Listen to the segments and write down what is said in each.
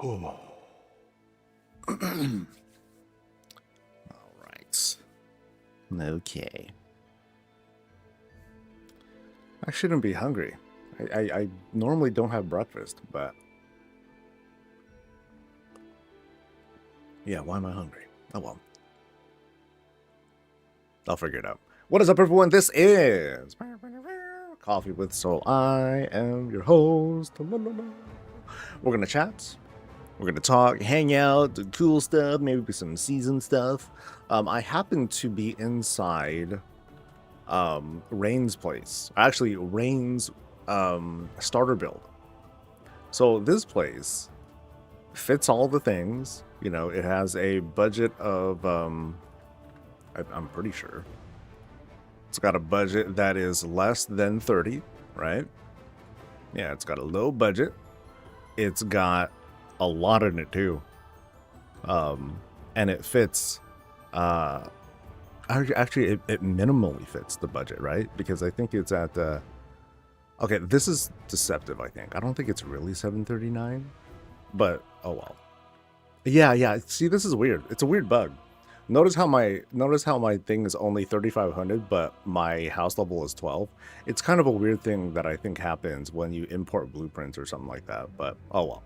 Oh. All right. Okay. I shouldn't be hungry. I normally don't have breakfast, but yeah, why am I hungry? Oh well. I'll figure it out. What is up, everyone? This is Coffee with Soul. I am your host. We're gonna chat. We're gonna talk, hang out, do cool stuff, maybe some season stuff. I happen to be inside Rain's place. Actually, Rain's starter build. So this place fits all the things. You know, it has a budget of I'm pretty sure it's got a budget that is less than 30, right? Yeah, it's got a low budget. It's got a lot in it too. And it fits actually it minimally fits the budget, right? Because I think it's at okay, this is deceptive, I think. I don't think it's really 739, but oh well. Yeah. See, this is weird. It's a weird bug. Notice how my thing is only 3500, but my house level is 12. It's kind of a weird thing that I think happens when you import blueprints or something like that. But oh well.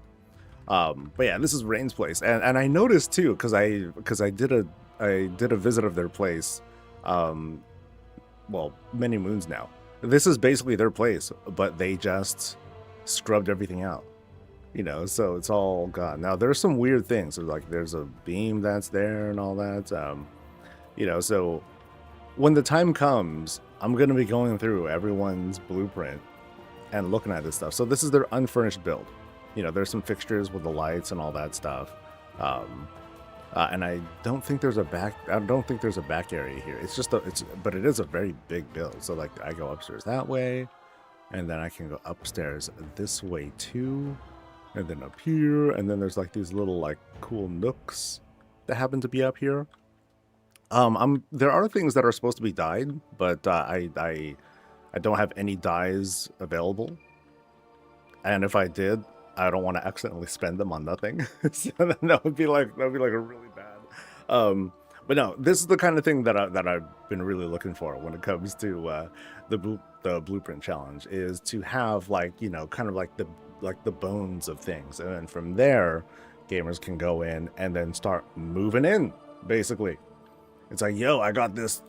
But yeah, this is Rain's place, and I noticed too because I did a visit of their place, well, many moons now. This is basically their place, but they just scrubbed everything out. You know, so it's all gone. Now there's some weird things. There's a beam that's there and all that. You know, so when the time comes, I'm gonna be going through everyone's blueprint and looking at this stuff. So this is their unfurnished build. You know, there's some fixtures with the lights and all that stuff. And I don't think there's a back area here. It's just but it is a very big build. So like I go upstairs that way, and then I can go upstairs this way too. And then up here, and then there's like these little like cool nooks that happen to be up here. There are things that are supposed to be dyed, but I don't have any dyes available. And if I did, I don't want to accidentally spend them on nothing. So then that would be like a really bad. But no, this is the kind of thing that I've been really looking for when it comes to the blueprint challenge, is to have like, you know, kind of like the bones of things, and then from there gamers can go in and then start moving in. Basically it's like, yo, I got this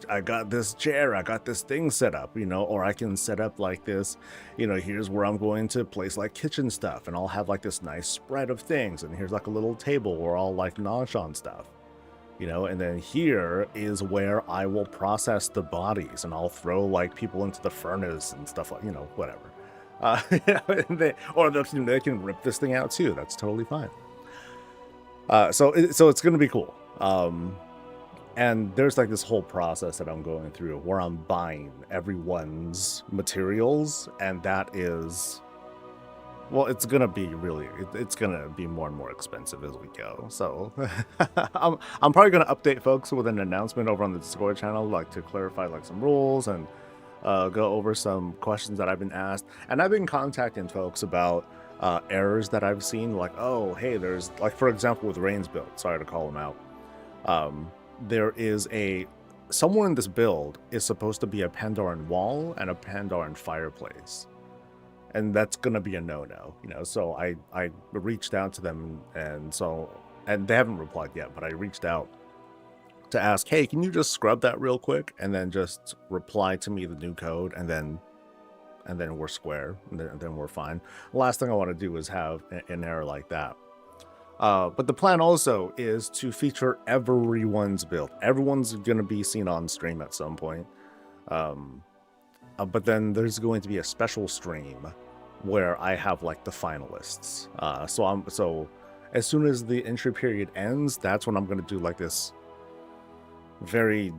chair, I got this thing set up, you know, or I can set up like this, you know, here's where I'm going to place like kitchen stuff, and I'll have like this nice spread of things, and here's like a little table where I'll like nosh on stuff, you know, and then here is where I will process the bodies, and I'll throw like people into the furnace and stuff like, you know, whatever. They can rip this thing out too. That's totally fine. So it's gonna be cool. And there's like this whole process that I'm going through where I'm buying everyone's materials, and that is, well, it's gonna be it's gonna be more and more expensive as we go. So I'm probably gonna update folks with an announcement over on the Discord channel, like to clarify like some rules and go over some questions that I've been asked. And I've been contacting folks about errors that I've seen, like, oh, hey, there's like, for example, with Rain's build, sorry to call him out, there is somewhere in this build is supposed to be a Pandoran wall and a Pandoran fireplace, and that's gonna be a no-no, you know. So I reached out to them, and they haven't replied yet, but I reached out to ask, hey, can you just scrub that real quick and then just reply to me the new code, and then we're square, and then we're fine. The last thing I want to do is have an error like that. But the plan also is to feature everyone's build. Everyone's going to be seen on stream at some point. But then there's going to be a special stream where I have like the finalists. So as soon as the entry period ends, that's when I'm going to do like this very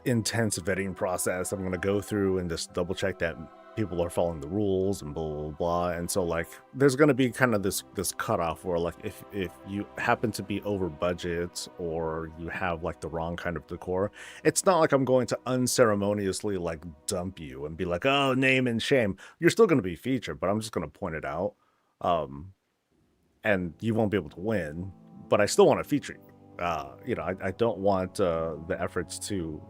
intense vetting process. I'm going to go through and just double check that people are following the rules and blah blah blah. And so like there's going to be kind of this cutoff where like if you happen to be over budget or you have like the wrong kind of decor, it's not like I'm going to unceremoniously like dump you and be like, oh, name and shame. You're still going to be featured, but I'm just going to point it out. and you won't be able to win, but I still want to feature you. You know, I don't want the efforts to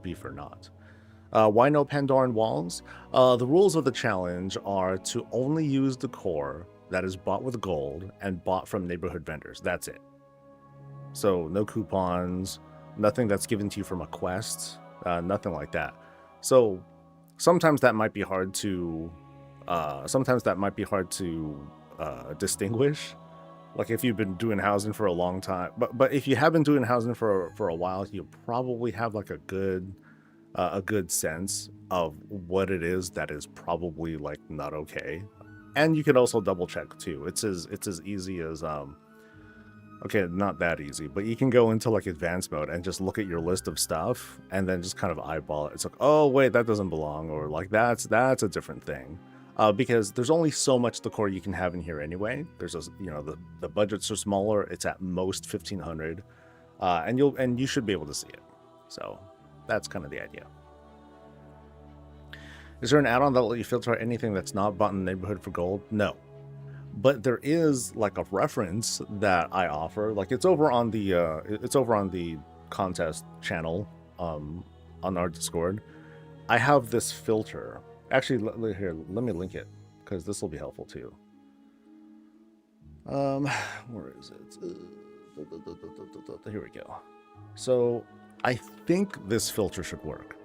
be for naught. Why no Pandoran walls? The rules of the challenge are to only use the core that is bought with gold and bought from neighborhood vendors. That's it. So no coupons, nothing that's given to you from a quest, nothing like that. So sometimes that might be hard to distinguish. Like if you've been doing housing for a long time, but if you have been doing housing for a while, you probably have like a good sense of what it is that is probably like not okay. And you can also double check too. It's as easy as okay, not that easy, but you can go into like advanced mode and just look at your list of stuff and then just kind of eyeball it. It's like, oh wait, that doesn't belong, or like that's a different thing. Because there's only so much decor you can have in here anyway. There's a, you know, the budgets are smaller. It's at most 1,500, and you should be able to see it. So that's kind of the idea. Is there an add-on that will let you filter out anything that's not bought in the neighborhood for gold? No, but there is like a reference that I offer. Like it's over on the contest channel on our Discord. I have this filter. Actually, here, let me link it because this will be helpful too. Where is it? Here we go. So I think this filter should work.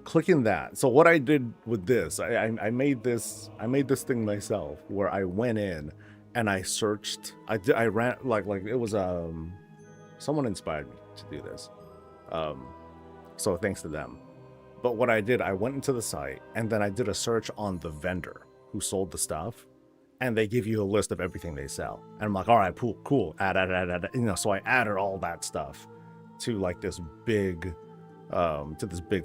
Clicking that. So what I did with this, I made this thing myself where I went in and I searched. I ran like it was someone inspired me to do this. So thanks to them. But what I did, I went into the site and then I did a search on the vendor who sold the stuff, and they give you a list of everything they sell. And I'm like, all right, cool, add. You know, so I added all that stuff to like this big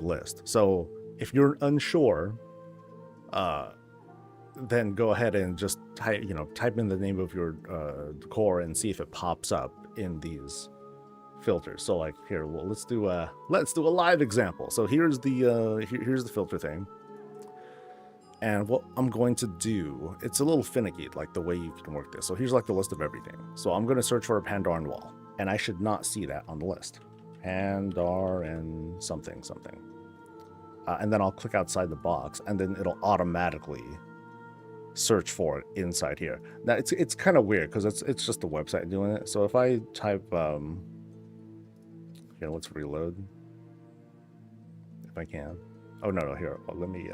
list. So if you're unsure, then go ahead and just type in the name of your core and see if it pops up in these filters. So like here, well, let's do a live example. So here's the filter thing, and what I'm going to do, it's a little finicky like the way you can work this. So here's like the list of everything. So I'm going to search for a Pandoran wall, and I should not see that on the list. Pandaran something, and then I'll click outside the box, and then it'll automatically search for it inside here. Now it's kind of weird because it's just the website doing it. So if I type here, let's reload if I can. Oh no, here, let me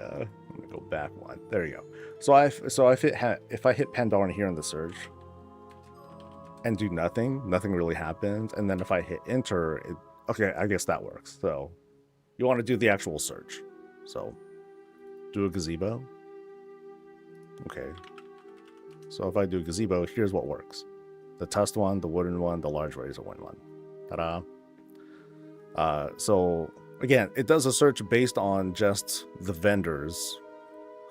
go back one. There you go. So if I hit Pandoran here in the search and do nothing really happens, and then if I hit enter, okay, I guess that works. So you want to do the actual search. So do a gazebo. Okay. So if I do gazebo, here's what works. The tusked one, the wooden one, the large razor one. Ta-da. So again, it does a search based on just the vendors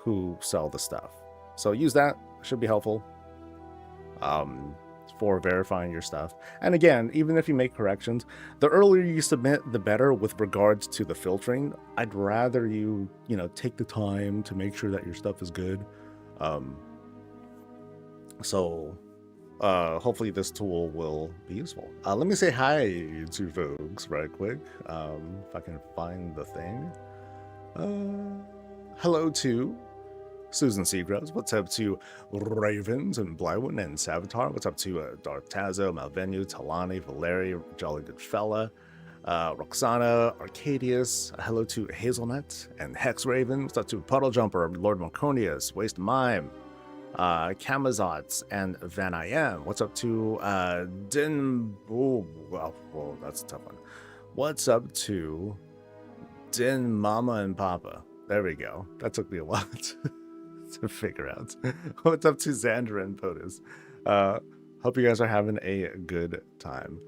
who sell the stuff. So use that, should be helpful for verifying your stuff. And again, even if you make corrections, the earlier you submit, the better with regards to the filtering. I'd rather you take the time to make sure that your stuff is good. Hopefully this tool will be useful. Let me say hi to folks right quick. If I can find the thing. Hello to Susan Seagraves. What's up to Ravens and Blywin and Savitar? What's up to Dartazo, Malvenu, Talani, Valeri, Jolly Good Fella, Roxana, Arcadius. Hello to Hazelnut and Hex Raven. What's up to Puddle Jumper, Lord Marconius, Waste Mime, Kamazots, and Van I Am. What's up to Din? Whoa, that's a tough one. What's up to Din, Mama, and Papa? There we go. That took me a while to figure out. What's up to Xander and POTUS? Hope you guys are having a good time.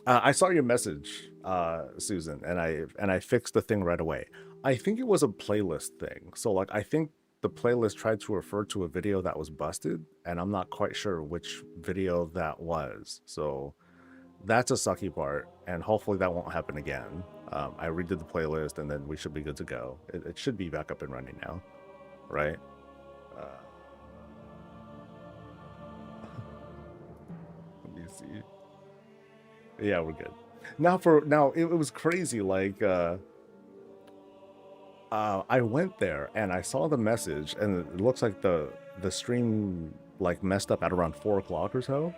I saw your message, Susan, and I fixed the thing right away. I think it was a playlist thing. So like I think the playlist tried to refer to a video that was busted, and I'm not quite sure which video that was. So that's a sucky part, and hopefully that won't happen again. I redid the playlist, and then we should be good to go. It should be back up and running now, right? Uh, let me see. Yeah, we're good. Now it was crazy. Like I went there and I saw the message, and it looks like the stream like messed up at around 4 o'clock or so.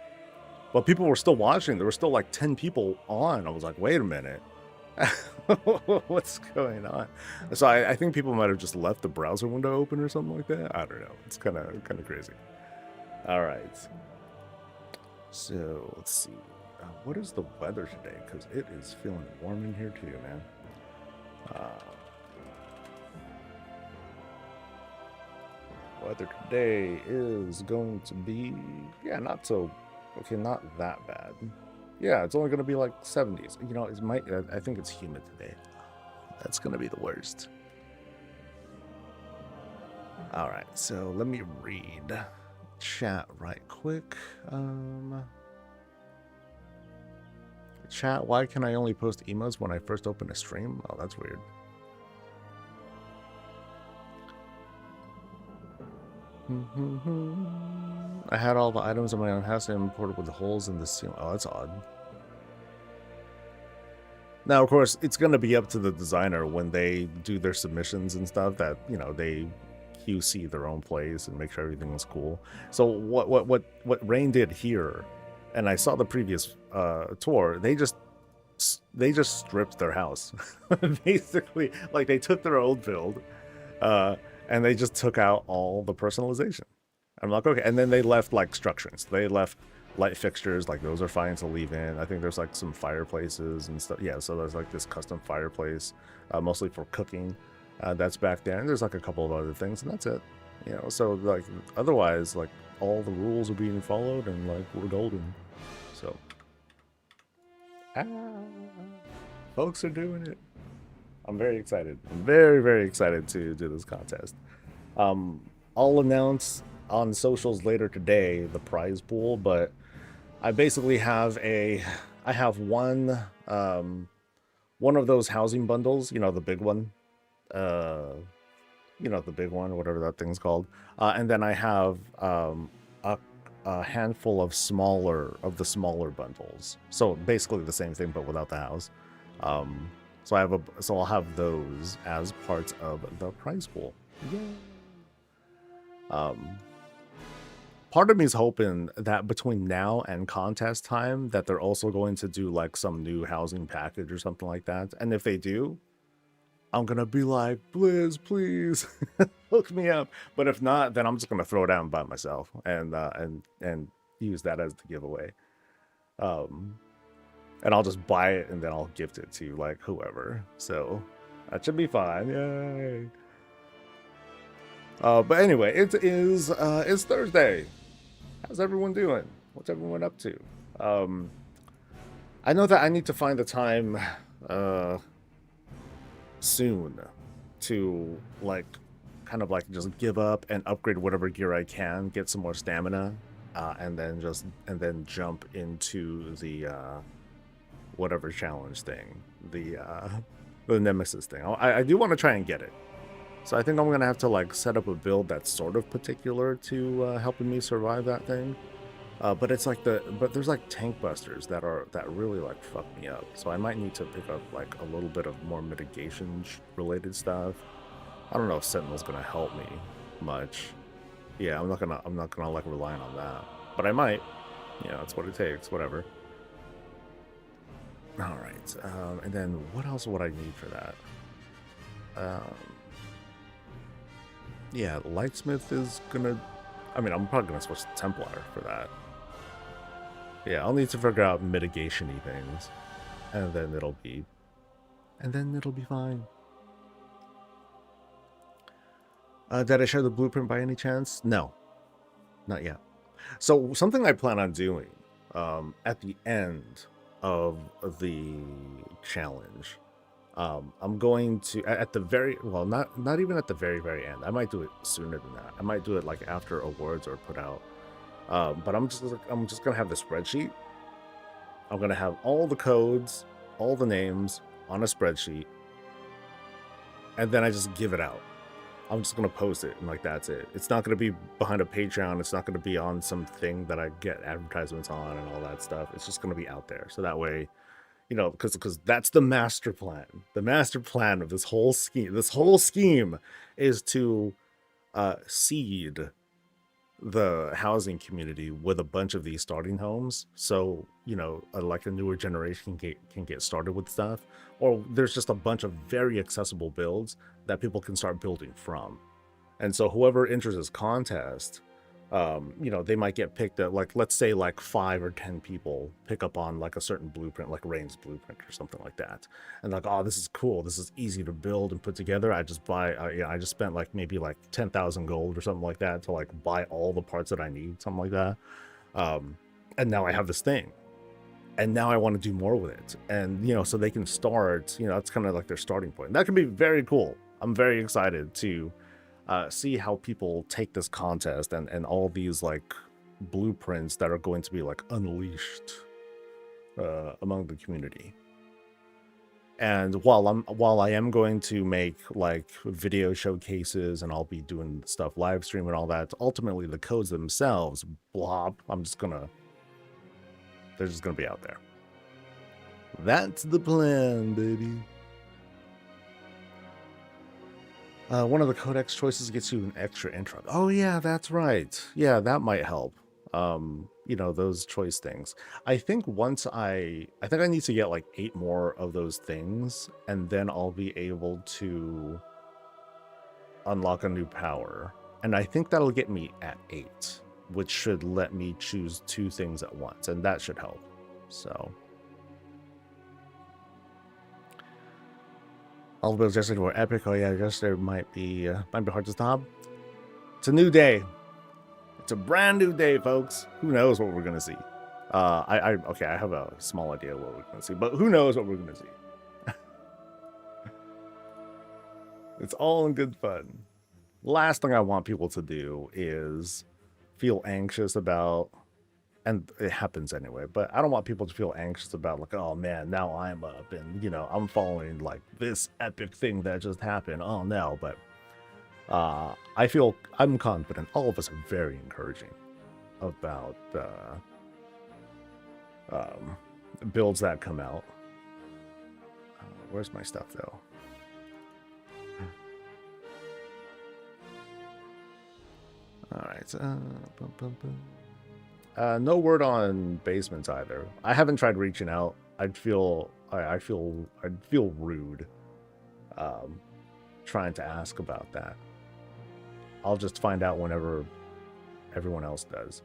But people were still watching. There were still like 10 people on. I was like, wait a minute. What's going on? So I think people might have just left the browser window open or something like that. I don't know. It's kind of crazy. All right. So let's see. What is the weather today? Because it is feeling warm in here too, man. Weather today is going to be, yeah, not so, okay, not that bad. Yeah, it's only going to be like 70s. You know, I think it's humid today. That's going to be the worst. All right, so let me read chat right quick. Chat, why can I only post emotes when I first open a stream? Oh, that's weird. I had all the items in my own house and imported with the holes in the ceiling. Oh, that's odd. Now, of course, it's going to be up to the designer when they do their submissions and stuff that, you know, they QC their own place and make sure everything is cool. So what Rain did here, and I saw the previous tour, they just stripped their house. Basically, like they took their old build and they just took out all the personalization. I'm like, okay. And then they left like structures. They left light fixtures, like those are fine to leave in. I think there's like some fireplaces and stuff. Yeah, so there's like this custom fireplace, mostly for cooking. That's back there. And there's like a couple of other things, and that's it. You know, so like otherwise, like all the rules are being followed, and like we're golden. So, folks are doing it. I'm very excited. I'm very, very excited to do this contest. I'll announce on socials later today the prize pool, but I basically have one of those housing bundles, you know, the big one, whatever that thing's called, and then I have a handful of the smaller bundles. So basically the same thing, but without the house. So I'll have those as parts of the prize pool. Yay! Part of me is hoping that between now and contest time that they're also going to do like some new housing package or something like that. And if they do, I'm gonna be like, Blizz, please hook me up. But if not, then I'm just gonna throw it out and buy it myself and use that as the giveaway. And I'll just buy it and then I'll gift it to like whoever. So that should be fine. Yay! But anyway, it's Thursday. How's everyone doing? What's everyone up to? I know that I need to find the time soon to like kind of like just give up and upgrade whatever gear I can, get some more stamina, and then jump into the whatever challenge thing, the Nemesis thing. I do want to try and get it. So I think I'm gonna have to like set up a build that's sort of particular to helping me survive that thing. But it's like there's like tank busters that really like fuck me up. So I might need to pick up like a little bit of more mitigation related stuff. I don't know if Sentinel's gonna help me much. Yeah, I'm not gonna like rely on that. But I might. You know, it's what it takes. Whatever. All right. And then what else would I need for that? Yeah, Lightsmith is gonna... I mean, I'm probably gonna switch to Templar for that. Yeah, I'll need to figure out mitigation-y things. And then it'll be fine. Did I share the blueprint by any chance? No. Not yet. So, something I plan on doing at the end of the challenge... I'm going to at the very not even at the very end. I might do it sooner than that. I might do it like after awards are put out. But I'm just gonna have the spreadsheet. I'm gonna have all the codes, all the names on a spreadsheet, and then I just give it out. I'm just gonna post it and like that's it. It's not gonna be behind a Patreon. It's not gonna be on something that I get advertisements on and all that stuff. It's just gonna be out there. So that way, you know, because that's the master plan. The master plan of this whole scheme. This whole scheme is to seed the housing community with a bunch of these starting homes, so you know, like a newer generation can get started with stuff, or there's just a bunch of very accessible builds that people can start building from. And so whoever enters this contest, you know, they might get picked at, like, let's say like 5 or 10 people pick up on like a certain blueprint, like Rain's blueprint or something like that, and like, oh, this is cool, this is easy to build and put together. I just buy, yeah, I just spent like maybe like 10,000 gold or something like that to like buy all the parts that I need, something like that. And now I have this thing, and now I want to do more with it, and you know, so they can start, you know, that's kind of like their starting point. That can be very cool. I'm very excited to see how people take this contest and all these like blueprints that are going to be like unleashed among the community. And while I am going to make like video showcases and I'll be doing stuff live stream and all that, ultimately the codes themselves, blob, they're just gonna be out there. That's the plan, baby. One of the codex choices gets you an extra intro. Oh yeah, that's right. Yeah, that might help. You know, those choice things. I think I think I need to get like 8 more of those things, and then I'll be able to unlock a new power. And I think that'll get me at 8, which should let me choose 2 things at once, and that should help. So all the builds yesterday were epic. Oh yeah, I guess there might be hard to stop. It's a new day. It's a brand new day, folks. Who knows what we're gonna see? Okay, I have a small idea what we're gonna see, but who knows what we're gonna see? It's all in good fun. Last thing I want people to do is feel anxious about, and it happens anyway, but I don't want people to feel anxious about like, oh man, now I'm up and, you know, I'm following like this epic thing that just happened. Oh no, but I'm confident. All of us are very encouraging about builds that come out. Where's my stuff though? All right. No word on basements either. I haven't tried reaching out. I'd feel rude trying to ask about that. I'll just find out whenever everyone else does.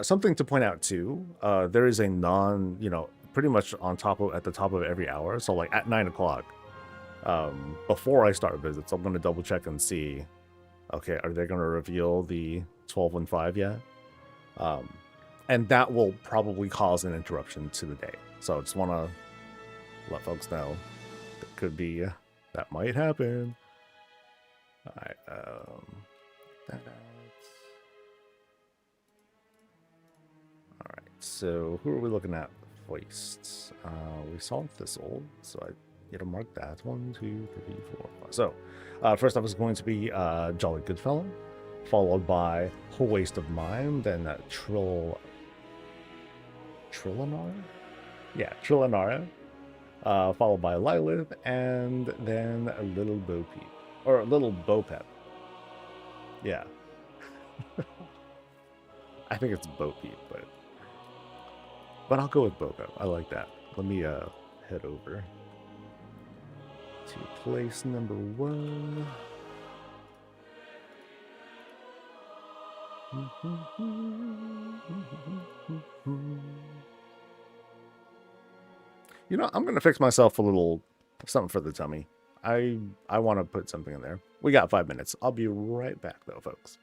Something to point out too, there is a you know, pretty much at the top of every hour. So like at 9 o'clock, before I start visits, I'm going to double check and see, okay, are they going to reveal the 12 and 5 yet? And that will probably cause an interruption to the day. So I just want to let folks know that could be, that might happen. All right. All right. So who are we looking at? Foists. We solved Thistle, so I get to mark that. 1, 2, 3, 4, 5. So first up is going to be Jolly Goodfellow, followed by Whole Waste of Mine, then Trillinar? Yeah, Trillinara, followed by Lilith, and then a little Bo Peep, or a little Bo Pep. Yeah. I think it's Bo Peep, but I'll go with Bo Pep. I like that. Let me head over to place number 1. You know, I'm gonna fix myself a little something for the tummy. I want to put something in there. We got 5 minutes. I'll be right back though, folks.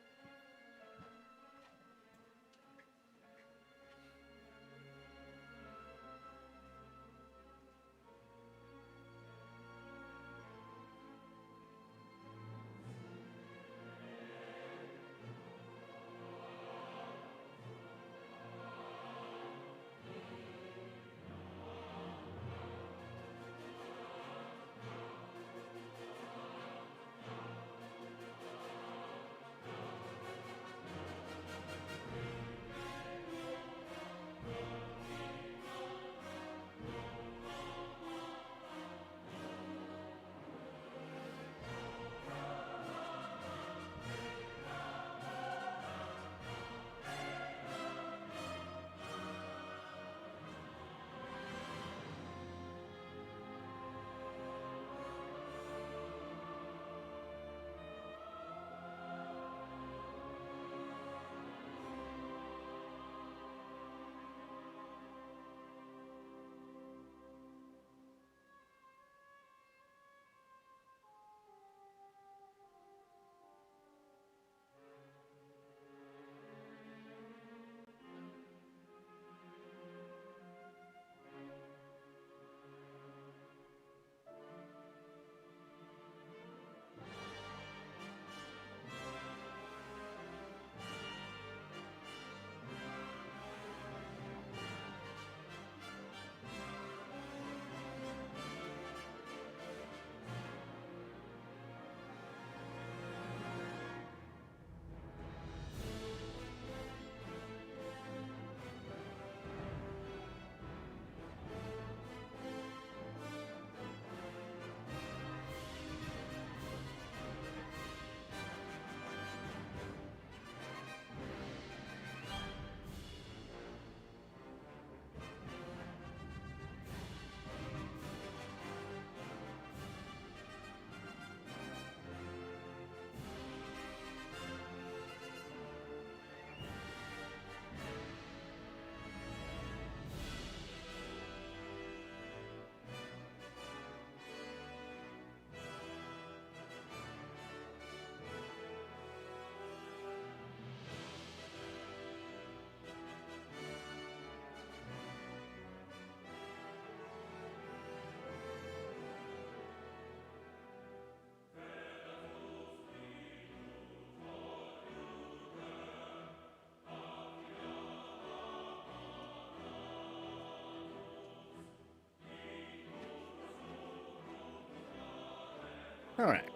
All right.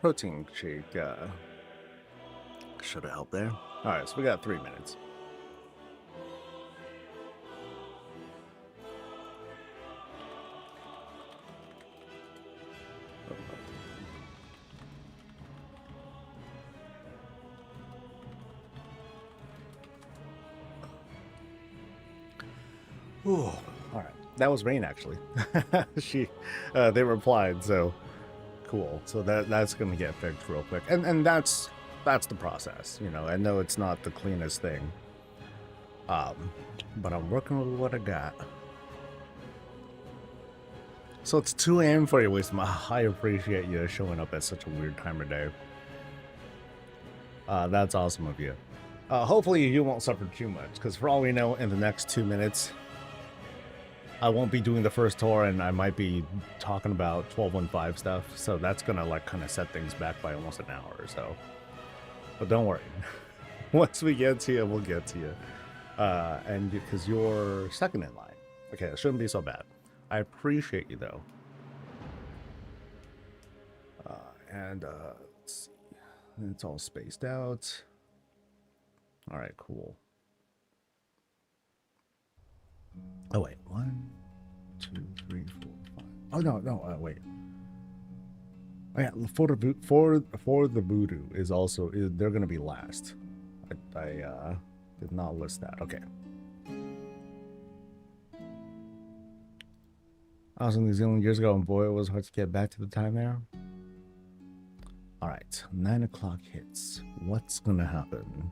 Protein shake should have helped there. All right, so we got 3 minutes. Ooh, all right. That was Rain, actually. They replied, so cool. So that's gonna get fixed real quick, and that's the process. You know, I know it's not the cleanest thing, but I'm working with what I got. So it's 2 a.m. for you, Wisdom. I appreciate you showing up at such a weird time of day. That's awesome of you. Hopefully you won't suffer too much, because for all we know, in the next 2 minutes, I won't be doing the first tour, and I might be talking about 12.15 stuff, so that's gonna like kind of set things back by almost an hour or so. But don't worry, once we get to you, we'll get to you. And because you're second in line, okay, it shouldn't be so bad. I appreciate you though. Let's see, it's all spaced out. All right, cool. Oh wait, 1, 2, 3, 4, 5. Oh no, wait. Oh, yeah, for the voodoo is also they're gonna be last. I did not list that. Okay. I was in New Zealand years ago, and boy, it was hard to get back to the time there. All right, 9 o'clock hits. What's gonna happen?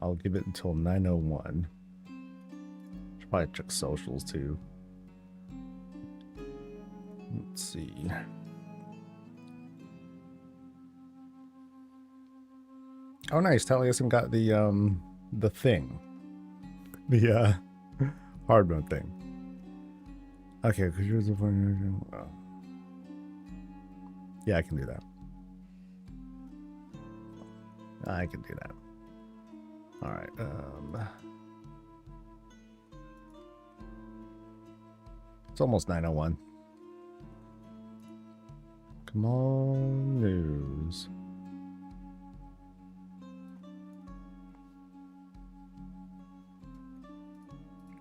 I'll give it until 9:01. Should probably check socials too. Let's see. Oh, nice. Taliesin got the thing, the hard mode thing. Okay, because yours is yeah, I can do that. I can do that. All right. It's almost 9:01. Come on, news.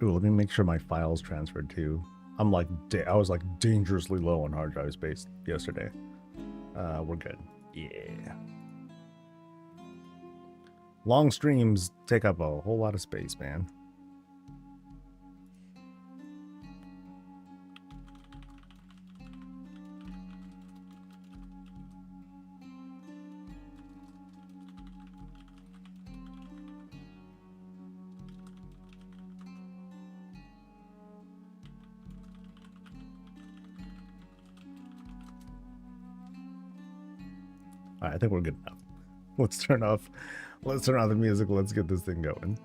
Ooh, let me make sure my files transferred too. I'm like, I was like dangerously low on hard drive space yesterday. We're good. Yeah. Long streams take up a whole lot of space, man. All right, I think we're good enough. Let's turn off the music. Let's get this thing going.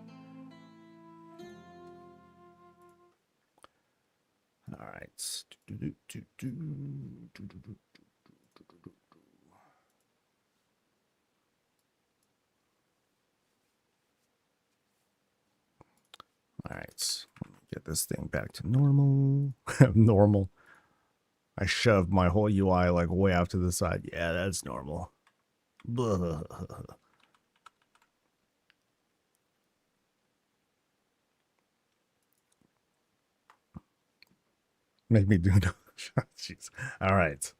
All right. All right. Let me get this thing back to normal. Normal. I shoved my whole UI like way off to the side. Yeah, that's normal. Make me do it. Jeez. All right.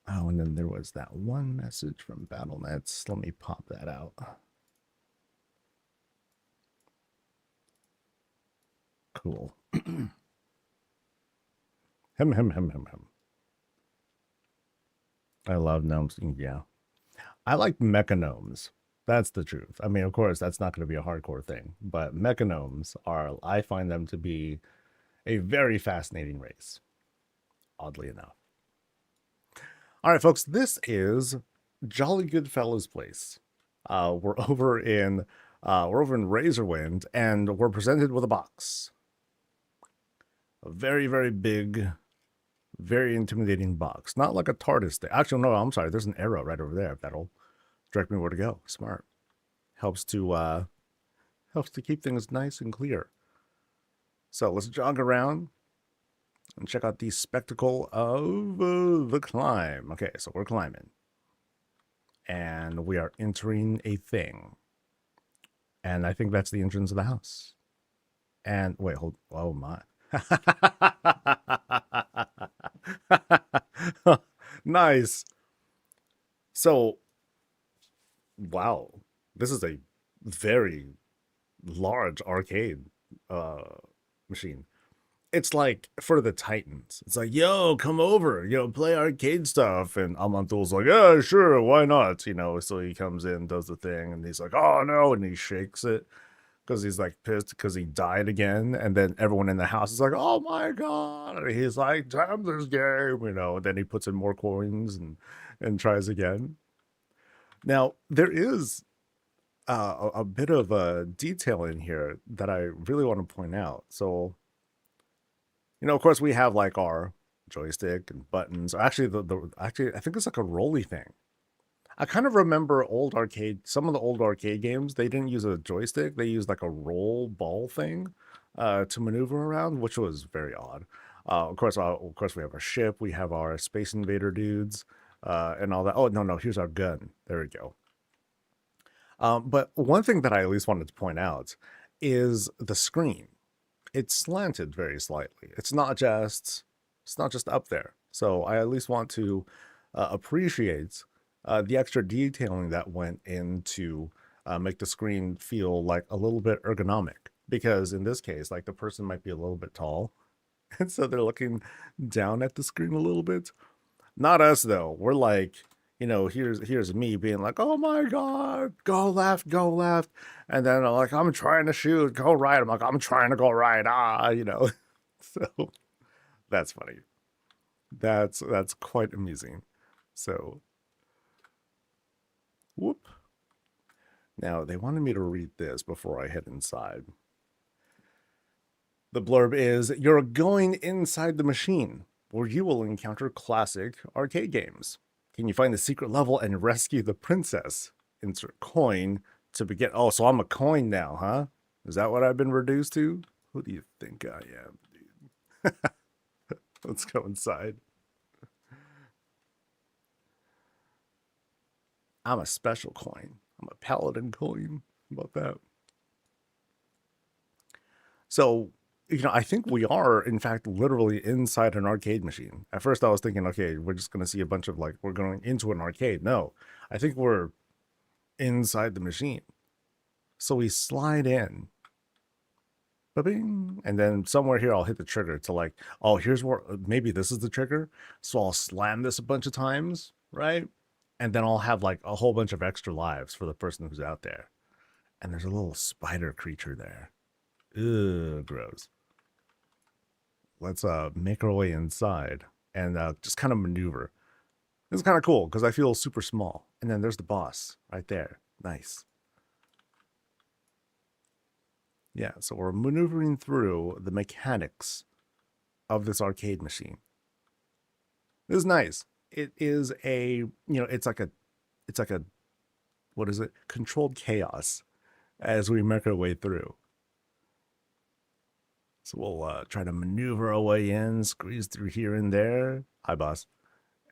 Oh, and then there was that one message from BattleNets. Let me pop that out. Cool. Hem. I love gnomes. Yeah. I like mechagnomes. That's the truth. I mean, of course, that's not going to be a hardcore thing, but mechagnomes are, I find them to be a very fascinating race, oddly enough. All right, folks, this is Jolly Good Fellows Place. We're over in Razorwind, and we're presented with a box. A very, very big, very intimidating box. Not like a TARDIS thing. Actually, no, I'm sorry. There's an arrow right over there. That'll direct me where to go. Smart. Helps to keep things nice and clear. So let's jog around and check out the spectacle of the climb. Okay, so we're climbing. And we are entering a thing. And I think that's the entrance of the house. And wait, hold. Oh my. Nice. So, wow. This is a very large arcade uh machine. It's like for the Titans. It's like, yo, come over, play arcade stuff. And Amantu's like, yeah, sure, why not? So he comes in, does the thing, and he's like, oh no, and he shakes it because he's like pissed because he died again. And then everyone in the house is like, oh my god. And he's like, damn this game, And then he puts in more coins and tries again. Now, there is a bit of a detail in here that I really want to point out. So, of course, we have like our joystick and buttons. Actually, actually, I think it's like a rolly thing. I kind of remember some of the old arcade games. They didn't use a joystick; they used like a roll ball thing to maneuver around, which was very odd. Of course, we have our ship, we have our Space Invader dudes, and all that. Oh no, here's our gun. There we go. But one thing that I at least wanted to point out is the screen. It's slanted very slightly. It's not just up there. So I at least want to appreciate the extra detailing that went into make the screen feel like a little bit ergonomic. Because in this case, like the person might be a little bit tall, and so they're looking down at the screen a little bit. Not us though. We're like, here's me being like, oh my god, go left, and then I'm trying to shoot, go right. I'm like, I'm trying to go right, So that's funny. That's quite amusing. So, whoop. Now they wanted me to read this before I head inside. The blurb is, you're going inside the machine, where you will encounter classic arcade games. Can you find the secret level and rescue the princess? Insert coin to begin. Oh, so I'm a coin now, huh? Is that what I've been reduced to? Who do you think I am, dude? Let's go inside. I'm a special coin. I'm a paladin coin. How about that? So, I think we are, in fact, literally inside an arcade machine. At first, I was thinking, okay, we're just going to see a bunch of we're going into an arcade. No, I think we're inside the machine. So we slide in. Ba-bing, and then somewhere here, I'll hit the trigger to oh, here's where, maybe this is the trigger. So I'll slam this a bunch of times, right? And then I'll have a whole bunch of extra lives for the person who's out there. And there's a little spider creature there. Ugh, gross. Let's make our way inside and just kind of maneuver. This is kind of cool because I feel super small. And then there's the boss right there. Nice. Yeah, so we're maneuvering through the mechanics of this arcade machine. This is nice. It is it's like a, what is it? Controlled chaos as we make our way through. So we'll try to maneuver our way in, squeeze through here and there. Hi, boss.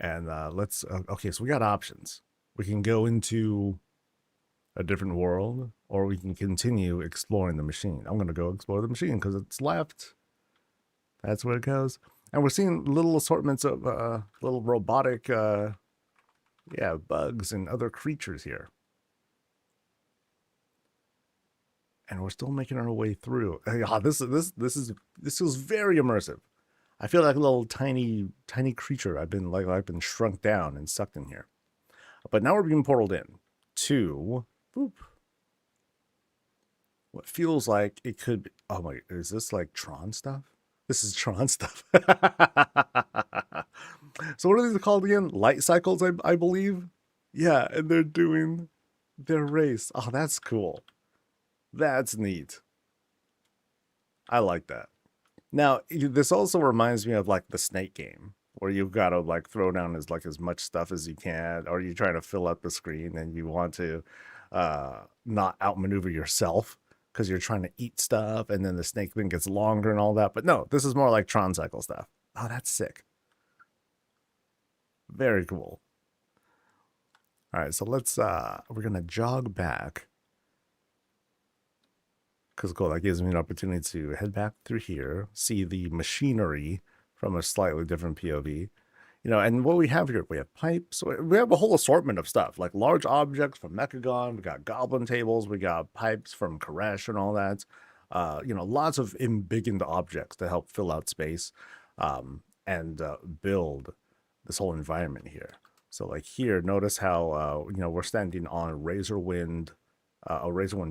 And let's, okay, so we got options. We can go into a different world, or we can continue exploring the machine. I'm going to go explore the machine because it's left. That's where it goes. And we're seeing little assortments of little robotic, bugs and other creatures here. And we're still making our way through. This is very immersive. I feel like a little tiny creature. I've been shrunk down and sucked in here. But now we're being portaled in to boop. What feels like it could be, oh my, is this like Tron stuff? This is Tron stuff. So what are these called again? Light cycles, I believe. Yeah, and they're doing their race. Oh, that's cool. That's neat. I like that. Now, this also reminds me of the Snake game, where you've got to throw down as much stuff as you can, or you're trying to fill up the screen and you want to not outmaneuver yourself because you're trying to eat stuff and then the snake thing gets longer and all that. But no, this is more like Tron Cycle stuff. Oh, that's sick. Very cool. All right, so we're gonna jog back because cool, that gives me an opportunity to head back through here, see the machinery from a slightly different POV. And what we have here, we have pipes. We have a whole assortment of stuff, like large objects from Mechagon. We got goblin tables. We got pipes from Koresh and all that. Lots of embiggened objects to help fill out space and build this whole environment here. So like here, notice how, we're standing on a razor wind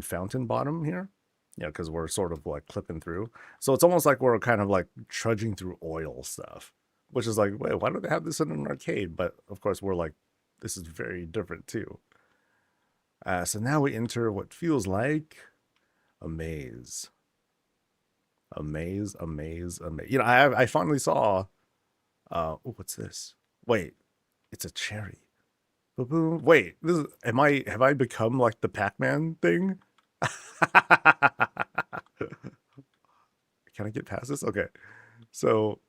fountain bottom here. Because we're sort of like clipping through. So it's almost like we're kind of like trudging through oil stuff, which is like, wait, why don't they have this in an arcade? But of course, we're like, this is very different too. So now we enter what feels like a maze. A maze, a maze, a maze. I finally saw, what's this? Wait, it's a cherry. Boom. Wait, have I become like the Pac-Man thing? Can I get past this? Okay. So,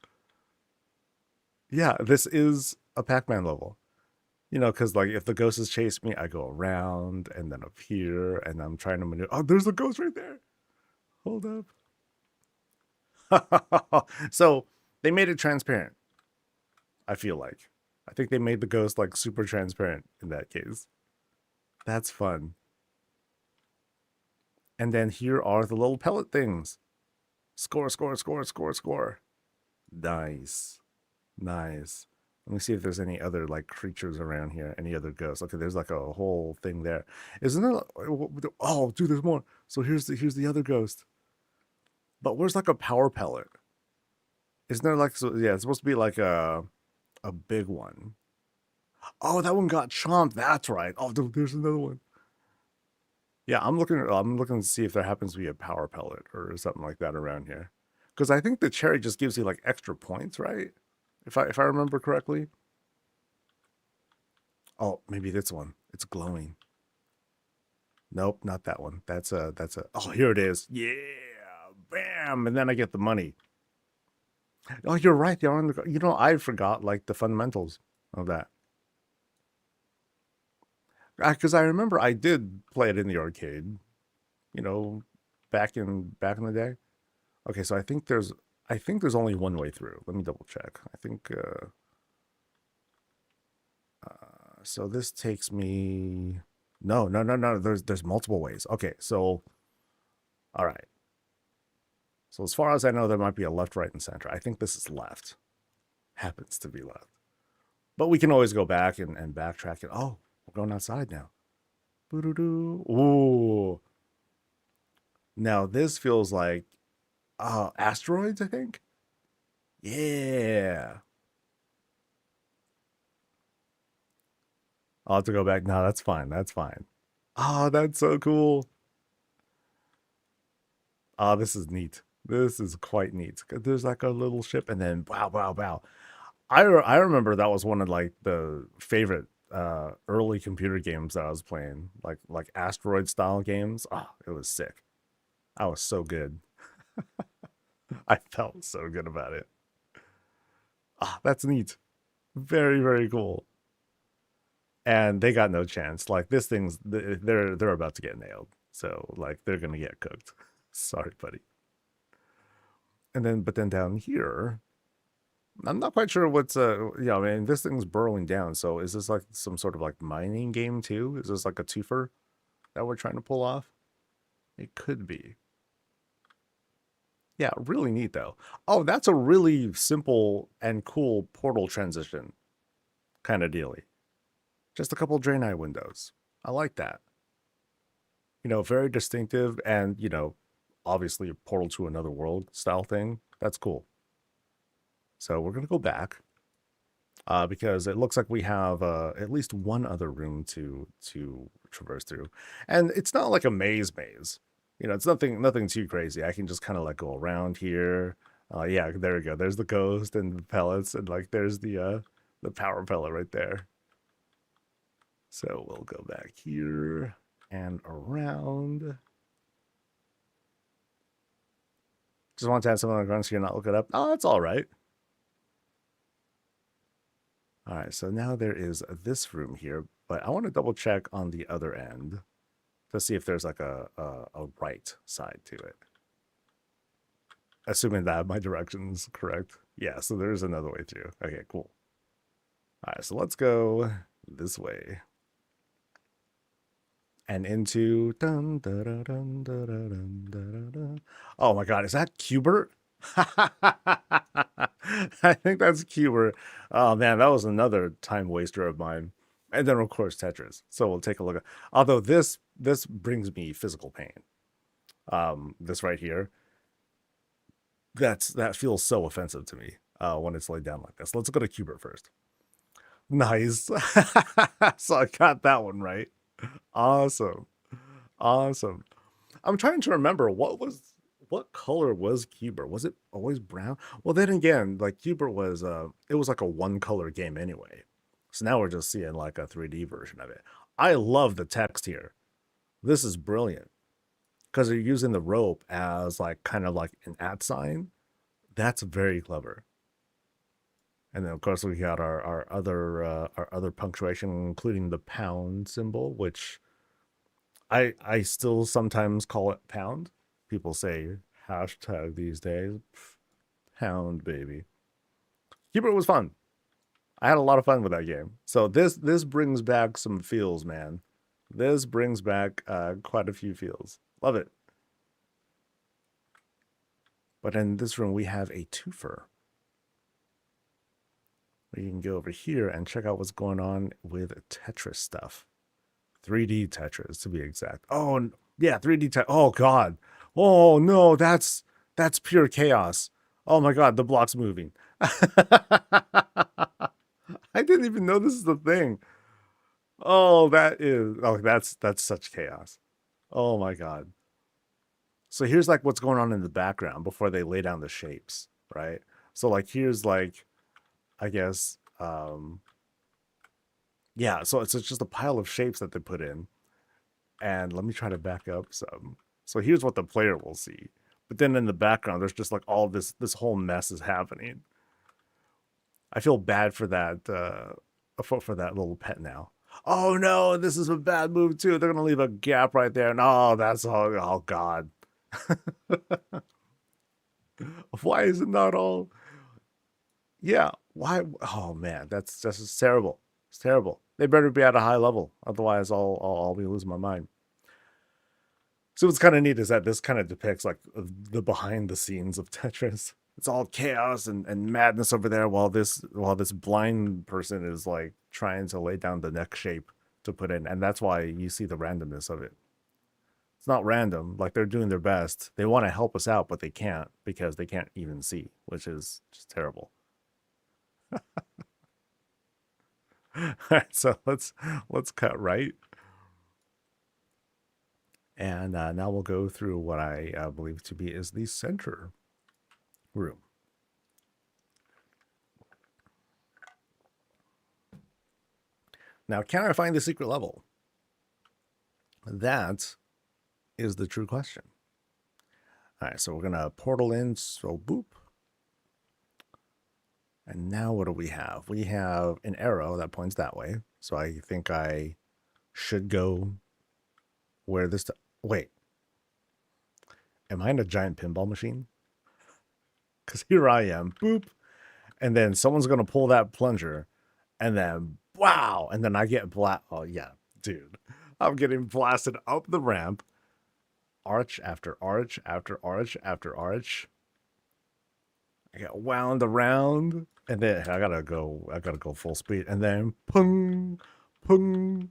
yeah, this is a Pac-Man level. Because like if the ghosts chase me, I go around and then up here and I'm trying to maneuver. Oh, there's a ghost right there. Hold up. So they made it transparent. I feel like. I think they made the ghost like super transparent in that case. That's fun. And then here are the little pellet things. Score, score, score, score, score. Nice. Nice. Let me see if there's any other like creatures around here. Any other ghosts? Okay, there's like a whole thing there. Isn't there? Oh, dude, there's more. So here's the other ghost. But where's like a power pellet? Isn't there like so? Yeah, it's supposed to be like a big one. Oh, that one got chomped. That's right. Oh, dude, there's another one. Yeah, I'm looking to see if there happens to be a power pellet or something like that around here. Because I think the cherry just gives you like extra points, right? If I remember correctly. Oh, maybe this one. It's glowing. Nope, not that one. That's a oh, here it is. Yeah. Bam. And then I get the money. Oh, you're right. They're on the I forgot like the fundamentals of that. Because I remember I did play it in the arcade, you know, back in the day. Okay, so I think there's only one way through. Let me double check. I think so this takes me no. There's multiple ways. Okay, so all right. So as far as I know, there might be a left, right, and center. I think this is left. Happens to be left. But we can always go back and backtrack it. Oh, we're going outside now. Boo-doo-doo. Ooh. Now this feels like asteroids, I think. Yeah. I'll have to go back. No, that's fine. That's fine. Oh, that's so cool. Oh, this is neat. This is quite neat. There's like a little ship, and then wow, wow, wow. I remember that was one of like the favorite early computer games that I was playing, like asteroid style games. Oh, it was sick. I was so good. I felt so good about it. Ah, that's neat. Very, very cool. And they got no chance. Like this thing's they're about to get nailed. So like they're gonna get cooked. Sorry, buddy. And then but then down here, I'm not quite sure what's I mean this thing's burrowing down. So is this like some sort of like mining game too? Is this like a twofer that we're trying to pull off? It could be. Yeah, really neat though. Oh, that's a really simple and cool portal transition kind of dealy. Just a couple drain eye windows. I like that. Very distinctive and, obviously a portal to another world style thing. That's cool. So we're going to go back because it looks like we have at least one other room to traverse through. And it's not like a maze. It's nothing too crazy. I can just kind of like go around here. Yeah, there we go. There's the ghost and the pellets and like there's the power pellet right there. So we'll go back here and around. Just want to have something on the ground so you're not looking up. Oh, that's all right. All right, so now there is this room here, but I want to double check on the other end to see if there's like a right side to it. Assuming that my direction's correct. Yeah, so there's another way too. Okay, cool. All right, so let's go this way. And into dun, dun, dun, dun, dun, dun, dun, dun. Oh my god, is that Cubert? I think that's Cubert. Oh man, that was another time waster of mine. And then of course Tetris. So we'll take a look at, although this brings me physical pain. This right here. That feels so offensive to me when it's laid down like this. Let's go to Cubert first. Nice. So I got that one right. Awesome. Awesome. I'm trying to remember what color was Cubert? Was it always brown? Well, then again, like Cubert was it was like a one color game anyway. So now we're just seeing like a 3D version of it. I love the text here. This is brilliant because they're using the rope as like kind of like an @ sign. That's very clever. And then of course we got our other punctuation, including the pound symbol, which I still sometimes call it pound. People say hashtag these days. Pound baby. Cubert was fun. I had a lot of fun with that game. So this brings back some feels, man. This brings back quite a few feels. Love it. But in this room we have a twofer. You can go over here and check out what's going on with Tetris stuff. 3D Tetris to be exact. Oh yeah, 3D Tetris. Oh god. Oh no, that's pure chaos. Oh my god, the block's moving. I didn't even know this is the thing. Oh, that's such chaos. Oh my god. So here's like what's going on in the background before they lay down the shapes, right? So like here's like I guess yeah, so it's just a pile of shapes that they put in. And let me try to back up some. So here's what the player will see. But then in the background, there's just like all this whole mess is happening. I feel bad for that for that little pet now. Oh no, this is a bad move too. They're gonna leave a gap right there. No, that's all. Oh god. Why is it not all? Yeah. Why? Oh man, that's just terrible. It's terrible. They better be at a high level, otherwise I'll be losing my mind. So what's kind of neat is that this kind of depicts like the behind the scenes of Tetris. It's all chaos and madness over there while this blind person is like trying to lay down the next shape to put in. And that's why you see the randomness of it. It's not random, like they're doing their best. They want to help us out, but they can't because they can't even see, which is just terrible. All right, so let's cut right. And now we'll go through what I believe to be is the center room. Now, can I find the secret level? That is the true question. All right, so we're going to portal in, so boop. And now what do we have? We have an arrow that points that way. So I think I should go where this... Wait. Am I in a giant pinball machine? Because here I am. Boop. And then someone's going to pull that plunger. And then, wow. And then I get Oh, yeah. Dude. I'm getting blasted up the ramp. Arch after arch after arch after arch. I get wound around. And then I gotta go full speed. And then pung, pung,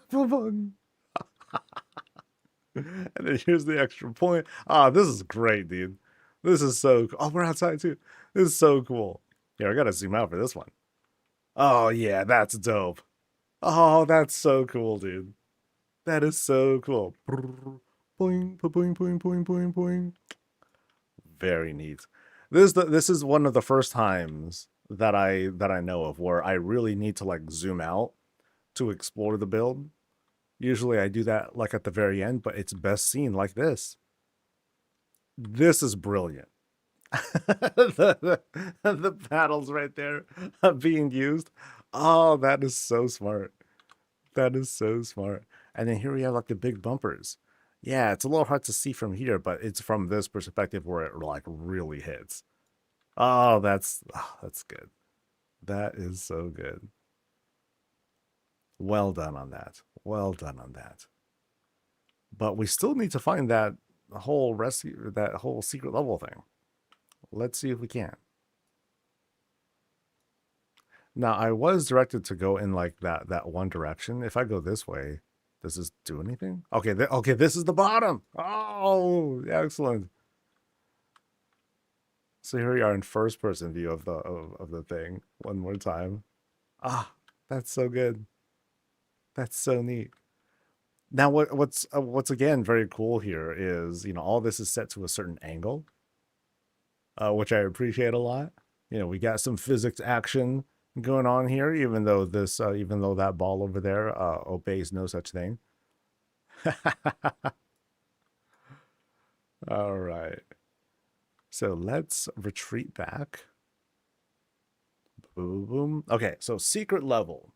pung. And then here's the extra point. Ah, this is great, dude. This is so cool. Oh, we're outside too. This is so cool. Yeah, I gotta zoom out for this one. Oh yeah, that's dope. Oh, that's so cool, dude. That is so cool. Boing, boing, boing, boing, boing, boing. Very neat. This is one of the first times that I know of where I really need to like zoom out to explore the build. Usually I do that like at the very end, but it's best seen like this. This is brilliant. the paddles right there being used. Oh, that is so smart. That is so smart. And then here we have like the big bumpers. Yeah, it's a little hard to see from here, but it's from this perspective where it like really hits. Oh, that's good. That is so good. Well done on that. Well done on that. But we still need to find that whole secret level thing. Let's see if we can. Now I was directed to go in like that one direction. If I go this way, does this do anything? Okay, okay, this is the bottom. Oh, excellent. So here we are in first person view of the thing one more time. Ah, that's so good. That's so neat. Now what's again very cool here is, all this is set to a certain angle, which I appreciate a lot. We got some physics action going on here, even though that ball over there obeys no such thing. All right. So let's retreat back. Boom, boom. Okay, so secret level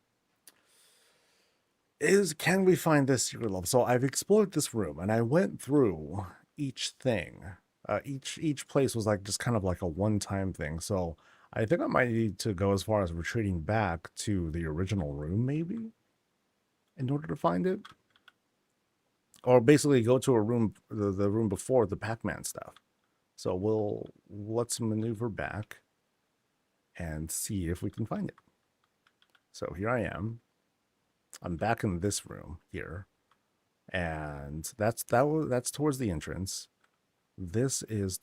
can we find this secret level? So I've explored this room and I went through each thing. Each place was like just kind of like a one-time thing. So I think I might need to go as far as retreating back to the original room, maybe, in order to find it. Or basically go to a room, the room before the Pac-Man stuff. So let's maneuver back and see if we can find it. So here I am. I'm back in this room here, and that's towards the entrance. This is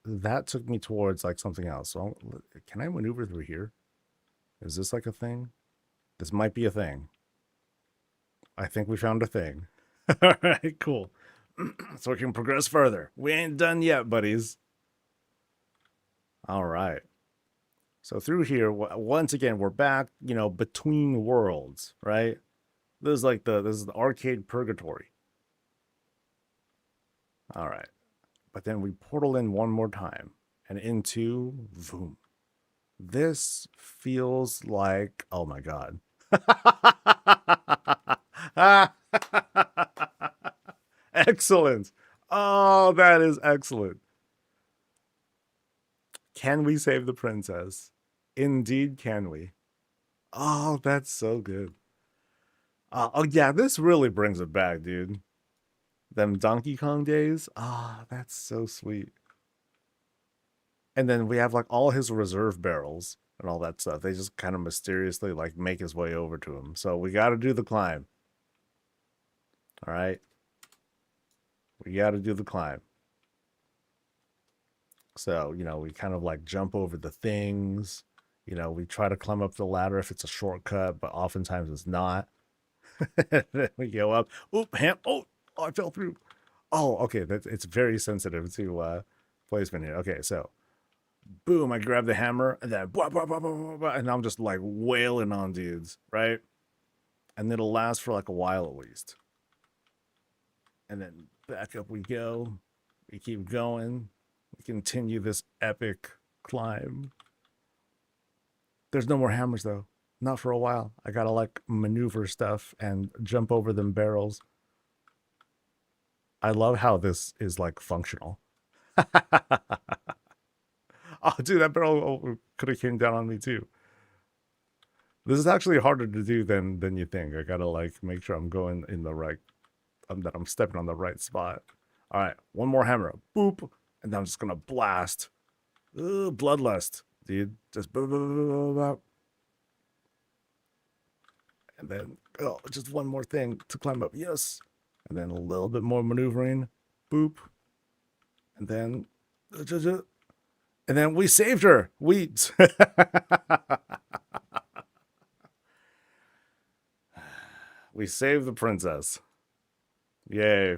that took me towards like something else. So can I maneuver through here? Is this like a thing? This might be a thing. I think we found a thing. All right, cool. So we can progress further. We ain't done yet, buddies. All right. So through here, once again, we're back, between worlds, right? This is the arcade purgatory. All right. But then we portal in one more time and into Voom. This feels like, oh my God. Excellent. Oh, that is excellent. Can we save the princess? Indeed, can we? Oh, that's so good. Oh, yeah, this really brings it back, dude. Them Donkey Kong days. Ah, that's so sweet. And then we have like all his reserve barrels and all that stuff. They just kind of mysteriously like make his way over to him. So we got to do the climb. All right. We got to do the climb. So, we kind of like jump over the things. We try to climb up the ladder if it's a shortcut, but oftentimes it's not. Then we go up. Oop, oh, I fell through. Oh, okay. It's very sensitive to placement here. Okay, so boom, I grab the hammer and then blah, blah, blah, blah, blah, blah, and I'm just like wailing on dudes, right? And it'll last for like a while at least. And then back up we go. We keep going. We continue this epic climb. There's no more hammers though. Not for a while. I gotta like maneuver stuff and jump over them barrels. I love how this is like functional. Oh, dude, that barrel could have came down on me too. This is actually harder to do than you think. I gotta like make sure I'm going in the right, that I'm stepping on the right spot. All right, one more hammer, boop, and then I'm just gonna blast. Ooh, bloodlust, dude. Just boop, boop, boop, boop, boop. And then just one more thing to climb up. Yes, and then a little bit more maneuvering. Boop, and then we saved her. We we saved the princess. Yay.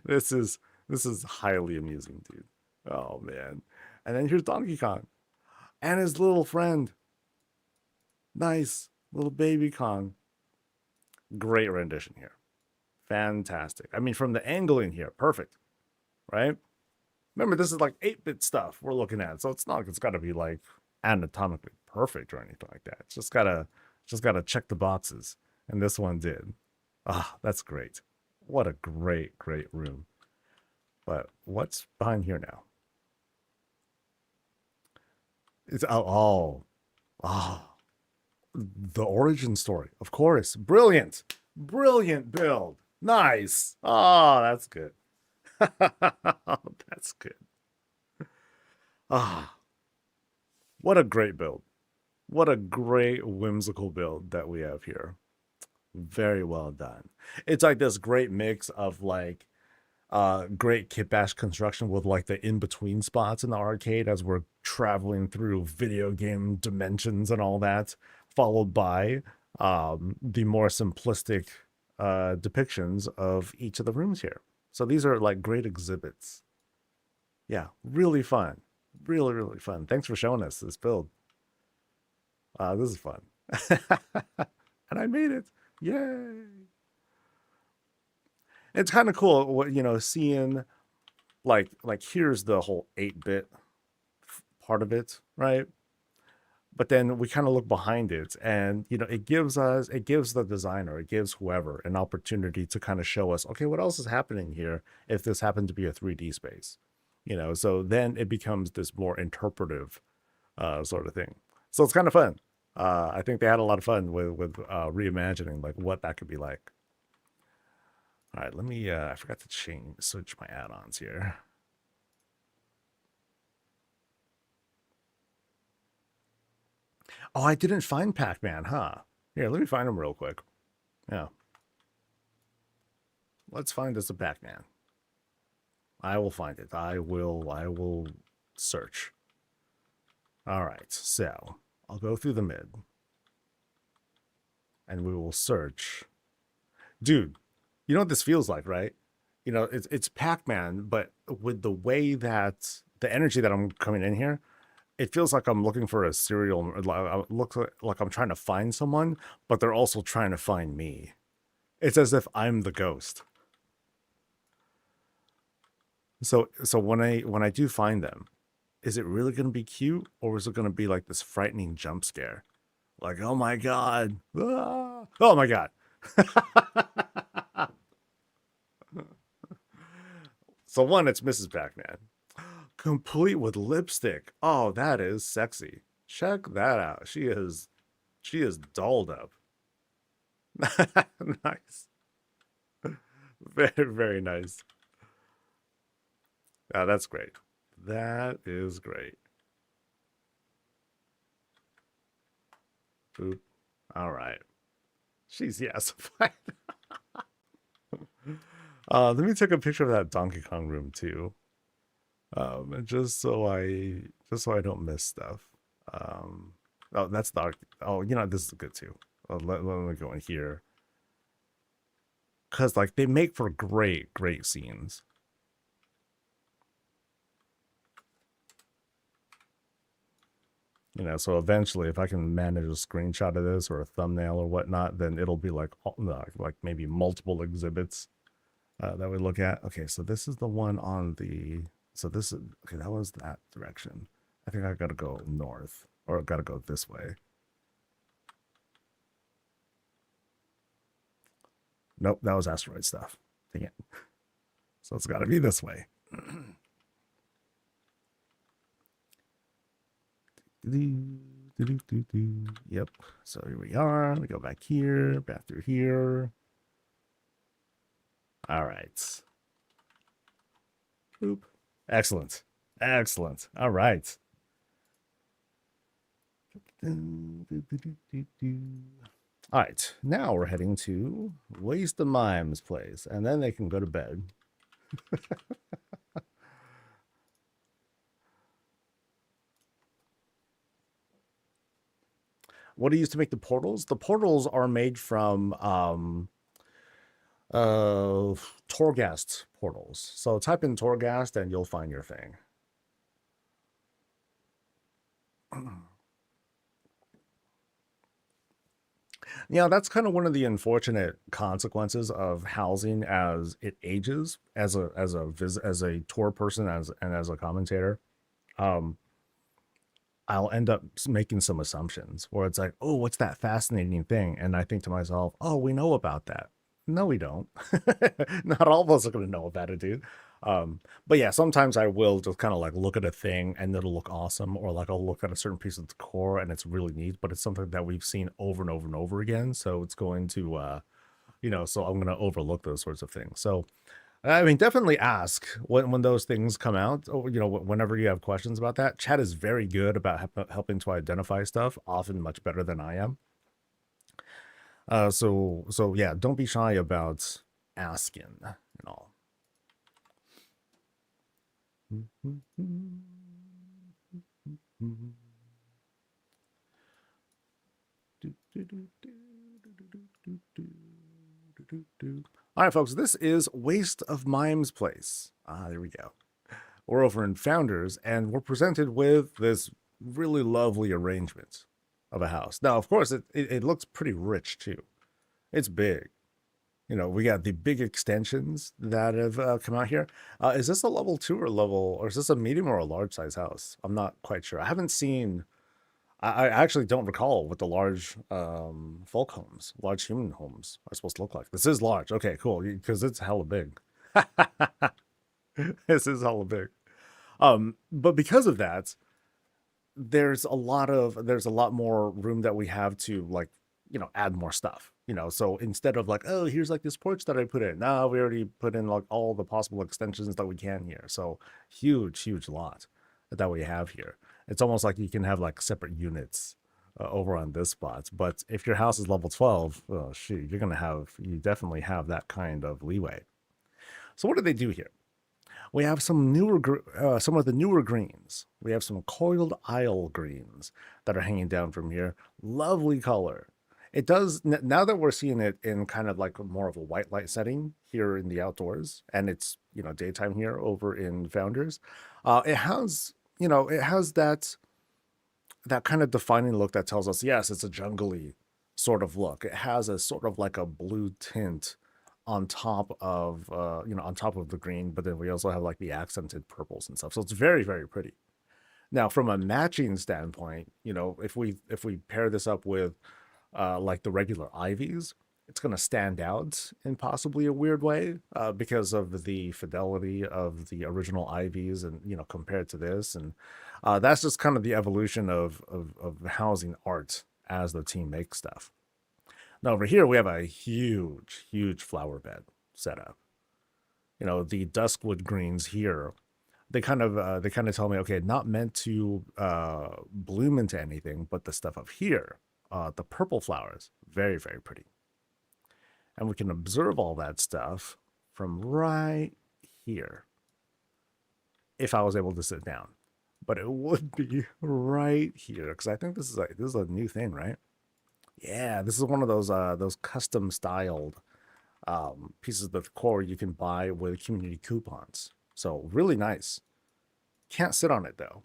this is highly amusing, dude. Oh man. And then here's Donkey Kong and his little friend. Nice little baby Kong. Great rendition here. Fantastic. I mean, from the angle in here, perfect. right? Remember, this is like 8-bit stuff we're looking at, so it's not like it's got to be like anatomically perfect or anything like that. It's just gotta check the boxes, and this one did. Ah, that's great. What a great room. But what's behind here now? It's oh, the origin story. Of course, brilliant build. Nice. Oh, that's good. That's good. Ah, what a great build. What a great whimsical build that we have here. Very well done. It's like this great mix of like great kit bash construction with like the in-between spots in the arcade as we're traveling through video game dimensions and all that, followed by the more simplistic depictions of each of the rooms here. So these are like great exhibits. Yeah, really fun. Really fun. Thanks for showing us this build. This is fun. And I made it. Yay. It's kind of cool what seeing like here's the whole 8-bit part of it, right? But then we kind of look behind it, and it gives the designer, it gives whoever an opportunity to kind of show us, okay, what else is happening here if this happened to be a 3D space. So then it becomes this more interpretive sort of thing. So it's kind of fun. I think they had a lot of fun with reimagining like what that could be like. All right, let me, I forgot to switch my add-ons here. Oh, I didn't find Pac-Man, huh? Here, let me find him real quick. Yeah. Let's find us a Pac-Man. I will find it. I will search. All right, so I'll go through the mid. And we will search. Dude, you know what this feels like, right? It's Pac-Man, but with the way that the energy that I'm coming in here, it feels like I'm looking for a serial. It looks like I'm trying to find someone, but they're also trying to find me. It's as if I'm the ghost. So when I do find them, is it really going to be cute, or is it going to be like this frightening jump scare? Like, oh my god, ah! Oh my god. So one, it's Mrs. Pac-Man, complete with lipstick. Oh, that is sexy. Check that out. She is dolled up. Nice. Very nice. That's great. That is great. Boop. All right. She's fine. Let me take a picture of that Donkey Kong room too. And just so I don't miss stuff. Oh, that's dark. Oh, this is good too. Let me go in here. Cause like they make for great scenes. So eventually, if I can manage a screenshot of this or a thumbnail or whatnot, then it'll be like maybe multiple exhibits that we look at. Okay, so this is the one on the. So this is okay. That was that direction. I think I gotta go north, or I gotta go this way. Nope, that was asteroid stuff. Dang it. So it's gotta be this way. Yep. So here we are. We go back here, back through here. All right. Boop. Excellent. All right. All right. Now we're heading to Waste the Mimes place, and then they can go to bed. What do you use to make the portals? The portals are made from Torghast portals. So type in Torghast and you'll find your thing. Yeah, that's kind of one of the unfortunate consequences of housing as it ages, as a tour person, as a commentator. Um, I'll end up making some assumptions where it's like, oh, what's that fascinating thing? And I think to myself, oh, we know about that. No, we don't. Not all of us are going to know about it, dude. But yeah, sometimes I will just kind of like look at a thing and it'll look awesome, or like I'll look at a certain piece of decor and it's really neat, but it's something that we've seen over and over and over again. So it's going to, so I'm going to overlook those sorts of things. So I mean, definitely ask when those things come out. Or, whenever you have questions about that, chat is very good about helping to identify stuff, often much better than I am. So yeah, don't be shy about asking and all. All right, folks, this is Waste of Mimes Place. There we go. We're over in Founders, and we're presented with this really lovely arrangement of a house. Now, of course, it looks pretty rich too. It's big. We got the big extensions that have come out here. Is this a level 2 or is this a medium or a large size house? I'm not quite sure. I haven't seen. I actually don't recall what the large folk homes, large human homes are supposed to look like. This is large. Okay, cool. Because it's hella big. This is hella big. But because of that, there's a lot more room that we have to like, add more stuff. So instead of like, oh, here's like this porch that I put in. Now we already put in like all the possible extensions that we can here. So huge lot that we have here. It's almost like you can have like separate units over on this spot. But if your house is level 12, oh shoot, you definitely have that kind of leeway. So what do they do here? We have some some of the newer greens. We have some coiled isle greens that are hanging down from here. Lovely color. It does, now that we're seeing it in kind of like more of a white light setting here in the outdoors, and it's, daytime here over in Founders. It has, it has that kind of defining look that tells us, yes, it's a jungly sort of look. It has a sort of like a blue tint on top of on top of the green, but then we also have like the accented purples and stuff. So it's very pretty. Now, from a matching standpoint, if we pair this up with like the regular ivies, it's going to stand out in possibly a weird way because of the fidelity of the original ivies, and compared to this, and that's just kind of the evolution of housing art as the team makes stuff. Now over here we have a huge flower bed set up. The duskwood greens here, they kind of tell me, okay, not meant to bloom into anything, but the stuff up here, the purple flowers, very pretty. And we can observe all that stuff from right here if I was able to sit down. But it would be right here, because I think this is a new thing, right? Yeah, this is one of those custom styled pieces of decor you can buy with community coupons. So really nice. Can't sit on it though,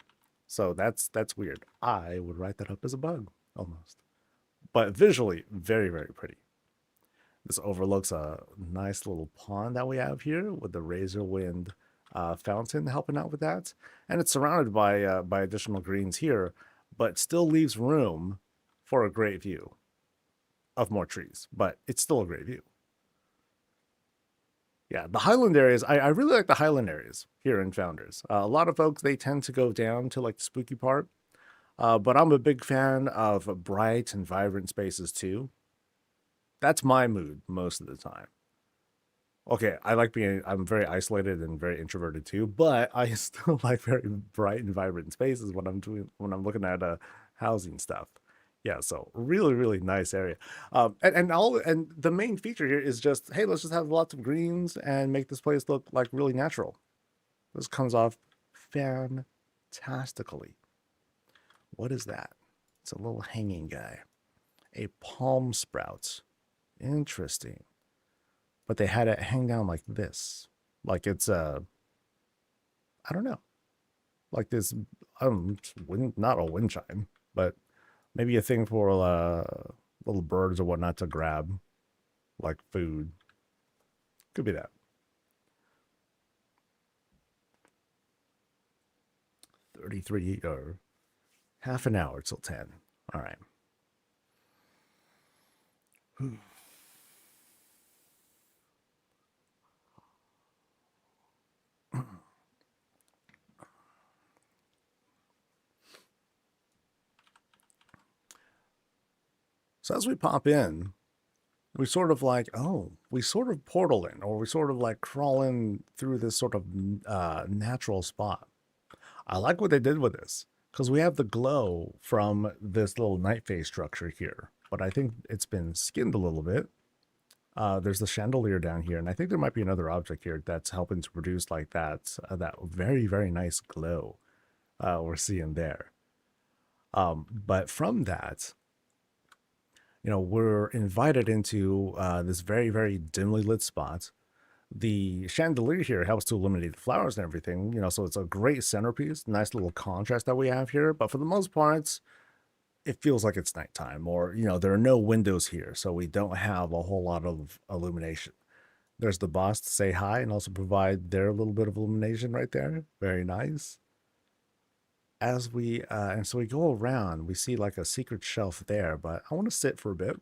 so that's weird. I would write that up as a bug almost, but visually very pretty. This overlooks a nice little pond that we have here with the razor wind fountain helping out with that, and it's surrounded by additional greens here, but still leaves room for a great view of more trees. But it's still a great view. Yeah, the highland areas, I really like the highland areas here in Founders. A lot of folks, they tend to go down to like the spooky part, but I'm a big fan of bright and vibrant spaces too. That's my mood most of the time. Okay, I'm very isolated and very introverted too, but I still like very bright and vibrant spaces when I'm looking at housing stuff. Yeah, so really nice area. And the main feature here is just, hey, let's just have lots of greens and make this place look like really natural. This comes off fantastically. What is that? It's a little hanging guy. A palm sprout. Interesting. But they had it hang down like this. Like it's I don't know. Like this, not a wind chime, but maybe a thing for little birds or whatnot to grab, like food. Could be that. 33 or half an hour till 10. All right. So as we pop in, we sort of like, oh, we sort of portal in, or we sort of like crawl in through this sort of natural spot. I like what they did with this because we have the glow from this little night phase structure here, but I think it's been skinned a little bit. There's the chandelier down here, and I think there might be another object here that's helping to produce like that very very nice glow we're seeing there. But from that, we're invited into this very very dimly lit spot. The chandelier here helps to illuminate the flowers and everything, so it's a great centerpiece, nice little contrast that we have here. But for the most part, it feels like it's nighttime, or there are no windows here, so we don't have a whole lot of illumination. There's the boss to say hi and also provide their little bit of illumination right there. Very nice. As we and so we go around, we see like a secret shelf there, but I want to sit for a bit,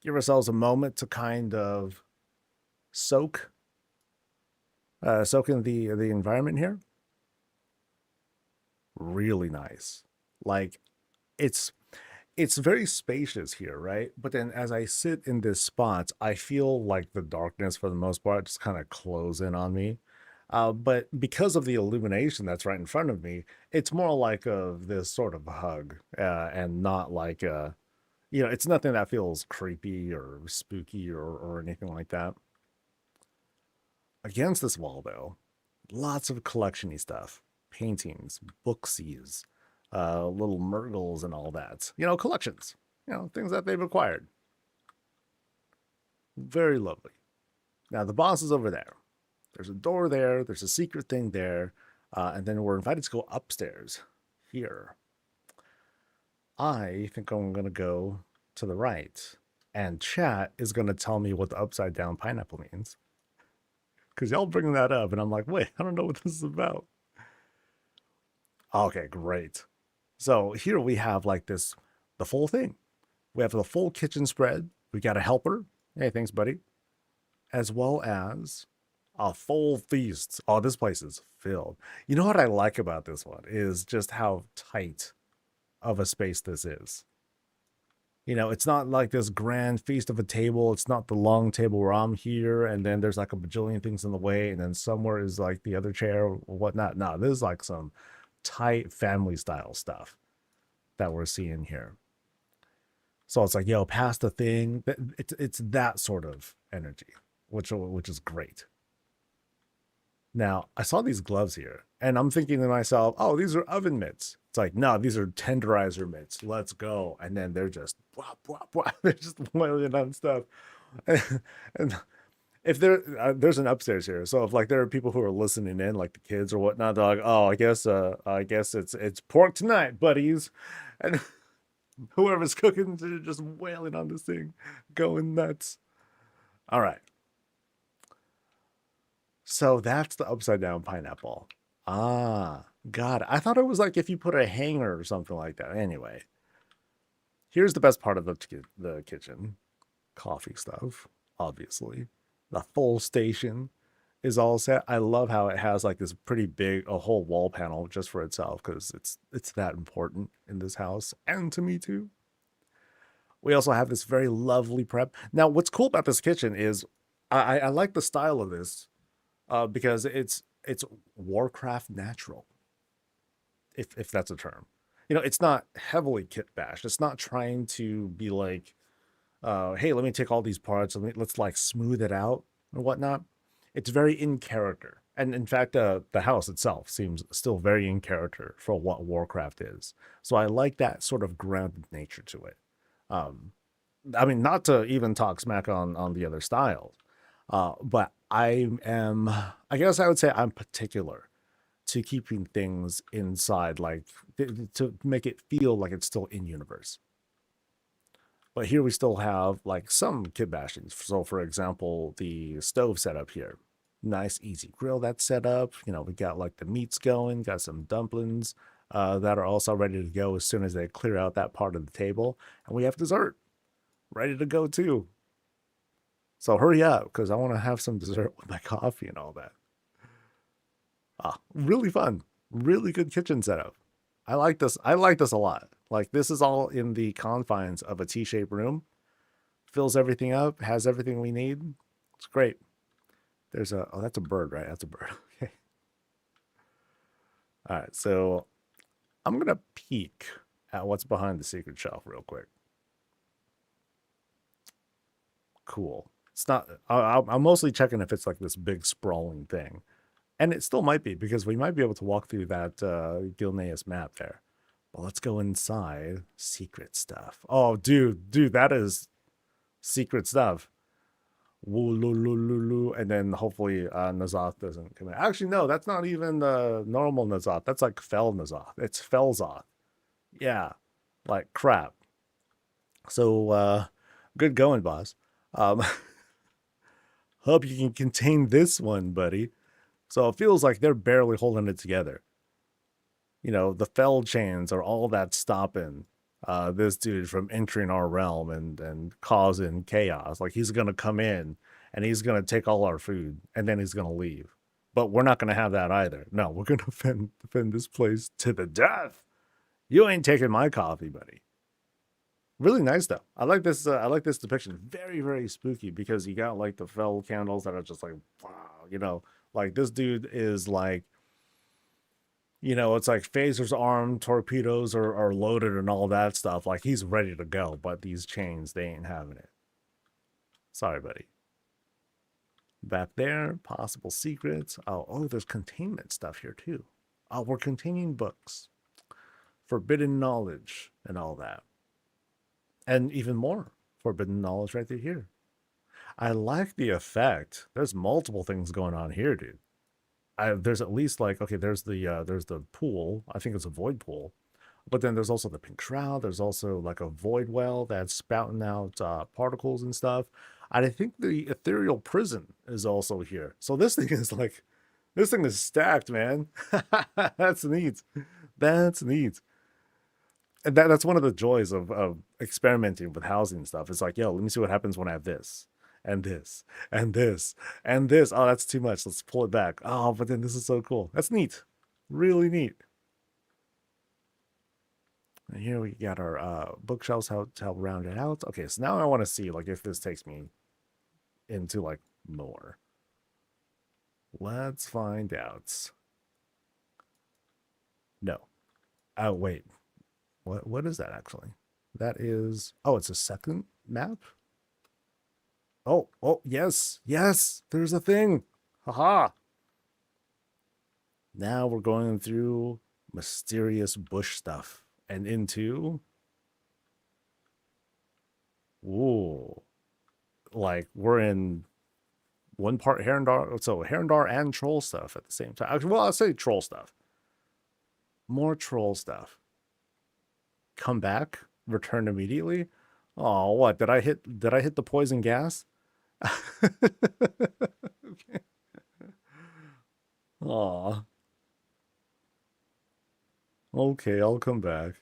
give ourselves a moment to kind of soak soak in the environment here. Really nice. Like it's it's very spacious here, right? But then as I sit in this spot, I feel like the darkness for the most part just kind of close in on me. But because of the illumination that's right in front of me, it's more like this sort of hug, and not like it's nothing that feels creepy or spooky or anything like that. Against this wall, though, lots of collectiony stuff, paintings, booksies, little Murgles and all that. Collections. Things that they've acquired. Very lovely. Now the boss is over there. There's a door there. There's a secret thing there, and then we're invited to go upstairs. Here, I think I'm gonna go to the right, and chat is gonna tell me what the upside down pineapple means. Because y'all bring that up, and I'm like, wait, I don't know what this is about. Okay, great. So here we have like the full thing. We have the full kitchen spread. We got a helper. Hey, thanks, buddy. As well as a full feast. Oh, this place is filled. You know what I like about this one is just how tight of a space this is. It's not like this grand feast of a table. It's not the long table where I'm here and then there's like a bajillion things in the way and then somewhere is like the other chair or whatnot. No, this is like some tight family style stuff that we're seeing here. So it's like, yo, pass the thing. It's that sort of energy, which is great. Now, I saw these gloves here, and I'm thinking to myself, oh, these are oven mitts. It's like, no, these are tenderizer mitts. Let's go. And then they're just, blah, blah, blah. They're just wailing on stuff. And if there's an upstairs here, so if like there are people who are listening in, like the kids or whatnot, they're like, oh, I guess it's pork tonight, buddies. And whoever's cooking, they're just wailing on this thing, going nuts. All right. So that's the upside down pineapple. Ah, God. I thought it was like if you put a hanger or something like that. Anyway, here's the best part of the kitchen. Coffee stuff, obviously. The full station is all set. I love how it has like this pretty big a whole wall panel just for itself because it's that important in this house and to me too. We also have this very lovely prep. Now, what's cool about this kitchen is I like the style of this because it's Warcraft natural, if that's a term. It's not heavily kit bashed. It's not trying to be like, hey, let me take all these parts and let's like smooth it out or whatnot. It's very in character, and in fact, the house itself seems still very in character for what Warcraft is. So I like that sort of grounded nature to it. Um, I mean, not to even talk smack on the other styles, but I guess I would say I'm particular to keeping things inside, like to make it feel like it's still in universe. But here we still have like some kit bashings. So for example, the stove setup here. Nice easy grill that's set up. You know, we got like the meats going, got some dumplings that are also ready to go as soon as they clear out that part of the table. And we have dessert ready to go too. So hurry up, because I want to have some dessert with my coffee and all that. Really fun. Really good kitchen setup. I like this. I like this a lot. Like this is all in the confines of a T-shaped room. Fills everything up, has everything we need. It's great. There's a, oh, that's a bird, right? That's a bird. Okay. All right. So I'm going to peek at what's behind the secret shelf real quick. Cool. It's not, I'm mostly checking if it's like this big sprawling thing. And it still might be, because we might be able to walk through that Gilneas map there. But let's go inside. Secret stuff. Oh, dude, that is secret stuff. Woo-loo-loo-loo-loo. And then hopefully Nazoth doesn't come in. Actually, no, that's not even normal Nazoth. That's like Fel Nazoth. It's Felzoth. Yeah, like crap. So, good going, boss. Hope you can contain this one, buddy. So it feels like they're barely holding it together. You know, the Fel chains are all that stopping this dude from entering our realm and causing chaos. Like he's gonna come in and he's gonna take all our food and then he's gonna leave. But we're not gonna have that either. No, we're gonna defend this place to the death. You ain't taking my coffee, buddy. Really nice though. I like this. I like this depiction. Very, very spooky because you got like the Fel candles that are just like, wow, you know, like this dude is like, you know, it's like phasers armed, torpedoes are loaded and all that stuff. Like he's ready to go, but these chains, they ain't having it. Sorry, buddy. Back there, possible secrets. Oh, there's containment stuff here too. Oh, we're containing books, forbidden knowledge, and all that. And even more forbidden knowledge right through here. I like the effect. There's multiple things going on here, dude. There's at least like, okay, there's the pool. I think it's a void pool, but then there's also the pink shroud. There's also like a void well that's spouting out particles and stuff. And I think the ethereal prison is also here. So this thing is like, this thing is stacked, man. That's neat. That's neat. And that's one of the joys of experimenting with housing stuff. It's like, yo, let me see what happens when I have this and this and this and this. Oh, that's too much. Let's pull it back. Oh, but then this is so cool. That's neat. Really neat. And here we got our bookshelves to help round it out. Okay, so now I want to see like if this takes me into like more. Let's find out. No. Oh, wait. What is that actually? That is, oh, it's a second map? Oh, yes, there's a thing. Haha. Now we're going through mysterious bush stuff and into, ooh, like we're in one part Herondar, so Herondar and troll stuff at the same time. Well, I'll say troll stuff. More troll stuff. Come back, return immediately. Oh, what did I hit? Did I hit the poison gas? Okay. Aw. Okay, I'll come back.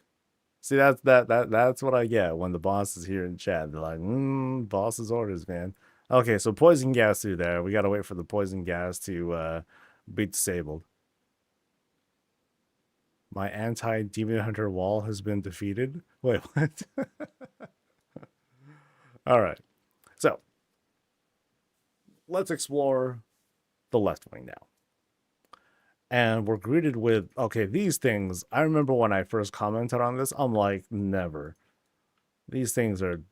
See, that's what I get when the boss is here in chat. They're like, boss's orders, man. Okay, so poison gas through there. We gotta wait for the poison gas to be disabled. My anti-demon hunter wall has been defeated. Wait, what? All right. So let's explore the left wing now. And we're greeted with, okay, these things. I remember when I first commented on this, I'm like, never. These things are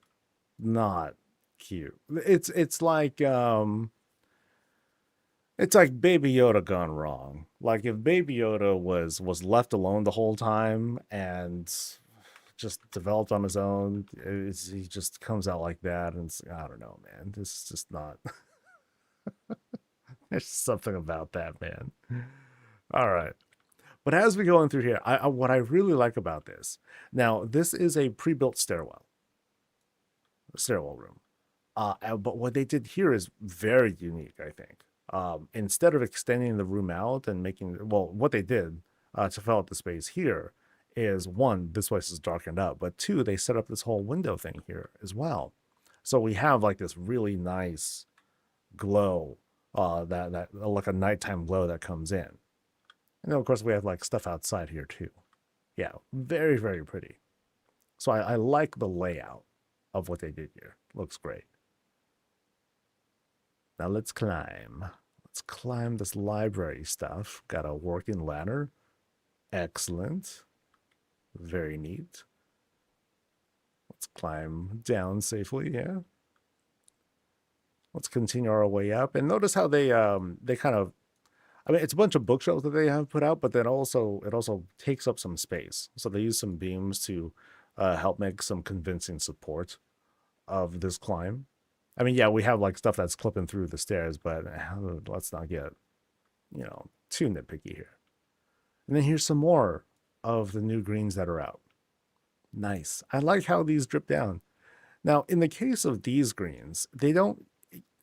not cute. It's like Baby Yoda gone wrong. Like if Baby Yoda was left alone the whole time and just developed on his own, he just comes out like that, and I don't know, man. This is just not. There's something about that, man. All right. But as we go in through here, what I really like about this, now this is a pre-built stairwell. stairwell room. But what they did here is very unique, I think. Instead of extending the room out and making, well, what they did to fill out the space here is one, this place is darkened up, but two, they set up this whole window thing here as well. So we have like this really nice glow, that like a nighttime glow that comes in. And then of course we have like stuff outside here too. Yeah, very, very pretty. So I like the layout of what they did here. Looks great. Now let's climb. Let's climb this library stuff. Got a working ladder. Excellent. Very neat. Let's climb down safely, yeah. Let's continue our way up. And notice how they kind of, I mean, it's a bunch of bookshelves that they have put out, but then also it also takes up some space. So they use some beams to help make some convincing support of this climb. I mean, yeah, we have like stuff that's clipping through the stairs, but let's not get, too nitpicky here. And then here's some more of the new greens that are out. Nice. I like how these drip down. Now, in the case of these greens, they don't,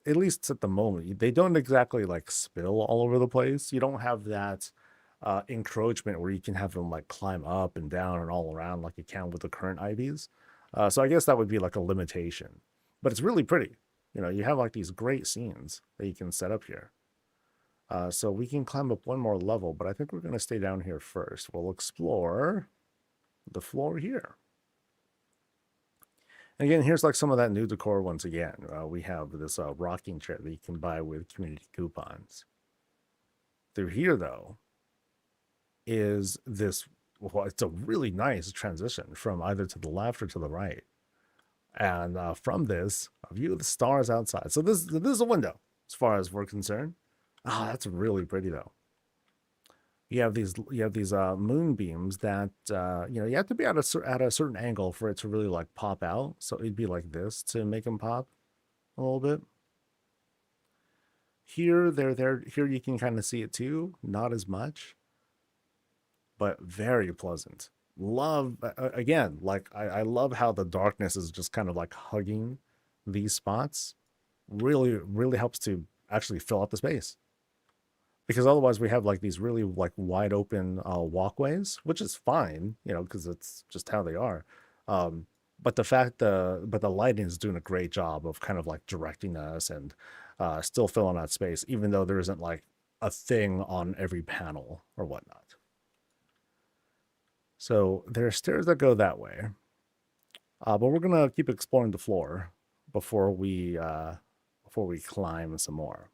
at least at the moment, they don't exactly like spill all over the place. You don't have that encroachment where you can have them like climb up and down and all around like you can with the current ivies. So I guess that would be like a limitation, but it's really pretty. You have like these great scenes that you can set up here. So we can climb up one more level, but I think we're going to stay down here first. We'll explore the floor here. And again, here's like some of that new decor once again. We have this rocking chair that you can buy with community coupons. Through here, though, is this, well, it's a really nice transition from either to the left or to the right. And from this, a view of the stars outside. So this is a window as far as we're concerned. That's really pretty though. You have these moonbeams that you have to be at a certain angle for it to really like pop out. So it'd be like this to make them pop a little bit. Here, here you can kind of see it too. Not as much, but very pleasant. Love again, like I love how the darkness is just kind of like hugging these spots. Really helps to actually fill out the space, because otherwise we have like these really like wide open walkways, which is fine, because it's just how they are. But the lighting is doing a great job of kind of like directing us and still filling that space, even though there isn't like a thing on every panel or whatnot. So there are stairs that go that way, but we're gonna keep exploring the floor before we climb some more.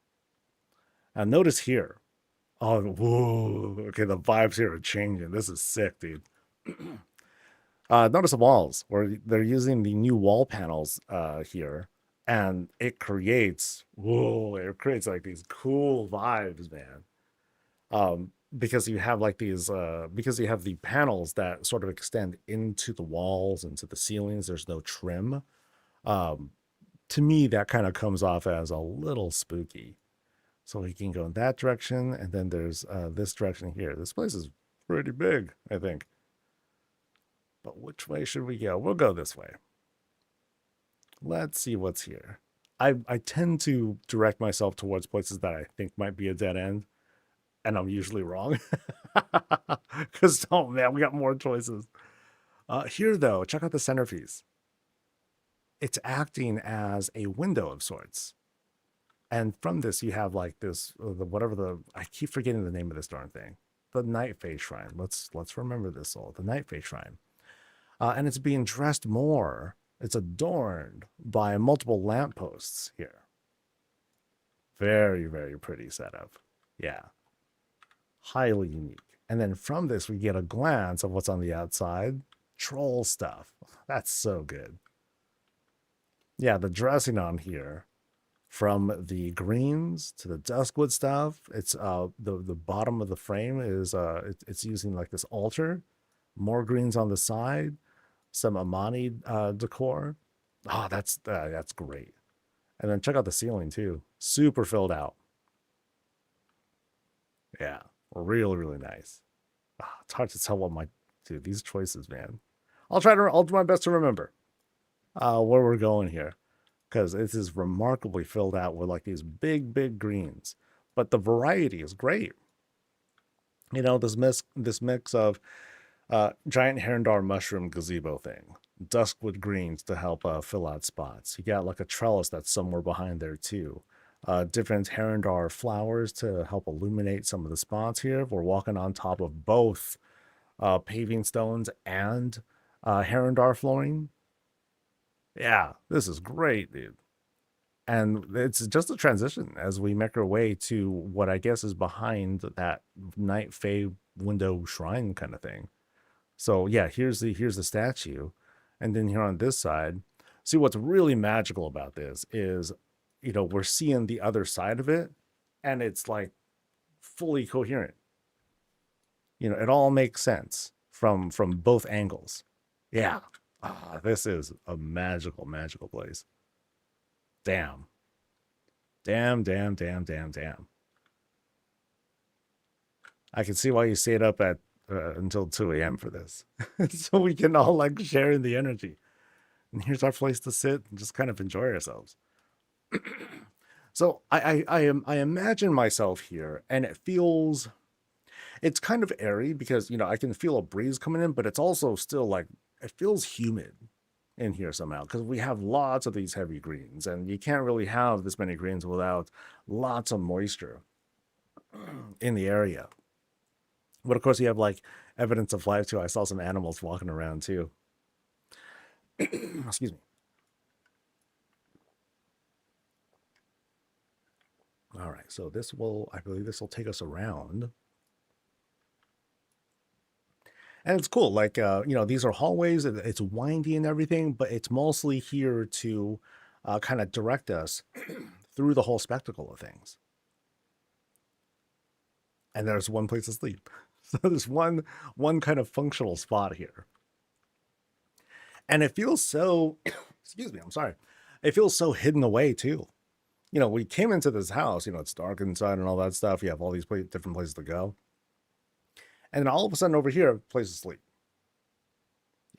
And notice here, oh, whoa, okay, the vibes here are changing. This is sick, dude. Notice the walls where they're using the new wall panels here, and it creates like these cool vibes, man. Because you have like these because you have the panels that sort of extend into the walls, into the ceilings. There's no trim. To me, that kind of comes off as a little spooky. So we can go in that direction, and then there's this direction here. This place is pretty big, I think. But which way should we go? We'll go this way. Let's see what's here. I tend to direct myself towards places that I think might be a dead end, and I'm usually wrong. Because, oh man, we got more choices. Here, though, check out the centerpiece. It's acting as a window of sorts. And from this, you have like this, I keep forgetting the name of this darn thing. The Night Phase Shrine. Let's remember this all. The Night Phase Shrine. And it's being dressed more. It's adorned by multiple lampposts here. Very, very pretty setup. Yeah. Highly unique. And then from this, we get a glance of what's on the outside. Troll stuff. That's so good. Yeah, the dressing on here, from the greens to the duskwood stuff, it's the bottom of the frame is it's using like this altar, more greens on the side, some Amani decor. That's great. And then check out the ceiling too, super filled out. Yeah, really, really nice. It's hard to tell what my dude, these choices, man. I'll do my best to remember. where we're going here, because it is remarkably filled out with like these big greens, but the variety is great. You know, this mix of giant herondar mushroom gazebo thing, duskwood greens to help fill out spots. You got like a trellis that's somewhere behind there too. Different herondar flowers to help illuminate some of the spots here. We're walking on top of both paving stones and herondar flooring. Yeah, this is great, dude. And it's just a transition as we make our way to what I guess is behind that night fae window shrine kind of thing. So yeah, here's the statue, and then here on this side, see what's really magical about this is, we're seeing the other side of it, and it's like fully coherent. It all makes sense from both angles. Yeah, this is a magical place. Damn, damn. I can see why you stayed up at until 2 a.m. for this, so we can all like share in the energy. And here's our place to sit and just kind of enjoy ourselves. So I imagine myself here, and it's kind of airy because I can feel a breeze coming in, but it's also still like it feels humid in here somehow because we have lots of these heavy greens, and you can't really have this many greens without lots of moisture in the area. But of course, you have like evidence of life too. I saw some animals walking around too. Excuse me. All right, so I believe this will take us around. And it's cool. Like, these are hallways, it's windy and everything, but it's mostly here to kind of direct us through the whole spectacle of things. And there's one place to sleep. So there's one kind of functional spot here. And it feels so, excuse me, I'm sorry. It feels so hidden away too. We came into this house, it's dark inside and all that stuff. You have all these different places to go. And then all of a sudden over here, place to sleep.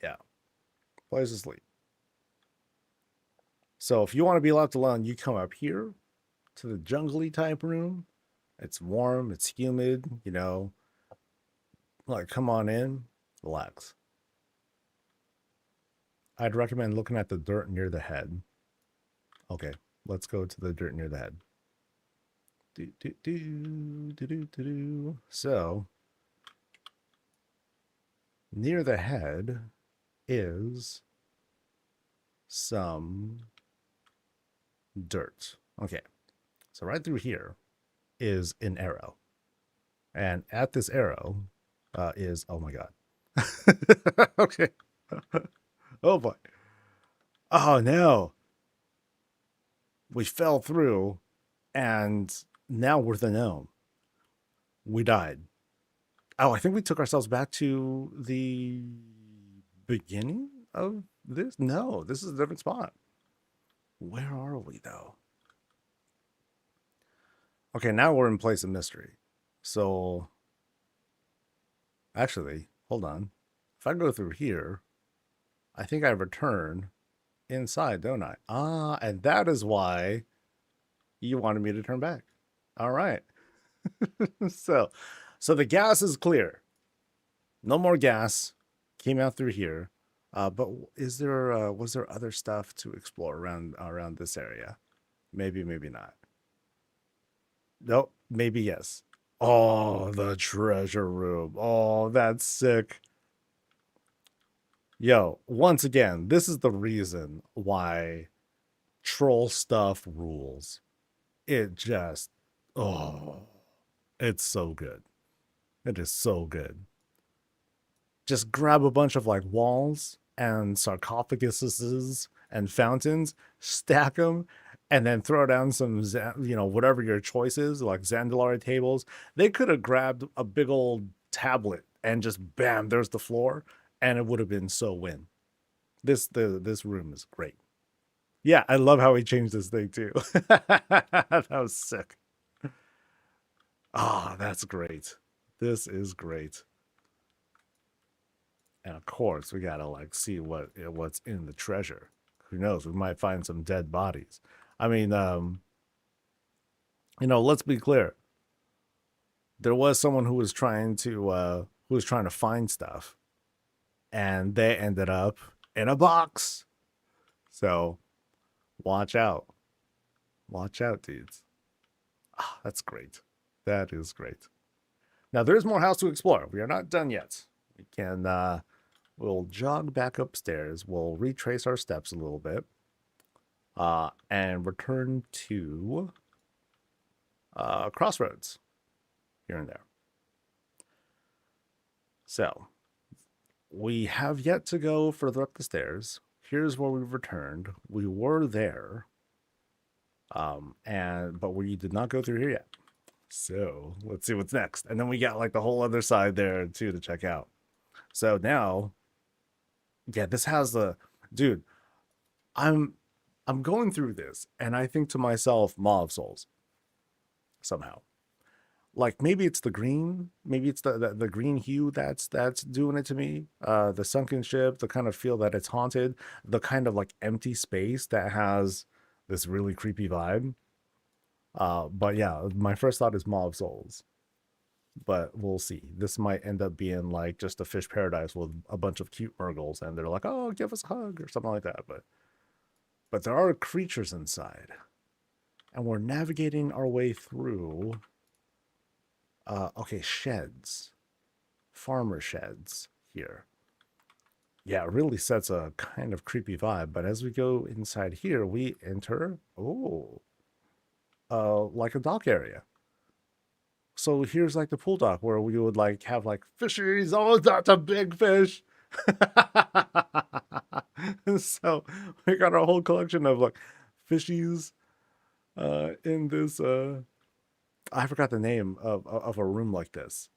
Yeah, place to sleep. So if you want to be left alone, you come up here to the jungly type room. It's warm, it's humid, like come on in, relax. I'd recommend looking at the dirt near the head. Okay, let's go to the dirt near the head. So near the head is some dirt. Okay, so right through here is an arrow, and at this arrow is, oh my god. Okay. Oh boy. Oh no. We fell through, and now we're the gnome. We died. Oh, I think we took ourselves back to the beginning of this. No, this is a different spot. Where are we though? Okay, now we're in place of mystery. So actually, hold on. If I go through here, I think I return inside, don't I? Ah, and that is why you wanted me to turn back. All right. so the gas is clear. No more gas. Came out through here. But was there other stuff to explore around this area? Maybe, maybe not. Nope, maybe yes. Oh, the treasure room. Oh, that's sick. Yo, once again, this is the reason why troll stuff rules. It just, oh, it's so good. It is so good. Just grab a bunch of like walls and sarcophaguses and fountains, stack them, and then throw down some, whatever your choice is, like Zandalar tables. They could have grabbed a big old tablet and just bam, there's the floor, and it would have been so win. This room is great. Yeah, I love how he changed this thing too. That was sick. Ah, that's great. This is great. And of course, we gotta like see what's in the treasure. Who knows? We might find some dead bodies. I mean, let's be clear. There was someone who was trying to find stuff, and they ended up in a box. So watch out. Watch out, dudes. Ah, that's great. That is great. Now there's more house to explore. We are not done yet. We can we'll jog back upstairs. We'll retrace our steps a little bit. And return to crossroads here and there. So we have yet to go further up the stairs. Here's where we've returned. We were there. But we did not go through here yet. So let's see what's next. And then we got like the whole other side there too to check out. So now, yeah, this has the dude. I'm going through this and I think to myself, Maw of Souls. Somehow. Like maybe it's the green, maybe it's the green hue that's doing it to me. The sunken ship, the kind of feel that it's haunted, the kind of like empty space that has this really creepy vibe. But yeah, my first thought is Maw of Souls. But we'll see. This might end up being like just a fish paradise with a bunch of cute Murgles, and they're like, "Oh, give us a hug" or something like that. But there are creatures inside, and we're navigating our way through. Okay, sheds, farmer sheds here. Yeah, it really sets a kind of creepy vibe. But as we go inside here, we enter like a dock area. So here's like the pool dock where we would like have like fishies. Oh, that's a big fish. So we got our whole collection of like fishies in this I forgot the name of a room like this.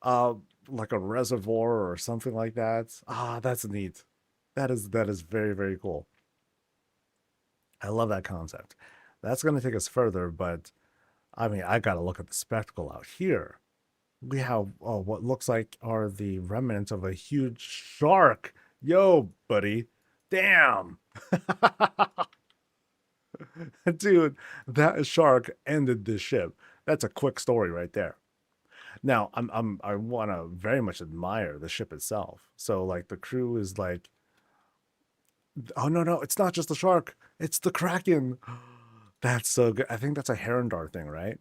Like a reservoir or something like that. Ah, that's neat. That is very, very cool. I love that concept. That's going to take us further, but I mean, I got to look at the spectacle out here. We have what looks like are the remnants of a huge shark. Yo, buddy. Damn. Dude, that shark ended this ship. That's a quick story right there. Now, I want to very much admire the ship itself. So like the crew is like, oh no, it's not just the shark. It's the Kraken. That's so good. I think that's a Herondar thing, right?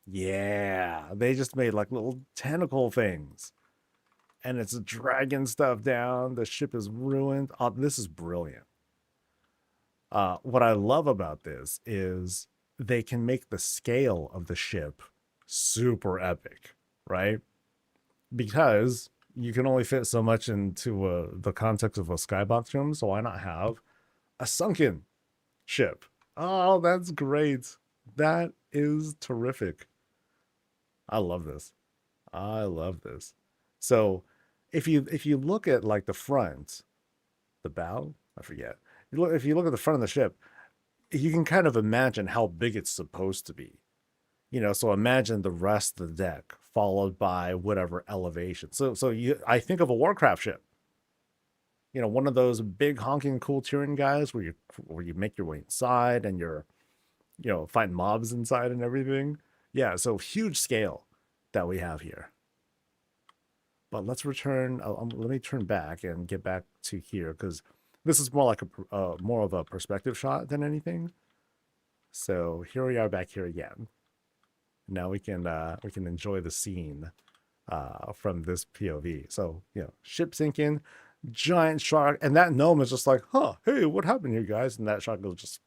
Yeah, they just made like little tentacle things. And it's dragging stuff down. The ship is ruined. Oh, this is brilliant. What I love about this is they can make the scale of the ship super epic, right? Because you can only fit so much into the context of a skybox room. So why not have a sunken ship? Oh, that's great. That is terrific. I love this. I love this. So if you look at like the front, the bow, I forget. If you look at the front of the ship, you can kind of imagine how big it's supposed to be. So imagine the rest of the deck followed by whatever elevation. So I think of a Warcraft ship. One of those big honking cool Tyrion guys where you make your way inside and you're fighting mobs inside and everything. Yeah, so huge scale that we have here. But let's return. Let me turn back and get back to here because this is more like more of a perspective shot than anything. So here we are back here again. Now we can enjoy the scene from this POV. So ship sinking, giant shark, and that gnome is just like, huh, hey, what happened here, guys? And that shark will just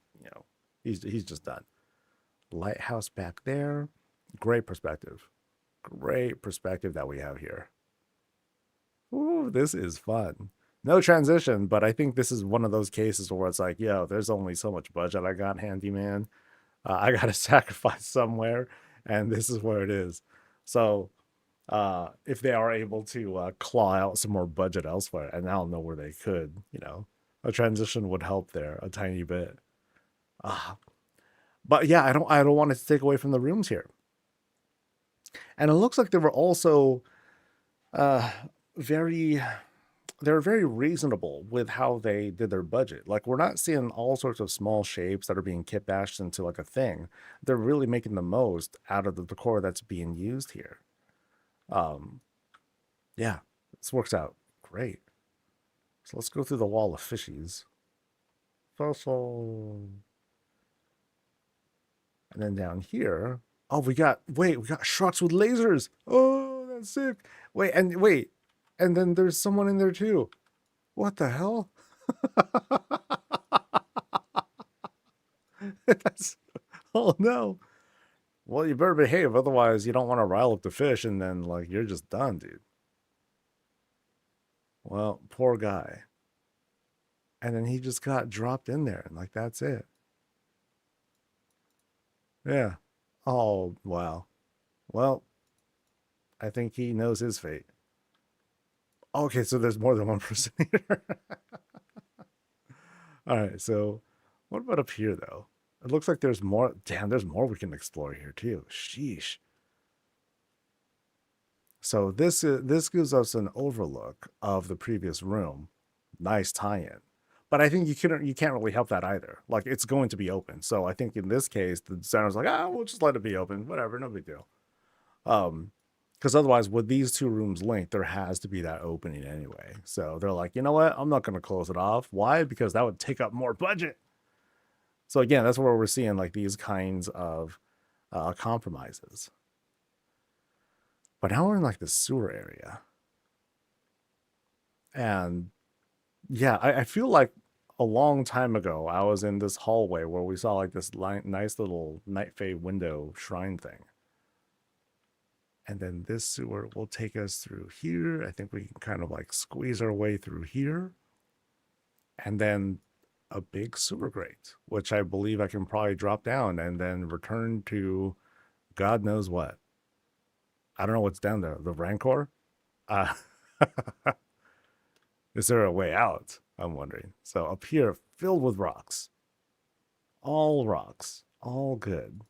he's just done. Lighthouse back there. Great perspective that we have here. Ooh, this is fun. No transition, but I think this is one of those cases where it's like, there's only so much budget I got, handyman. I got to sacrifice somewhere, and this is where it is. So if they are able to claw out some more budget elsewhere, and I don't know where they could, a transition would help there a tiny bit. But yeah, I don't want it to take away from the rooms here. And it looks like there were also very they're very reasonable with how they did their budget. Like we're not seeing all sorts of small shapes that are being kit bashed into like a thing. They're really making the most out of the decor that's being used here. Um, yeah, this works out great. So let's go through the wall of fishies. Fossil. And then down here, oh, we got sharks with lasers. Oh, that's sick. Wait, and then there's someone in there too. What the hell? That's, oh no. Well, you better behave, otherwise you don't want to rile up the fish, and then like you're just done, dude. Well, poor guy. And then he just got dropped in there, and like that's it. Yeah. Oh wow. Well, I think he knows his fate. Okay, so there's more than one person here. All right, so what about up here though? It looks like there's more. Damn, there's more we can explore here too. Sheesh. So this gives us an overlook of the previous room. Nice tie-in. But I think you can't really help that either. Like it's going to be open. So I think in this case the designer's like, we'll just let it be open. Whatever, no big deal. Because otherwise, with these two rooms linked, there has to be that opening anyway. So they're like, you know what? I'm not going to close it off. Why? Because that would take up more budget. So again, that's where we're seeing like these kinds of compromises. But now we're in like the sewer area. And yeah, I feel like a long time ago, I was in this hallway where we saw like this nice little night fae window shrine thing. And then this sewer will take us through here. I think we can kind of like squeeze our way through here. And then a big sewer grate, which I believe I can probably drop down and then return to God knows what. I don't know what's down there. The Rancor? Uh, is there a way out? I'm wondering. So up here, filled with rocks. All rocks. All good.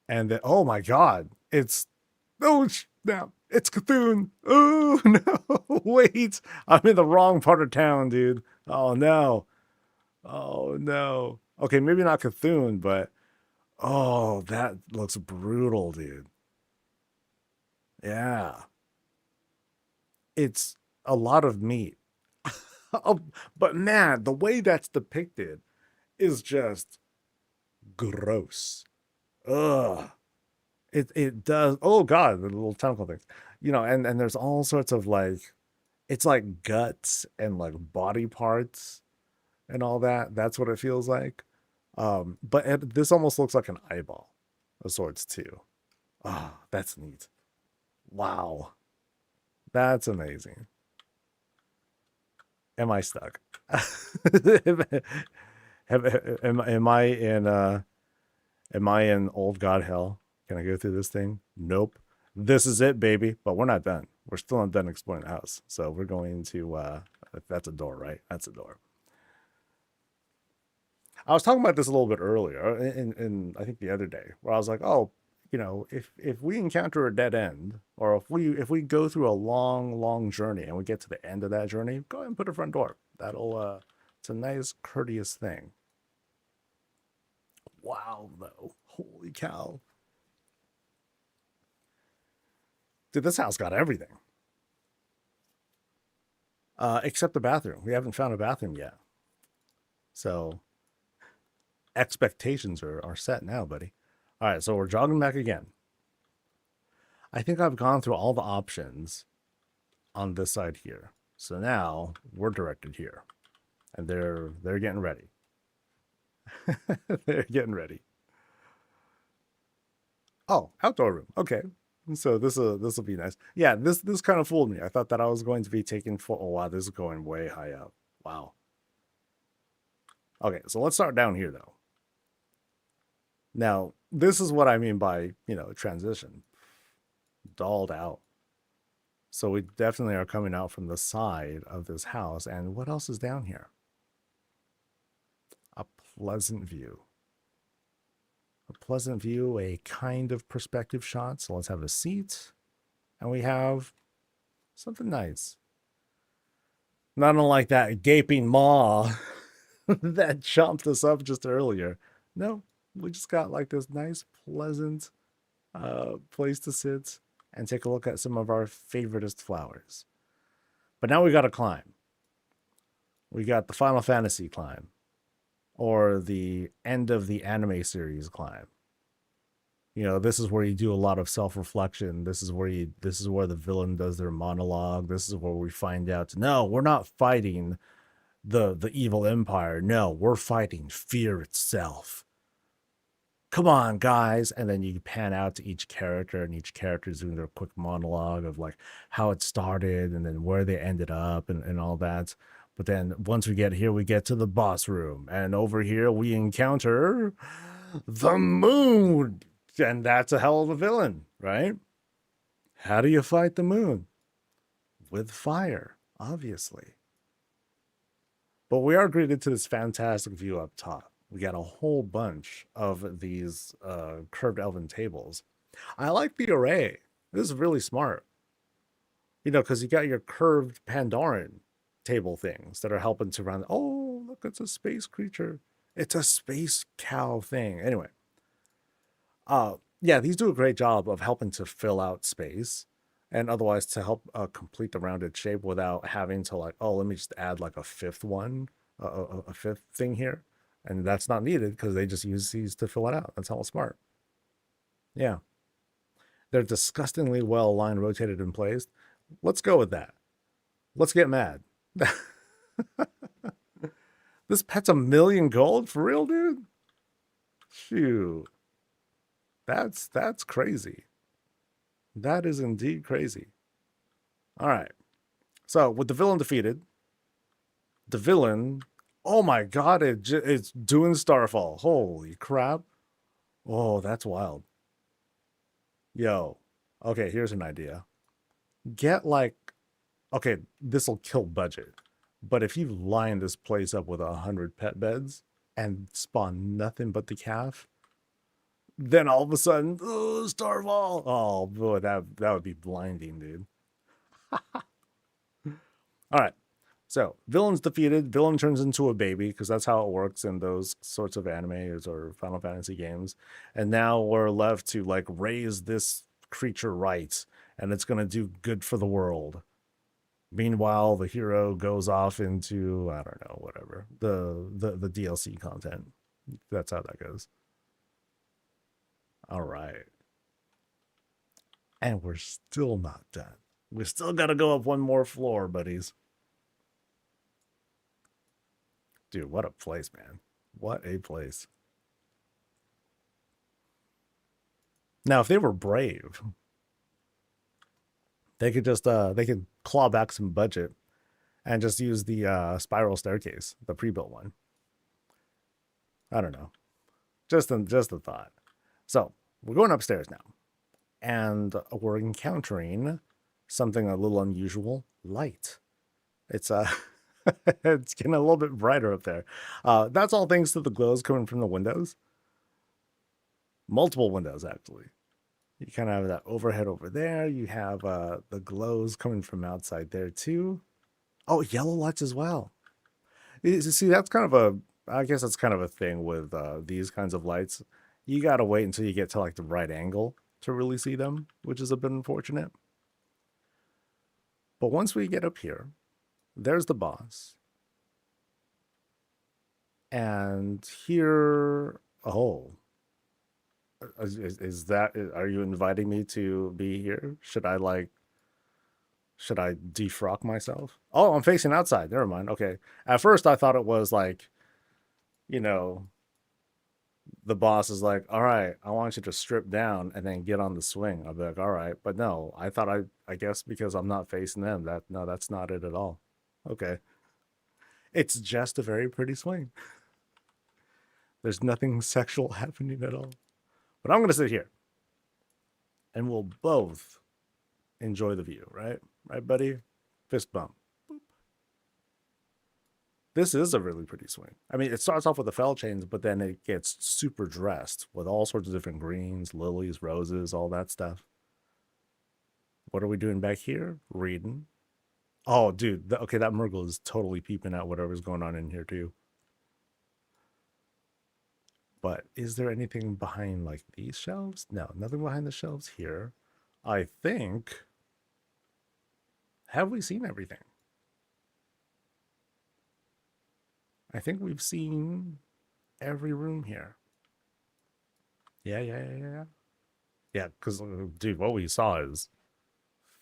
And then, oh my God, it's, oh, now it's Cthulhu. Oh no, wait, I'm in the wrong part of town, dude. Oh no. Oh no. Okay, maybe not Cthulhu, but oh, that looks brutal, dude. Yeah. It's a lot of meat. Oh, but man, the way that's depicted is just gross. Ugh. It does. Oh God, the little tentacle things, and there's all sorts of like, it's like guts and like body parts and all that. That's what it feels like. But this almost looks like an eyeball of sorts too. Oh, that's neat. Wow, that's amazing. Am I stuck? Am I in old god hell? Can I go through this thing? Nope. This is it, baby. But we're not done. We're still not done exploring the house. So we're going to that's a door, right? That's a door. I was talking about this a little bit earlier, in I think the other day, where I was like, oh, if we encounter a dead end, or if we go through a long journey and we get to the end of that journey, go ahead and put a front door. That'll it's a nice courteous thing. Wow, though, holy cow, dude, this house got everything, except the bathroom. We haven't found a bathroom yet, so expectations are set now, buddy. All right, so we're jogging back again. I think I've gone through all the options on this side here. So now we're directed here. And they're getting ready. They're getting ready. Oh, outdoor room. Okay. So this will be nice. Yeah, this kind of fooled me. I thought that I was going to be taken for, oh wow, this is going way high up. Wow. Okay, so let's start down here though. Now, this is what I mean by, transition. Dulled out. So we definitely are coming out from the side of this house. And what else is down here? A pleasant view. A pleasant view, a kind of perspective shot. So let's have a seat. And we have Something nice. Not unlike that gaping maw that chomped us up just earlier. No, we just got like this nice, pleasant place to sit and take a look at some of our favoriteest flowers. But now we got to climb. We got the Final Fantasy climb, or the end of the anime series climb. You know, this is where you do a lot of self-reflection. This is where the villain does their monologue. This is where we find out, no, we're not fighting the evil empire. No, we're fighting fear itself. Come on, guys. And then you pan out to each character, and each character is doing their quick monologue of like how it started and then where they ended up and all that. But then once we get here, we get to the boss room. And over here, we encounter the moon. And that's a hell of a villain, right? How do you fight the moon? With fire, obviously. But we are greeted to this fantastic view up top. We got a whole bunch of these curved elven tables. I like the array. This is really smart. You know, because you got your curved Pandoran table things that are helping to run. Oh, look, it's a space creature. It's a space cow thing. Anyway. Yeah, these do a great job of helping to fill out space and otherwise to help complete the rounded shape without having to like, oh, let me just add like a fifth one, a fifth thing here. And that's not needed because they just use these to fill it out. That's hella smart. Yeah. They're disgustingly well aligned, rotated, and placed. Let's go with that. Let's get mad. This pet's $1 million gold for real, dude? Shoot. That's crazy. That is indeed crazy. All right. So with the villain defeated, the villain, oh my God, it's doing Starfall. Holy crap. Oh, that's wild. Yo, okay, here's an idea. Get like, okay, this will kill budget. But if you line this place up with 100 pet beds and spawn nothing but the calf, then all of a sudden, oh, Starfall. Oh, boy, that would be blinding, dude. All right. So, villain's defeated. Villain turns into a baby because that's how it works in those sorts of animes or Final Fantasy games. And now we're left to like raise this creature right, and it's going to do good for the world. Meanwhile, the hero goes off into, I don't know, whatever, the DLC content. That's how that goes. All right. And we're still not done. We still got to go up one more floor, buddies. Dude, what a place, man. What a place. Now, if they were brave, they could just they could claw back some budget and just use the spiral staircase, the pre-built one. I don't know. Just a thought. So, we're going upstairs now. And we're encountering something a little unusual, light. It's it's getting a little bit brighter up there. That's all thanks to the glows coming from the windows. Multiple windows, actually. You kind of have that overhead over there. You have the glows coming from outside there, too. Oh, yellow lights as well. You see, that's kind of I guess that's kind of a thing with these kinds of lights. You got to wait until you get to like the right angle to really see them, which is a bit unfortunate. But once we get up here, there's the boss. And here, oh, is that, are you inviting me to be here? Should I defrock myself? Oh, I'm facing outside. Never mind. Okay. At first I thought it was like, you know, the boss is like, all right, I want you to strip down and then get on the swing. I'll be like, all right. But no, I thought I guess because I'm not facing them, that's not it at all. Okay. It's just a very pretty swing. There's nothing sexual happening at all. But I'm going to sit here. And we'll both enjoy the view, right? Right, buddy? Fist bump. Boop. This is a really pretty swing. I mean, it starts off with the fell chains, but then it gets super dressed with all sorts of different greens, lilies, roses, all that stuff. What are we doing back here? Reading. Oh, dude. Okay, that Murgle is totally peeping at whatever's going on in here too. But is there anything behind like these shelves? No, nothing behind the shelves here. I think. Have we seen everything? I think we've seen every room here. Yeah. Yeah, because, dude, what we saw is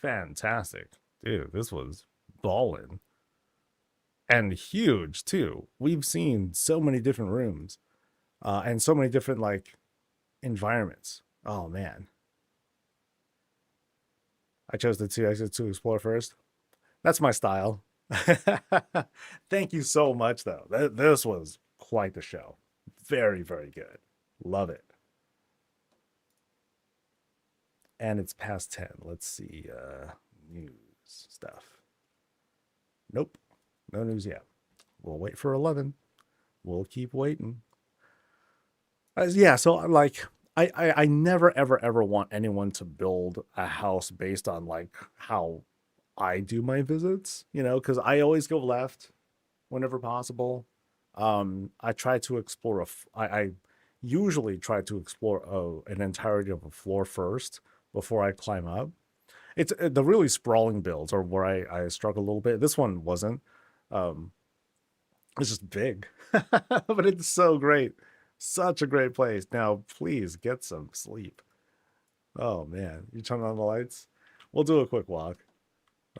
fantastic. Dude, this was ballin'. And huge, too. We've seen so many different rooms and so many different, like, environments. Oh, man. I chose the two exits to explore first. That's my style. Thank you so much, though. This was quite the show. Very, very good. Love it. And it's past 10. Let's see. News stuff. Nope. No news yet. We'll wait for 11. We'll keep waiting. Yeah, so like I never ever want anyone to build a house based on like how I do my visits, because I always go left whenever possible. I try to explore I usually try to explore an entirety of a floor first before I climb up. It's the really sprawling builds are where I struggle a little bit. This one wasn't. Um, it's just big, but it's so great. Such a great place. Now, please get some sleep. Oh man, you turn on the lights. We'll do a quick walk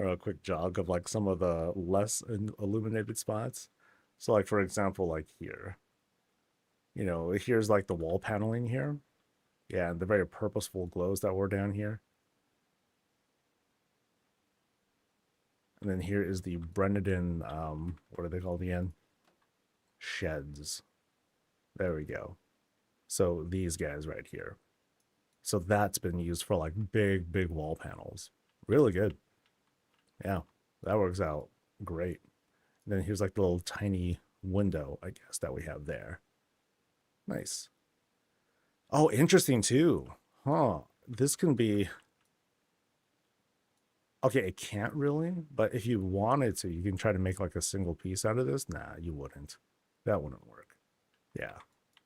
or a quick jog of like some of the less illuminated spots. So, like for example, like here, here's like the wall paneling here. Yeah, and the very purposeful glows that were down here. And then here is the Brendan, what are they called again? Sheds. There we go. So these guys right here. So that's been used for like big wall panels. Really good. Yeah, that works out great. And then here's like the little tiny window, I guess, that we have there. Nice. Oh, interesting too. Huh. This can be okay, it can't really, but if you wanted to, you can try to make like a single piece out of this. Nah, you wouldn't. That wouldn't work. Yeah.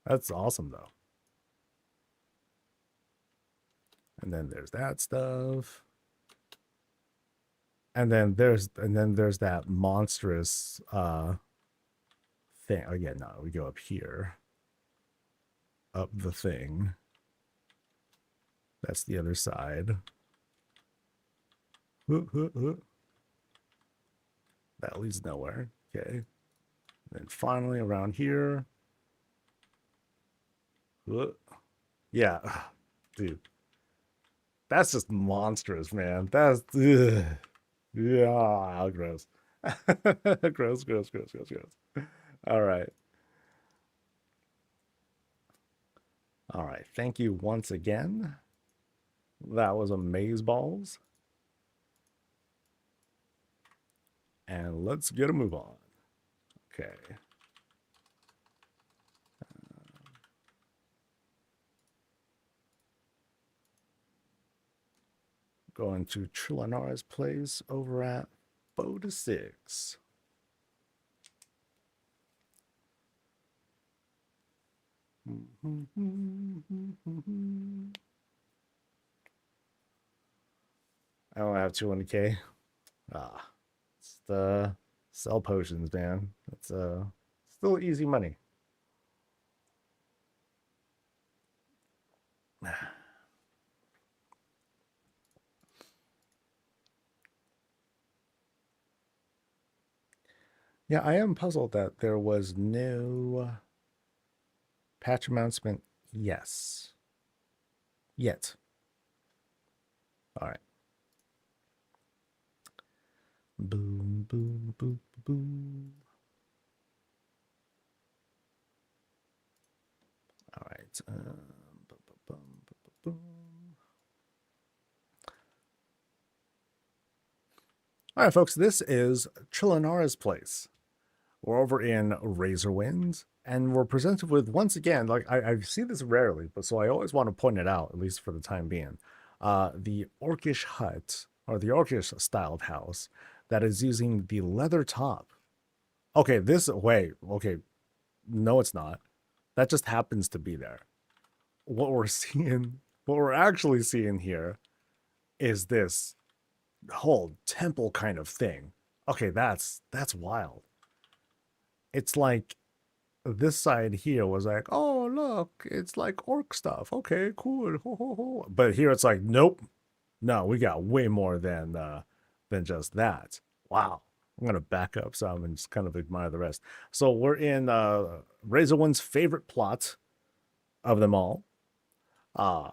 That's awesome though. And then there's that stuff. And then there's that monstrous thing. Oh yeah, no, we go up here. Up the thing. That's the other side. That leads nowhere. Okay. And then finally around here. Yeah. Dude. That's just monstrous, man. That's ugh. Yeah, gross. Gross. All right. All right. Thank you once again. That was Amazeballs. And let's get a move on. Okay. Going to Trillinara's place over at 4 to 6. I only have 200k. It's the sell potions, man. It's still easy money. Yeah, I am puzzled that there was no patch announcement. Yes. Yet. All right. Boom, boom, boom, boom. All right. All right, folks. This is Trillinara's place. We're over in Razorwind, and we're presented with once again, like I see this rarely, but so I always want to point it out, at least for the time being. The Orcish hut, or the Orcish styled house that is using the leather top. Okay, okay, no, it's not. That just happens to be there. What we're seeing, what we're actually seeing here is this whole temple kind of thing. Okay, that's wild. It's like this side here was like, oh look, it's like orc stuff. Okay, cool. Ho, ho, ho. But here it's like, nope, no, we got way more than just that. Wow. I'm gonna back up some and just kind of admire the rest. So we're in Razor One's favorite plot of them all, uh,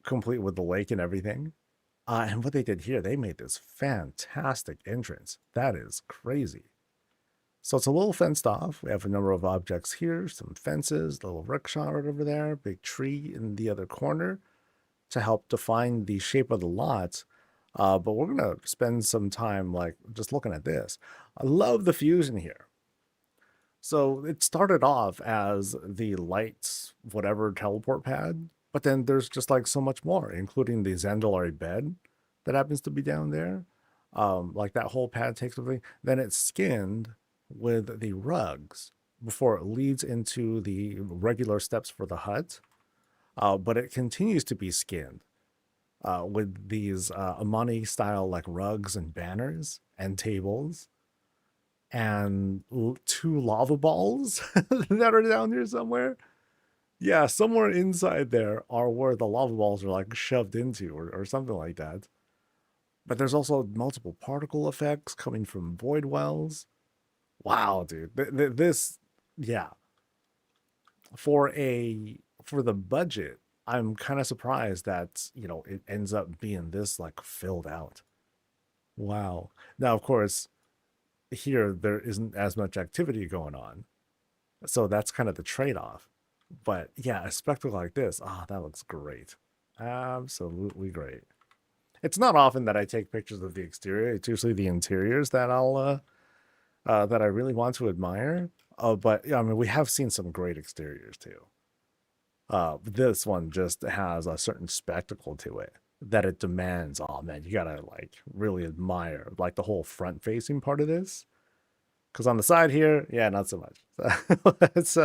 complete with the lake and everything. And what they did here, they made this fantastic entrance. That is crazy. So it's a little fenced off. We have a number of objects here, some fences, little rickshaw right over there, big tree in the other corner to help define the shape of the lot. But we're gonna spend some time like just looking at this. I love the fusion here. So it started off as the lights, whatever teleport pad, but then there's just like so much more, including the Zandalari bed that happens to be down there. Like that whole pad takes everything. Then it's skinned with the rugs before it leads into the regular steps for the hut. But it continues to be skinned with these Amani style like rugs and banners and tables and two lava balls that are down here somewhere. Yeah, somewhere inside there are where the lava balls are like shoved into or something like that. But there's also multiple particle effects coming from void wells. Wow, dude. This, yeah. For the budget, I'm kind of surprised that, it ends up being this like filled out. Wow. Now, of course, here there isn't as much activity going on. So that's kind of the trade-off. But yeah, a spectacle like this, that looks great. Absolutely great. It's not often that I take pictures of the exterior. It's usually the interiors that that I really want to admire. But yeah, I mean, we have seen some great exteriors too. This one just has a certain spectacle to it that it demands. Oh man, you gotta like really admire like the whole front facing part of this. Because on the side here, yeah, not so much. It's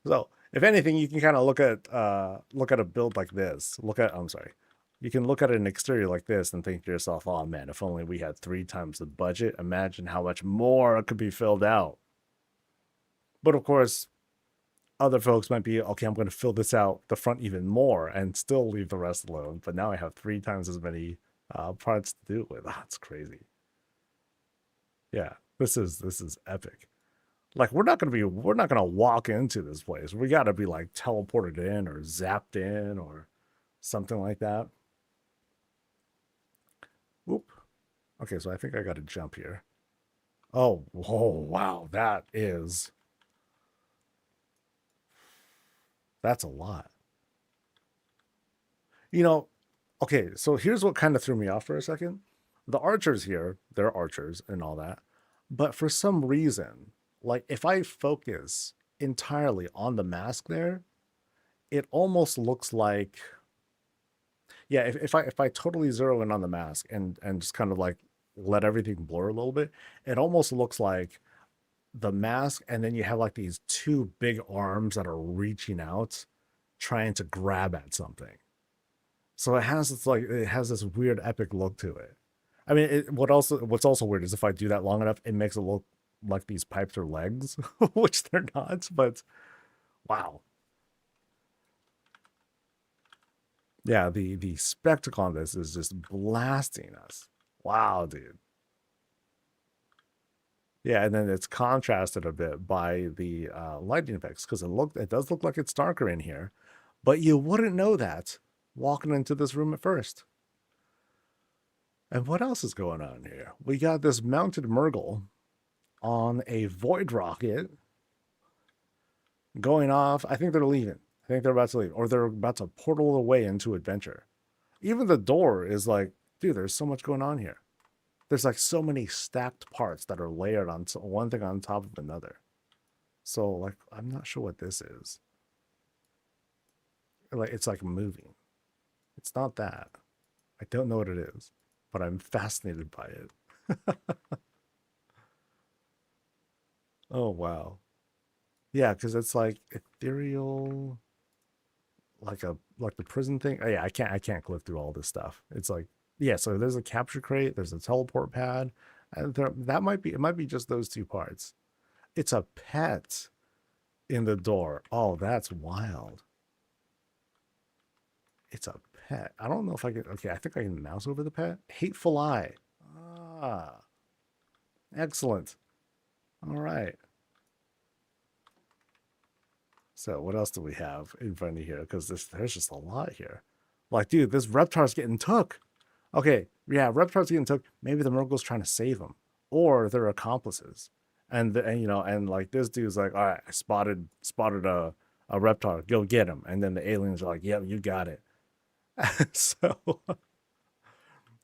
so if anything, you can kind of look at a build like this. I'm sorry. You can look at an exterior like this and think to yourself, oh man, if only we had 3 times the budget, imagine how much more could be filled out. But of course, other folks might be, okay, I'm going to fill this out the front even more and still leave the rest alone. But now I have 3 times as many parts to do it with. That's crazy. Yeah, this is epic. Like we're not gonna walk into this place. We gotta be like teleported in or zapped in or something like that. Oop. Okay, so I think I gotta jump here. Oh, whoa, wow, that's a lot. You know, okay, so here's what kind of threw me off for a second. The archers here, they're archers and all that. But for some reason, like if I focus entirely on the mask there, it almost looks like, yeah, if I totally zero in on the mask and just kind of like let everything blur a little bit, it almost looks like the mask and then you have like these two big arms that are reaching out trying to grab at something. So it has this weird epic look to it. I mean, what's also weird is if I do that long enough, it makes it look like these pipes are legs, which they're not. But wow, yeah, the spectacle on this is just blasting us. Wow, dude. Yeah, and then it's contrasted a bit by the lighting effects because it does look like it's darker in here, but you wouldn't know that walking into this room at first. And what else is going on here? We got this mounted Murgle on a void rocket going off. I think they're leaving. I think they're about to leave, or they're about to portal away into adventure. Even the door is like, dude, there's so much going on here. There's like so many stacked parts that are layered on one thing on top of another. So like, I'm not sure what this is. Like, it's like moving. It's not that. I don't know what it is, but I'm fascinated by it. Oh wow. Yeah, because it's like ethereal, like the prison thing. Oh, yeah, I can't click through all this stuff. It's like, yeah, so there's a capture crate, there's a teleport pad, and that might be, it might be just those two parts. It's a pet in the door. Oh, that's wild. It's a pet. I don't know if I can. Okay, I think I can mouse over the pet. Hateful Eye. Ah, excellent. All right. So what else do we have in front of here? Because there's just a lot here. Like, dude, this Reptar's getting took. Okay, yeah, Reptar's getting took. Maybe the Murgle's trying to save him, or they're accomplices. And you know, and like this dude's like, all right, I spotted a Reptar. Go get him. And then the aliens are like, yeah, you got it. so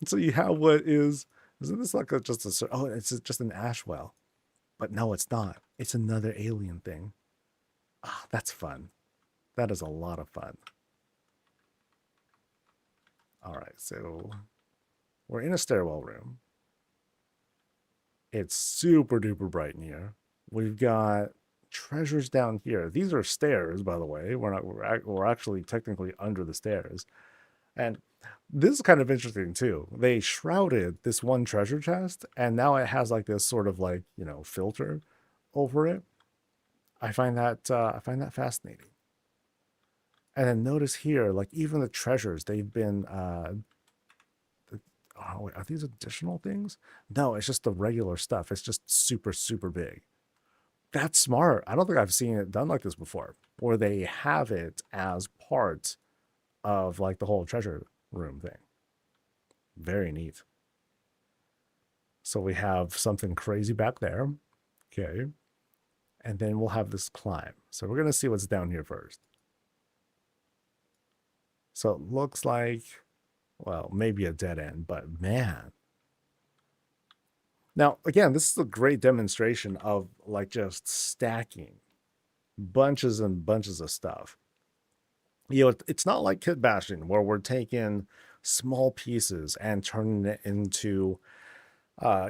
so you have what is, isn't this like just a, oh, it's just an ash well, but no, it's not. It's another alien thing. Ah, that's fun. That is a lot of fun. All right, so we're in a stairwell room. It's super duper bright in here. We've got treasures down here. These are stairs, by the way. We're actually technically under the stairs. And this is kind of interesting too. They shrouded this one treasure chest, and now it has like this sort of like, you know, filter over it. I find that fascinating. And then notice here, like even the treasures, they've been oh, wait, are these additional things? No, it's just the regular stuff. It's just super, super big. That's smart. I don't think I've seen it done like this before, where they have it as part of like the whole treasure room thing. Very neat. So we have something crazy back there. Okay. And then we'll have this climb. So we're going to see what's down here first. So it looks like, well, maybe a dead end, but man. Now, again, this is a great demonstration of like just stacking bunches and bunches of stuff. You know, it's not like kit bashing where we're taking small pieces and turning it into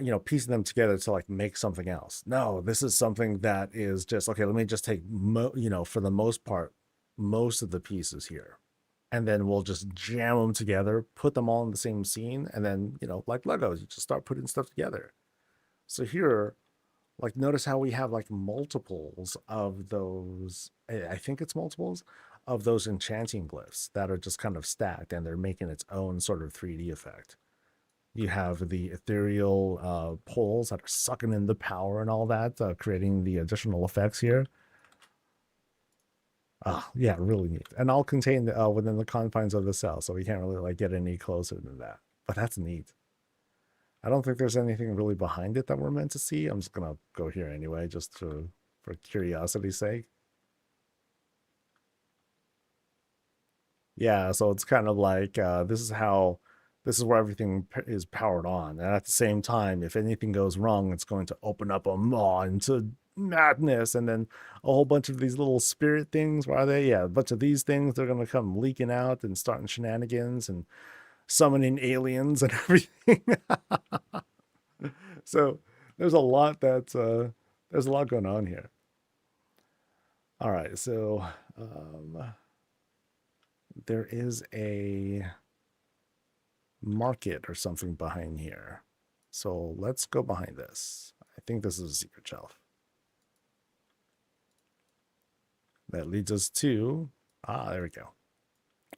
you know, piecing them together to like make something else. No, this is something that is just okay. Let me just take, you know, for the most part, most of the pieces here, and then we'll just jam them together, put them all in the same scene, and then you know, like Legos, you just start putting stuff together. So here, like, notice how we have like multiples of those. I think it's multiples of those enchanting glyphs that are just kind of stacked, and they're making its own sort of 3D effect. You have the ethereal poles that are sucking in the power and all that, creating the additional effects here. Ah, yeah, really neat. And all contained within the confines of the cell, so we can't really like get any closer than that. But that's neat. I don't think there's anything really behind it that we're meant to see. I'm just gonna go here anyway, just for curiosity's sake. Yeah, so it's kind of like this is where everything is powered on, and at the same time, if anything goes wrong, it's going to open up a maw into madness, and then a whole bunch of these little spirit things. Where are they? Yeah, a bunch of these things. They're going to come leaking out and starting shenanigans and summoning aliens and everything. So there's a lot there's a lot going on here. All right, so there is a market or something behind here. So let's go behind this. I think this is a secret shelf. That leads us to, there we go.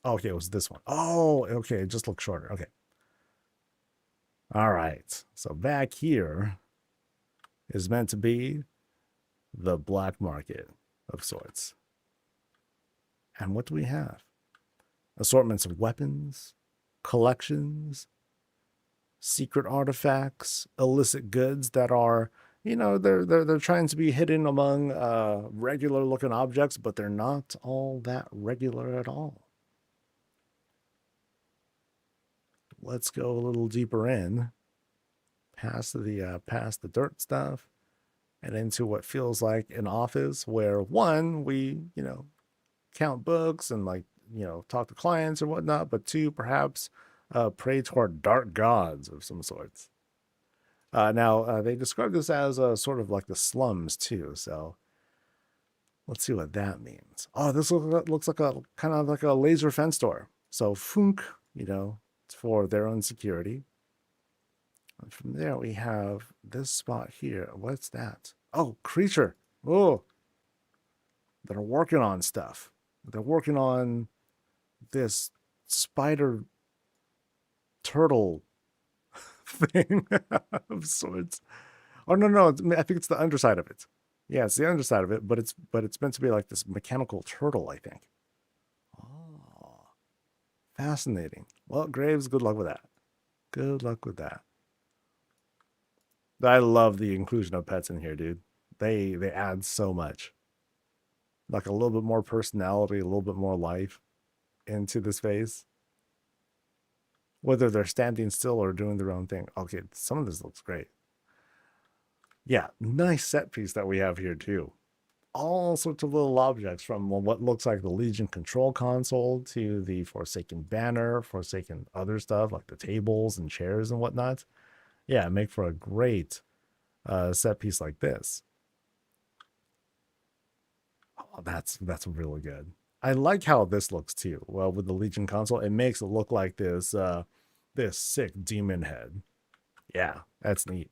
Okay, it was this one. Oh, okay, it just looks shorter. Okay. All right. So back here is meant to be the black market of sorts. And what do we have? Assortments of weapons, collections, secret artifacts, illicit goods that are, you know, they're trying to be hidden among regular looking objects, but they're not all that regular at all. Let's go a little deeper in, past the dirt stuff, and into what feels like an office where one, we, you know, count books and like, you know, talk to clients or whatnot, but two, perhaps pray to our dark gods of some sorts. Now, they describe this as sort of like the slums too. So let's see what that means. Oh, this looks like a kind of like a laser fence door. So funk, it's for their own security. And from there, we have this spot here. What's that? Oh, creature. Oh, they're working on stuff. They're working on this spider turtle thing of sorts. Oh no, I think it's the underside of it. Yeah, it's the underside of it, but it's meant to be like this mechanical turtle, I think. Oh, fascinating. Well, Graves, good luck with that. Good luck with that. I love the inclusion of pets in here, dude. They add so much. Like a little bit more personality, a little bit more life into this face. Whether they're standing still or doing their own thing. Okay, some of this looks great. Yeah, nice set piece that we have here too. All sorts of little objects from what looks like the Legion control console to the Forsaken banner, Forsaken other stuff like the tables and chairs and whatnot. Yeah, make for a great set piece like this. Oh, that's really good. I like how this looks too. Well, with the Legion console, it makes it look like this sick demon head. Yeah, that's neat.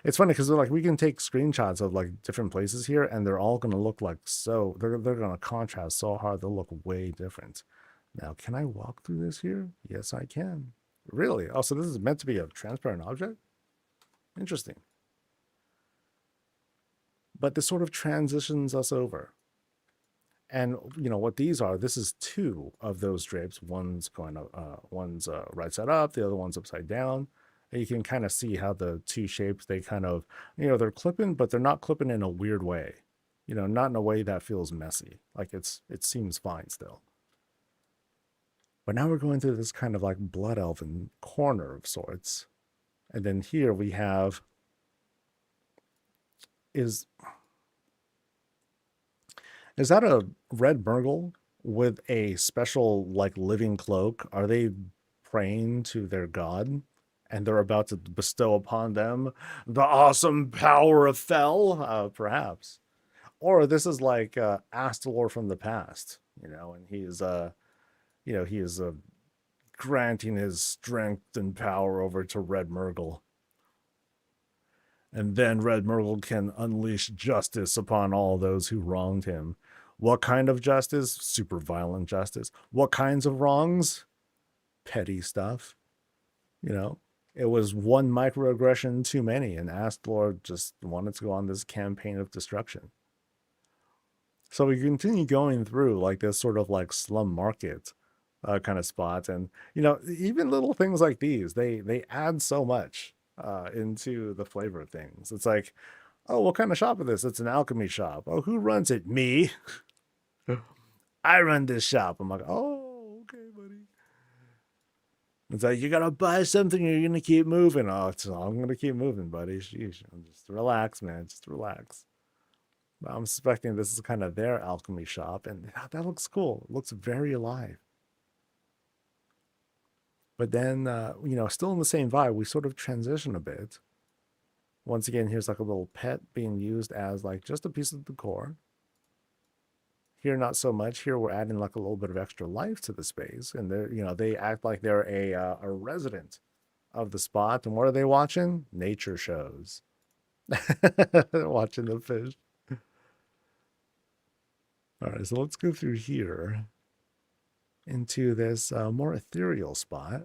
It's funny because like we can take screenshots of like different places here, and they're all gonna look like so they're gonna contrast so hard. They'll look way different. Now, can I walk through this here? Yes, I can. Really? Oh, so this is meant to be a transparent object? Interesting. But this sort of transitions us over. And what these are, this is two of those drapes. One's going up, one's right side up, the other one's upside down. And you can kind of see how the two shapes, they kind of, they're clipping, but they're not clipping in a weird way. Not in a way that feels messy. Like it seems fine still. But now we're going through this kind of like blood elven corner of sorts. And then here we have is that a red Murgle with a special like living cloak? Are they praying to their god and they're about to bestow upon them the awesome power of Fel? Perhaps. Or this is like Astalor from the past, and he is granting his strength and power over to Red Murgle. And then Red Murgle can unleash justice upon all those who wronged him. What kind of justice? Super violent justice. What kinds of wrongs? Petty stuff. It was one microaggression too many, and Astlor just wanted to go on this campaign of destruction. So we continue going through like this sort of like slum market kind of spot, and even little things like these, they add so much into the flavor of things. It's like, oh, what kind of shop is this? It's an alchemy shop. Oh, who runs it? Me. I run this shop. I'm like, oh, okay, buddy. It's like, you gotta buy something or you're gonna keep moving. Oh, I'm gonna keep moving, buddy. Sheesh. Just relax, man. Just relax. I'm suspecting this is kind of their alchemy shop, and that looks cool. It looks very alive. But then, still in the same vibe, we sort of transition a bit. Once again, here's like a little pet being used as like just a piece of decor. Here, not so much. Here, we're adding like a little bit of extra life to the space, and they act like they're a resident of the spot. And what are they watching? Nature shows. Watching the fish. All right, so let's go through here into this more ethereal spot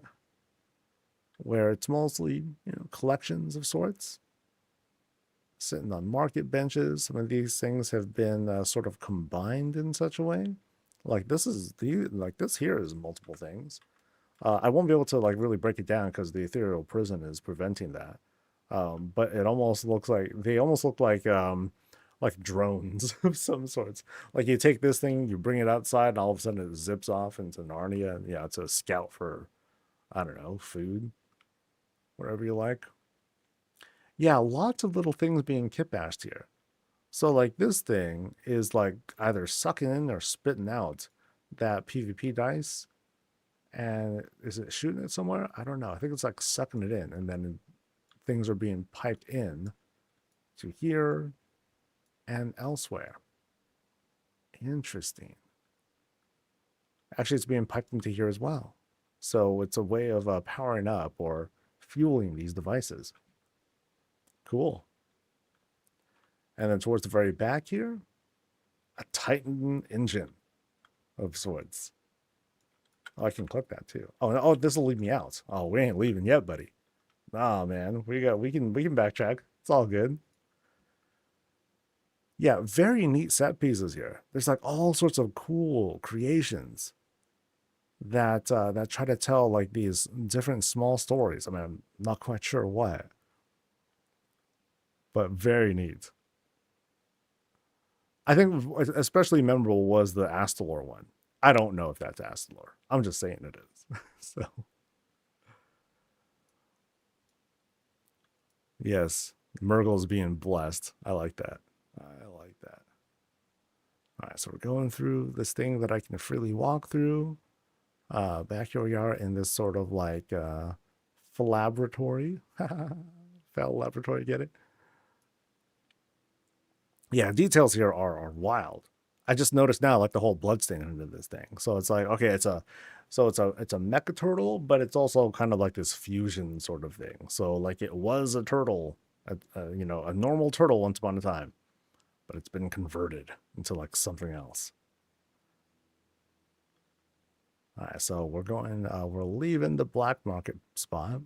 where it's mostly collections of sorts sitting on market benches. Some of these things have been sort of combined in such a way. Like this here is multiple things. I won't be able to like really break it down because the ethereal prison is preventing that. But it almost looks like they almost look like drones of some sorts. Like you take this thing, you bring it outside, and all of a sudden it zips off into Narnia. And yeah, it's a scout for, I don't know, food, whatever you like. Yeah, lots of little things being kit-bashed here. So like this thing is like either sucking in or spitting out that PvP dice. And is it shooting it somewhere? I don't know. I think it's like sucking it in, and then things are being piped in to here and elsewhere. Interesting. Actually, it's being piped into here as well. So it's a way of powering up or fueling these devices. Cool. And then towards the very back here, a Titan engine of sorts. Oh, I can click that too. Oh, this will leave me out. Oh, we ain't leaving yet, buddy. Nah, man, we can backtrack. It's all good. Yeah, very neat set pieces here. There's like all sorts of cool creations that try to tell like these different small stories. I mean, I'm not quite sure what, but very neat. I think especially memorable was the Astalor one. I don't know if that's Astalor. I'm just saying it is. So, yes, Murgle's being blessed. I like that. I like that. All right, so we're going through this thing that I can freely walk through. Back here we are in this sort of like laboratory. Fell laboratory, get it? Yeah, details here are wild. I just noticed now like the whole bloodstain under this thing. So it's like, okay, it's a mecha turtle, but it's also kind of like this fusion sort of thing. So like it was a turtle, a normal turtle once upon a time, but it's been converted into like something else. All right, so we're leaving the black market spot.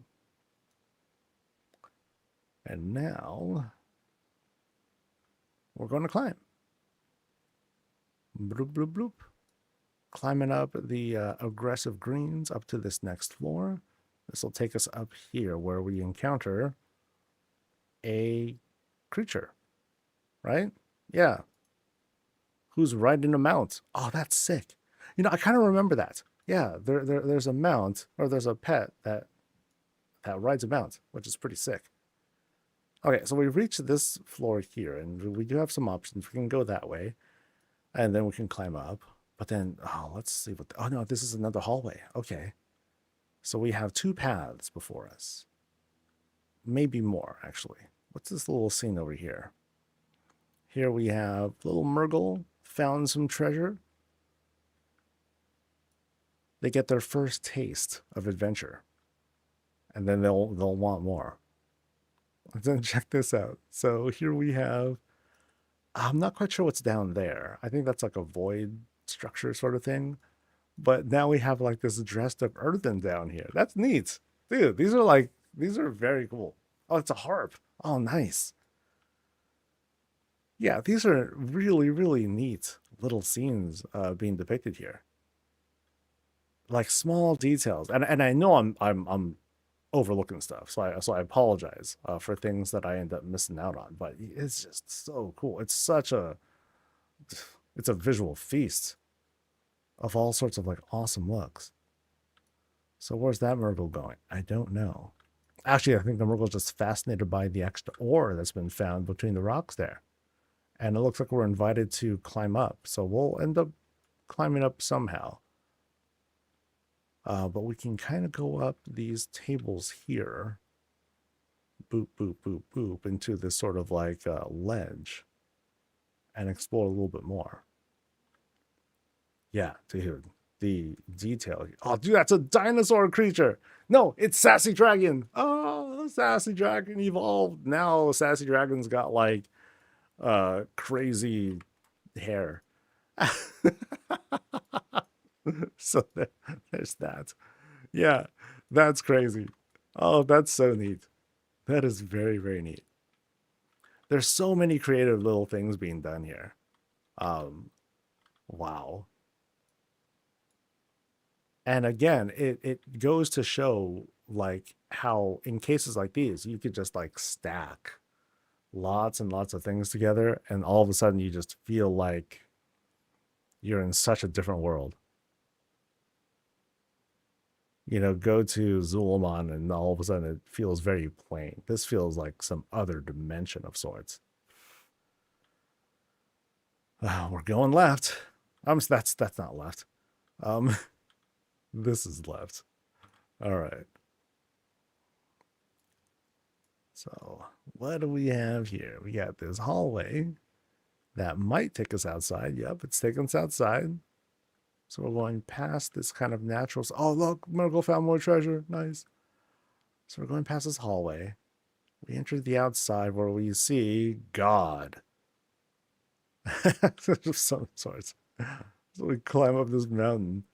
And now we're going to climb. Bloop, bloop, bloop. Climbing up the aggressive greens up to this next floor. This will take us up here where we encounter a creature, right? Yeah. Who's riding a mount? Oh, that's sick. I kind of remember that. Yeah, there's a mount, or there's a pet that rides a mount, which is pretty sick. Okay, so we've reached this floor here, and we do have some options. We can go that way, and then we can climb up. But then, let's see what... oh, no, this is another hallway. Okay. So we have two paths before us. Maybe more, actually. What's this little scene over here? Here we have little Murgle found some treasure. They get their first taste of adventure. And then they'll want more. Then check this out. So here we have... I'm not quite sure what's down there. I think that's like a void structure sort of thing. But now we have like this dressed up earthen down here. That's neat. Dude, these are very cool. Oh, it's a harp. Oh, nice. Yeah, these are really, really neat little scenes being depicted here. Like small details. And I know I'm overlooking stuff. So I apologize for things that I end up missing out on, but it's just so cool. It's a visual feast of all sorts of like awesome looks. So where's that Murgle going? I don't know. Actually, I think the Murgle's just fascinated by the extra ore that's been found between the rocks there. And it looks like we're invited to climb up. So we'll end up climbing up somehow. But we can kind of go up these tables here. Boop, boop, boop, boop, into this sort of like ledge. And explore a little bit more. Yeah, dude. The detail. Oh, dude, that's a dinosaur creature. No, it's Sassy Dragon. Oh, Sassy Dragon evolved. Now Sassy Dragon's got like crazy hair. So there's that. Yeah, that's crazy. Oh, that's so neat. That is very, very neat. There's so many creative little things being done here. Wow. And again, it goes to show like how in cases like these, you could just like stack lots and lots of things together, and all of a sudden you just feel like you're in such a different world. Go to Zul'Aman and all of a sudden it feels very plain. This feels like some other dimension of sorts. We're going left. That's not left. This is left. All right. So what do we have here? We got this hallway that might take us outside. Yep, it's taking us outside. So we're going past this kind of natural. Oh, look, Miracle found more treasure. Nice. So we're going past this hallway. We enter the outside where we see God. Of some sorts. So we climb up this mountain.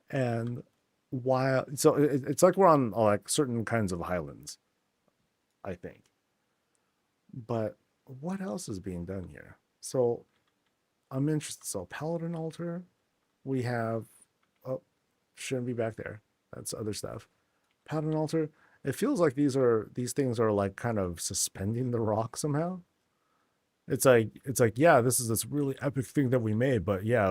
And while, so it's like we're on like certain kinds of highlands, I think. But what else is being done here? So I'm interested. So Paladin altar, we have, oh, shouldn't be back there. That's other stuff. Paladin altar. It feels like these things are like kind of suspending the rock somehow. It's like yeah, this is this really epic thing that we made, but yeah,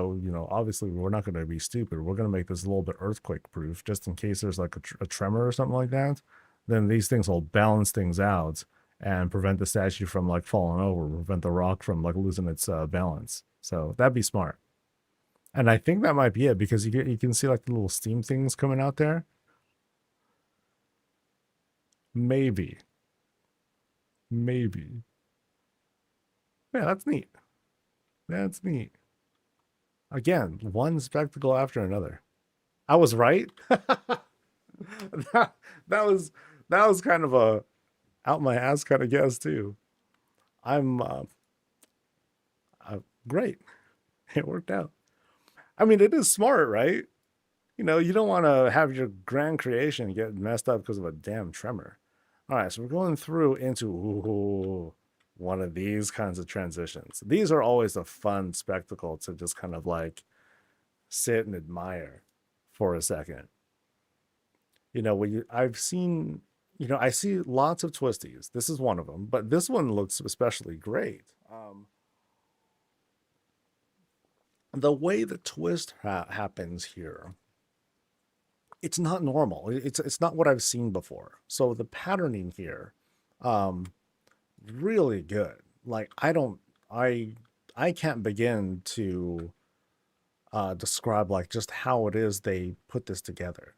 obviously we're not going to be stupid. We're going to make this a little bit earthquake proof, just in case there's like a tremor or something like that. Then these things will balance things out and prevent the statue from like falling over, prevent the rock from like losing its balance. So that'd be smart. And I think that might be it because you can see like the little steam things coming out there. Maybe, maybe. Yeah, that's neat. That's neat. Again, one spectacle after another. I was right. that, that was kind of a out my ass kind of guess too. I'm great. It worked out. I mean, it is smart, right? You don't want to have your grand creation get messed up because of a damn tremor. All right, so we're going through into one of these kinds of transitions. These are always a fun spectacle to just kind of like sit and admire for a second. I've seen, I see lots of twisties. This is one of them, but this one looks especially great. The way the twist happens here, it's not normal. It's not what I've seen before. So the patterning here, um, really good. Like I can't begin to describe like just how it is they put this together.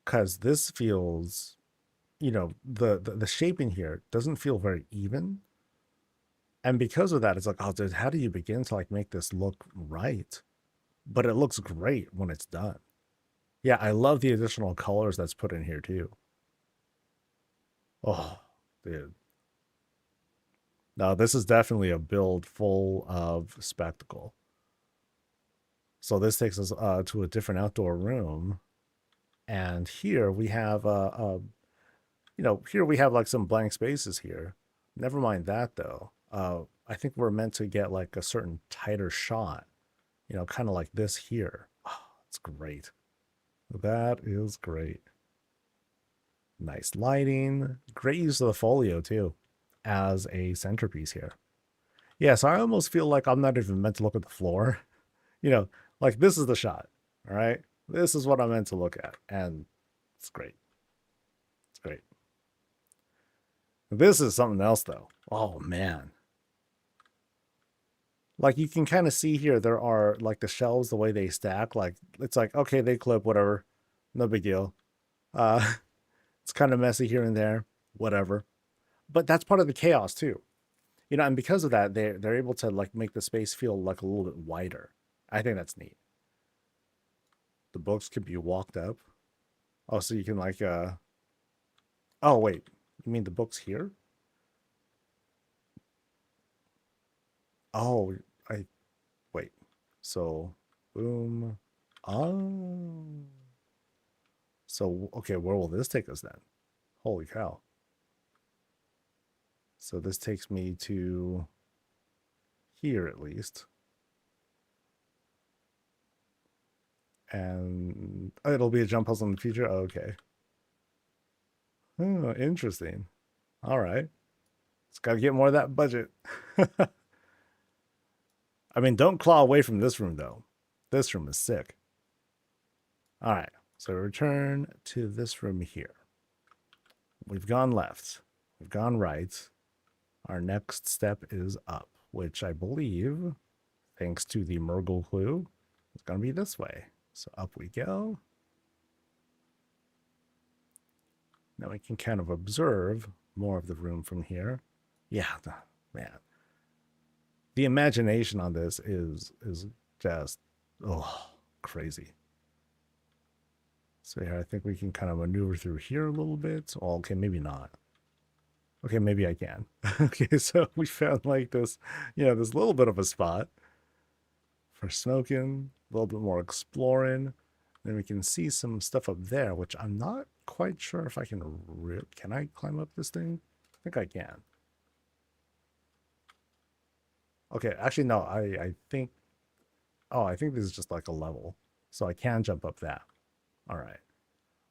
Because this feels, the shaping here doesn't feel very even. And because of that, it's like, oh, dude, how do you begin to like make this look right? But it looks great when it's done. Yeah, I love the additional colors that's put in here too. Oh, dude. No, this is definitely a build full of spectacle. So this takes us to a different outdoor room. And here we have here we have like some blank spaces here. Never mind that though. I think we're meant to get like a certain tighter shot, kind of like this here. Oh, it's great. That is great. Nice lighting. Great use of the folio too as a centerpiece here. Yeah, so I almost feel like I'm not even meant to look at the floor. You know, like this is the shot. All right. This is what I'm meant to look at. And it's great. It's great. This is something else though. Oh man. Like you can kind of see here, there are like the shelves, the way they stack, like it's like, okay, they clip, whatever. No big deal. Uh it's kind of messy here and there, whatever. But that's part of the chaos too. And because of that, they're able to like make the space feel like a little bit wider. I think that's neat. The books can be walked up. Oh, so you can like oh wait, you mean the books here? Oh, I wait. So boom. Oh. So okay, where will this take us then? Holy cow. So this takes me to here at least. And it'll be a jump puzzle in the future. Oh, okay. Oh, interesting. All right. It's got to get more of that budget. I mean, don't claw away from this room, though. This room is sick. All right. So return to this room here. We've gone left. We've gone right. Our next step is up, which I believe, thanks to the Murgle clue, is going to be this way. So up we go. Now we can kind of observe more of the room from here. Yeah, man. The imagination on this is just crazy. So yeah, I think we can kind of maneuver through here a little bit. Oh, okay, maybe not. Okay, maybe I can. Okay, so we found like this, this little bit of a spot for smoking, a little bit more exploring. Then we can see some stuff up there, which I'm not quite sure if I can. Can I climb up this thing? I think I can. Okay, actually no. I think. Oh, I think this is just like a level, so I can jump up that. All right,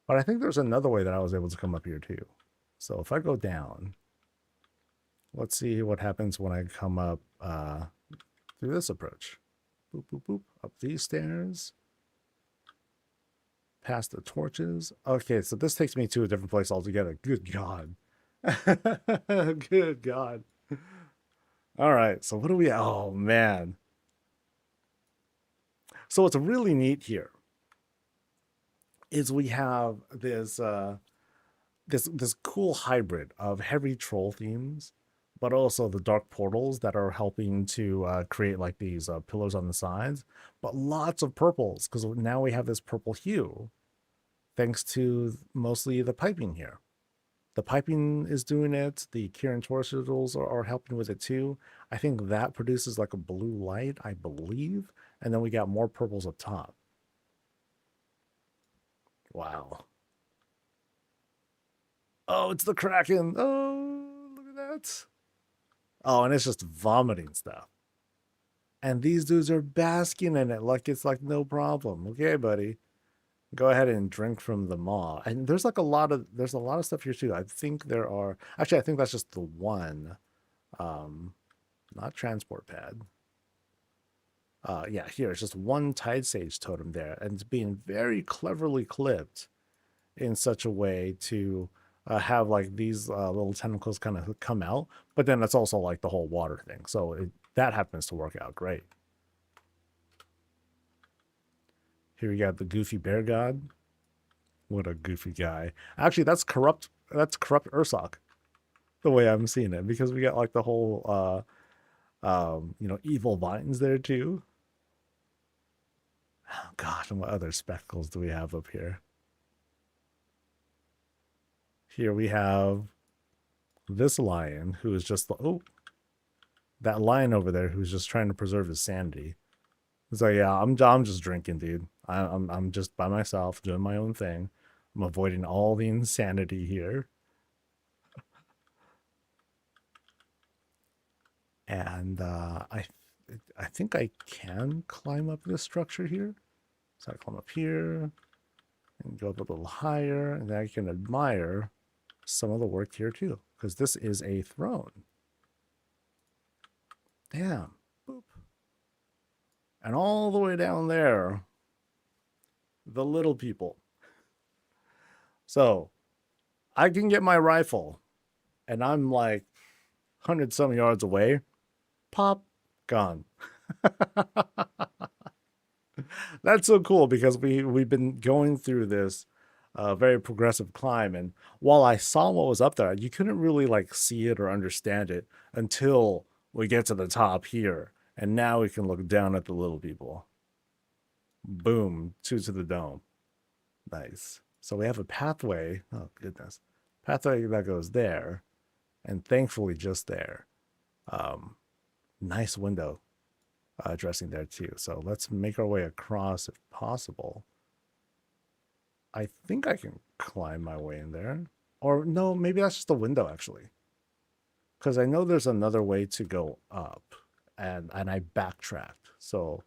but I think there's another way that I was able to come up here too. So if I go down, let's see what happens when I come up through this approach. Boop boop boop up these stairs. Past the torches. Okay, so this takes me to a different place altogether. Good God. Good God. All right, so what do we... Oh, man. So what's really neat here is we have this this cool hybrid of heavy troll themes, but also the dark portals that are helping to create like these pillars on the sides, but lots of purples because now we have this purple hue thanks to mostly the piping here. The piping is doing it. The Kieran torsos are helping with it too. I think that produces like a blue light, I believe. And then we got more purples up top. Wow. Oh, it's the Kraken. Oh, look at that. Oh, and it's just vomiting stuff. And these dudes are basking in it like it's like no problem. Okay, buddy. Go ahead and drink from the maw. And there's like a lot of stuff here too. I think there are actually I think that's just the one. Not transport pad. Yeah, here it's just one tide sage totem there, and it's being very cleverly clipped in such a way to have like these little tentacles kind of come out, but then it's also like the whole water thing. So that happens to work out great. Here we got the goofy bear god. What a goofy guy. Actually, that's corrupt Ursoc, the way I'm seeing it, because we got like the whole evil vines there too. Oh gosh, and what other spectacles do we have up here? Here we have this lion who is just that lion over there who's just trying to preserve his sanity. It's like, yeah, I'm just drinking, dude. I'm just by myself doing my own thing. I'm avoiding all the insanity here. And I think I can climb up this structure here. So I climb up here and go up a little higher, and then I can admire some of the work here too, because this is a throne. Damn. Boop. And all the way down there, the little people. So I can get my rifle, and I'm like 100 some yards away. Pop, gone. That's so cool because we've been going through this very progressive climb, and while I saw what was up there, you couldn't really like see it or understand it until we get to the top here, and now we can look down at the little people. Boom, two to the dome. Nice. So we have a pathway. Oh goodness, pathway that goes there, and thankfully just there. Nice window dressing there too. So let's make our way across if possible. I think I can climb my way in there. Or no, maybe that's just the window actually. Because I know there's another way to go up. And I backtracked. So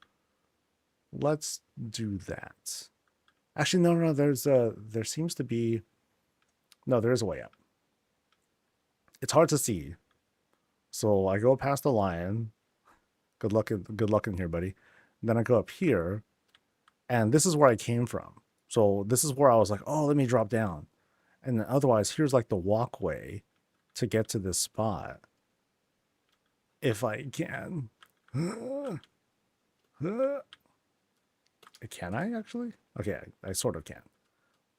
let's do that. Actually, no, there seems to be... No, there is a way up. It's hard to see. So I go past the lion. Good luck in here, buddy. And then I go up here. And this is where I came from. So this is where I was like, oh, let me drop down. And then otherwise, here's like the walkway to get to this spot. If I can. Can I actually? Okay, I sort of can.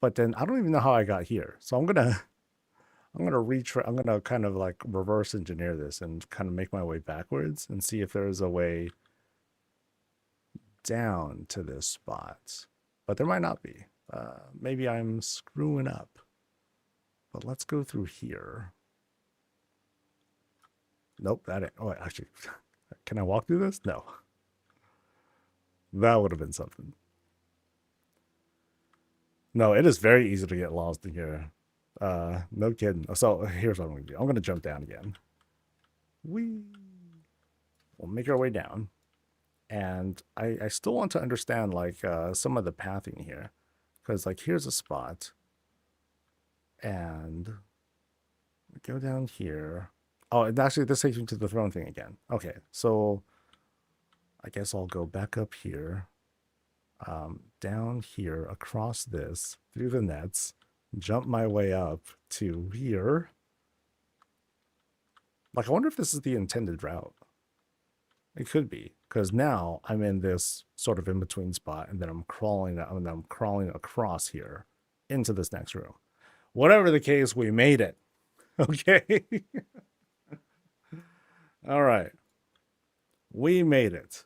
But then I don't even know how I got here. So I'm gonna I'm gonna kind of like reverse engineer this and kind of make my way backwards and see if there's a way down to this spot. But there might not be. Maybe I'm screwing up. But let's go through here. Nope, that ain't. Oh, actually, can I walk through this? No. That would have been something. No, it is very easy to get lost in here. No kidding. So here's what I'm gonna do. I'm gonna jump down again. We'll make our way down. And I still want to understand like some of the pathing here. Because like here's a spot. And go down here. Oh, and actually this takes me to the throne thing again. Okay, so I guess I'll go back up here. Down here, across this, through the nets, jump my way up to here. Like, I wonder if this is the intended route. It could be, because now I'm in this sort of in-between spot, and then I'm crawling across here into this next room. Whatever the case, we made it. Okay. All right. We made it.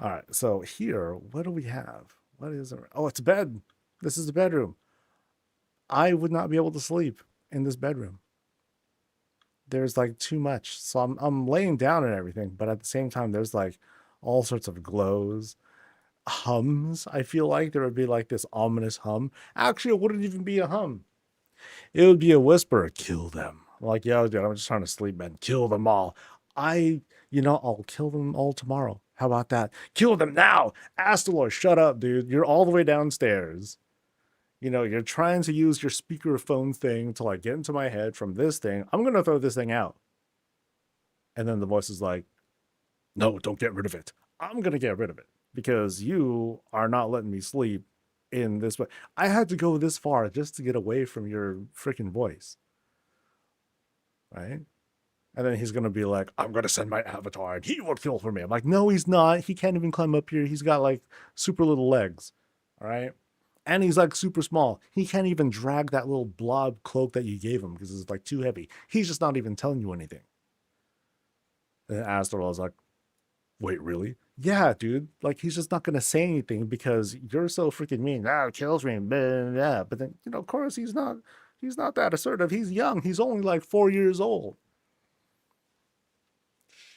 All right, so here, what do we have? What is it? Oh, it's a bed. This is the bedroom. I would not be able to sleep in this bedroom. There's like too much. So I'm laying down and everything, but at the same time, there's like all sorts of glows, hums. I feel like there would be like this ominous hum. Actually, it wouldn't even be a hum. It would be a whisper. Kill them. I'm like, yo, dude, I'm just trying to sleep, man. Kill them all. I'll kill them all tomorrow. How about that? Kill them now. Astalor, shut up, dude. You're all the way downstairs. You're trying to use your speakerphone thing to like get into my head from this thing. I'm going to throw this thing out. And then the voice is like, no, don't get rid of it. I'm going to get rid of it because you are not letting me sleep in this way. I had to go this far just to get away from your freaking voice. Right? And then he's going to be like, I'm going to send my avatar and he will kill for me. I'm like, no, he's not. He can't even climb up here. He's got like super little legs. All right. And he's like super small. He can't even drag that little blob cloak that you gave him because it's like too heavy. He's just not even telling you anything. And Astor was like, wait, really? Yeah, dude. Like, he's just not going to say anything because you're so freaking mean. It kills me. Blah, blah. But then, of course, he's not that assertive. He's young. He's only like 4 years old.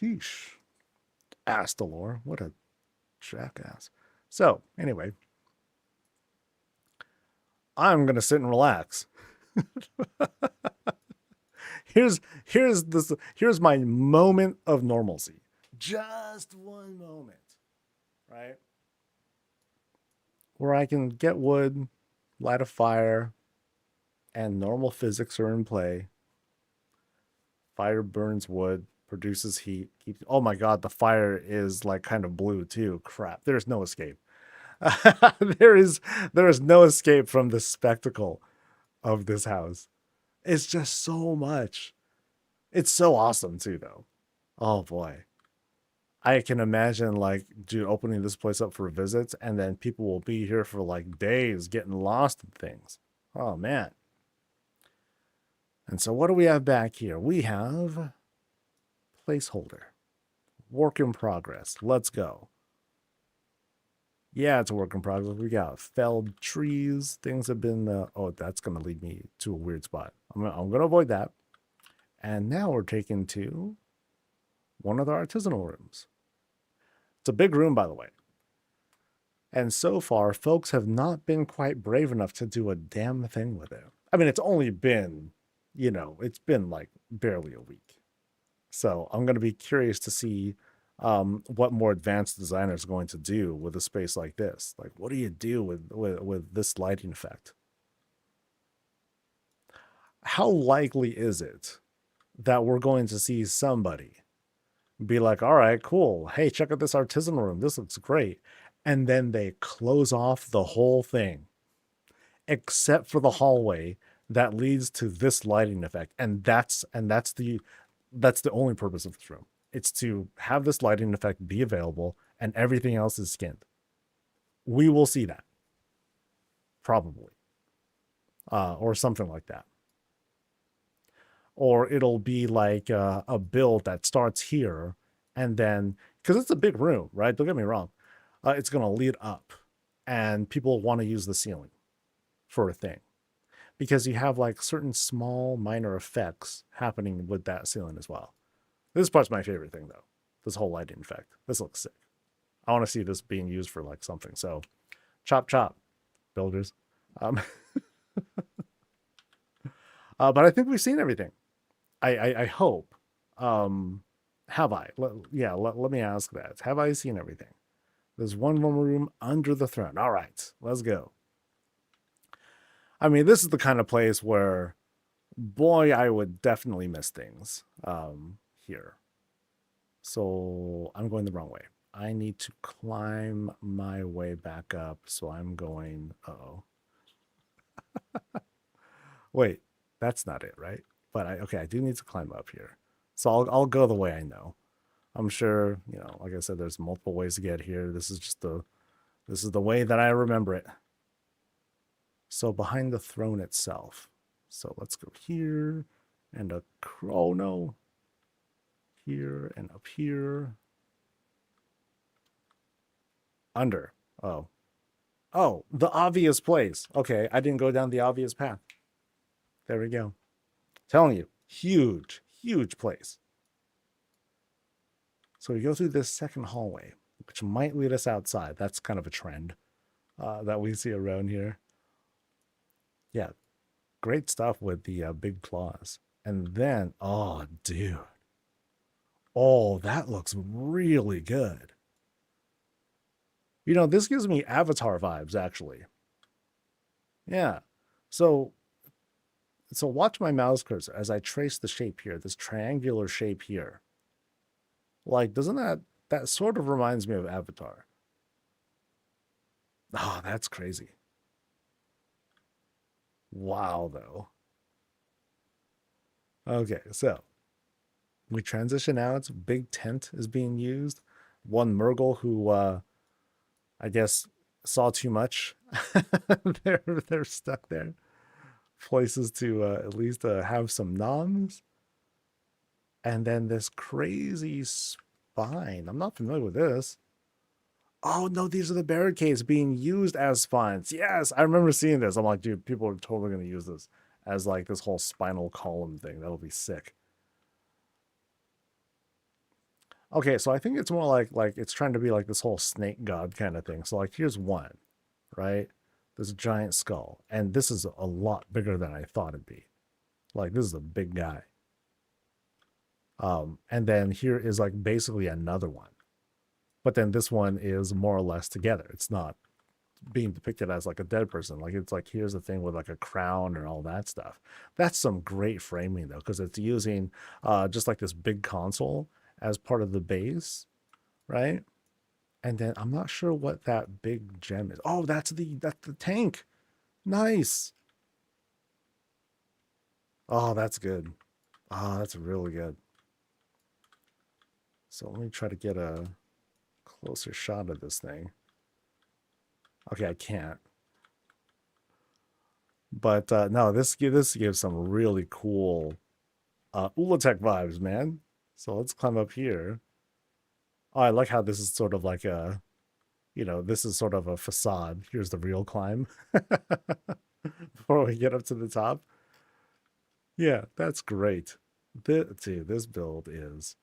Sheesh. Astalor. What a jackass. So, anyway. I'm going to sit and relax. Here's my moment of normalcy. Just one moment, right? Where I can get wood, light a fire, and normal physics are in play. Fire burns wood, produces heat. Oh my god, the fire is like kind of blue too. Crap, there's no escape. there is no escape from the spectacle of this house. It's just so much. It's so awesome too, though. Oh boy. I can imagine like, dude, opening this place up for visits and then people will be here for like days getting lost in things. Oh man. And so what do we have back here? We have placeholder. Work in progress. Let's go. Yeah, it's a work in progress. We got felled trees. Things have been... oh, that's going to lead me to a weird spot. I'm going to avoid that. And now we're taken to one of the artisanal rooms. It's a big room, by the way. And so far, folks have not been quite brave enough to do a damn thing with it. I mean, it's only been, it's been like barely a week. So I'm going to be curious to see what more advanced designers are going to do with a space like this. Like, what do you do with this lighting effect? How likely is it that we're going to see somebody be like, all right, cool. Hey, check out this artisanal room. This looks great. And then they close off the whole thing, except for the hallway that leads to this lighting effect. And that's the only purpose of this room. It's to have this lighting effect be available and everything else is skinned. We will see that probably, or something like that. Or it'll be like a build that starts here, and then because it's a big room, right? Don't get me wrong, it's going to lead up, and people want to use the ceiling for a thing because you have like certain small minor effects happening with that ceiling as well. This part's my favorite thing though. This whole lighting effect. This looks sick. I want to see this being used for like something. So, chop chop, builders. Um, but I think we've seen everything. I hope. Have I? Let me ask that. Have I seen everything? There's one more room under the throne. All right, let's go. I mean, this is the kind of place where, boy, I would definitely miss things here. So I'm going the wrong way. I need to climb my way back up. So I'm going, uh-oh. Wait, that's not it, right? But I do need to climb up here. So I'll go the way I know. I'm sure, like I said, there's multiple ways to get here. This is the way that I remember it. So behind the throne itself. So let's go here and oh no. Here and up here. Under. Oh. Oh, the obvious place. Okay, I didn't go down the obvious path. There we go. Telling you, huge, huge place. So we go through this second hallway, which might lead us outside. That's kind of a trend that we see around here. Yeah, great stuff with the big claws. And then, oh, dude. Oh, that looks really good. This gives me Avatar vibes, actually. Yeah. So watch my mouse cursor as I trace the shape here, this triangular shape here. Like, doesn't that sort of reminds me of Avatar? Oh, that's crazy. Wow, though. Okay, so we transition out. Big tent is being used. One Murgle who, I guess, saw too much. they're stuck there. Places to at least have some noms. And then this crazy spine. I'm not familiar with this. Oh, no, these are the barricades being used as spines. Yes, I remember seeing this. I'm like, dude, people are totally going to use this as like this whole spinal column thing. That'll be sick. Okay, so I think it's more like it's trying to be like this whole snake god kind of thing. So like here's one, right? This giant skull. And this is a lot bigger than I thought it'd be. Like this is a big guy. And then here is like basically another one. But then this one is more or less together. It's not being depicted as like a dead person. Like it's like here's the thing with like a crown and all that stuff. That's some great framing though, because it's using just like this big console as part of the base, right? And then I'm not sure what that big gem is. Oh, that's the tank. Nice. Oh, that's good. Oh, that's really good. So let me try to get a closer shot of this thing. Okay, I can't. But no, this gives some really cool Ulatech vibes, man. So let's climb up here. Oh, I like how this is sort of like a, this is sort of a facade. Here's the real climb before we get up to the top. Yeah, that's great. Dude, this build is,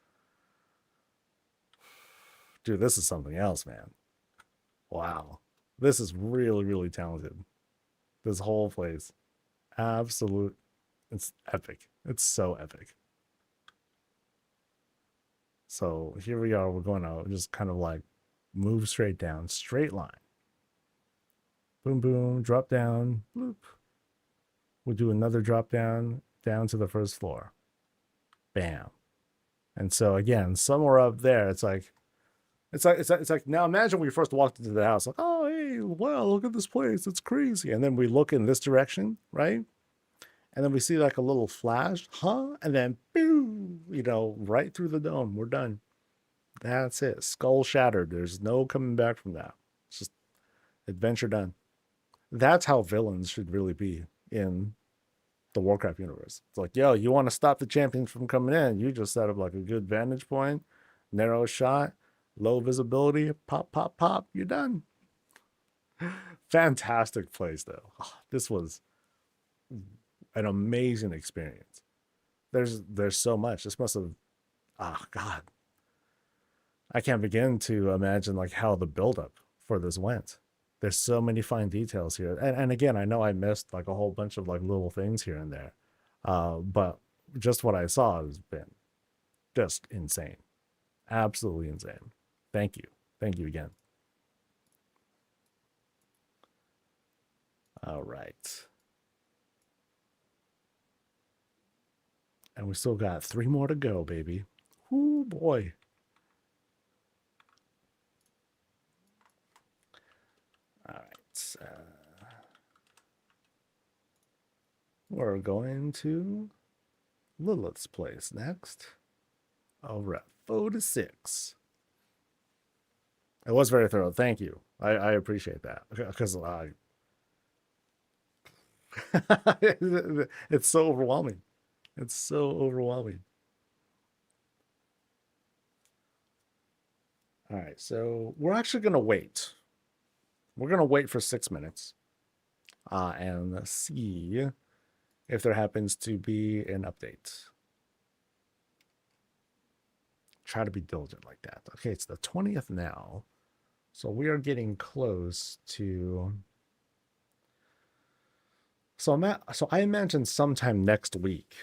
dude, this is something else, man. Wow. This is really, really talented. This whole place. Absolute. It's epic. It's so epic. So here we are. We're going to just kind of like move straight down, straight line. Boom, boom, drop down, bloop. We'll do another drop down to the first floor. Bam. And so again, somewhere up there, it's like now imagine when we first walked into the house, like, oh, hey, wow, look at this place. It's crazy. And then we look in this direction, right? And then we see like a little flash, huh? And then, boom, right through the dome. We're done. That's it. Skull shattered. There's no coming back from that. It's just adventure done. That's how villains should really be in the Warcraft universe. It's like, yo, you want to stop the champions from coming in? You just set up like a good vantage point, narrow shot, low visibility, pop, pop, pop. You're done. Fantastic place though. Oh, this was an amazing experience. There's so much. This must have God. I can't begin to imagine like how the buildup for this went. There's so many fine details here. And again, I know I missed like a whole bunch of like little things here and there. But just what I saw has been just insane. Absolutely insane. Thank you. Thank you again. All right. And we still got 3 more to go, baby. Ooh, boy. All right. We're going to Lilith's place next. Over at 4 to 6. It was very thorough. Thank you. I appreciate that. Because it's so overwhelming. It's so overwhelming. All right, so we're actually going to wait. We're going to wait for 6 minutes and see if there happens to be an update. Try to be diligent like that. Okay, it's the 20th now. So we are getting close to... So I imagine sometime next week,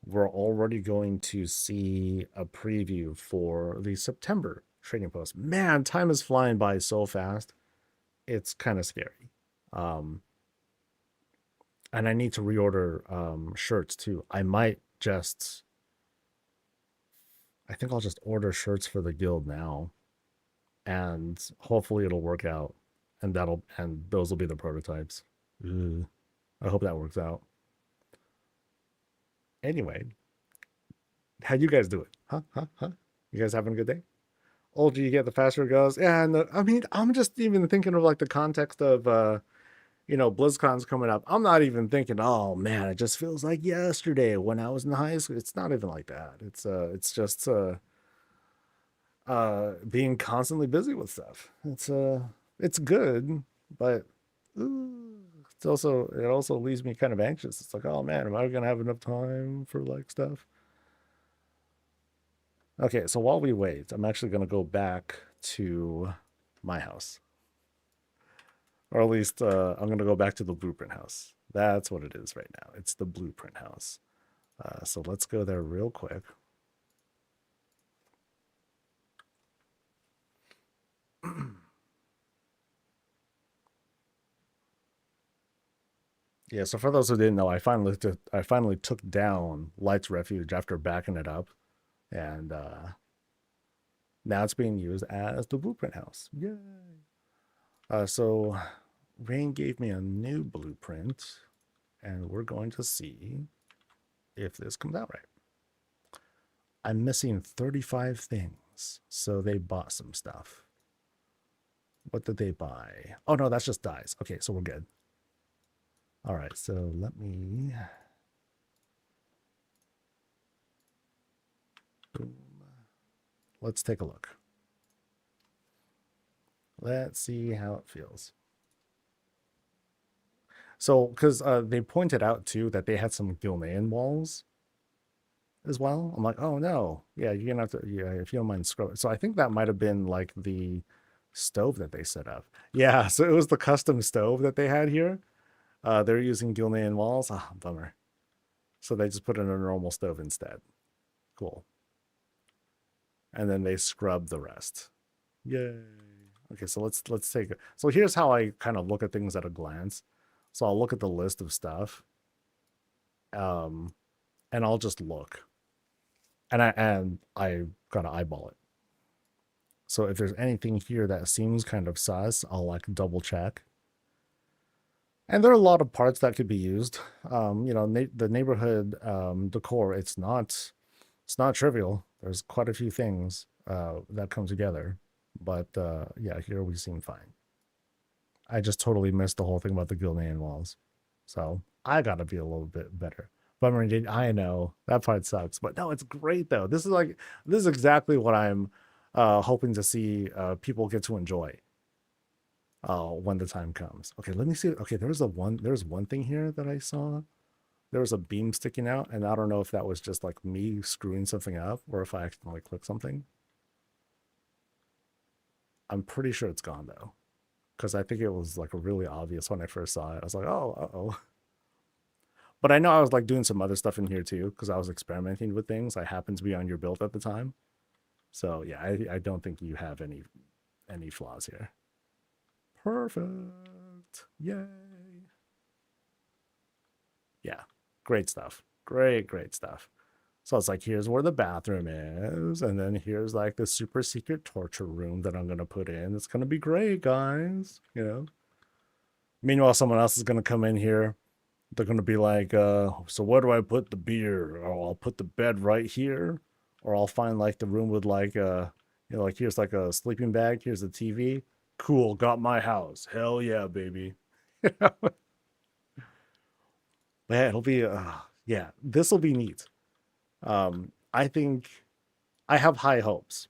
we're already going to see a preview for the September trading post. Man, time is flying by so fast. It's kind of scary. And I need to reorder shirts too. I think I'll just order shirts for the guild now. And hopefully it'll work out. And those will be the prototypes. Ugh. I hope that works out. Anyway, how you guys doing? Huh? You guys having a good day? Older you get, the faster it goes. Yeah, and I mean, I'm just even thinking of like the context of BlizzCon's coming up. I'm not even thinking, oh man, it just feels like yesterday when I was in high school. It's not even like that. It's just being constantly busy with stuff. It's good, but it also leaves me kind of anxious. It's like, oh man, am I gonna have enough time for like stuff? Okay, so while we wait, I'm actually gonna go back to my house. Or at least I'm gonna go back to the blueprint house. That's what it is right now. It's the blueprint house. So let's go there real quick. Yeah, so for those who didn't know, I finally took down Light's Refuge after backing it up, and now it's being used as the blueprint house. Yay! So Rain gave me a new blueprint, and we're going to see if this comes out right. I'm missing 35 things, so they bought some stuff. What did they buy? Oh no, that's just dies. Okay, so we're good. All right, so let me... Boom. Let's take a look. Let's see how it feels. So, because they pointed out too that they had some Gilnean walls as well. I'm like, oh no, yeah, you're gonna have to, yeah, if you don't mind scroll. So I think that might have been like the stove that they set up. Yeah, so it was the custom stove that they had here. They're using Gilnean walls. Ah, bummer. So they just put in a normal stove instead. Cool. And then they scrub the rest. Yay. Okay, so let's take it. So here's how I kind of look at things at a glance. So I'll look at the list of stuff. And I'll just look. And I gotta eyeball it. So if there's anything here that seems kind of sus, I'll like double check. And there are a lot of parts that could be used. The neighborhood decor, it's not trivial. There's quite a few things that come together. But yeah, here we seem fine. I just totally missed the whole thing about the Gilnean walls. So I gotta be a little bit better. But I know that part sucks. But no, it's great though. This is exactly what I'm hoping to see people get to enjoy when the time comes. Okay, let me see. Okay, there's one thing here that I saw. There was a beam sticking out, and I don't know if that was just like me screwing something up or if I accidentally clicked something. I'm pretty sure it's gone though, because I think it was like really obvious when I first saw it. I was like, oh, uh-oh. But I know I was like doing some other stuff in here too, because I was experimenting with things. I happened to be on your build at the time. So yeah, I don't think you have any flaws here. Perfect. Yay. Yeah. Great stuff. Great stuff. So it's like, here's where the bathroom is, and then here's like the super secret torture room that I'm gonna put in. It's gonna be great, guys. You know. Meanwhile, someone else is gonna come in here. They're gonna be like, so where do I put the beer? Or I'll put the bed right here, or I'll find like the room with like you know, like here's like a sleeping bag, here's the TV. Cool, got my house. Hell yeah, baby. Yeah, it'll be yeah, this will be neat. I think I have high hopes.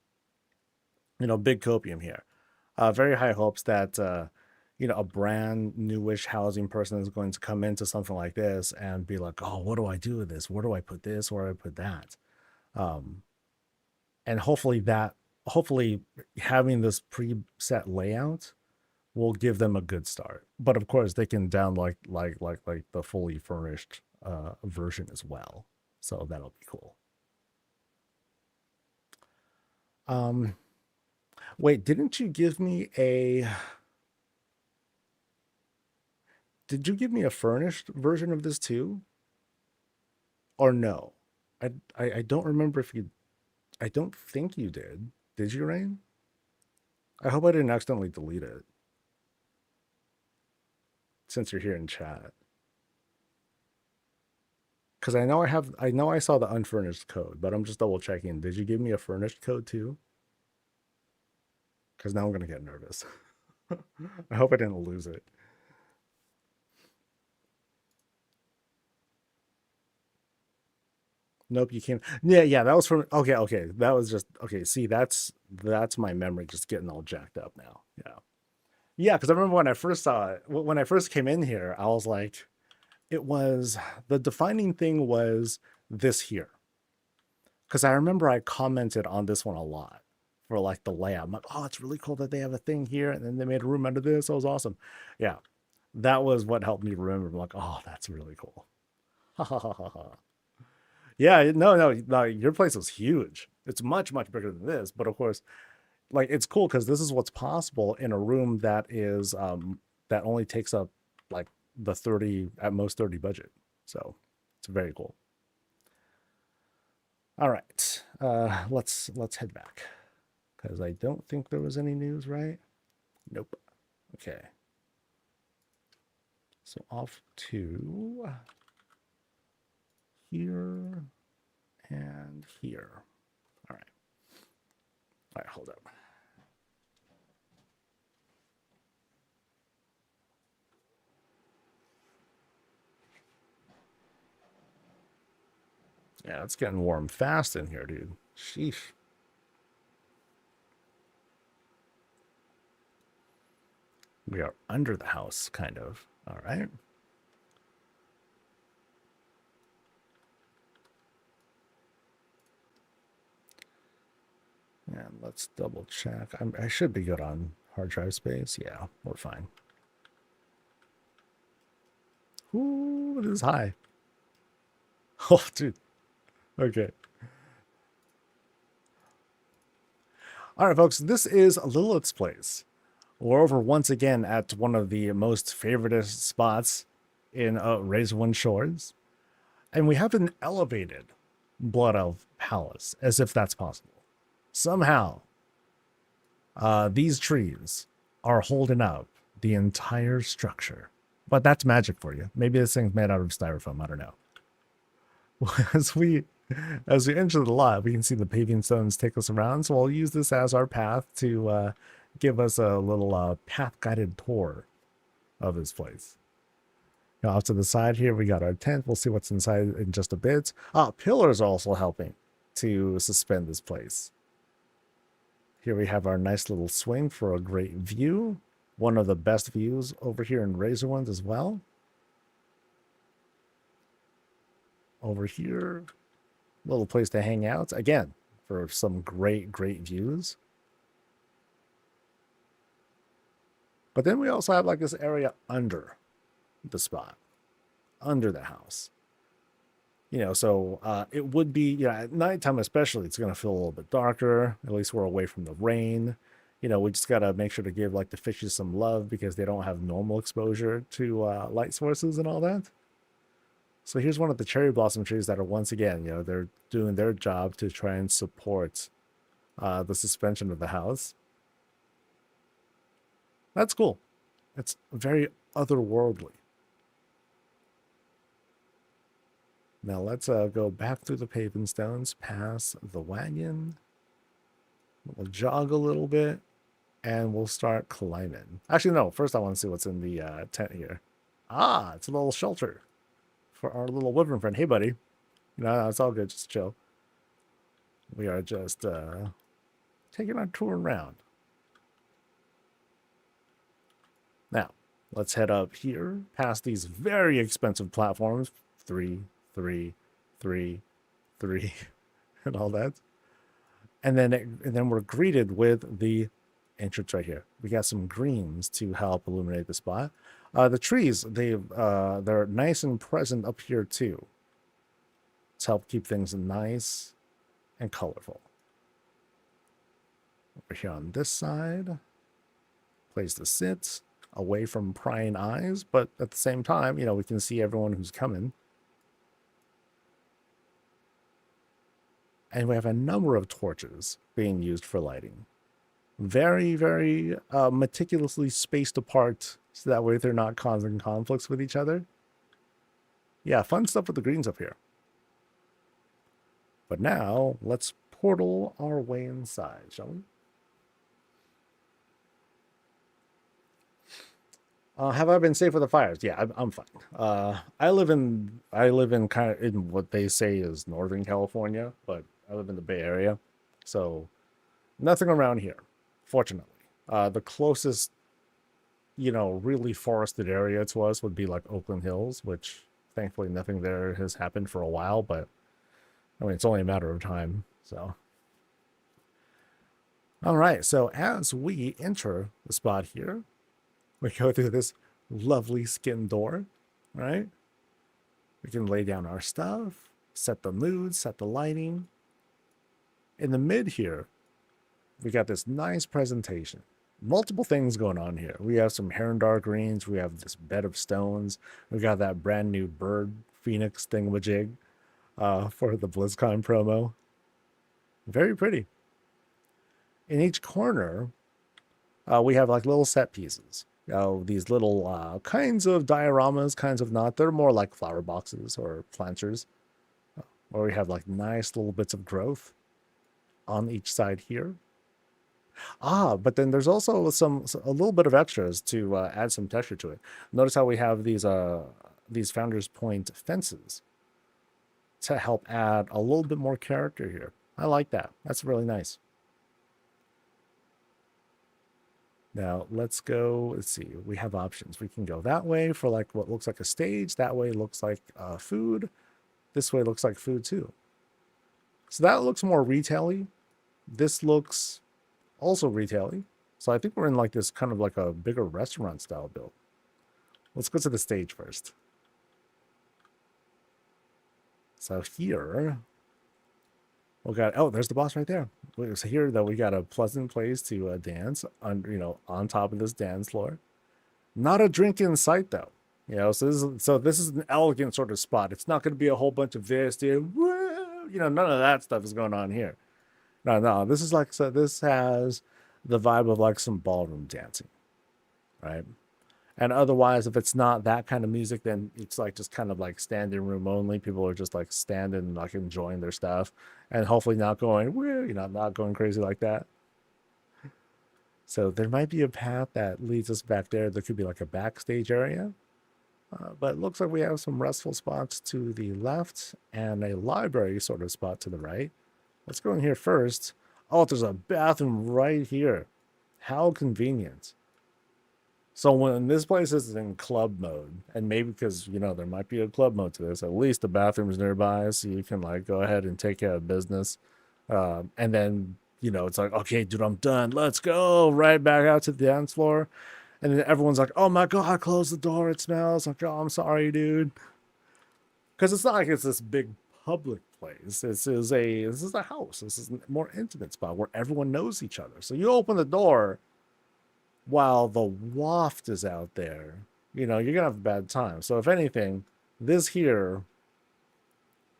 You know, big copium here. Very high hopes that you know, a brand newish housing person is going to come into something like this and be like, oh, what do I do with this? Where do I put this? Where do I put that? Um, and hopefully having this preset layout will give them a good start. But of course, they can down like the fully furnished version as well. So that'll be cool. Um, wait, didn't you give me a? Did you give me a furnished version of this too, or no? I don't remember if you. I don't think you did. Did you, Rain? I hope I didn't accidentally delete it since you're here in chat. Because I know I saw the unfurnished code, but I'm just double checking. Did you give me a furnished code too? Because now I'm gonna get nervous. I hope I didn't lose it. Nope, you can't. Yeah, that was from. Okay, that was just okay. See, that's my memory just getting all jacked up now. Yeah, because I remember when I first saw it, when I first came in here, I was like, it was the defining thing was this here. Because I remember I commented on this one a lot for like the layout. I'm like, oh, it's really cool that they have a thing here, and then they made a room under this. That was awesome. Yeah, that was what helped me remember. I'm like, oh, that's really cool. Ha ha ha ha ha. Yeah, no, your place was huge. It's much bigger than this, but of course, like it's cool because this is what's possible in a room that is that only takes up like the 30 at most 30 budget. So it's very cool. All right, let's head back because I don't think there was any news, right? Nope. Okay. So off to here and here. All right. All right, hold up. Yeah, it's getting warm fast in here, dude. Sheesh. We are under the house, kind of. All right. And let's double check. I should be good on hard drive space. Yeah, we're fine. Ooh, it is high. Oh, dude. Okay. All right, folks. This is Lilith's place. We're over once again at one of the most favoritist spots in Razorwind Shores. And we have an elevated Blood Elf Palace, as if that's possible. Somehow, these trees are holding up the entire structure. But that's magic for you. Maybe this thing's made out of styrofoam. I don't know. As we As we enter the lot, we can see the paving stones take us around. So we'll use this as our path to give us a little path guided tour of this place. Now, off to the side here, we got our tent. We'll see what's inside in just a bit. Pillars are also helping to suspend this place. Here we have our nice little swing for a great view. One of the best views over here in Razor Ones as well. Over here, little place to hang out. Again, for some great, great views. But then we also have like this area under the spot, under the house. You know, so it would be, you know, at nighttime especially, it's going to feel a little bit darker. At least we're away from the rain. You know, we just got to make sure to give like the fishes some love because they don't have normal exposure to light sources and all that. So here's one of the cherry blossom trees that are, once again, you know, they're doing their job to try and support the suspension of the house. That's cool. It's very otherworldly. Now let's go back through the paving stones, past the wagon. We'll jog a little bit, and we'll start climbing. Actually, no. First, I want to see what's in the tent here. Ah, it's a little shelter for our little wyvern friend. Hey, buddy. No, it's all good. Just chill. We are just taking our tour around. Now, let's head up here, past these very expensive platforms. 3, 3, 3, 3, and all that. And then we're greeted with the entrance right here. We got some greens to help illuminate the spot. The trees, they're nice and present up here too, to help keep things nice and colorful. Over here on this side, place to sit, away from prying eyes, but at the same time, you know, we can see everyone who's coming. And we have a number of torches being used for lighting. Very, very meticulously spaced apart, so that way they're not causing conflicts with each other. Yeah, fun stuff with the greens up here. But now, let's portal our way inside, shall we? Have I been safe with the fires? Yeah, I'm fine. I live in kind of in what they say is Northern California, but I live in the Bay Area, so nothing around here, fortunately. The closest, you know, really forested area to us would be like Oakland Hills, which thankfully nothing there has happened for a while, but I mean, it's only a matter of time, so. All right, so as we enter the spot here, we go through this lovely skin door, right? We can lay down our stuff, set the mood, set the lighting. In the mid here, we got this nice presentation. Multiple things going on here. We have some Herondar greens. We have this bed of stones. We got that brand new bird phoenix thingamajig for the BlizzCon promo. Very pretty. In each corner, we have like little set pieces. These little kinds of dioramas, kinds of not. They're more like flower boxes or planters, where we have like nice little bits of growth on each side here. But then there's also a little bit of extras to add some texture to it. Notice how we have these Founders Point fences to help add a little bit more character here. I like that. That's really nice. Now let's go, let's see, we have options. We can go that way for like what looks like a stage. That way looks like food. This way looks like food too. So that looks more retail-y. This looks also retail-y. So I think we're in like this kind of like a bigger restaurant style build. Let's go to the stage first. So here, we got, oh, there's the boss right there. So here, though, we got a pleasant place to dance on, you know, on top of this dance floor. Not a drink in sight, though. You know, so this is an elegant sort of spot. It's not going to be a whole bunch of this, dude. Woo! You know, none of that stuff is going on here. No. This is like, so this has the vibe of like some ballroom dancing, right? And otherwise, if it's not that kind of music, then it's like just kind of like standing room only. People are just like standing, like enjoying their stuff, and hopefully not going, woo, not going crazy like that. So there might be a path that leads us back there. There could be like a backstage area, but it looks like we have some restful spots to the left and a library sort of spot to the right. Let's go in here first. Oh, there's a bathroom right here. How convenient. So when this place is in club mode, and maybe because there might be a club mode to this, at least the bathroom's nearby, so you can like go ahead and take care of business. And then it's like, okay, dude, I'm done. Let's go right back out to the dance floor. And then everyone's like, oh my god, close the door. It smells. Like, oh, I'm sorry, dude. Because it's not like it's this big public place. This is a house. This is a more intimate spot where everyone knows each other. So you open the door while the waft is out there, you're gonna have a bad time. So if anything, this here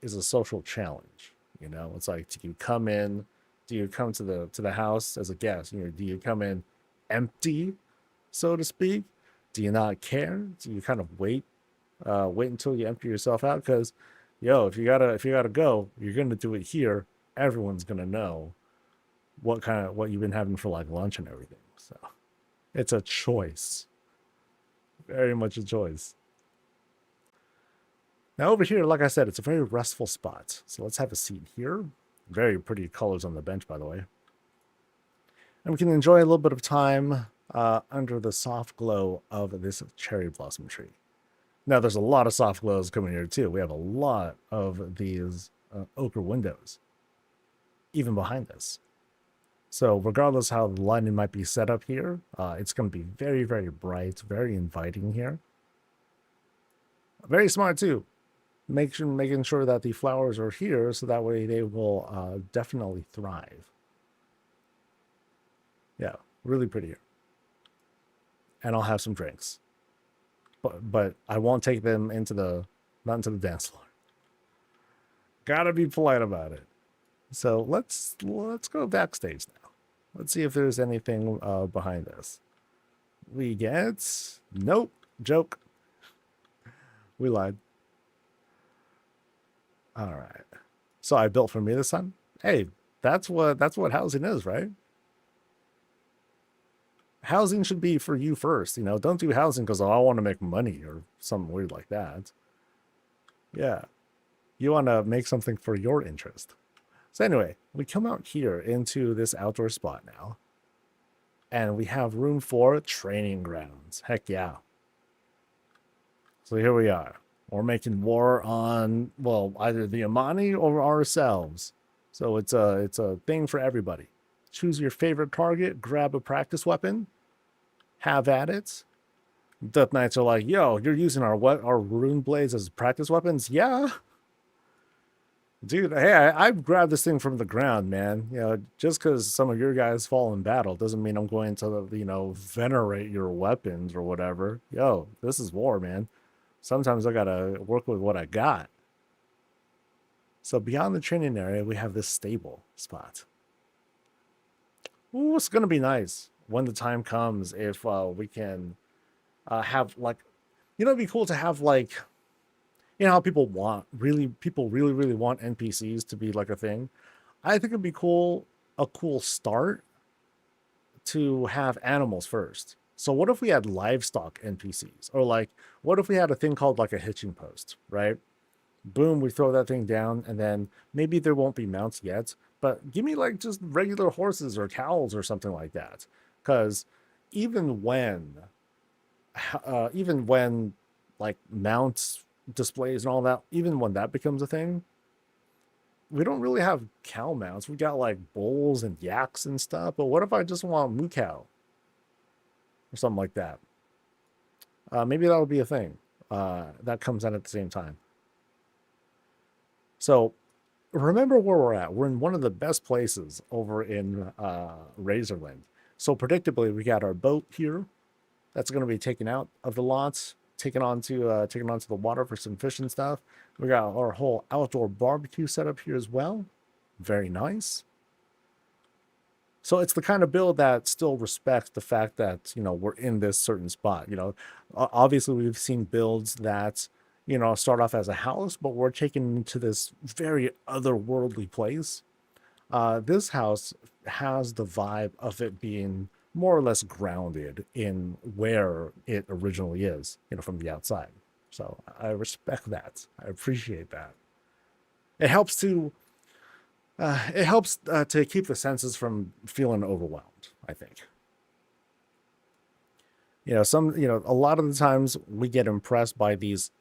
is a social challenge. It's like, do you come in? Do you come to the house as a guest? Do you come in empty, so to speak? Do you not care? Do you kind of wait until you empty yourself out? Because, if you gotta go, you're gonna do it here. Everyone's gonna know what you've been having for like lunch and everything. So it's a choice. Very much a choice. Now over here, like I said, it's a very restful spot. So let's have a seat here. Very pretty colors on the bench, by the way. And we can enjoy a little bit of time under the soft glow of this cherry blossom tree. Now, there's a lot of soft glows coming here, too. We have a lot of these ochre windows, even behind us. So regardless how the lighting might be set up here, it's going to be very, very bright, very inviting here. Very smart, too. Making sure that the flowers are here so that way they will definitely thrive. Yeah, really pretty here. And I'll have some drinks. But I won't take them not into the dance floor. Gotta be polite about it. So let's go backstage now. Let's see if there's anything behind us. We get nope, joke. We lied. All right. So I built for me this time. Hey, that's what housing is, right? Housing should be for you first. Don't do housing because I want to make money or something weird like that. Yeah. You want to make something for your interest. So anyway, we come out here into this outdoor spot now. And we have room for training grounds. Heck yeah. So here we are. We're making war on, well, either the Amani or ourselves. So it's a thing for everybody. Choose your favorite target, grab a practice weapon, have at it. Death Knights are like, yo, you're using our rune blades as practice weapons? Yeah. Dude, hey, I grabbed this thing from the ground, man. Just because some of your guys fall in battle doesn't mean I'm going to, venerate your weapons or whatever. Yo, this is war, man. Sometimes I gotta work with what I got. So beyond the training area, we have this stable spot. Ooh, it's gonna be nice when the time comes if we can have like, it'd be cool to have like, how people really want NPCs to be like a thing. I think it'd be a cool start to have animals first. So what if we had livestock NPCs? Or like, what if we had a thing called like a hitching post, right? Boom, we throw that thing down, and then maybe there won't be mounts yet, but give me like just regular horses or cows or something like that. Because even when like mounts displays and all that, even when that becomes a thing, we don't really have cow mounts. We got like bulls and yaks and stuff. But what if I just want moo cow or something like that? Maybe that'll be a thing that comes out at the same time. So remember where we're at. We're in one of the best places over in Razorland. So predictably, we got our boat here that's going to be taken out of the lots, taken onto the water for some fish and stuff. We got our whole outdoor barbecue set up here as well. Very nice. So it's the kind of build that still respects the fact that, we're in this certain spot. Obviously we've seen builds that, start off as a house, but we're taken into this very otherworldly place. This house has the vibe of it being more or less grounded in where it originally is, from the outside. So I respect that. I appreciate that. It helps to keep the senses from feeling overwhelmed, I think. A lot of the times we get impressed by these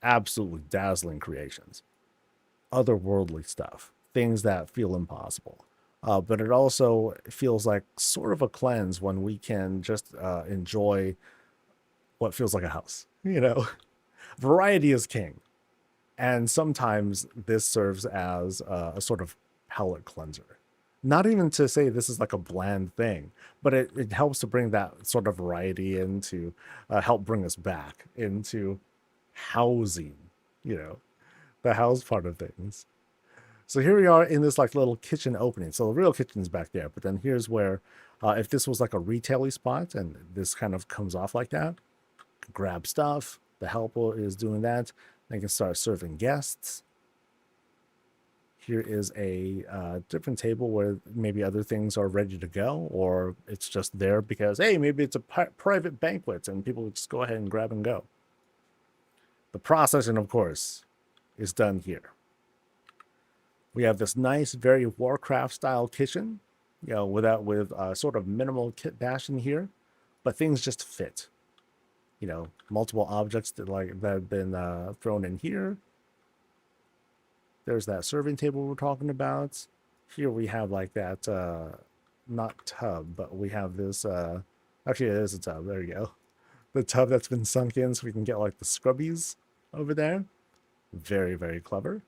absolutely dazzling creations, otherworldly stuff, things that feel impossible. But it also feels like sort of a cleanse when we can just enjoy what feels like a house. Variety is king. And sometimes this serves as a sort of palate cleanser. Not even to say this is like a bland thing, but it helps to bring that sort of variety in to help bring us back into housing, the house part of things. So here we are in this like little kitchen opening. So the real kitchen's back there, but then here's where, if this was like a retail-y spot and this kind of comes off like that, grab stuff. The helper is doing that. They can start serving guests. Here is a different table where maybe other things are ready to go, or it's just there because, hey, maybe it's a private banquet and people just go ahead and grab and go. The processing, of course, is done here. We have this nice, very Warcraft style kitchen, with sort of minimal kit bashing here, but things just fit. Multiple objects that have been thrown in here. There's that serving table we're talking about. Here we have like that, not tub, but we have this, actually it is a tub, there you go. The tub that's been sunk in so we can get like the scrubbies over there. Very, very clever.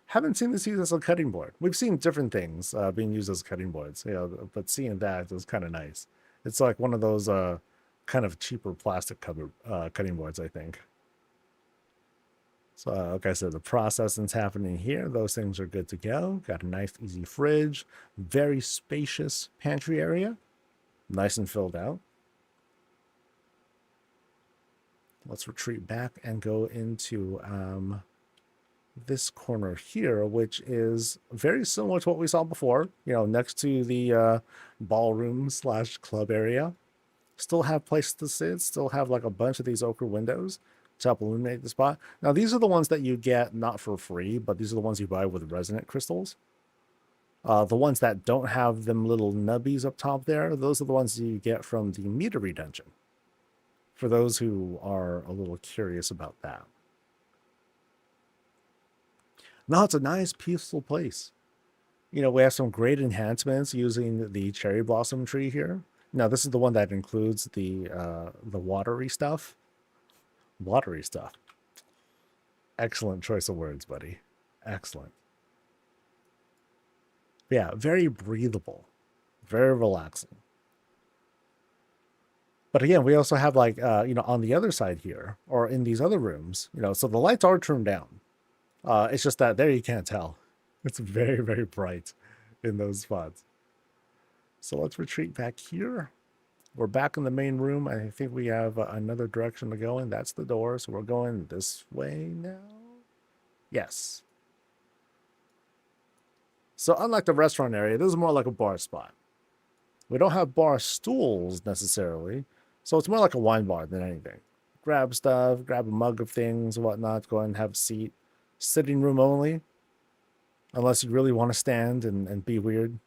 Haven't seen this used as a cutting board. We've seen different things being used as cutting boards, but seeing that is kind of nice. It's like one of those kind of cheaper plastic cutting boards, I think. So, like I said, the processing's happening here. Those things are good to go. Got a nice, easy fridge. Very spacious pantry area. Nice and filled out. Let's retreat back and go into this corner here, which is very similar to what we saw before, next to the ballroom / club area. Still have places to sit, still have like a bunch of these ochre windows to help illuminate the spot. Now, these are the ones that you get not for free, but these are the ones you buy with resonant crystals. The ones that don't have them little nubbies up top there, those are the ones you get from the meadery dungeon, for those who are a little curious about that. No, it's a nice, peaceful place. We have some great enhancements using the cherry blossom tree here. Now, this is the one that includes the watery stuff. Watery stuff. Excellent choice of words, buddy. Excellent. Yeah, very breathable. Very relaxing. But again, we also have like, on the other side here, or in these other rooms, so the lights are turned down. It's just that there you can't tell. It's very, very bright in those spots. So let's retreat back here. We're back in the main room. I think we have another direction to go in. That's the door. So we're going this way now. Yes. So unlike the restaurant area, this is more like a bar spot. We don't have bar stools necessarily. So it's more like a wine bar than anything. Grab stuff, grab a mug of things, whatnot, go ahead and have a seat. Sitting room only, unless you really want to stand and be weird.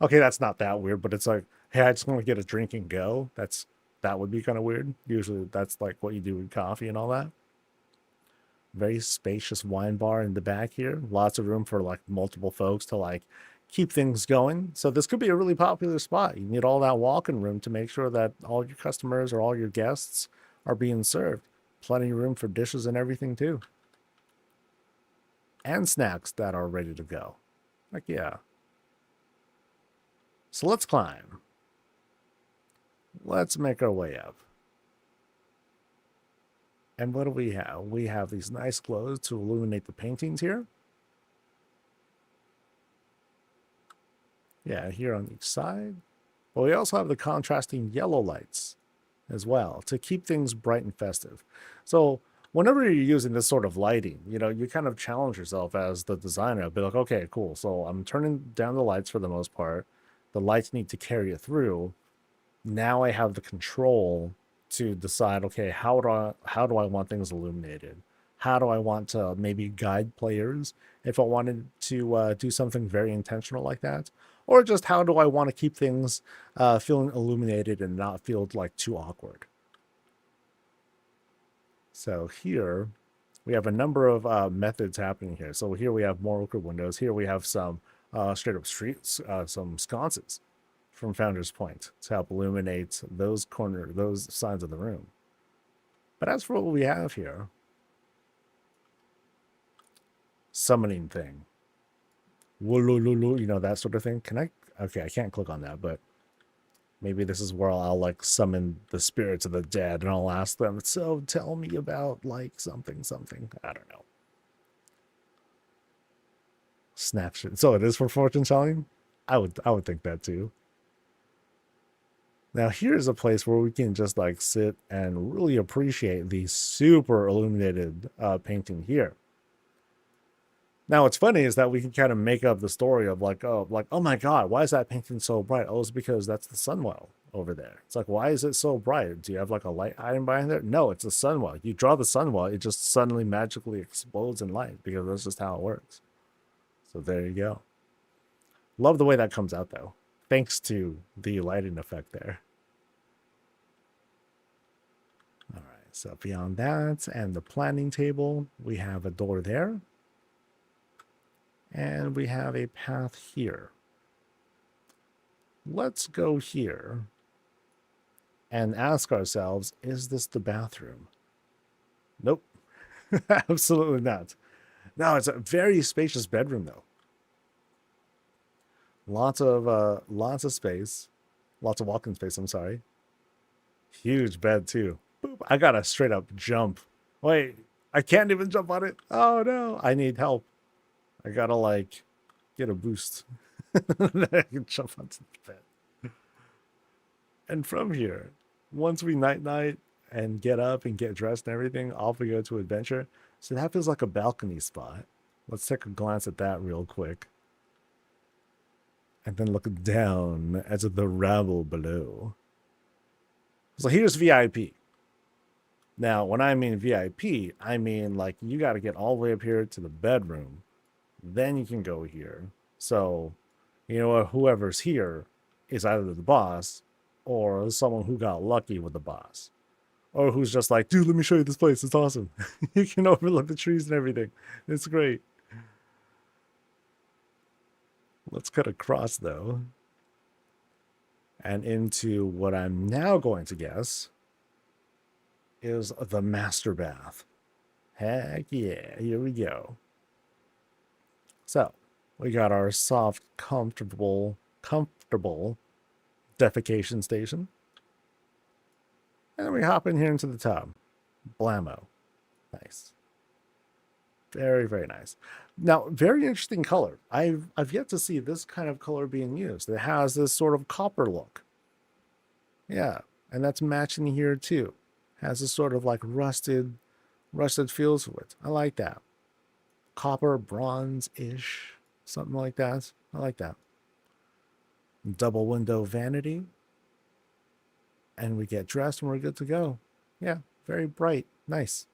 Okay, that's not that weird, but it's like, hey, I just want to get a drink and go. That would be kind of weird. Usually that's like what you do with coffee and all that. Very spacious wine bar in the back here. Lots of room for like multiple folks to like keep things going. So this could be a really popular spot. You need all that walk-in room to make sure that all your customers or all your guests are being served. Plenty of room for dishes and everything too. And snacks that are ready to go. Like, yeah. So let's climb. Let's make our way up. And what do we have? We have these nice glows to illuminate the paintings here. Yeah, here on each side. But we also have the contrasting yellow lights as well to keep things bright and festive. So whenever you're using this sort of lighting, you kind of challenge yourself as the designer. Be like, okay, cool. So I'm turning down the lights for the most part. The lights need to carry it through. Now I have the control to decide, okay, how do I want things illuminated? How do I want to maybe guide players if I wanted to do something very intentional like that? Or just how do I want to keep things feeling illuminated and not feel like too awkward? So here we have a number of methods happening here. So here we have more wicker windows. Here we have some straight up streets, some sconces from Founder's Point to help illuminate those sides of the room. But as for what we have here, summoning thing, that sort of thing. Okay, I can't click on that, but maybe this is where I'll like summon the spirits of the dead and I'll ask them, so tell me about like something. I don't know. Snapshot. So it is for fortune telling? I would think that too. Now here's a place where we can just like sit and really appreciate the super illuminated painting here. Now what's funny is that we can kind of make up the story of oh my god, why is that painting so bright? Oh, it's because that's the sunwell over there. It's like, why is it so bright? Do you have like a light item behind there? No, it's a sunwell. You draw the sunwell, it just suddenly magically explodes in light because that's just how it works. So there you go. Love the way that comes out though. Thanks to the lighting effect there. All right, so beyond that and the planning table, we have a door there. And we have a path here. Let's go here and ask ourselves, is this the bathroom? Nope, absolutely not. No, it's a very spacious bedroom though. Lots of space, lots of walk-in space. I'm sorry. Huge bed too. Boop. I gotta straight up jump. Wait, I can't even jump on it. Oh no, I need help. I gotta like get a boost. I can jump onto the bed. And from here, once we night and get up and get dressed and everything, off we go to adventure. So that feels like a balcony spot. Let's take a glance at that real quick. And then look down at the rabble below. So here's VIP. Now, when I mean VIP, I mean like you got to get all the way up here to the bedroom. Then you can go here. So, whoever's here is either the boss or someone who got lucky with the boss. Or who's just like, dude, let me show you this place. It's awesome. You can overlook the trees and everything. It's great. Let's cut across, though. And into what I'm now going to guess is the master bath. Heck yeah, here we go. So, we got our soft, comfortable defecation station. And then we hop in here into the tub. Blammo. Nice. Very, very nice. Now, very interesting color. I've yet to see this kind of color being used. It has this sort of copper look. Yeah, and that's matching here too. Has this sort of like rusted feel to it. I like that. Copper, bronze-ish, something like that. I like that. Double window vanity. And we get dressed and we're good to go. Yeah, very bright. Nice.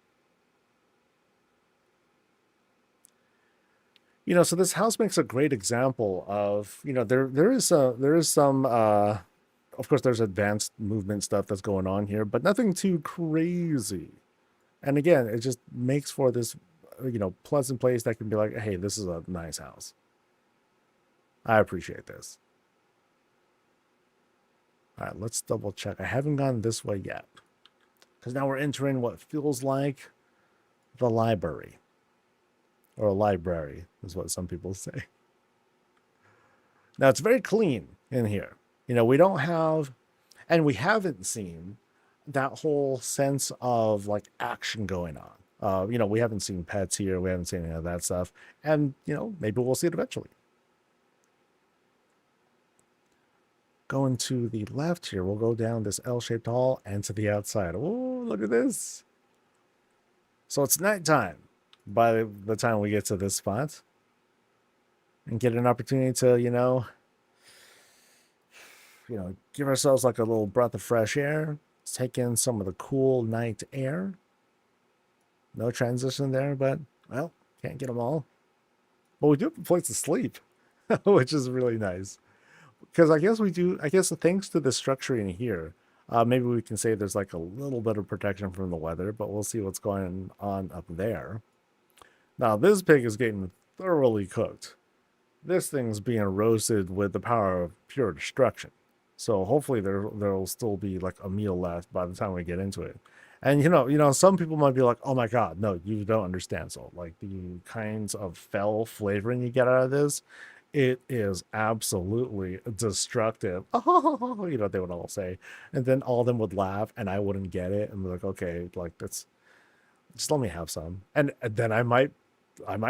So this house makes a great example of, there is some of course there's advanced movement stuff that's going on here, but nothing too crazy. And again, it just makes for this, pleasant place that can be like, hey, this is a nice house. I appreciate this. All right, let's double check. I haven't gone this way yet because now we're entering what feels like the library. Or a library is what some people say. Now it's very clean in here. We don't have, and we haven't seen that whole sense of like action going on. We haven't seen pets here. We haven't seen any of that stuff. And, maybe we'll see it eventually. Going to the left here, we'll go down this L-shaped hall and to the outside. Oh, look at this. So it's nighttime by the time we get to this spot and get an opportunity to, give ourselves like a little breath of fresh air, take in some of the cool night air. No transition there, but, well, can't get them all. But we do have a place to sleep, which is really nice. Because I guess thanks to the structure in here, maybe we can say there's like a little bit of protection from the weather, but we'll see what's going on up there. Now, this pig is getting thoroughly cooked. This thing's being roasted with the power of pure destruction. So hopefully there'll still be like a meal left by the time we get into it. And some people might be like, "Oh my God, no, you don't understand." So like the kinds of fell flavoring you get out of this, it is absolutely destructive. Oh, they would all say, and then all of them would laugh, and I wouldn't get it, and be like, "Okay, like that's just let me have some," and then I might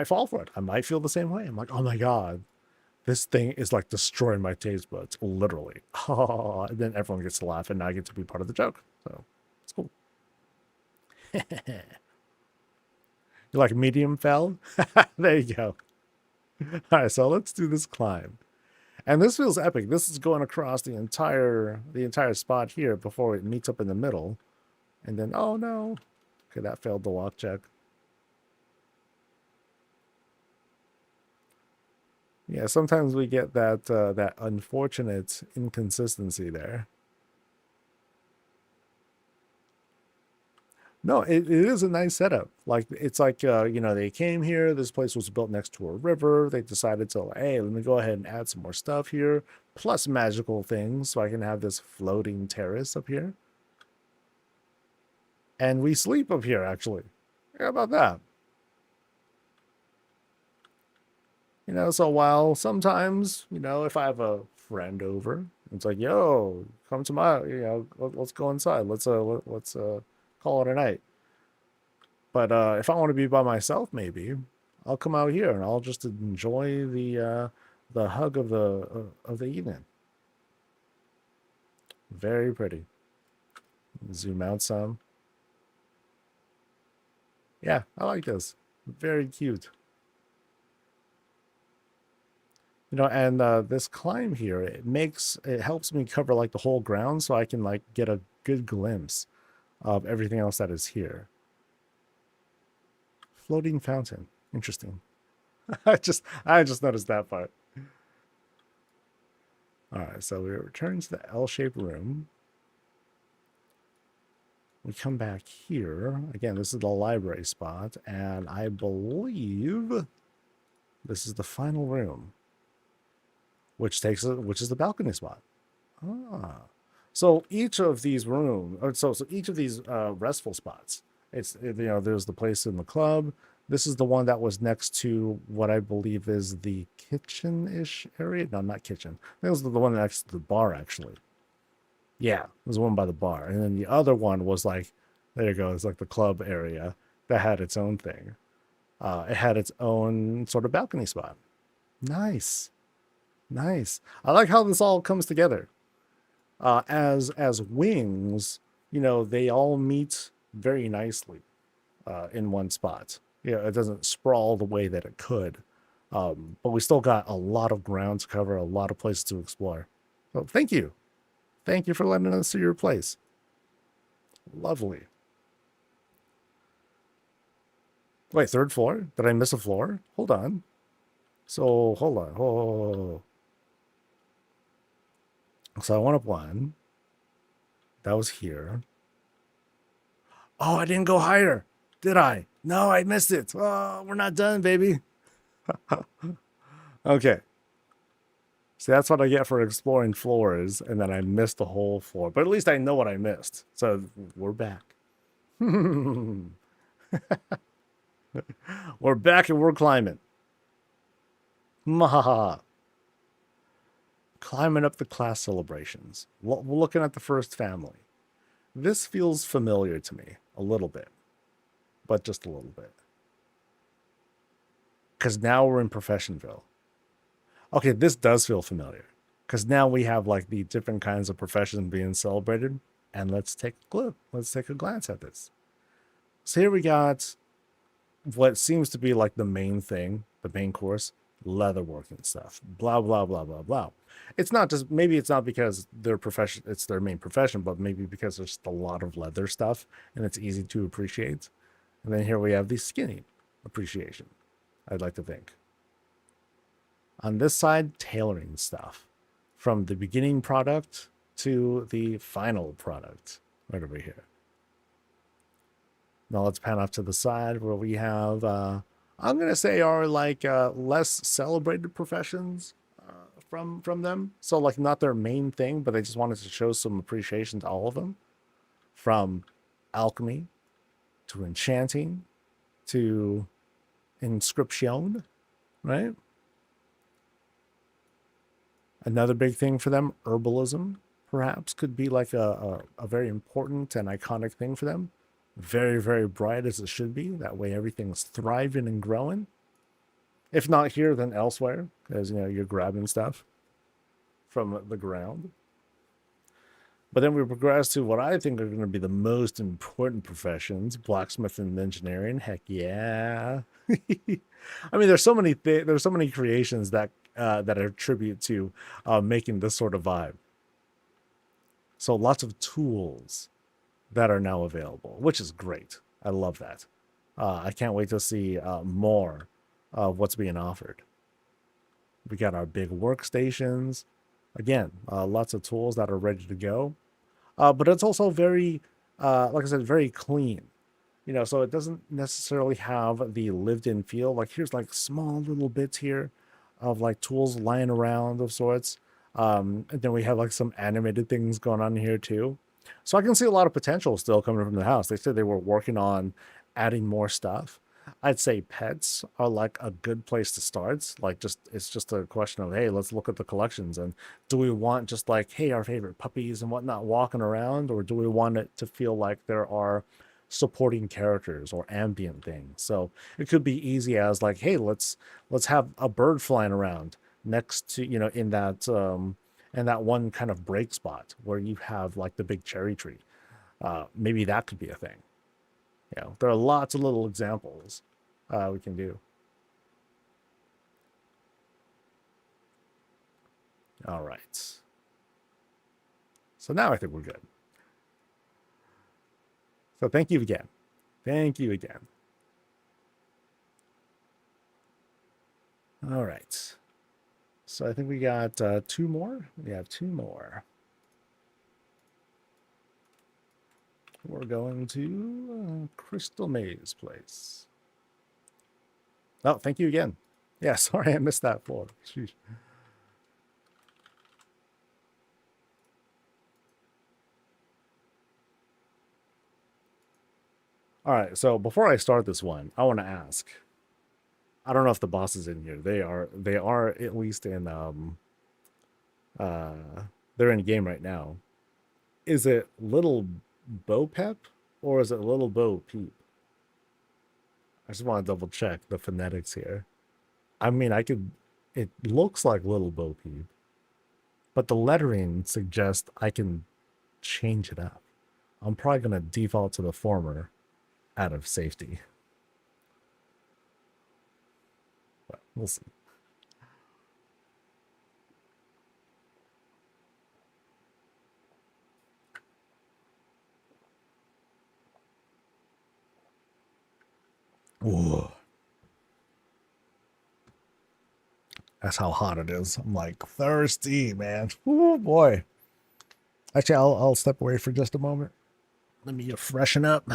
fall for it. I might feel the same way. I'm like, "Oh my God, this thing is like destroying my taste buds, literally." Oh, and then everyone gets to laugh, and I get to be part of the joke. So it's cool. You like medium fell? There you go. All right, so let's do this climb. And this feels epic. This is going across the entire spot here before it meets up in the middle. And then, oh no. Okay, that failed the walk check. Yeah, sometimes we get that unfortunate inconsistency there. No, it is a nice setup. Like it's like they came here. This place was built next to a river. They decided to, hey, let me go ahead and add some more stuff here, plus magical things, so I can have this floating terrace up here. And we sleep up here, actually. How about that? So while sometimes, if I have a friend over, it's like, yo, come to my, let's go inside. Let's call it a night. But if I want to be by myself, maybe I'll come out here and I'll just enjoy the hug of the evening. Very pretty. Zoom out some. Yeah, I like this. Very cute. And this climb here, it helps me cover like the whole ground, so I can like get a good glimpse of everything else that is here. Floating fountain. Interesting. I just noticed that part. All right, so we return to the L-shaped room. We come back here. Again, this is the library spot, and I believe this is the final room, which is the balcony spot. Ah. So each of these each of these restful spots, there's the place in the club. This is the one that was next to what I believe is the kitchen-ish area. No, not kitchen. That was the one next to the bar, actually. Yeah, there's one by the bar. And then the other one was like, there you go, it's like the club area that had its own thing. It had its own sort of balcony spot. Nice. Nice. I like how this all comes together. As wings, they all meet very nicely in one spot. It doesn't sprawl the way that it could. But we still got a lot of ground to cover, a lot of places to explore. So thank you. Thank you for letting us see your place. Lovely. Wait, third floor? Did I miss a floor? Hold on. So, hold on. Oh. So I went up one. That was here. Oh, I didn't go higher, did I? No, I missed it. Oh, we're not done, baby. Okay. So that's what I get for exploring floors, and then I missed the whole floor. But at least I know what I missed. So we're back. We're back and we're climbing. Mahaha. Climbing up the class celebrations. We're looking at the first family. This feels familiar to me a little bit, but just a little bit. Because now we're in Professionville. Okay, this does feel familiar. Because now we have like the different kinds of professions being celebrated. And let's take a look. Let's take a glance at this. So here we got what seems to be like the main thing, the main course, leatherworking stuff. Blah blah blah blah blah. It's not just, maybe it's not because their profession, it's their main profession, but maybe because there's just a lot of leather stuff and it's easy to appreciate. And then here we have the skinny appreciation, I'd like to think. On this side, tailoring stuff from the beginning product to the final product right over here. Now let's pan off to the side where we have, I'm going to say are like less celebrated professions from them. So like not their main thing, but they just wanted to show some appreciation to all of them. From alchemy to enchanting to inscription, right? Another big thing for them, herbalism, perhaps, could be like a very important and iconic thing for them. Very, very bright as it should be. That way everything's thriving and growing. If not here, then elsewhere, because, you know, you're grabbing stuff from the ground. But then we progress to what I think are going to be the most important professions, blacksmith and engineering. Heck yeah. I mean, there's so many creations that that attribute to making this sort of vibe. So lots of tools that are now available, which is great. I love that. I can't wait to see more of what's being offered. We got our big workstations. Again, lots of tools that are ready to go. But it's also very, like I said, very clean. You know, so it doesn't necessarily have the lived-in feel. Like here's like small little bits here of like tools lying around of sorts. And then we have like some animated things going on here too. So I can see a lot of potential still coming from the house. They said they were working on adding more stuff. I'd say pets are like a good place to start. Like just, it's just a question of, hey, let's look at the collections, and do we want just like, hey, our favorite puppies and whatnot walking around, or do we want it to feel like there are supporting characters or ambient things? So it could be easy as like, hey, let's have a bird flying around next to, you know, in that one kind of break spot where you have like the big cherry tree. Maybe that could be a thing. You know, there are lots of little examples we can do. All right. So now I think we're good. So thank you again. Thank you again. All right. So I think we got two more. We have two more. We're going to Crystal Maze Place. Oh, thank you again. Yeah, sorry I missed that floor. Sheesh. All right, so before I start this one, I want to ask. I don't know if the boss is in here. They are at least in they're in game right now. Is it Little Bo Pep or is it Little Bo Peep? I just want to double check the phonetics here. I mean, it looks like Little Bo Peep, but the lettering suggests I can change it up. I'm probably going to default to the former out of safety. But we'll see. Ooh. That's how hot it is. I'm like thirsty, man. Oh boy. Actually, I'll step away for just a moment. Let me freshen up.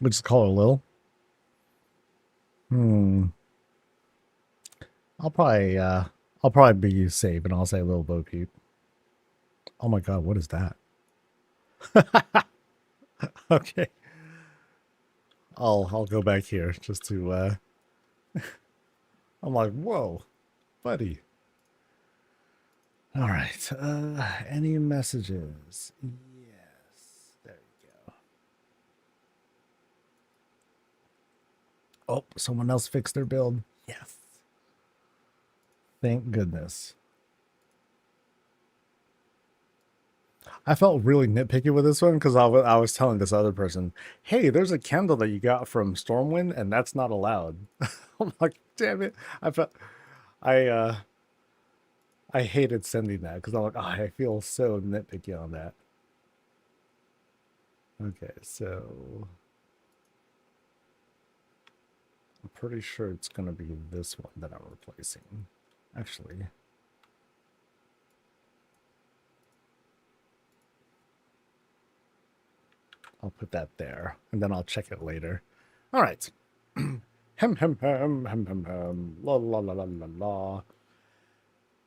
We just call her Lil. I'll probably be safe and I'll say Lil Bo Peep. Oh my god, what is that? Okay. I'll go back here just to I'm like, whoa, buddy. All right. Any messages? Yes. There you go. Oh, someone else fixed their build. Yes. Thank goodness. I felt really nitpicky with this one because I was telling this other person, hey, there's a candle that you got from Stormwind and that's not allowed. I'm like, damn it. I I hated sending that because I'm like, oh, I feel so nitpicky on that. Okay, so I'm pretty sure it's going to be this one that I'm replacing. Actually, I'll put that there and then I'll check it later. All right. Hem, hem, hem, hem, hem, hem. La, la, la, la, la, la.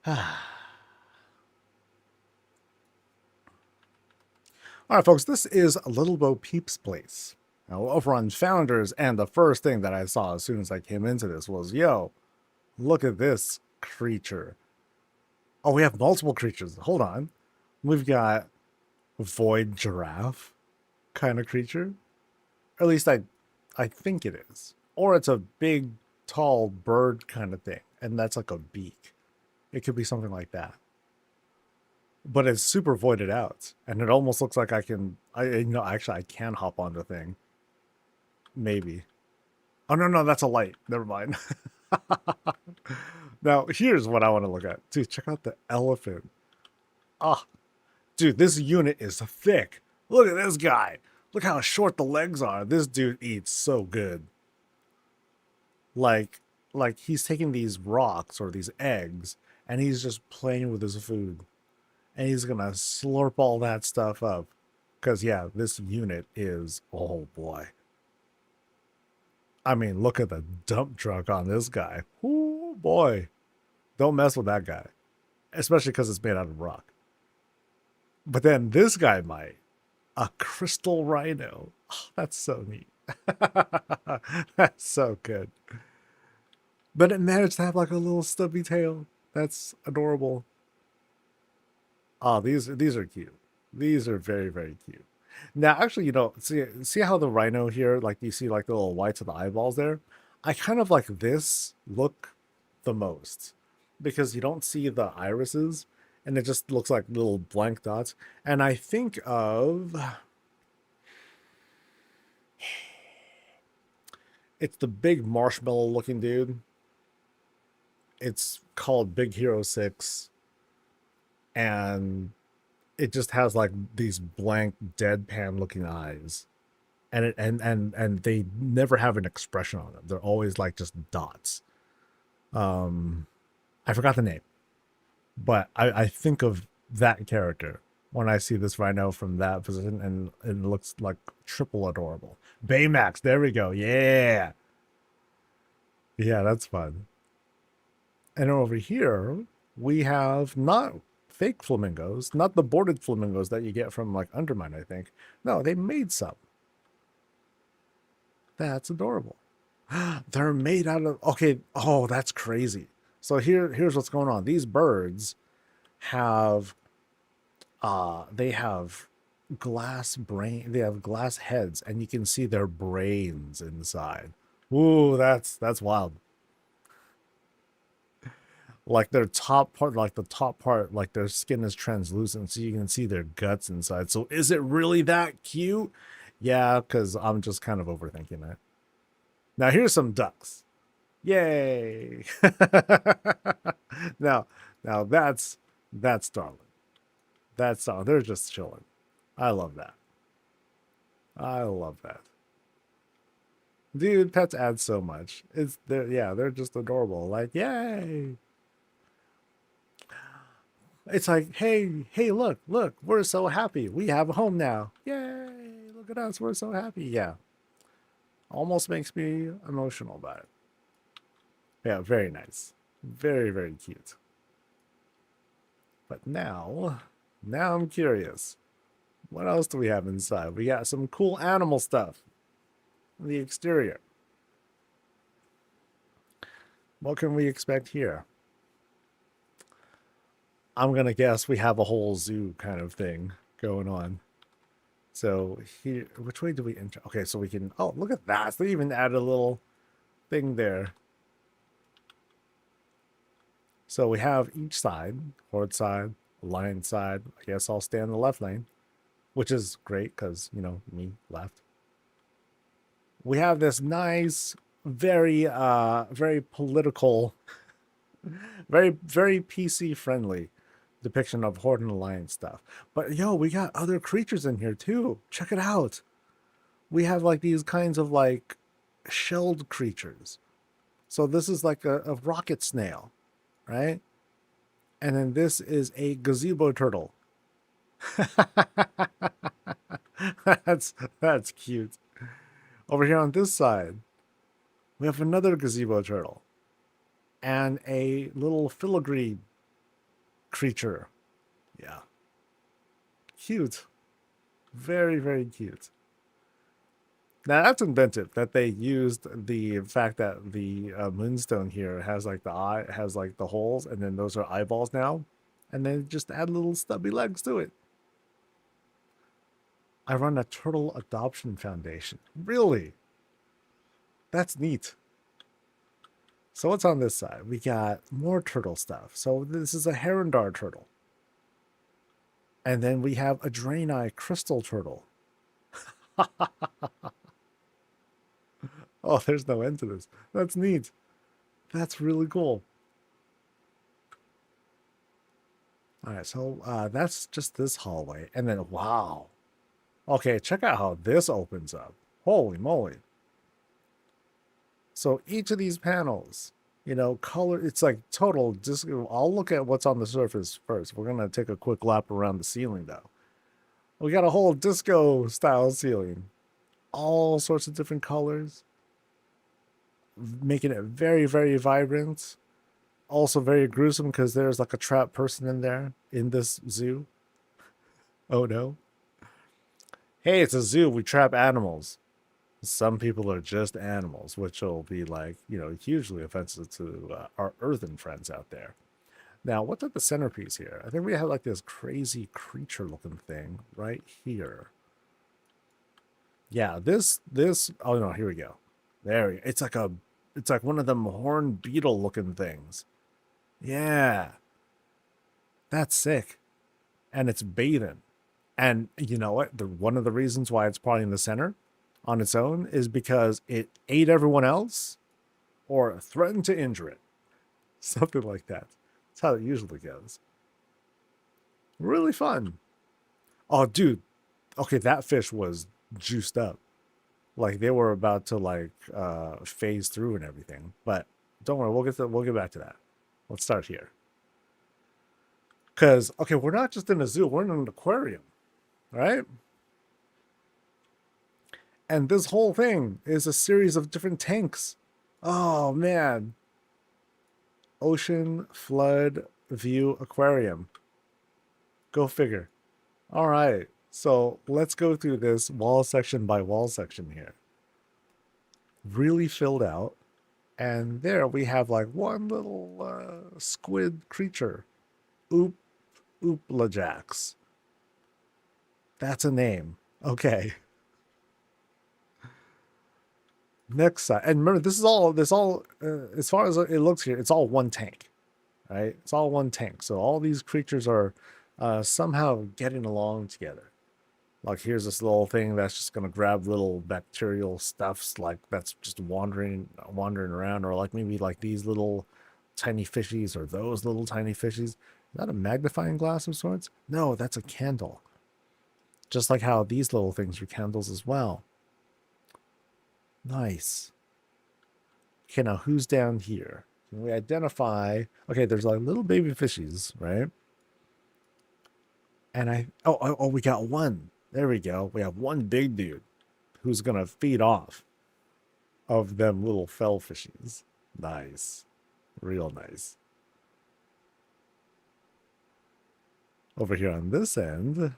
All right, folks, this is Little Bo Peep's place. Now, over on Founders, and the first thing that I saw as soon as I came into this was, yo, look at this creature. Oh, we have multiple creatures. Hold on. We've got a void giraffe kind of creature. Or at least I think it is. Or it's a big, tall bird kind of thing. And that's like a beak. It could be something like that. But it's super voided out. And it almost looks like actually I can hop on the thing. Maybe. Oh, no, that's a light. Never mind. Now, here's what I want to look at. Dude, check out the elephant. Ah, dude, this unit is thick. Look at this guy. Look how short the legs are. This dude eats so good. Like he's taking these rocks or these eggs and he's just playing with his food. And he's gonna slurp all that stuff up. Because, yeah, this unit is, oh boy. I mean, look at the dump truck on this guy. Oh boy. Don't mess with that guy. Especially because it's made out of rock. But then this guy might. A crystal rhino. Oh, that's so neat. That's so good. But it managed to have like a little stubby tail. That's adorable. Oh, these are cute. These are very, very cute. Now, actually, see how the rhino here, like you see like the little whites of the eyeballs there? I kind of like this look the most because you don't see the irises and it just looks like little blank dots. And I think of it's the big marshmallow looking dude. It's called Big Hero 6 and it just has like these blank deadpan looking eyes. And they never have an expression on them. They're always like just dots. I forgot the name. But I think of that character when I see this rhino from that position, and it looks like triple adorable. Baymax, there we go. Yeah. Yeah, that's fun. And over here, we have not fake flamingos, not the boarded flamingos that you get from like Undermine, I think. No, they made some. That's adorable. They're made out of, okay, oh, that's crazy. So here's what's going on. These birds have they have they have glass heads and you can see their brains inside. Ooh, that's wild. Like their top part, like the top part, like their skin is translucent so you can see their guts inside. So is it really that cute? Yeah, because I'm just kind of overthinking it. Now here's some ducks. Yay. now that's darling. That's all. They're just chilling. I love that. I love that. Dude, pets add so much. They're just adorable. Like, yay. It's like, hey, look, we're so happy. We have a home now. Yay. look at us, we're so happy. Yeah. Almost makes me emotional about it. Yeah, very nice. Very, very cute. But now I'm curious. What else do we have inside? We got some cool animal stuff on the exterior. What can we expect here? I'm going to guess we have a whole zoo kind of thing going on. So here, which way do we enter? Okay, so we can, oh, look at that. They even added a little thing there. So we have each side, horde side, lion side. I guess I'll stay in the left lane, which is great because, you know, me left. We have this nice, very, very political, very PC friendly depiction of horde and alliance stuff. But yo, we got other creatures in here too. Check it out. We have like these kinds of like shelled creatures. So this is like a rocket snail, right? And then this is a gazebo turtle. that's cute. Over here on this side, we have another gazebo turtle and a little filigree creature. Yeah. Cute. Very, very cute. Now that's inventive that they used the fact that the moonstone here has like the eye, has like the holes, and then those are eyeballs now, and then just add little stubby legs to it. I run a turtle adoption foundation. Really? That's neat. So what's on this side? We got more turtle stuff. So this is a herondar turtle. And then we have a Draenei crystal turtle. Oh, there's no end to this. That's neat. That's really cool. All right, so that's just this hallway. And then, wow. Okay, check out how this opens up. Holy moly. So each of these panels, you know, color, it's like total, just, I'll look at what's on the surface first. We're going to take a quick lap around the ceiling, though. We got a whole disco style ceiling. All sorts of different colors. Making it very, very vibrant. Also very gruesome because there's like a trapped person in there in this zoo. Oh no. Hey, it's a zoo. We trap animals. Some people are just animals, which will be like, you know, hugely offensive to our earthen friends out there. Now, what's at the centerpiece here? I think we have like this crazy creature looking thing right here. Yeah, this, oh no, here we go. There we go. It's like one of them horned beetle looking things. Yeah. That's sick. And it's bathing. And you know what? One of the reasons why it's probably in the center on its own is because it ate everyone else or threatened to injure it. Something like that. That's how it usually goes. Really fun. Oh, dude. Okay, that fish was juiced up. Like they were about to like phase through and everything. But don't worry, we'll get back to that. Let's start here. Because, okay, we're not just in a zoo, we're in an aquarium, right? And this whole thing is a series of different tanks. Oh, man. Ocean Flood View Aquarium. Go figure. All right. So let's go through this wall section by wall section here. Really filled out. And there we have like one little squid creature. Ooplajax. That's a name. Okay. Next side. And remember, this all, as far as it looks here, it's all one tank. Right? It's all one tank. So all these creatures are somehow getting along together. Like here's this little thing that's just gonna grab little bacterial stuffs, like that's just wandering around, or like maybe like these little tiny fishies or those little tiny fishies. Is that a magnifying glass of sorts? No, that's a candle. Just like how these little things are candles as well. Nice. Okay, now who's down here? Can we identify? Okay, there's like little baby fishies, right? And we got one. There we go. We have one big dude who's gonna feed off of them little fell fishies. Nice. Real nice. Over here on this end,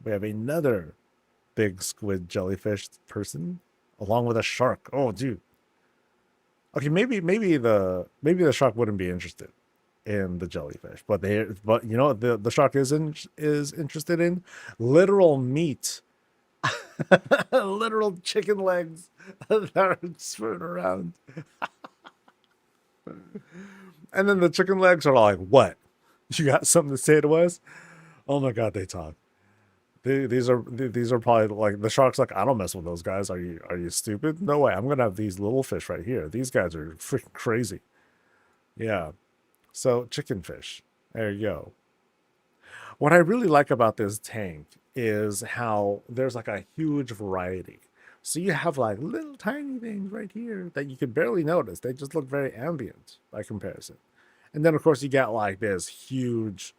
we have another big squid jellyfish person along with a shark. Oh, dude. Okay, maybe the shark wouldn't be interested in the jellyfish, but you know what the shark is interested in? Literal meat. Literal chicken legs that are swimming around. And then the chicken legs are like, "What? You got something to say to us?" Oh my god, they talk. These are probably like the shark's like, I don't mess with those guys. Are you stupid? No way. I'm gonna have these little fish right here. These guys are freaking crazy. Yeah. So chicken fish. There you go. What I really like about this tank is how there's like a huge variety. So you have like little tiny things right here that you can barely notice. They just look very ambient by comparison. And then of course you got like this huge,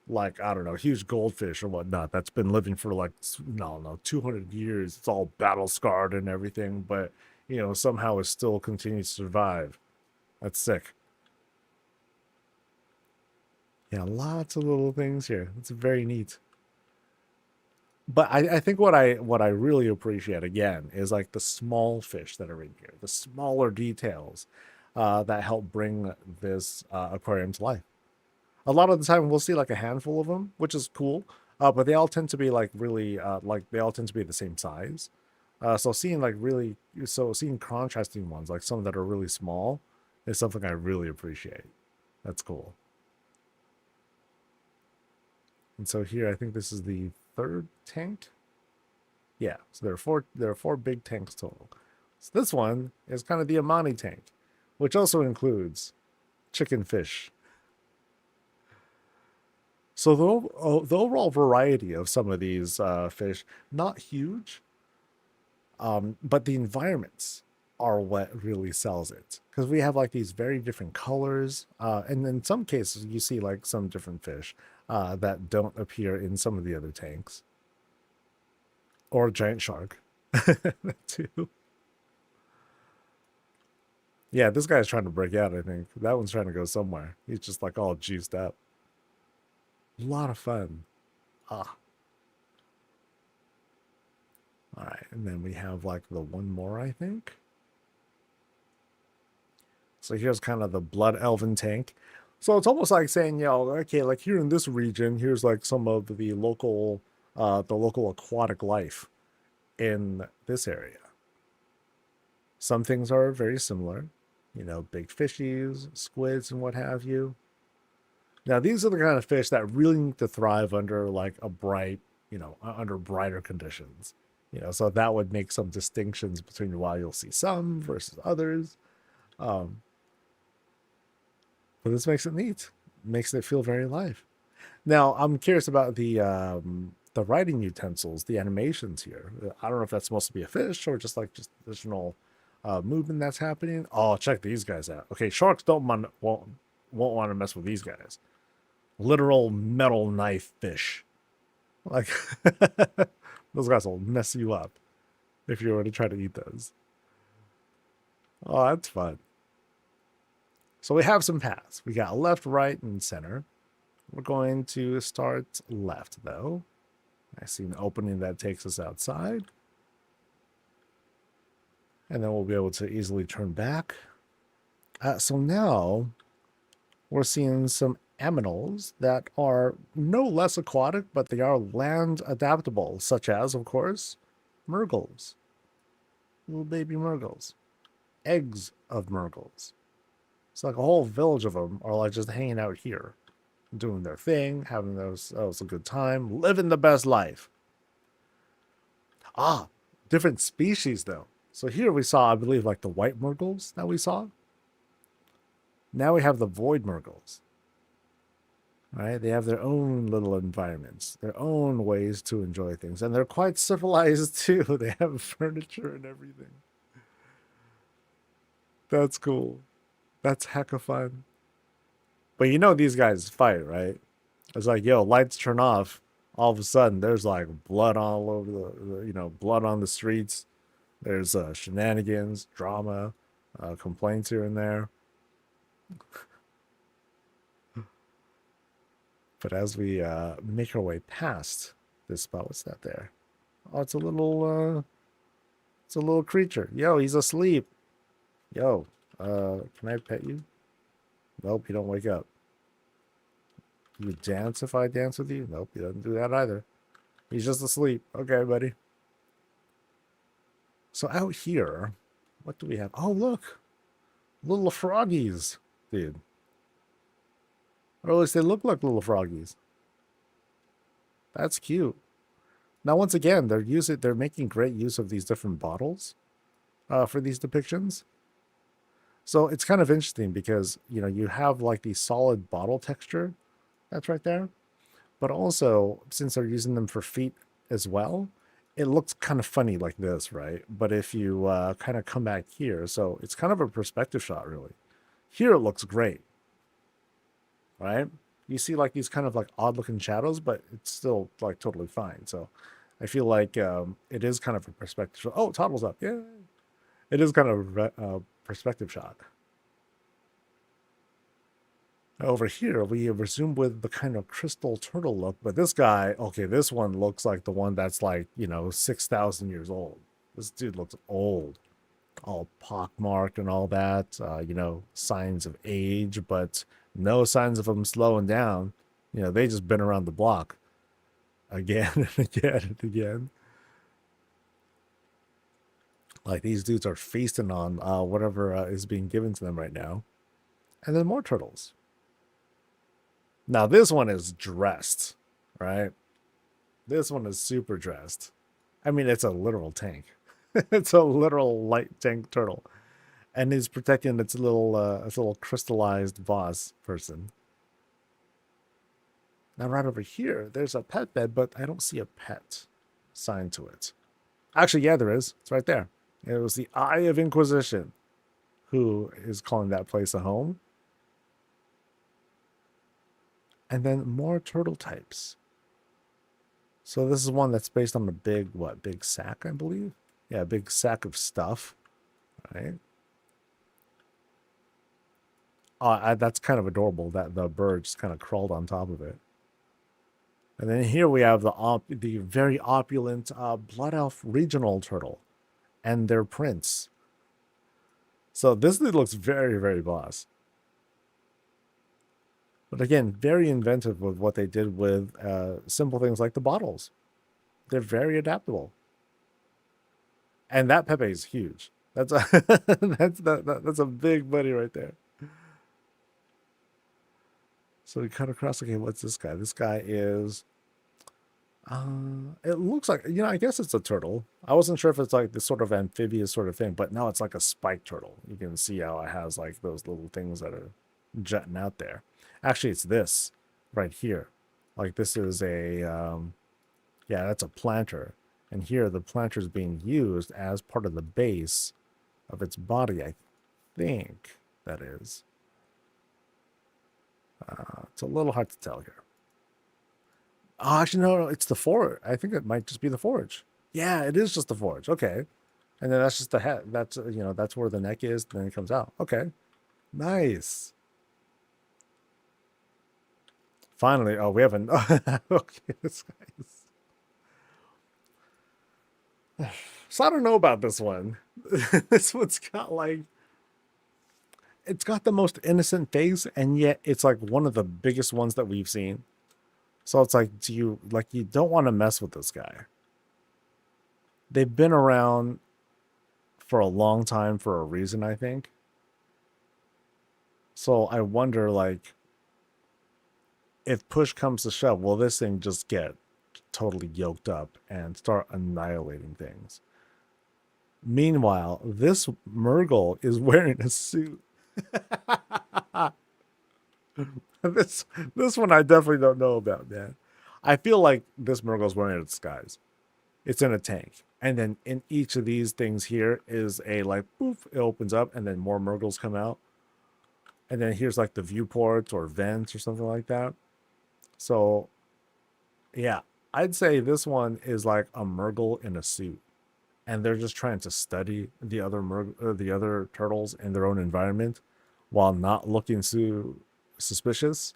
like, I don't know, huge goldfish or whatnot that's been living for like, no, 200 years. It's all battle scarred and everything, but somehow it still continues to survive. That's sick. Yeah, lots of little things here. It's very neat. But I think what I really appreciate again is like the small fish that are in here, the smaller details that help bring this aquarium to life. A lot of the time we'll see like a handful of them, which is cool, but they all tend to be like really like they all tend to be the same size. So seeing contrasting ones, like some that are really small, is something I really appreciate. That's cool. And so here, I think this is the third tank. Yeah, so there are four big tanks total. So this one is kind of the Amani tank, which also includes chicken fish. So the overall variety of some of these fish, not huge, but the environments are what really sells it. Because we have like these very different colors, and in some cases you see like some different fish that don't appear in some of the other tanks, or a giant shark too. Yeah, this guy's trying to break out. I think that one's trying to go somewhere. He's just like all juiced up. A lot of fun. Ah, all right, and then we have like the one more, I think. So here's kind of the blood elven tank. So it's almost like saying, okay, like here in this region, here's like some of the local aquatic life in this area. Some things are very similar, big fishies, squids, and what have you. Now, these are the kind of fish that really need to thrive under like a bright, under brighter conditions. So that would make some distinctions between why you'll see some versus others. Um, but this makes it neat, makes it feel very alive. Now, I'm curious about the writing utensils, the animations here. I don't know if that's supposed to be a fish or just additional movement that's happening. Oh, check these guys out. Okay, sharks won't want to mess with these guys. Literal metal knife fish. Like those guys will mess you up if you were to try to eat those. Oh, that's fun. So we have some paths. We got left, right, and center. We're going to start left, though. I see an opening that takes us outside. And then we'll be able to easily turn back. So now we're seeing some aminals that are no less aquatic, but they are land adaptable, such as, of course, Murgles. Little baby Murgles. Eggs of Murgles. It's like a whole village of them are like just hanging out here, doing their thing, having those a good time, living the best life. Ah, different species though. So here we saw, I believe, like the white Murgles that we saw. Now we have the void Murgles. Right? They have their own little environments, their own ways to enjoy things, and they're quite civilized too. They have furniture and everything. That's cool. That's hecka fun. But these guys fight, right? It's like, yo, lights turn off. all of a sudden there's like blood all over blood on the streets. There's shenanigans, drama, complaints here and there. But as we make our way past this spot, what's that there? Oh, it's a little creature. Yo, he's asleep. Yo, can I pet you? Nope, you don't wake up. You dance if I dance with you? Nope, he doesn't do that either. He's just asleep. Okay, buddy. So out here, what do we have? Oh, look. Little froggies, dude. Or at least they look like little froggies. That's cute. Now, once again, they're making great use of these different bottles for these depictions. So it's kind of interesting because, you have like the solid bottle texture that's right there. But also, since they're using them for feet as well, it looks kind of funny like this, right? But if you kind of come back here, so it's kind of a perspective shot, really. Here it looks great, right? You see like these kind of like odd looking shadows, but it's still like totally fine. So I feel like it is kind of a perspective shot. Oh, Toddle's up. Yeah. It is kind of a perspective shot. Over here, we resume with the kind of crystal turtle look, but this guy, okay, this one looks like the one that's like, 6,000 years old. This dude looks old, all pockmarked and all that, signs of age, but no signs of him slowing down. They just been around the block again and again and again. Like these dudes are feasting on whatever is being given to them right now. And then more turtles. Now this one is dressed, right? This one is super dressed. I mean, it's a literal tank. It's a literal light tank turtle. And he's protecting its little crystallized boss person. Now right over here, there's a pet bed, but I don't see a pet signed to it. Actually, yeah, there is. It's right there. It was the Eye of Inquisition who is calling that place a home. And then more turtle types. So this is one that's based on a big sack, I believe? Yeah, a big sack of stuff, right? That's kind of adorable that the bird just kind of crawled on top of it. And then here we have the very opulent Blood Elf regional turtle and their prince. So this dude looks very, very boss. But again, very inventive with what they did with simple things like the bottles. They're very adaptable. And that Pepe is huge. That's a big buddy right there. So we cut across. Okay, what's this guy? This guy is. It looks like, I guess it's a turtle. I wasn't sure if it's like this sort of amphibious sort of thing, but no, it's like a spiked turtle. You can see how it has like those little things that are jutting out there. Actually, it's this right here. Like this is a, yeah, that's a planter. And here the planter is being used as part of the base of its body, I think that is. It's a little hard to tell here. Oh, actually, no, it's the forge. I think it might just be the forge. Yeah, it is just the forge. Okay. And then that's just the head. That's, that's where the neck is. Then it comes out. Okay. Nice. Finally. Oh, we haven't. Okay, this guy's. So I don't know about this one. This one's got like, it's got the most innocent face, and yet it's like one of the biggest ones that we've seen. So it's like, you don't want to mess with this guy. They've been around for a long time for a reason, I think. So I wonder, like, if push comes to shove, will this thing just get totally yoked up and start annihilating things? Meanwhile, this Murgle is wearing a suit. This one I definitely don't know about, man. I feel like this Murgle's wearing a disguise. It's in a tank. And then in each of these things here is a like poof, it opens up and then more Murgles come out. And then here's like the viewports or vents or something like that. So yeah. I'd say this one is like a Murgle in a suit, and they're just trying to study the other the other turtles in their own environment while not looking too suspicious.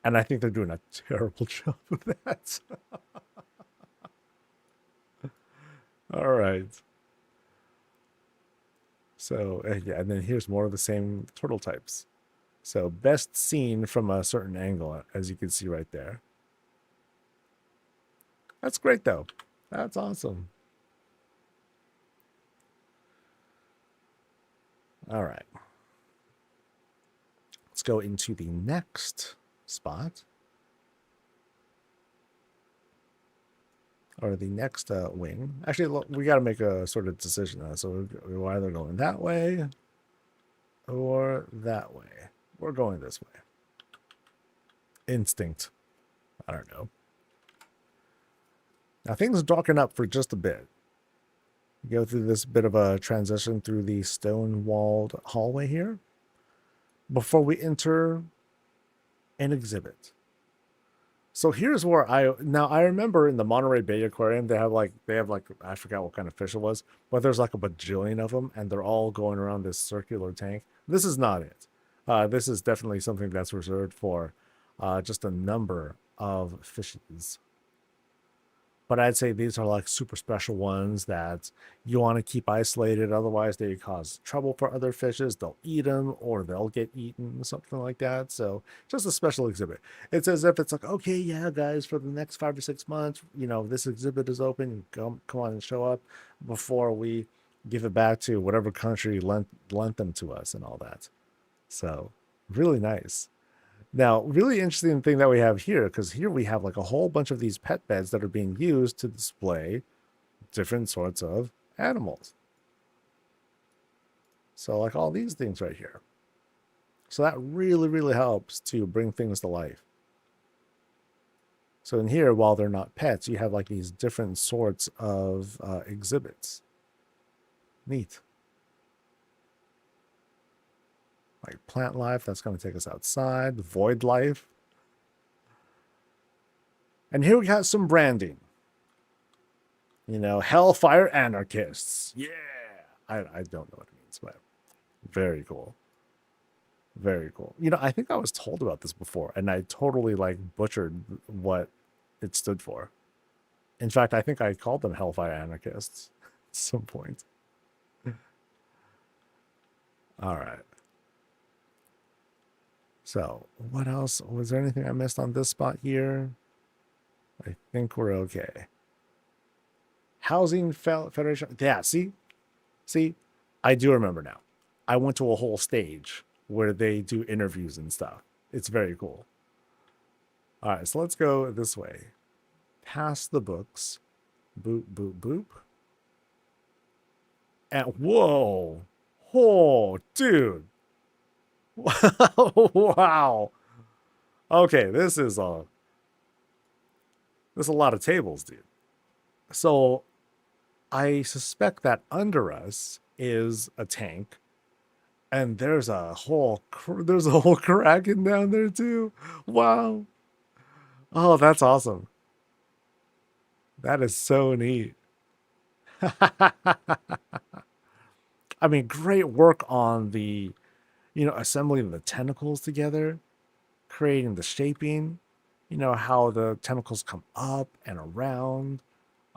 And I think they're doing a terrible job of that. All right. So yeah, and then here's more of the same turtle types. So best seen from a certain angle, as you can see right there. That's great though. That's awesome. All right. Let's go into the next spot. Or the next wing. Actually, look, we got to make a sort of decision now. So we're either going that way or that way. We're going this way. Instinct. I don't know. Now things darken up for just a bit. Go through this bit of a transition through the stone-walled hallway here before we enter an exhibit. So here's where I remember in the Monterey Bay Aquarium they have like I forgot what kind of fish it was, but there's like a bajillion of them and they're all going around this circular tank. This is not it. This is definitely something that's reserved for just a number of fishes. But I'd say these are like super special ones that you want to keep isolated. Otherwise, they cause trouble for other fishes. They'll eat them or they'll get eaten, something like that. So just a special exhibit. It's as if it's like, okay, yeah, guys, for the next 5 or 6 months, this exhibit is open. Come on and show up before we give it back to whatever country lent them to us and all that. So really nice. Now, really interesting thing that we have here, because here we have like a whole bunch of these pet beds that are being used to display different sorts of animals. So like all these things right here. So that really, really helps to bring things to life. So in here, while they're not pets, you have like these different sorts of exhibits. Neat. Like plant life, that's going to take us outside. Void life. And here we got some branding. Hellfire anarchists. Yeah. I don't know what it means, but very cool. Very cool. I think I was told about this before, and I totally like butchered what it stood for. In fact, I think I called them Hellfire anarchists at some point. All right. So, what else? Was there anything I missed on this spot here? I think we're okay. Housing Federation. Yeah, see? I do remember now. I went to a whole stage where they do interviews and stuff. It's very cool. All right, so let's go this way. Past the books. Boop, boop, boop. And whoa. Oh, dude. Wow. Okay, this is a lot of tables, dude. So I suspect that under us is a tank, and there's a whole kraken down there too. Wow. Oh, that's awesome. That is so neat. I mean, great work on the, assembling the tentacles together, creating the shaping, how the tentacles come up and around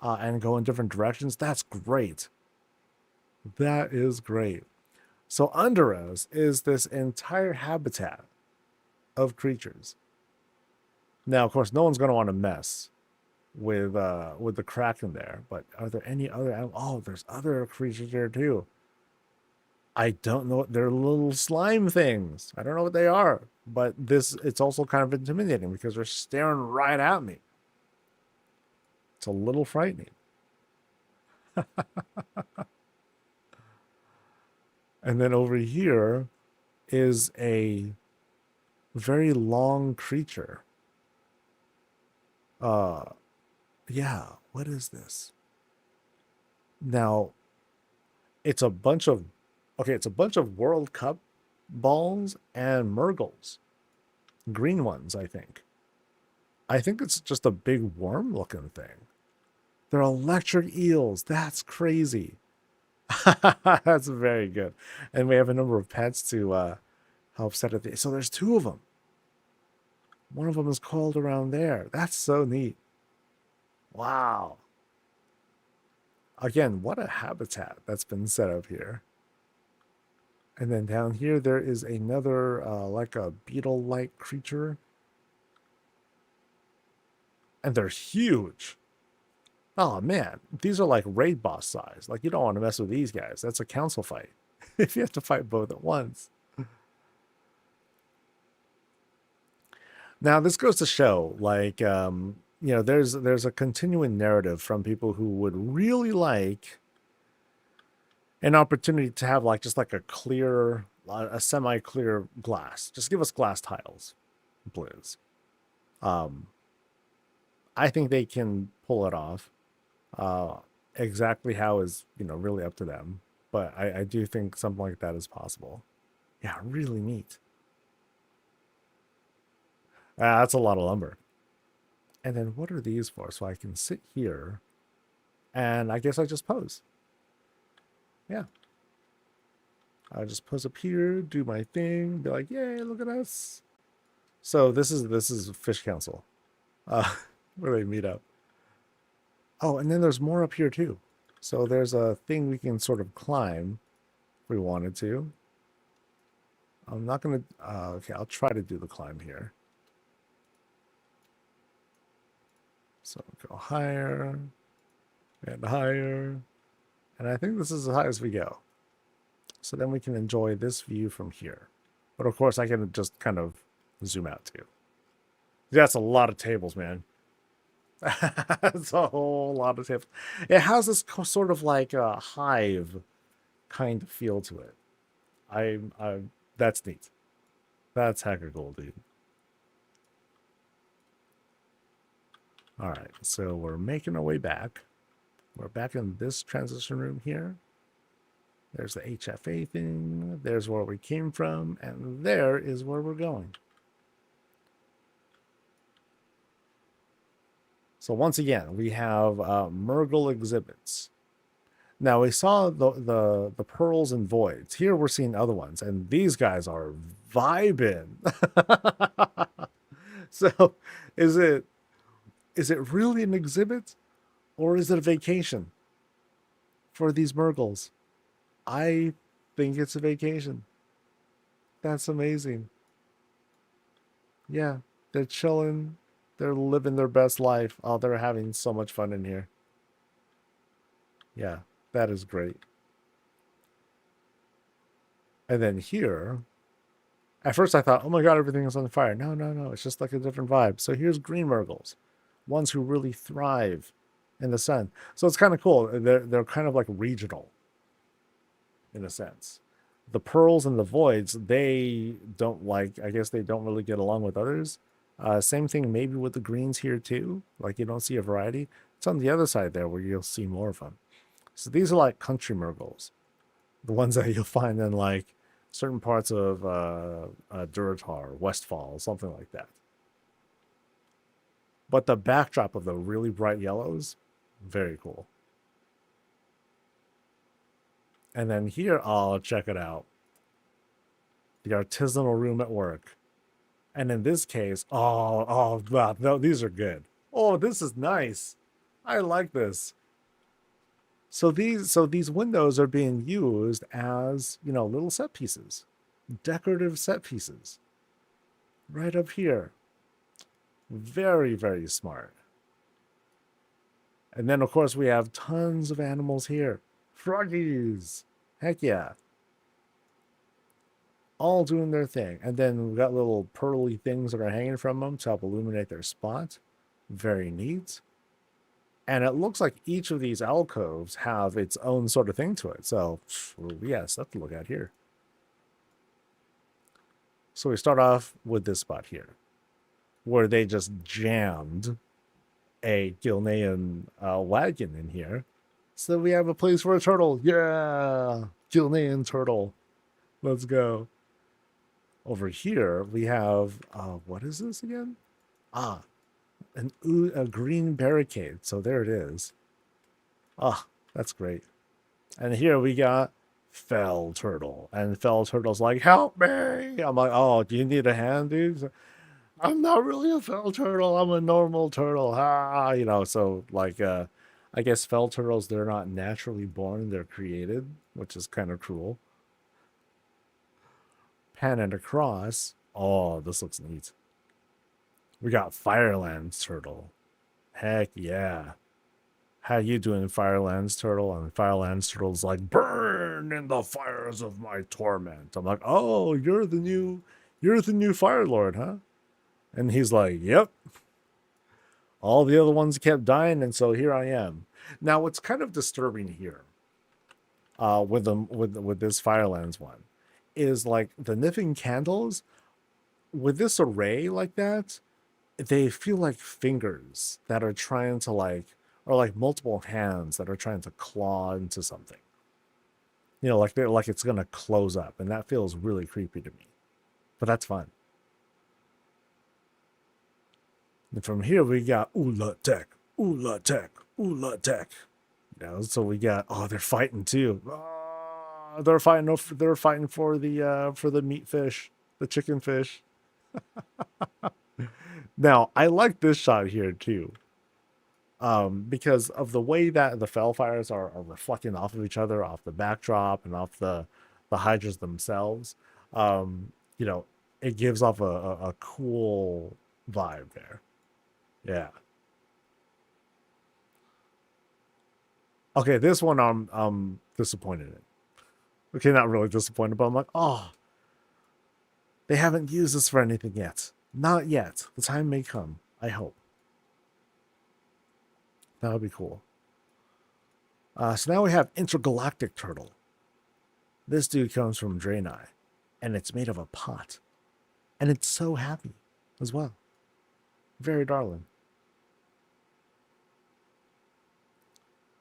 and go in different directions. That's great. That is great. So under us is this entire habitat of creatures. Now, of course, no one's going to want to mess with the kraken there, but are there any other? Oh, there's other creatures there too. I don't know. They're little slime things. I don't know what they are, but it's also kind of intimidating because they're staring right at me. It's a little frightening. And then over here is a very long creature. Yeah, what is this? Now, it's a bunch of World Cup balls and Murgles. Green ones, I think. I think it's just a big worm looking thing. They're electric eels. That's crazy. That's very good. And we have a number of pets to help set it. So there's two of them. One of them is coiled around there. That's so neat. Wow. Again, what a habitat that's been set up here. And then down here, there is another, like a beetle-like creature. And they're huge. Oh, man. These are like raid boss size. Like, you don't want to mess with these guys. That's a council fight. If you have to fight both at once. Now, this goes to show, like, there's a continuing narrative from people who would really like an opportunity to have like just like a semi-clear glass. Just give us glass tiles, please. I think they can pull it off. Exactly how is really up to them, but I do think something like that is possible. Yeah, really neat. That's a lot of lumber. And then what are these for? So I can sit here, and I guess I just pose. Yeah. I just pose up here, do my thing, be like, "Yay, look at us!" So this is Fish Council, where they meet up. Oh, and then there's more up here too. So there's a thing we can sort of climb if we wanted to. I'm not gonna. Okay, I'll try to do the climb here. So go higher and higher, and I think this is as high as we go. So then we can enjoy this view from here. But of course, I can just kind of zoom out too. That's a lot of tables, man. That's a whole lot of tables. It has this sort of like a hive kind of feel to it. I that's neat. That's hacker cool, dude. All right, so we're making our way back. We're back in this transition room here. There's the HFA thing. There's where we came from, and there is where we're going. So once again, we have Murgle exhibits. Now we saw the pearls and voids. Here we're seeing other ones, and these guys are vibing. So, is it really an exhibit, or is it a vacation for these Murgles? I think it's a vacation. That's amazing. Yeah, they're chilling. They're living their best life. Oh, they're having so much fun in here. Yeah, that is great. And then here, at first I thought, oh my god, everything is on fire. No, no, no. It's just like a different vibe. So here's green Murgles, ones who really thrive in the sun. So it's kind of cool. They're kind of like regional in a sense. The pearls and the voids, they don't like, I guess they don't really get along with others. Same thing maybe with the greens here too. Like you don't see a variety. It's on the other side there where you'll see more of them. So these are like country Murgles, the ones that you'll find in like certain parts of Duratar, Westfall, something like that. But the backdrop of the really bright yellows, very cool. And then here, oh, check it out. The artisanal room at work. And in this case, wow, no, these are good. Oh, this is nice. I like this. So these windows are being used as, little set pieces, decorative set pieces. Right up here. Very, very smart. And then of course we have tons of animals here. Froggies. Heck yeah. All doing their thing. And then we've got little pearly things that are hanging from them to help illuminate their spot. Very neat. And it looks like each of these alcoves have its own sort of thing to it. So, yeah, stuff to look at here. So we start off with this spot here, where they just jammed a Gilnean wagon in here. So we have a place for a turtle. Yeah, Gilnean turtle. Let's go. Over here, we have, what is this again? Ah, A green barricade. So there it is. Oh, that's great. And here we got Fell Turtle. And Fell Turtle's like, help me. I'm like, oh, do you need a hand, dude? I'm not really a fell turtle. I'm a normal turtle. Ah, so like I guess fell turtles, they're not naturally born, they're created, which is kind of cruel. Pan and across. Oh, this looks neat. We got Firelands turtle. Heck yeah. How you doing, Firelands turtle? And Firelands turtle's like, burn in the fires of my torment. I'm like, oh, you're the new Fire Lord, huh? And he's like, yep. All the other ones kept dying, and so here I am. Now, what's kind of disturbing here, with this Firelands one, is like the Niffin candles with this array like that. They feel like fingers that are trying to or like multiple hands that are trying to claw into something. Like it's gonna close up, and that feels really creepy to me. But that's fun. And from here we got Ula Tech, Ula Tech, Ula Tech. So we got, oh, they're fighting too. They're fighting for the meat fish, the chicken fish. Now, I like this shot here too. Because of the way that the fell fires are reflecting off of each other, off the backdrop and off the hydras themselves. Um, you know, it gives off a cool vibe there. Yeah. Okay, this one I'm disappointed in. Okay, not really disappointed, but I'm like, oh, they haven't used this for anything yet. Not yet. The time may come. I hope. That would be cool. So now we have Intergalactic Turtle. This dude comes from Draenei, and it's made of a pot. And it's so happy as well. Very darling.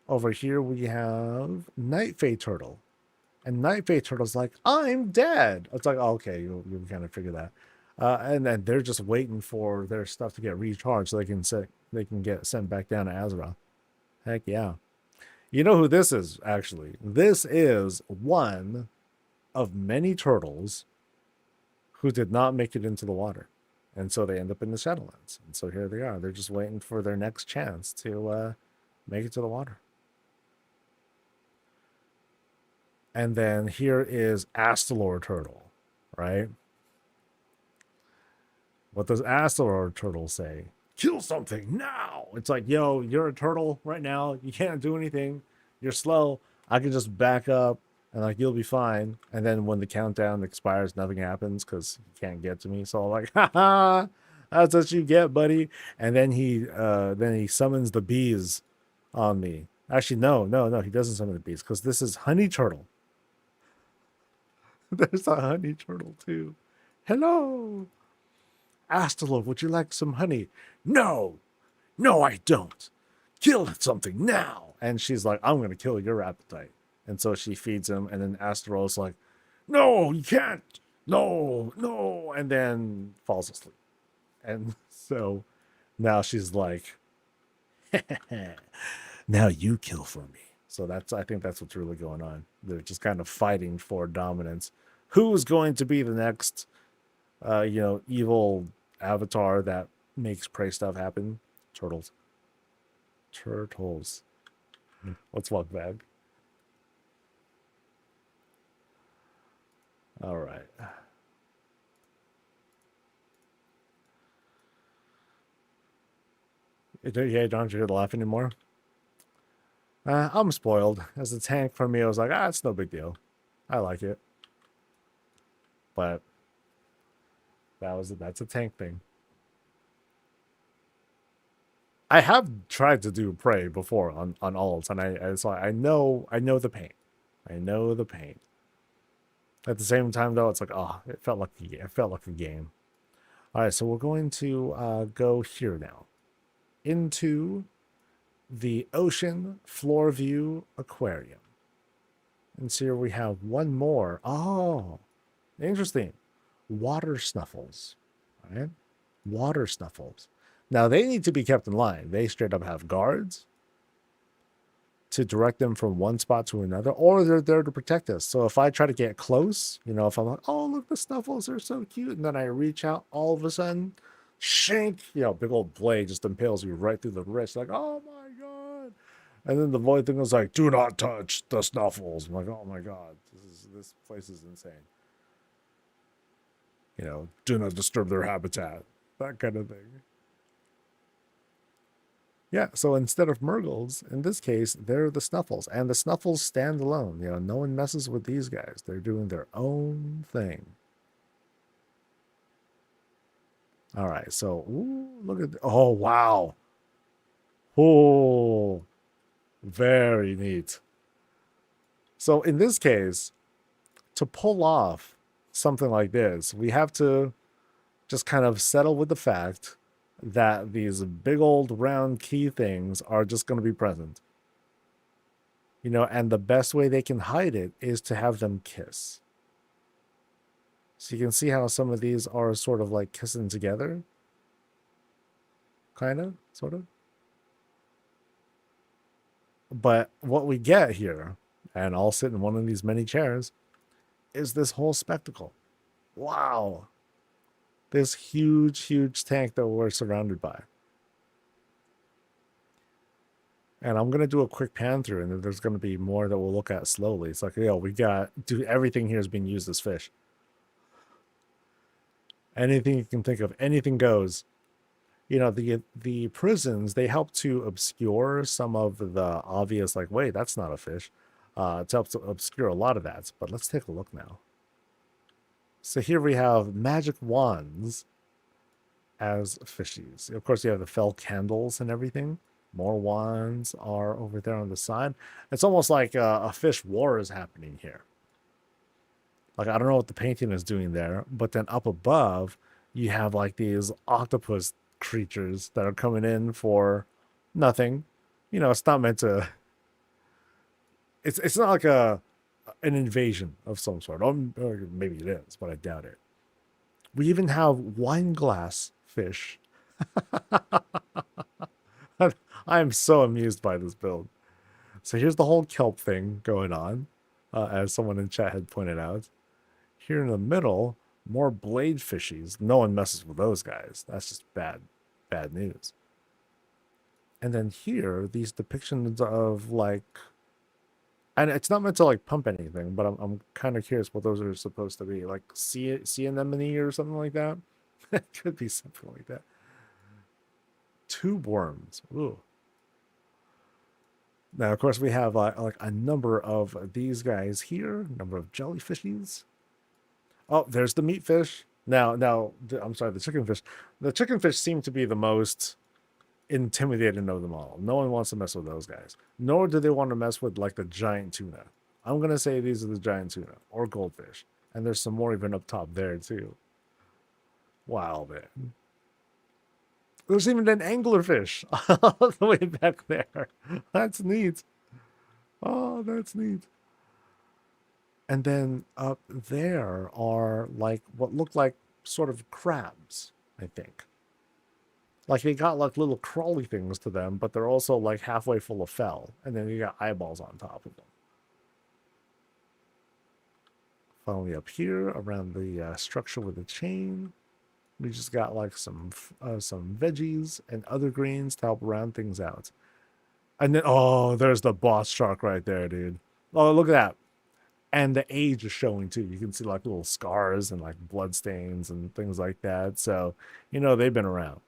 Over here we have Night Fae Turtle. And Night Fae Turtle's like, I'm dead. It's like, oh, okay, you kind of figure that. And then they're just waiting for their stuff to get recharged so they can get sent back down to Azeroth. Heck yeah. You know who this is, actually? This is one of many turtles who did not make it into the water. And so they end up in the Shadowlands. And so here they are. They're just waiting for their next chance to make it to the water. And then here is Astalor Turtle, right? What does Astalor Turtle say? Kill something now. It's like, yo, you're a turtle right now. You can't do anything. You're slow. I can just back up and like you'll be fine. And then when the countdown expires, nothing happens because you can't get to me. So I'm like, ha, that's what you get, buddy. And then he summons the bees on me. Actually, no, he doesn't summon the bees because this is Honey Turtle. There's a Honey Turtle too. Hello. Astalor, would you like some honey? No, I don't. Kill something now. And she's like, I'm going to kill your appetite. And so she feeds him. And then Astalor's like, no, you can't. No. And then falls asleep. And so now she's like, now you kill for me. So I think that's what's really going on. They're just kind of fighting for dominance. Who's going to be the next, evil avatar that makes prey stuff happen? Turtles. Let's walk back. All right. Yeah, don't you hear the laugh anymore? I'm spoiled. As a tank for me, I was like, it's no big deal. I like it. But that's a tank thing. I have tried to do prey before on alts, and so I know the pain. I know the pain. At the same time, though, it's like, it felt like a game. All right, so we're going to go here now, into the Ocean Floor View Aquarium, and so here we have one more. Oh, interesting. Water snuffles, right? Water snuffles. Now they need to be kept in line. They straight up have guards to direct them from one spot to another, or they're there to protect us. So if I try to get close, if I'm like, oh, look, the Snuffles are so cute, and then I reach out, all of a sudden, shank, big old blade just impales you right through the wrist, like, oh my god. And then the void thing was like, do not touch the Snuffles. I'm like, oh my god, this place is insane. Do not disturb their habitat, that kind of thing. Yeah, so instead of Murgles, in this case, they're the Snuffles, and the Snuffles stand alone. No one messes with these guys. They're doing their own thing. All right, so look at oh wow, oh, very neat. So in this case, to pull off something like this, we have to just kind of settle with the fact that these big old round key things are just going to be present. And the best way they can hide it is to have them kiss. So you can see how some of these are sort of like kissing together. Kind of, sort of. But what we get here, and I'll sit in one of these many chairs, is this whole spectacle. Wow. This huge, huge tank that we're surrounded by. And I'm going to do a quick pan through, and then there's going to be more that we'll look at slowly. It's like, everything here is being used as fish. Anything you can think of, anything goes. The prisons, they help to obscure some of the obvious, like, wait, that's not a fish. It helps to obscure a lot of that. But let's take a look now. So here we have magic wands as fishies. Of course, you have the fell candles and everything. More wands are over there on the side. It's almost like a fish war is happening here. Like, I don't know what the painting is doing there, but then up above, you have like these octopus creatures that are coming in for nothing. It's not meant to. It's not like an invasion of some sort. Or maybe it is, but I doubt it. We even have wine glass fish. I am so amused by this build. So here's the whole kelp thing going on, as someone in chat had pointed out. Here in the middle, more blade fishies. No one messes with those guys. That's just bad news. And then here, these depictions of like, and it's not meant to like pump anything, but I'm kind of curious what those are supposed to be, like sea anemone or something like that. It could be something like that. Tube worms. Ooh. Now, of course, we have like a number of these guys here, number of jellyfishies. Oh, there's the meat fish. Now, I'm sorry, the chicken fish. The chicken fish seem to be the most intimidating of them all. No one wants to mess with those guys. Nor do they want to mess with like the giant tuna. I'm going to say these are the giant tuna or goldfish. And there's some more even up top there too. Wow, man. There's even an anglerfish all the way back there. That's neat. Oh, that's neat. And then up there are like what look like sort of crabs, I think. Like they got like little crawly things to them, but they're also like halfway full of fell. And then you got eyeballs on top of them. Finally up here around the structure with the chain, we just got like some veggies and other greens to help round things out. And then, oh, there's the boss shark right there, dude. Oh, look at that. And the age is showing too. You can see like little scars and like blood stains and things like that. So, they've been around.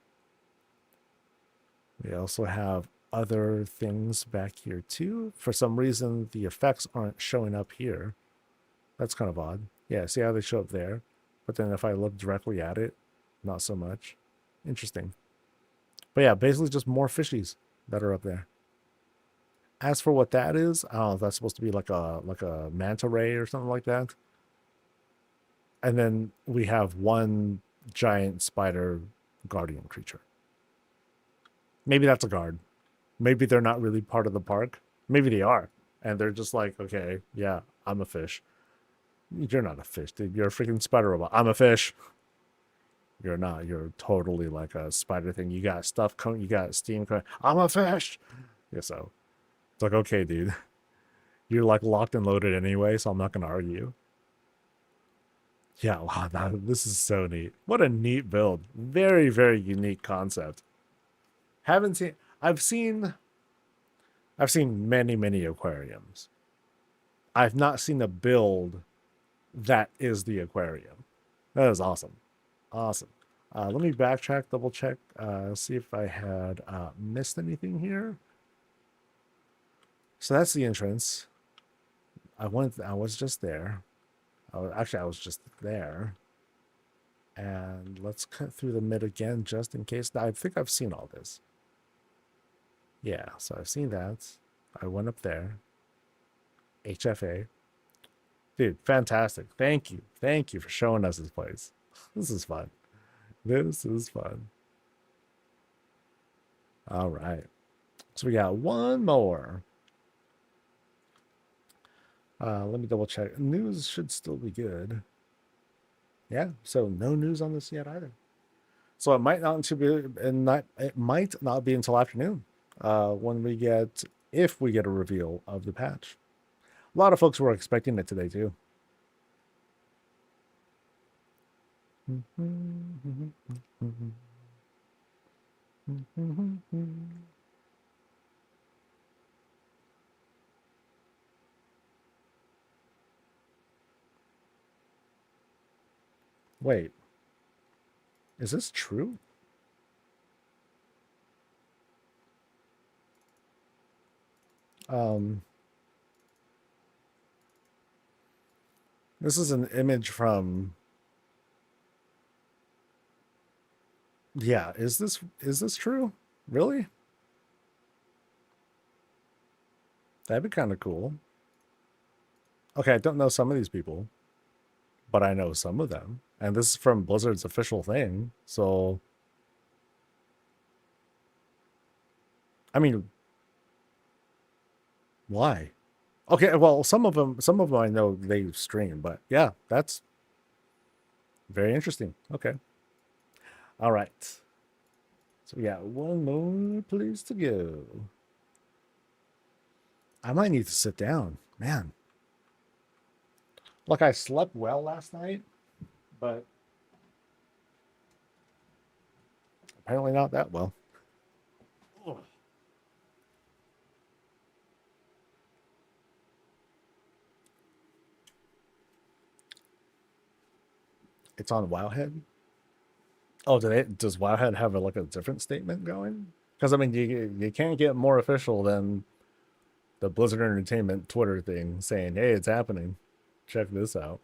We also have other things back here too. For some reason, the effects aren't showing up here. That's kind of odd. Yeah, see how they show up there? But then if I look directly at it, not so much. Interesting. But yeah, basically just more fishies that are up there. As for what that is, I don't know if that's supposed to be like a manta ray or something like that. And then we have one giant spider guardian creature. Maybe that's a guard. Maybe they're not really part of the park. Maybe they are. And they're just like, okay, yeah, I'm a fish. You're not a fish, dude. You're a freaking spider robot. I'm a fish. You're not. You're totally like a spider thing. You got stuff coming. You got steam coming. I'm a fish. Yeah, so it's like, okay, dude. You're like locked and loaded anyway, so I'm not gonna argue. Yeah, wow, this is so neat. What a neat build. Very, very unique concept. Haven't seen. I've seen. I've seen many, many aquariums. I've not seen a build that is the aquarium. That is awesome. Awesome. Let me backtrack, double check, see if I had missed anything here. So that's the entrance. I was just there. Actually, I was just there. And let's cut through the mid again, just in case. I think I've seen all this. Yeah, so I've seen that. I went up there. HFA. Dude, fantastic. Thank you. Thank you for showing us this place. This is fun. This is fun. All right. So we got one more. Let me double check. News should still be good. Yeah, so no news on this yet either. So it might not be until afternoon when we get, if we get a reveal of the patch. A lot of folks were expecting it today too. Wait, is this true? This is an image from. Yeah, is this true? Really? That'd be kind of cool. Okay, I don't know some of these people, but I know some of them. And this is from Blizzard's official thing. So I mean, why? Okay, well, some of them I know they stream, but yeah, that's very interesting. Okay. All right. So we got one more place to go. I might need to sit down. Man. Look, I slept well last night, but apparently not that well. It's on Wowhead. Oh, does Wowhead have like a different statement going? Because I mean, you can't get more official than the Blizzard Entertainment Twitter thing saying, "Hey, it's happening. Check this out."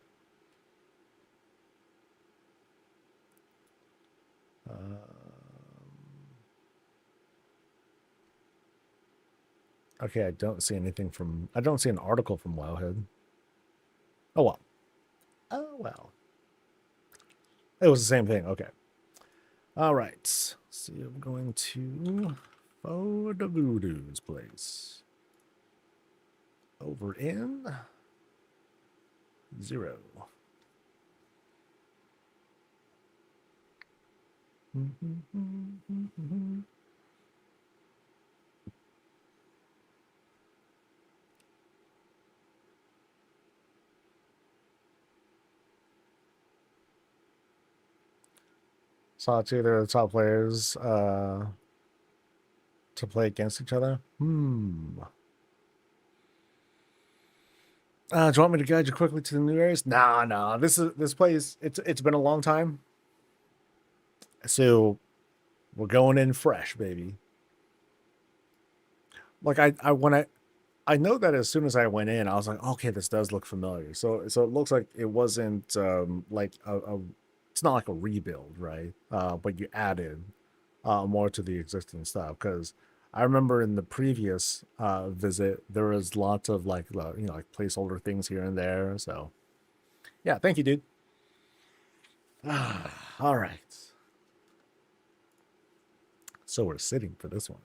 Okay, I don't see anything from. I don't see an article from Wowhead. Oh well. Oh well. It was the same thing. Okay. All right. So I'm going to the Voodoo's place. Over in 0. Saw two of the top players to play against each other. Do you want me to guide you quickly to the new areas? Nah. This place. It's been a long time, so we're going in fresh, baby. Like I know that as soon as I went in, I was like, okay, this does look familiar. So it looks like it wasn't like it's not like a rebuild, right? But you added more to the existing stuff because I remember in the previous visit there was lots of like like placeholder things here and there. So yeah, thank you, dude. All right. So we're sitting for this one.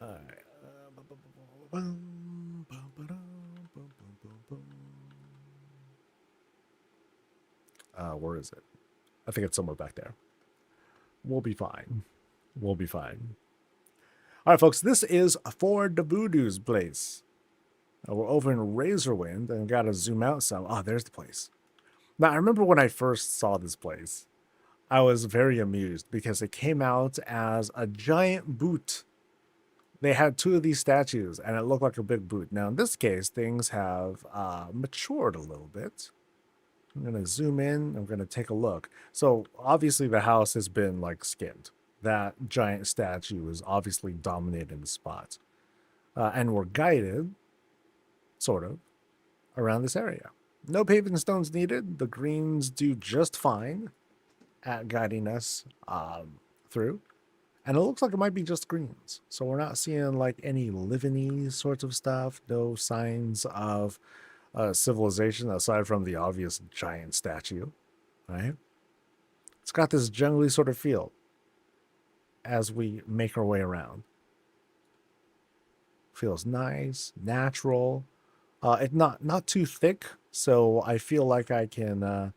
All right. Where is it? I think it's somewhere back there. We'll be fine. We'll be fine. All right, folks, this is for the Voodoo's place. We're over in Razorwind and got to zoom out some. Oh, there's the place. Now, I remember when I first saw this place, I was very amused because it came out as a giant boot. They had two of these statues and it looked like a big boot. Now, in this case, things have matured a little bit. I'm going to zoom in. I'm going to take a look. So obviously the house has been like skinned. That giant statue is obviously dominating the spot. And we're guided, sort of, around this area. No paving stones needed. The greens do just fine at guiding us through. And it looks like it might be just greens. So we're not seeing like any living-y sorts of stuff. No signs of civilization aside from the obvious giant statue, right? It's got this jungly sort of feel as we make our way around. Feels nice, natural. It's not too thick, so I feel like I can,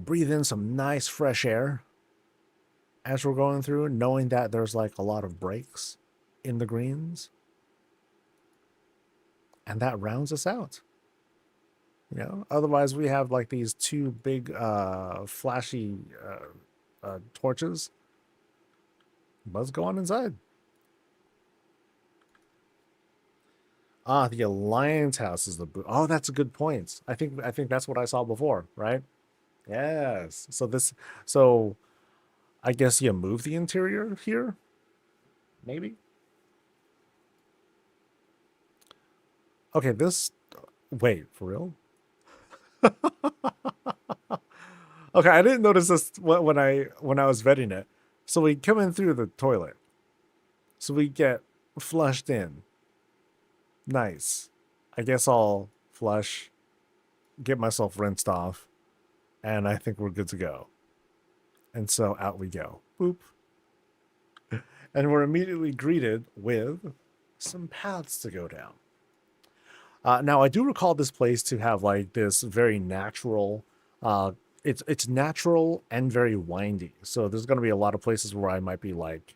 breathe in some nice fresh air as we're going through, knowing that there's like a lot of breaks in the greens. And that rounds us out. Otherwise we have like these two big flashy torches. Let's go on inside. The Alliance House is the boot. Oh, that's a good point. I think that's what I saw before, right? Yes. So I guess you move the interior here? Maybe? Okay, wait, for real? Okay, I didn't notice this when I was vetting it. So we come in through the toilet. So we get flushed in. Nice. I guess I'll flush, get myself rinsed off, and I think we're good to go. And so out we go. Boop. And we're immediately greeted with some paths to go down. Now, I do recall this place to have like this very natural, it's natural and very windy. So there's going to be a lot of places where I might be like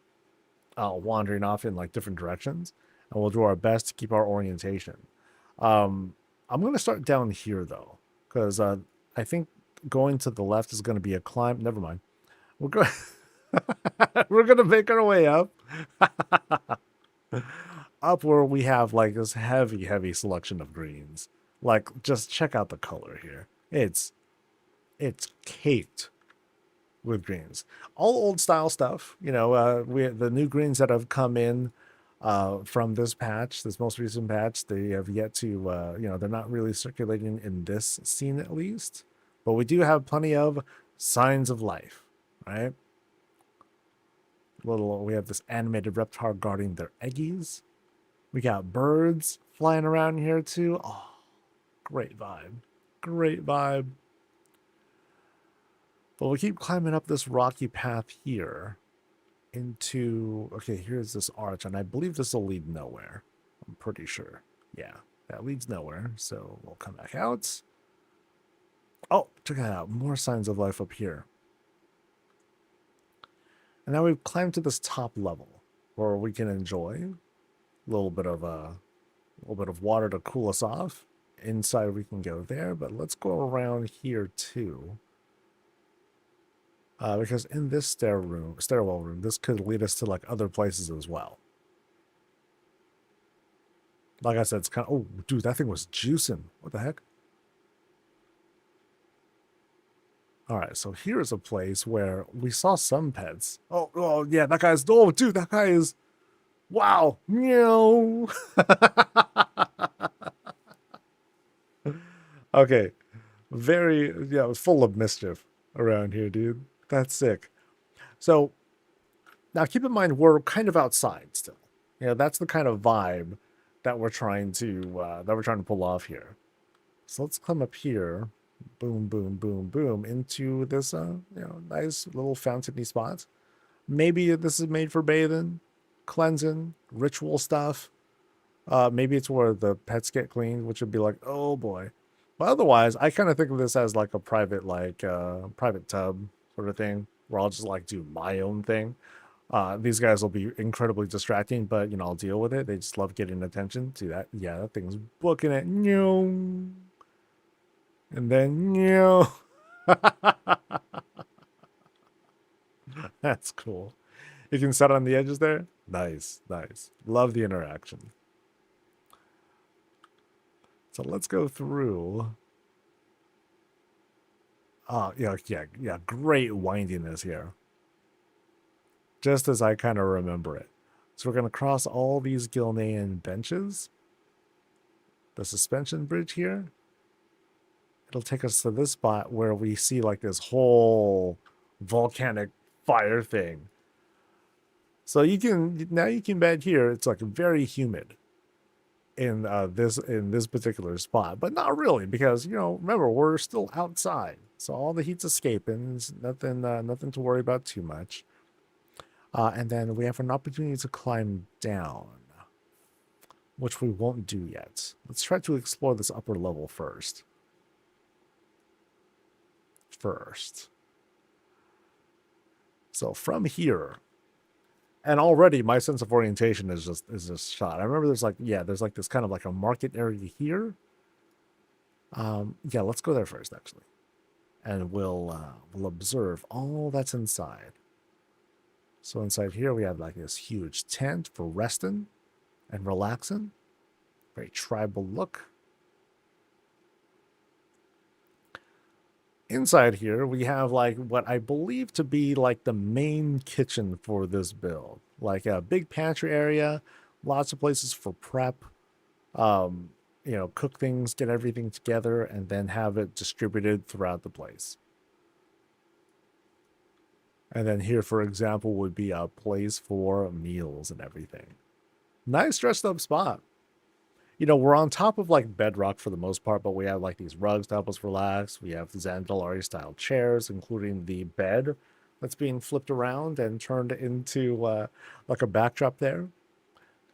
wandering off in like different directions. And we'll do our best to keep our orientation. I'm going to start down here though, because I think going to the left is going to be a climb. Never mind. We're going to make our way up. Up where we have like this heavy selection of greens. Like, just check out the color here. It's caked with greens. All old style stuff. The new greens that have come in from this patch, this most recent patch, they have yet to, they're not really circulating in this scene at least. But we do have plenty of signs of life, right? We have this animated reptar guarding their eggies. We got birds flying around here too. Oh, great vibe. Great vibe. But we keep climbing up this rocky path here into, okay, here's this arch, and I believe this will lead nowhere. I'm pretty sure. Yeah, that leads nowhere. So we'll come back out. Oh, check that out. More signs of life up here. And now we've climbed to this top level where we can enjoy a little bit of water to cool us off. Inside we can go there, but let's go around here too. Because in this stairwell room, this could lead us to like other places as well. Like I said, it's kind of, oh dude, that thing was juicing. What the heck? All right, so here's a place where we saw some pets. Oh yeah, that guy's, oh dude, that guy is, wow, meow. Okay, full of mischief around here, dude. That's sick. So now keep in mind, we're kind of outside still. That's the kind of vibe that we're trying to pull off here. So let's come up here. Boom, boom, boom, boom, into this, nice little fountainy spot. Maybe this is made for bathing, cleansing, ritual stuff. Maybe it's where the pets get cleaned, which would be like, oh boy. But otherwise, I kind of think of this as like a private, like private tub sort of thing, where I'll just like do my own thing. These guys will be incredibly distracting, but you know, I'll deal with it. They just love getting attention. See that? Yeah, that thing's booking it. And then that's cool. You can set on the edges there. Nice, nice. Love the interaction. So let's go through. Yeah. Great windiness here. Just as I kind of remember it. So we're going to cross all these Gilnean benches. The suspension bridge here. It'll take us to this spot where we see like this whole volcanic fire thing. So you can bet here it's like very humid in this particular spot, but not really because you know remember we're still outside, so all the heat's escaping. It's nothing to worry about too much. And then we have an opportunity to climb down, which we won't do yet. Let's try to explore this upper level first. So from here, and already my sense of orientation is just shot. I remember there's like this kind of like a market area here. Yeah, let's go there first actually, and we'll observe all that's inside. So inside here we have like this huge tent for resting and relaxing. Very tribal look. Inside here we have like what I believe to be like the main kitchen for this build. Like a big pantry area, lots of places for prep. Um, you know, cook things, get everything together, and then have it distributed throughout the place. And then here, for example, would be a place for meals and everything. Nice dressed up spot. You know, we're on top of like bedrock for the most part, but we have like these rugs to help us relax. We have Zandalari style chairs, including the bed that's being flipped around and turned into like a backdrop there.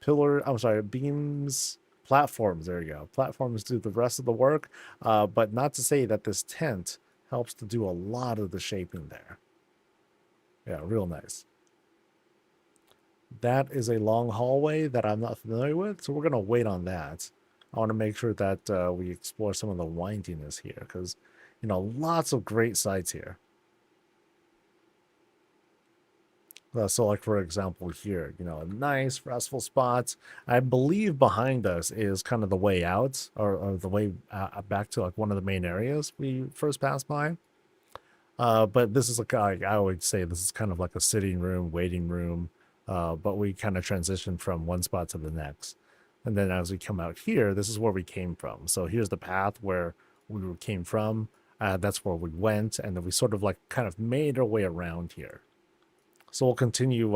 Beams, platforms. There you go. Platforms do the rest of the work, but not to say that this tent helps to do a lot of the shaping there. Yeah, real nice. That is a long hallway that I'm not familiar with, so we're going to wait on that. I want to make sure that we explore some of the windiness here, because, you know, lots of great sites here. So, like, for example, here, you know, a nice restful spot. I believe behind us is kind of the way out, or the way back to, like, one of the main areas we first passed by. But this is like I would say this is kind of like a sitting room, waiting room. But we kind of transition from one spot to the next. And then as we come out here, this is where we came from. So here's the path where we came from. That's where we went, and then we sort of like kind of made our way around here. So we'll continue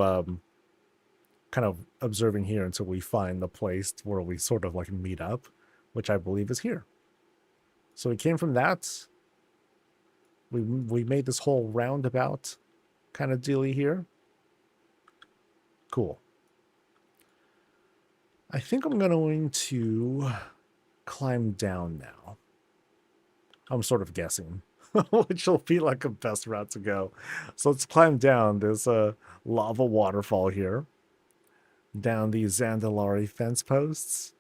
kind of observing here until we find the place where we sort of like meet up, which I believe is here. So we came from that. We made this whole roundabout kind of dealy here. Cool. I think I'm going to climb down now. I'm sort of guessing which will be like a best route to go. So let's climb down. There's a lava waterfall here. Down these Zandalari fence posts.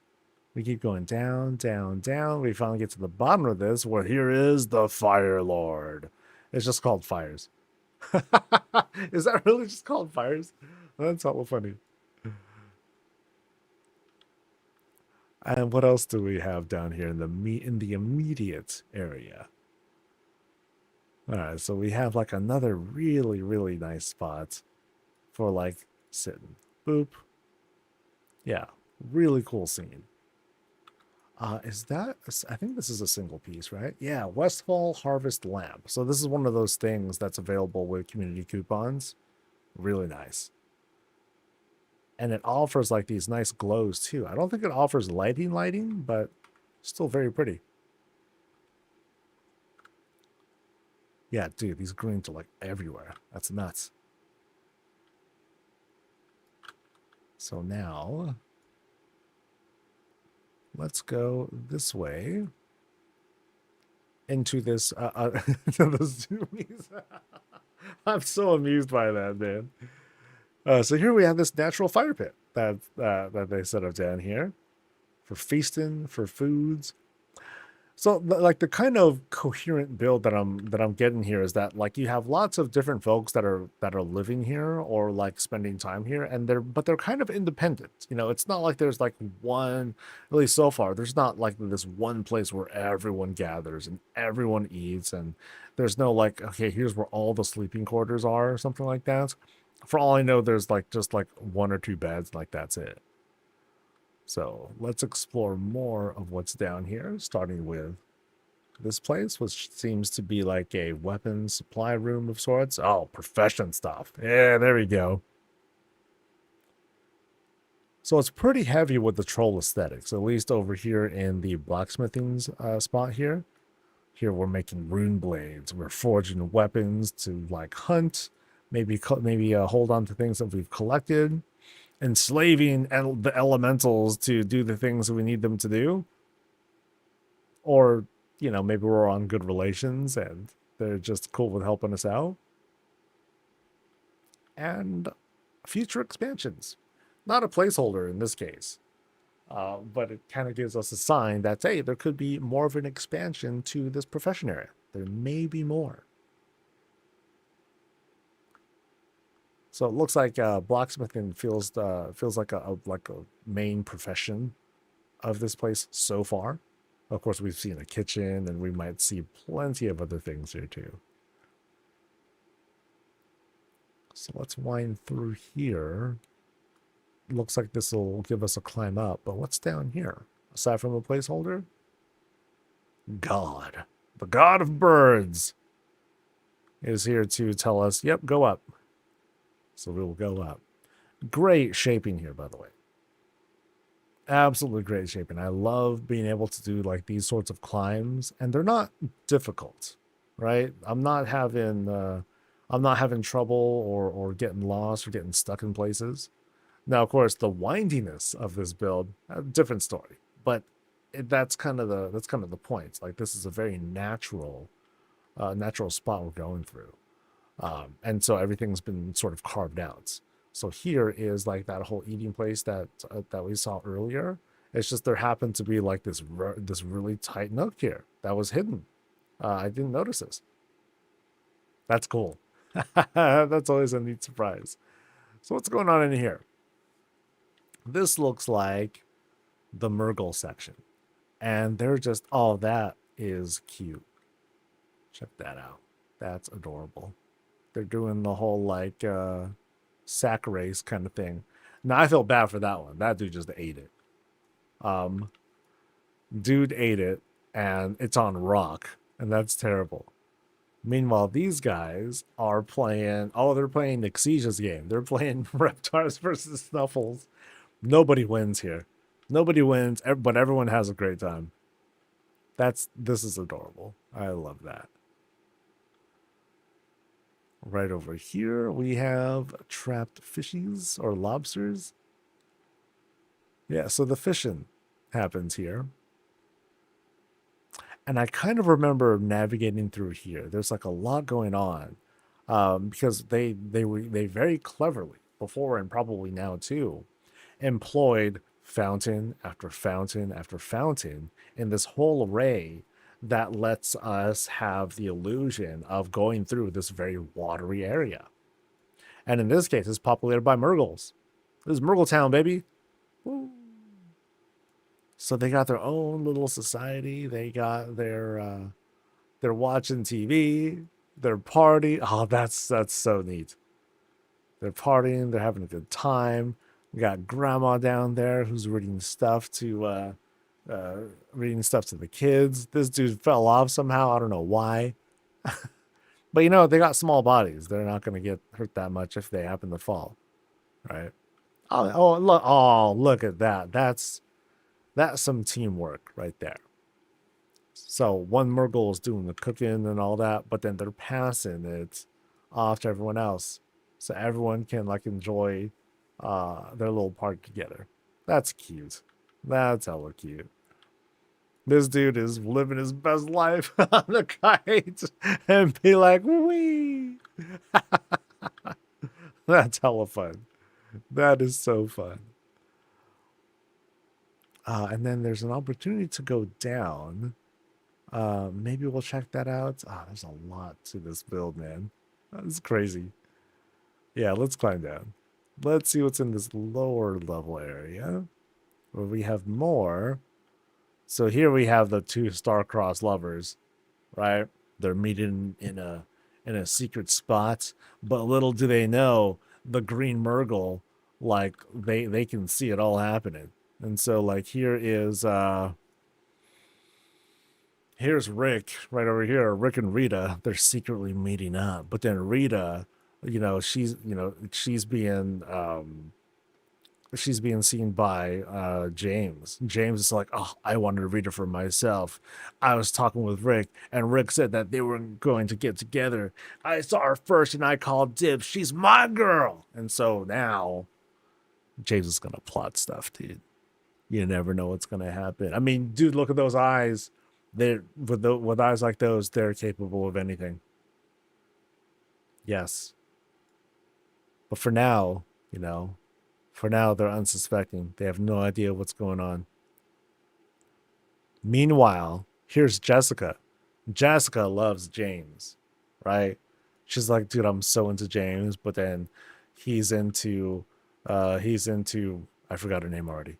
We keep going down, down, down. We finally get to the bottom of this where here is the Fire Lord. It's just called Fires. Is that really just called Fires? That's hella funny. And what else do we have down here in the immediate area? All right, so we have like another really, really nice spot for like sitting. Boop. Yeah, really cool scene. Is that, I think this is a single piece, right? Yeah, Westfall Harvest Lamp. So this is one of those things that's available with community coupons. Really nice. And it offers like these nice glows too. I don't think it offers lighting, but still very pretty. Yeah, dude, these greens are like everywhere. That's nuts. So now let's go this way. into this to the zoomies. I'm so amused by that, man. So here we have this natural fire pit that they set up down here for feasting, for foods. So like the kind of coherent build that I'm getting here is that like you have lots of different folks that are living here or like spending time here, and they're kind of independent. You know, it's not like there's like one, at least so far, there's not like this one place where everyone gathers and everyone eats, and there's no like, okay, here's where all the sleeping quarters are or something like that. For all I know, there's like just like one or two beds, like that's it. So let's explore more of what's down here, starting with this place, which seems to be like a weapons supply room of sorts. Oh, profession stuff. Yeah, there we go. So it's pretty heavy with the troll aesthetics, at least over here in the blacksmithing spot here. Here we're making rune blades. We're forging weapons to like hunt, maybe hold on to things that we've collected, enslaving the elementals to do the things that we need them to do, or maybe we're on good relations and they're just cool with helping us out. And future expansions, not a placeholder in this case, but it kind of gives us a sign that hey, there could be more of an expansion to this profession area. There may be more. So it looks like blacksmithing feels like a main profession of this place so far. Of course, we've seen a kitchen, and we might see plenty of other things here too. So let's wind through here. Looks like this will give us a climb up, but what's down here? Aside from a placeholder? God. The god of birds is here to tell us, yep, go up. So we will go up. Great shaping here, by the way. Absolutely great shaping. I love being able to do like these sorts of climbs, and they're not difficult, right? I'm not having trouble or getting lost or getting stuck in places. Now, of course, the windiness of this build, a different story, but that's kind of the point. Like this is a very natural spot we're going through, and so everything's been sort of carved out. So here is like that whole eating place that we saw earlier. It's just there happened to be like this really tight nook here that was hidden. I didn't notice this. That's cool. That's always a neat surprise. So what's going on in here? This looks like the Murgle section, and they're just, oh, that is cute. Check that out. That's adorable. They're doing the whole like sack race kind of thing. Now I feel bad for that one. That dude just ate it. Dude ate it, and it's on rock, and that's terrible. Meanwhile, these guys are playing. Oh, they're playing Nixesia's game. They're playing Reptars versus Snuffles. Nobody wins here. Nobody wins, but everyone has a great time. This is adorable. I love that. Right over here, we have trapped fishies or lobsters. Yeah, so the fishing happens here. And I kind of remember navigating through here. There's like a lot going on because they very cleverly before and probably now too employed fountain after fountain after fountain in this whole array that lets us have the illusion of going through this very watery area. And in this case, it's populated by Murgles. This is Murgle Town, baby. Woo. So they got their own little society. They got they're watching TV. They're partying. Oh, that's so neat. They're partying. They're having a good time. We got grandma down there who's reading stuff to the kids. This dude fell off somehow. I don't know why. But they got small bodies. They're not going to get hurt that much if they happen to fall, right? Look at that. That's some teamwork right there. So one Murgle is doing the cooking and all that, but then they're passing it off to everyone else, so everyone can like enjoy their little party together. That's cute. That's hella cute. This dude is living his best life on the kite and be like, wee. That's hella fun. That is so fun. And then there's an opportunity to go down. Maybe we'll check that out. There's a lot to this build, man. That's crazy. Yeah, let's climb down. Let's see what's in this lower level area where we have more. So here we have the two star-crossed lovers, right? They're meeting in a secret spot, but little do they know the green Murgle, like they can see it all happening. And so like here's Rick right over here. Rick and Rita, they're secretly meeting up. But then Rita, she's being seen by James. James is like, oh, I wanted Rita for myself. I was talking with Rick, and Rick said that they were going to get together. I saw her first, and I called dibs. She's my girl. And so now James is gonna plot stuff, dude. You never know what's gonna happen. I mean, dude, look at those eyes. They're with eyes like those, they're capable of anything. Yes, but for now, you know, for now they're unsuspecting. They have no idea what's going on. Meanwhile, here's Jessica. Jessica loves James, right? She's like, dude, I'm so into James, but then he's into I forgot her name already.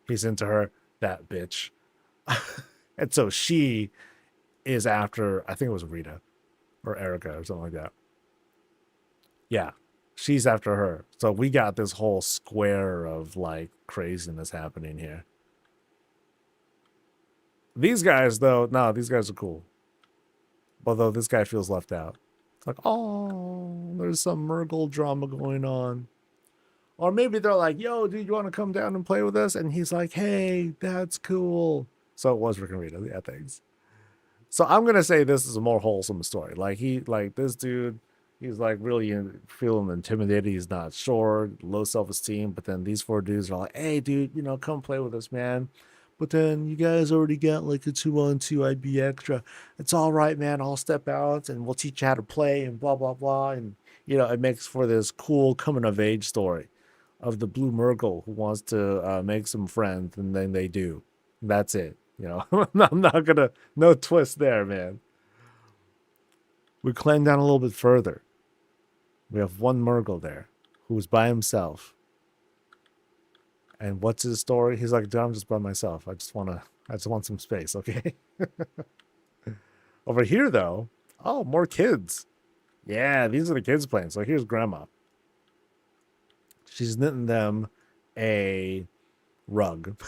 He's into her, that bitch. And so she is after, I think it was Rita or Erica or something like that. Yeah, she's after her. So we got this whole square of like craziness happening here. These guys, though, no, these guys are cool. Although this guy feels left out. It's like, oh, there's some Murgle drama going on. Or maybe they're like, yo, dude, you want to come down and play with us? And he's like, hey, that's cool. So it was Rick and Rita. Yeah, thanks. So I'm gonna say this is a more wholesome story. Like this dude, he's like really feeling intimidated. He's not sure, low self-esteem. But then these four dudes are like, hey, dude, come play with us, man. But then you guys already got like a 2-on-2. I'd be extra. It's all right, man. I'll step out and we'll teach you how to play and blah blah blah. And it makes for this cool coming of age story of the blue Murgle who wants to make some friends, and then they do. That's it. I'm not gonna, no twist there, man. We climb down a little bit further. We have one Murgle there who's by himself. And what's his story? He's like, dude, I'm just by myself. I just want some space, okay? Over here though, oh, more kids. Yeah, these are the kids playing. So here's Grandma. She's knitting them a rug.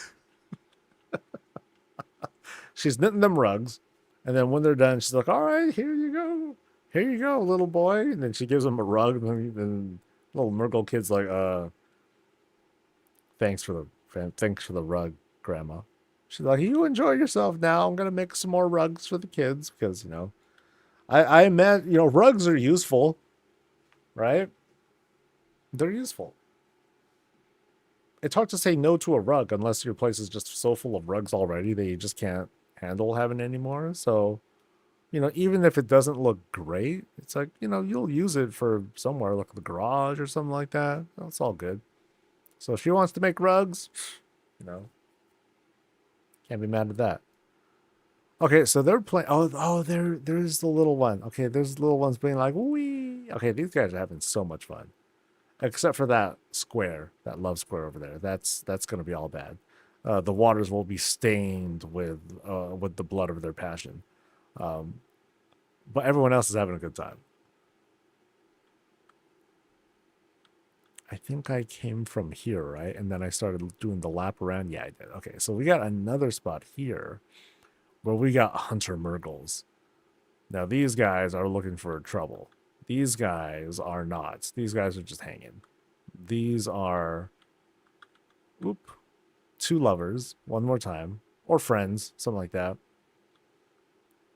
She's knitting them rugs, and then when they're done, she's like, all right, here you go. Here you go, little boy. And then she gives him a rug, and then little Murgle kid's like, thanks for the rug, Grandma. She's like, you enjoy yourself now. I'm gonna make some more rugs for the kids because I meant rugs are useful, right? They're useful. It's hard to say no to a rug unless your place is just so full of rugs already that you just can't handle having any more. So, even if it doesn't look great, it's like, you'll use it for somewhere like the garage or something like that. That's all good. So if she wants to make rugs, can't be mad at that. Okay, so they're playing. Oh, there's the little one. Okay, there's the little ones being like, wee. Okay, these guys are having so much fun. Except for that square, that love square over there. That's gonna be all bad. The waters will be stained with the blood of their passion. But everyone else is having a good time. I think I came from here, right? And then I started doing the lap around. Yeah, I did. Okay, so we got another spot here where we got Hunter Murgles. Now, these guys are looking for trouble. These guys are not. These guys are just hanging. These are two lovers, one more time, or friends, something like that.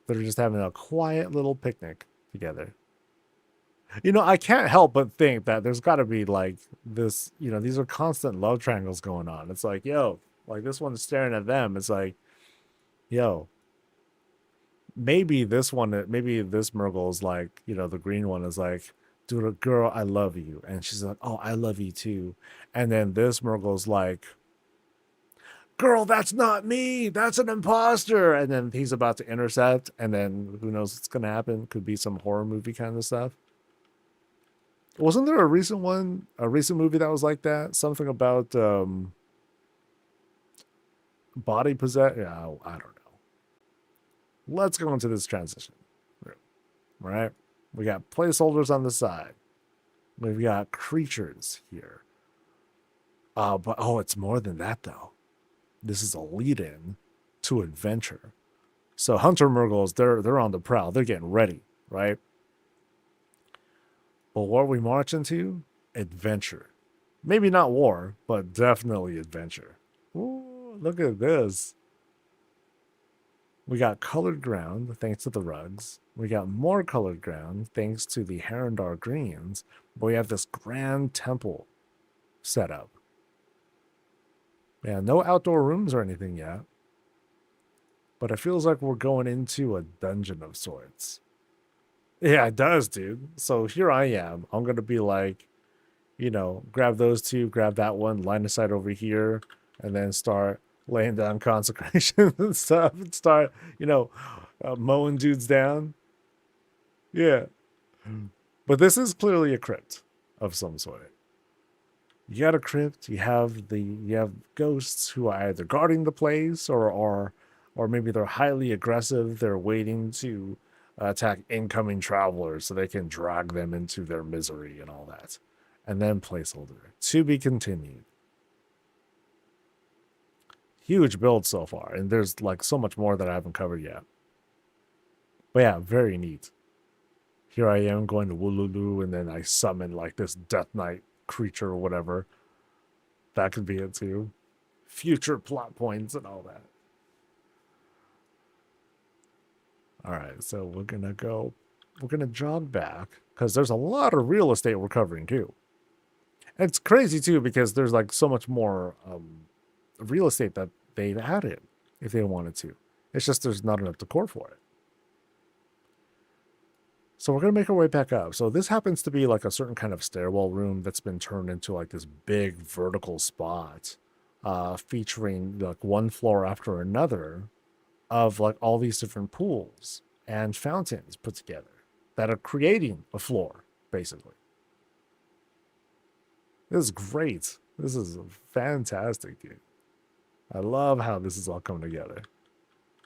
That are just having a quiet little picnic together. I can't help but think that there's got to be like this, these are constant love triangles going on. It's like, yo, like this one's staring at them. It's like, Yo, maybe this one, maybe this Murgle is like, the green one is like, dude, girl, I love you. And she's like, oh, I love you too. And then this Murgle is like, girl, that's not me. That's an imposter. And then he's about to intercept. And then who knows what's going to happen? Could be some horror movie kind of stuff. Wasn't there a recent movie that was like that? Something about body possess. Yeah, I don't know. Let's go into this transition. Right? We got placeholders on the side. We've got creatures here. But it's more than that though. This is a lead-in to adventure. So Hunter Murgles, they're on the prowl. They're getting ready, right? But what we march into? Adventure. Maybe not war, but definitely adventure. Ooh, look at this. We got colored ground thanks to the rugs. We got more colored ground thanks to the Herondar greens. But we have this grand temple set up. Yeah, no outdoor rooms or anything yet. But it feels like we're going into a dungeon of sorts. Yeah, it does, dude. So here I am. I'm going to be like, grab those two, grab that one, line of sight over here, and then start laying down consecration and stuff and start, mowing dudes down. Yeah. But this is clearly a crypt of some sort. You got a crypt, you have ghosts who are either guarding the place or maybe they're highly aggressive, they're waiting to attack incoming travelers so they can drag them into their misery and all that. And then placeholder. To be continued. Huge build so far, and there's like so much more that I haven't covered yet. But yeah, very neat. Here I am going to Woolulu, and then I summon like this Death Knight creature or whatever. That could be it too. Future plot points and all that. All right, so we're gonna jog back because there's a lot of real estate we're covering too. And it's crazy too because there's like so much more real estate that they've added if they wanted to. It's just there's not enough decor for it. So we're going to make our way back up. So this happens to be like a certain kind of stairwell room that's been turned into like this big vertical spot featuring like one floor after another of like all these different pools and fountains put together that are creating a floor, basically. This is great. This is fantastic, dude. I love how this is all coming together.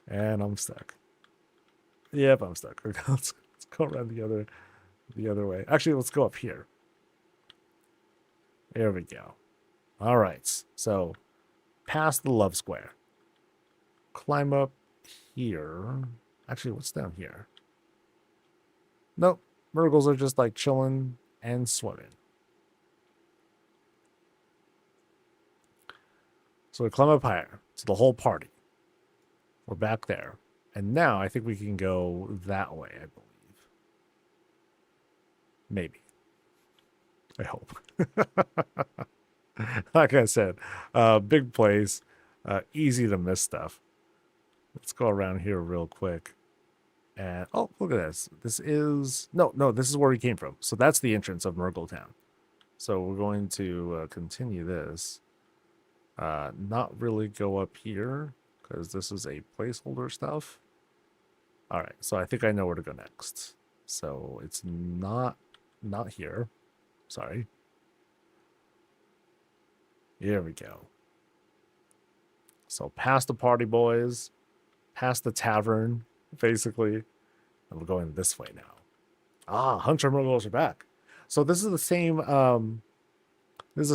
And I'm stuck. Yep, I'm stuck. Let's go around the other way. Actually, let's go up here. There we go. All right. So, past the love square. Climb up here. Actually, what's down here? Nope. Murgles are just like chilling and swimming. So we climb up higher. It's the whole party. We're back there. And now I think we can go that way, I believe. Maybe. I hope. Like I said, big place, easy to miss stuff. Let's go around here real quick. And, oh, look at this. This is, no, this is where we came from. So that's the entrance of Murgle Town. So we're going to continue this. Not really go up here because this is a placeholder stuff. All right, so I think I know where to go next. So it's not here. Sorry. Here we go. So past the party boys, past the tavern, basically, and we're going this way now. Ah, Hunter Murgles are back. So this is the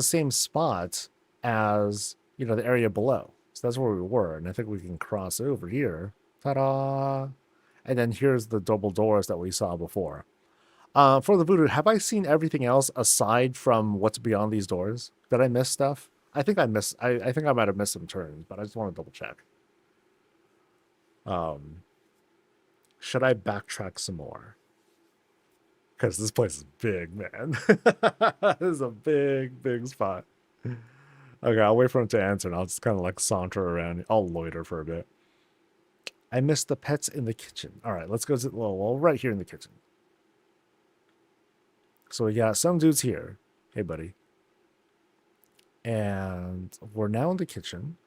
same spot as the area below. So that's where we were, and I think we can cross over here. Ta-da! And then here's the double doors that we saw before. For the voodoo, have I seen everything else aside from what's beyond these doors? Did I miss stuff? I think I missed. I think I might have missed some turns, but I just want to double check. Should I backtrack some more? Because this place is big, man. This is a big spot. Okay, I'll wait for him to answer, and I'll just kind of like saunter around. I'll loiter for a bit. I missed the pets in the kitchen. All right, let's go to well, right here in the kitchen. So we got some dudes here. Hey, buddy. And we're now in the kitchen.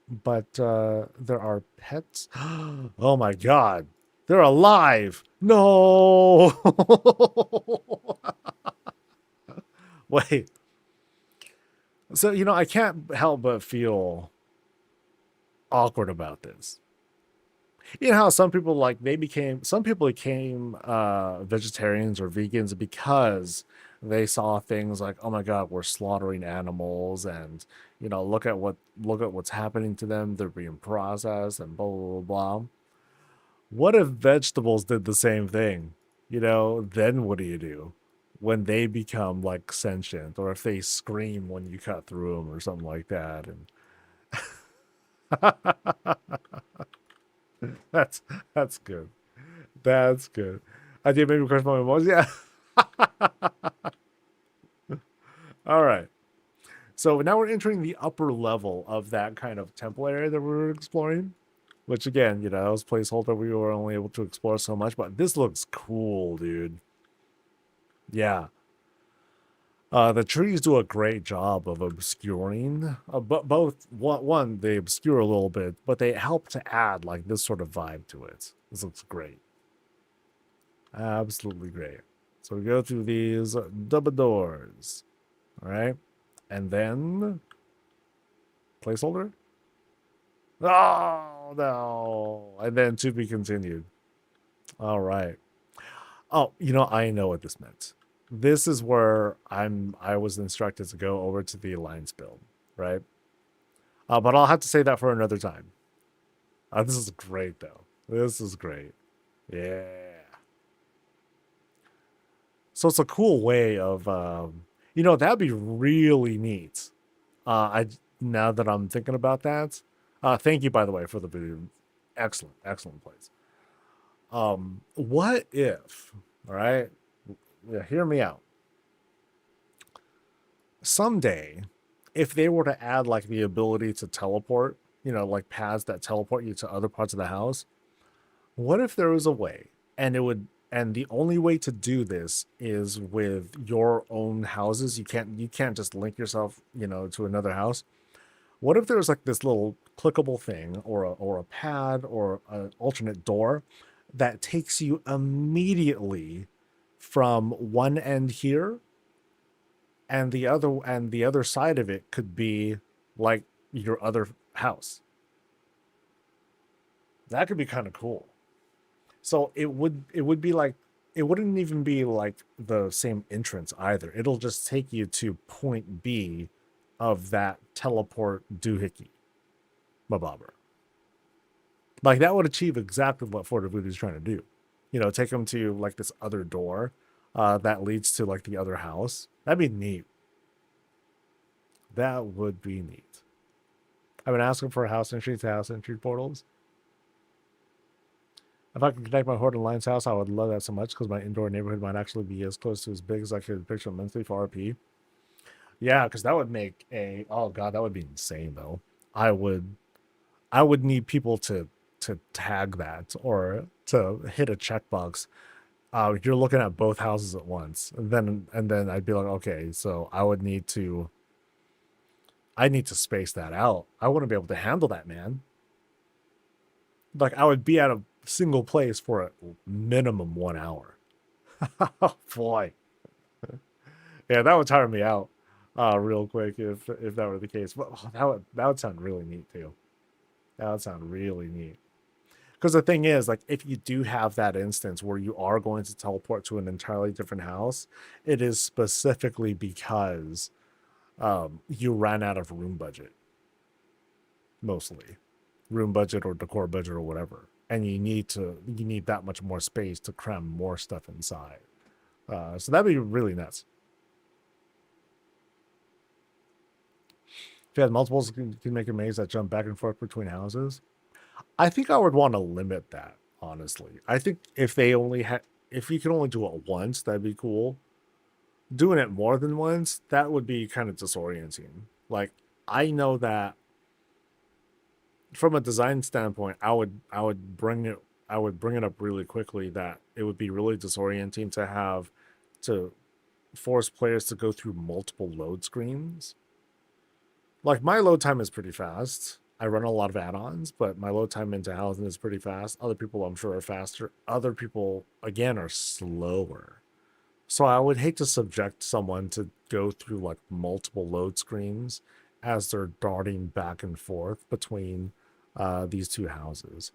But there are pets. Oh my god. They're alive. No. Wait. So, I can't help but feel awkward about this. You know how some people became vegetarians or vegans because they saw things like, oh my god, we're slaughtering animals, and look at what's happening to them. They're being processed and blah blah blah blah. What if vegetables did the same thing? Then what do you do when they become like sentient, or if they scream when you cut through them or something like that? And that's good. That's good. I did maybe crush my emotions. Yeah. All right. So now we're entering the upper level of that kind of temple area that we were exploring. Which again, that was placeholder. We were only able to explore so much, but this looks cool, dude. Yeah. The trees do a great job of obscuring, but both one they obscure a little bit, but they help to add like this sort of vibe to it. This looks great, absolutely great. So we go through these double doors, all right, and then placeholder. Oh no, and then to be continued. All right. Oh, I know what this meant. This is where I was instructed to go over to the alliance build, right? But I'll have to say that for another time. This is great though. This is great. Yeah. So it's a cool way of that'd be really neat. I Now that I'm thinking about that. Thank you by the way for the video. Excellent, excellent place. What if, all right? Yeah, hear me out. Someday, if they were to add like the ability to teleport, like paths that teleport you to other parts of the house, what if there was a way and the only way to do this is with your own houses? You can't just link yourself, to another house. What if there was like this little clickable thing or a pad or an alternate door that takes you immediately from one end here, and the other side of it could be like your other house? That could be kind of cool. So it would be like, it wouldn't even be like the same entrance either. It'll just take you to point B of that teleport doohickey mabobber. Like that would achieve exactly what Fort of Voodoo is trying to do. Take them to like this other door that leads to like the other house. That'd be neat. That would be neat. I've been asking for house entry to house entry portals. If I could connect my Horde and Lion's house, I would love that so much because my indoor neighborhood might actually be as close to as big as I could picture mentally for RP. Yeah, because that would make oh god, that would be insane though. I would I would need people to tag that or to hit a checkbox. You're looking at both houses at once, and then I'd be like, okay, so I need to space that out. I wouldn't be able to handle that, man. Like I would be at a single place for a minimum 1 hour. Oh boy, yeah, that would tire me out real quick if that were the case. But that would sound really neat too. That would sound really neat. Because the thing is, like, if you do have that instance where you are going to teleport to an entirely different house, it is specifically because you ran out of room budget, mostly room budget or decor budget or whatever, and you need that much more space to cram more stuff inside. So that'd be really nuts. If you had multiples, you can make a maze that jump back and forth between houses. I think I would want to limit that, honestly. I think if you can only do it once, that'd be cool. Doing it more than once, that would be kind of disorienting. Like, I know that from a design standpoint, I would bring it up really quickly that it would be really disorienting to have to force players to go through multiple load screens. Like my load time is pretty fast. I run a lot of add-ons, but my load time into housing is pretty fast. Other people I'm sure are faster. Other people again are slower. So I would hate to subject someone to go through like multiple load screens as they're darting back and forth between these two houses.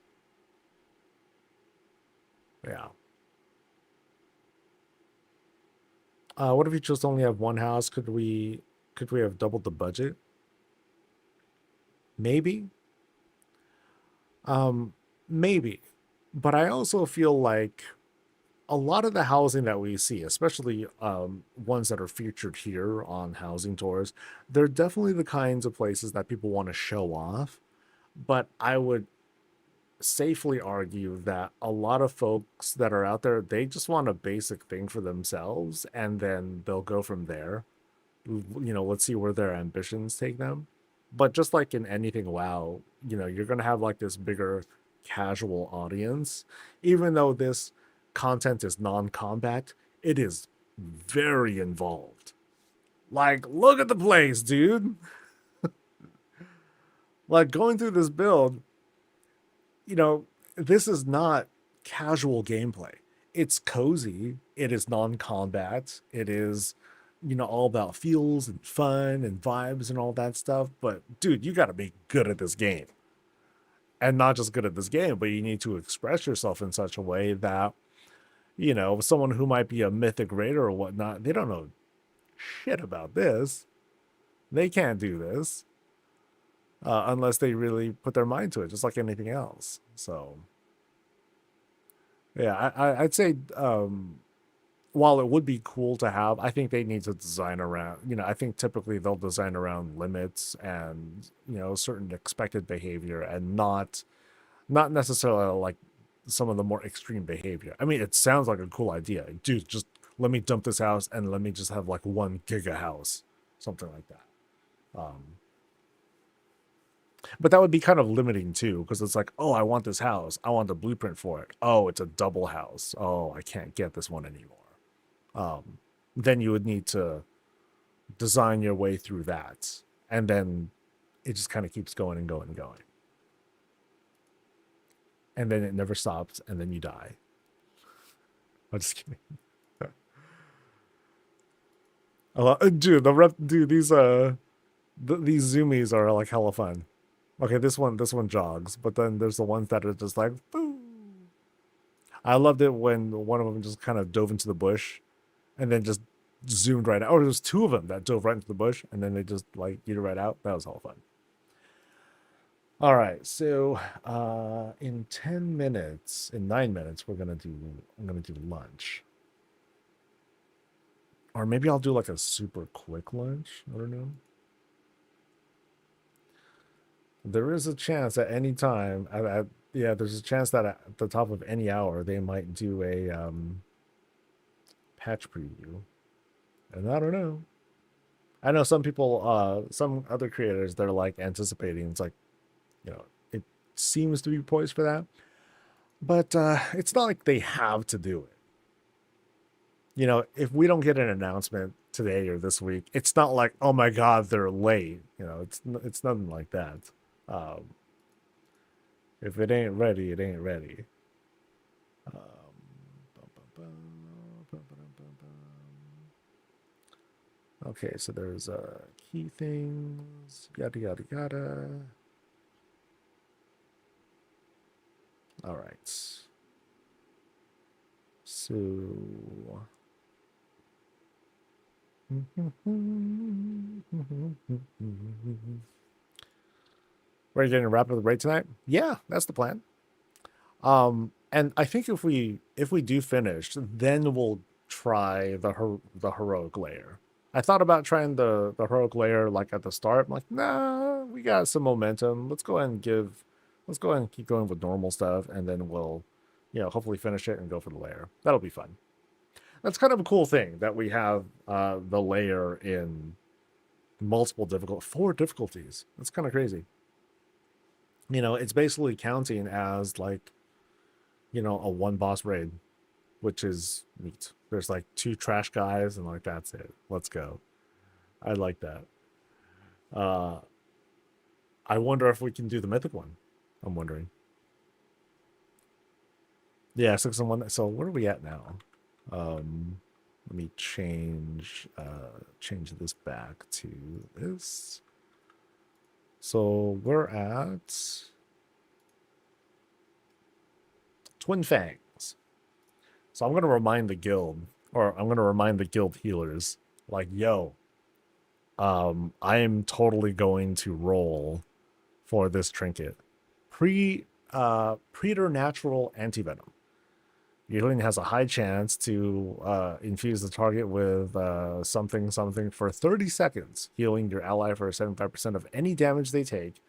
Yeah. What if you just only have one house? Could we have doubled the budget? Maybe. Um, maybe. But I also feel like a lot of the housing that we see, especially ones that are featured here on housing tours, they're definitely the kinds of places that people want to show off. But I would safely argue that a lot of folks that are out there, they just want a basic thing for themselves, and then they'll go from there. Let's see where their ambitions take them. But just like in anything, wow, you're gonna have like this bigger casual audience. Even though this content is non-combat, it is very involved. Like, look at the place, dude. Like going through this build, you know, this is not casual gameplay. It's cozy. It is non-combat. It is, all about feels and fun and vibes and all that stuff. But dude, you got to be good at this game, and not just good at this game, but you need to express yourself in such a way that someone who might be a mythic raider or whatnot, they don't know shit about this. They can't do this unless they really put their mind to it, just like anything else. So yeah, I'd say while it would be cool to have, I think they need to design around, I think typically they'll design around limits and, certain expected behavior, and not necessarily like some of the more extreme behavior. I mean, it sounds like a cool idea. Dude, just let me dump this house and let me just have like 1 giga house, something like that. Um, but that would be kind of limiting too, because it's like, oh, I want this house. I want the blueprint for it. Oh, it's a double house. Oh, I can't get this one anymore. Then you would need to design your way through that. And then it just kind of keeps going and going and going. And then it never stops, and then you die. I'm just kidding. Dude, these zoomies are like hella fun. Okay, this one jogs, but then there's the ones that are just like, boo. I loved it when one of them just kind of dove into the bush, and then just zoomed right out. Or there's two of them that dove right into the bush, and then they just like eat it right out. That was hella fun. All right, so in 10 minutes, in 9 minutes, I'm gonna do lunch, or maybe I'll do like a super quick lunch. I don't know. There is a chance at any time. Yeah, there's a chance that at the top of any hour they might do a patch preview, and I don't know. I know some people, some other creators, they're like anticipating. It's like, it seems to be poised for that, but it's not like they have to do it. If we don't get an announcement today or this week, it's not like, oh my god, they're late. It's nothing like that. Um, if it ain't ready, it ain't ready. Um, okay, so there's key things, yada yada yada. All right. So we're getting a rapid rate tonight. Yeah, that's the plan. And I think if we do finish, then we'll try the heroic layer. I thought about trying the heroic layer like at the start. I'm like, nah, we got some momentum. Let's go ahead and keep going with normal stuff, and then we'll, hopefully finish it and go for the layer. That'll be fun. That's kind of a cool thing that we have the layer in multiple 4 difficulties. That's kind of crazy. You know, it's basically counting as like, you know, a one boss raid, which is neat. There's like two trash guys and like that's it. Let's go. I like that. Uh I wonder if we can do the mythic one. I'm wondering. Yeah, 6 and 1. So where are we at now? Let me change this back to this. So we're at Twin Fangs. So I'm gonna remind the guild, or I'm gonna remind the guild healers, like, yo, I am totally going to roll for this trinket. Preternatural antivenom. Healing has a high chance to infuse the target with something something for 30 seconds, healing your ally for 75% of any damage they take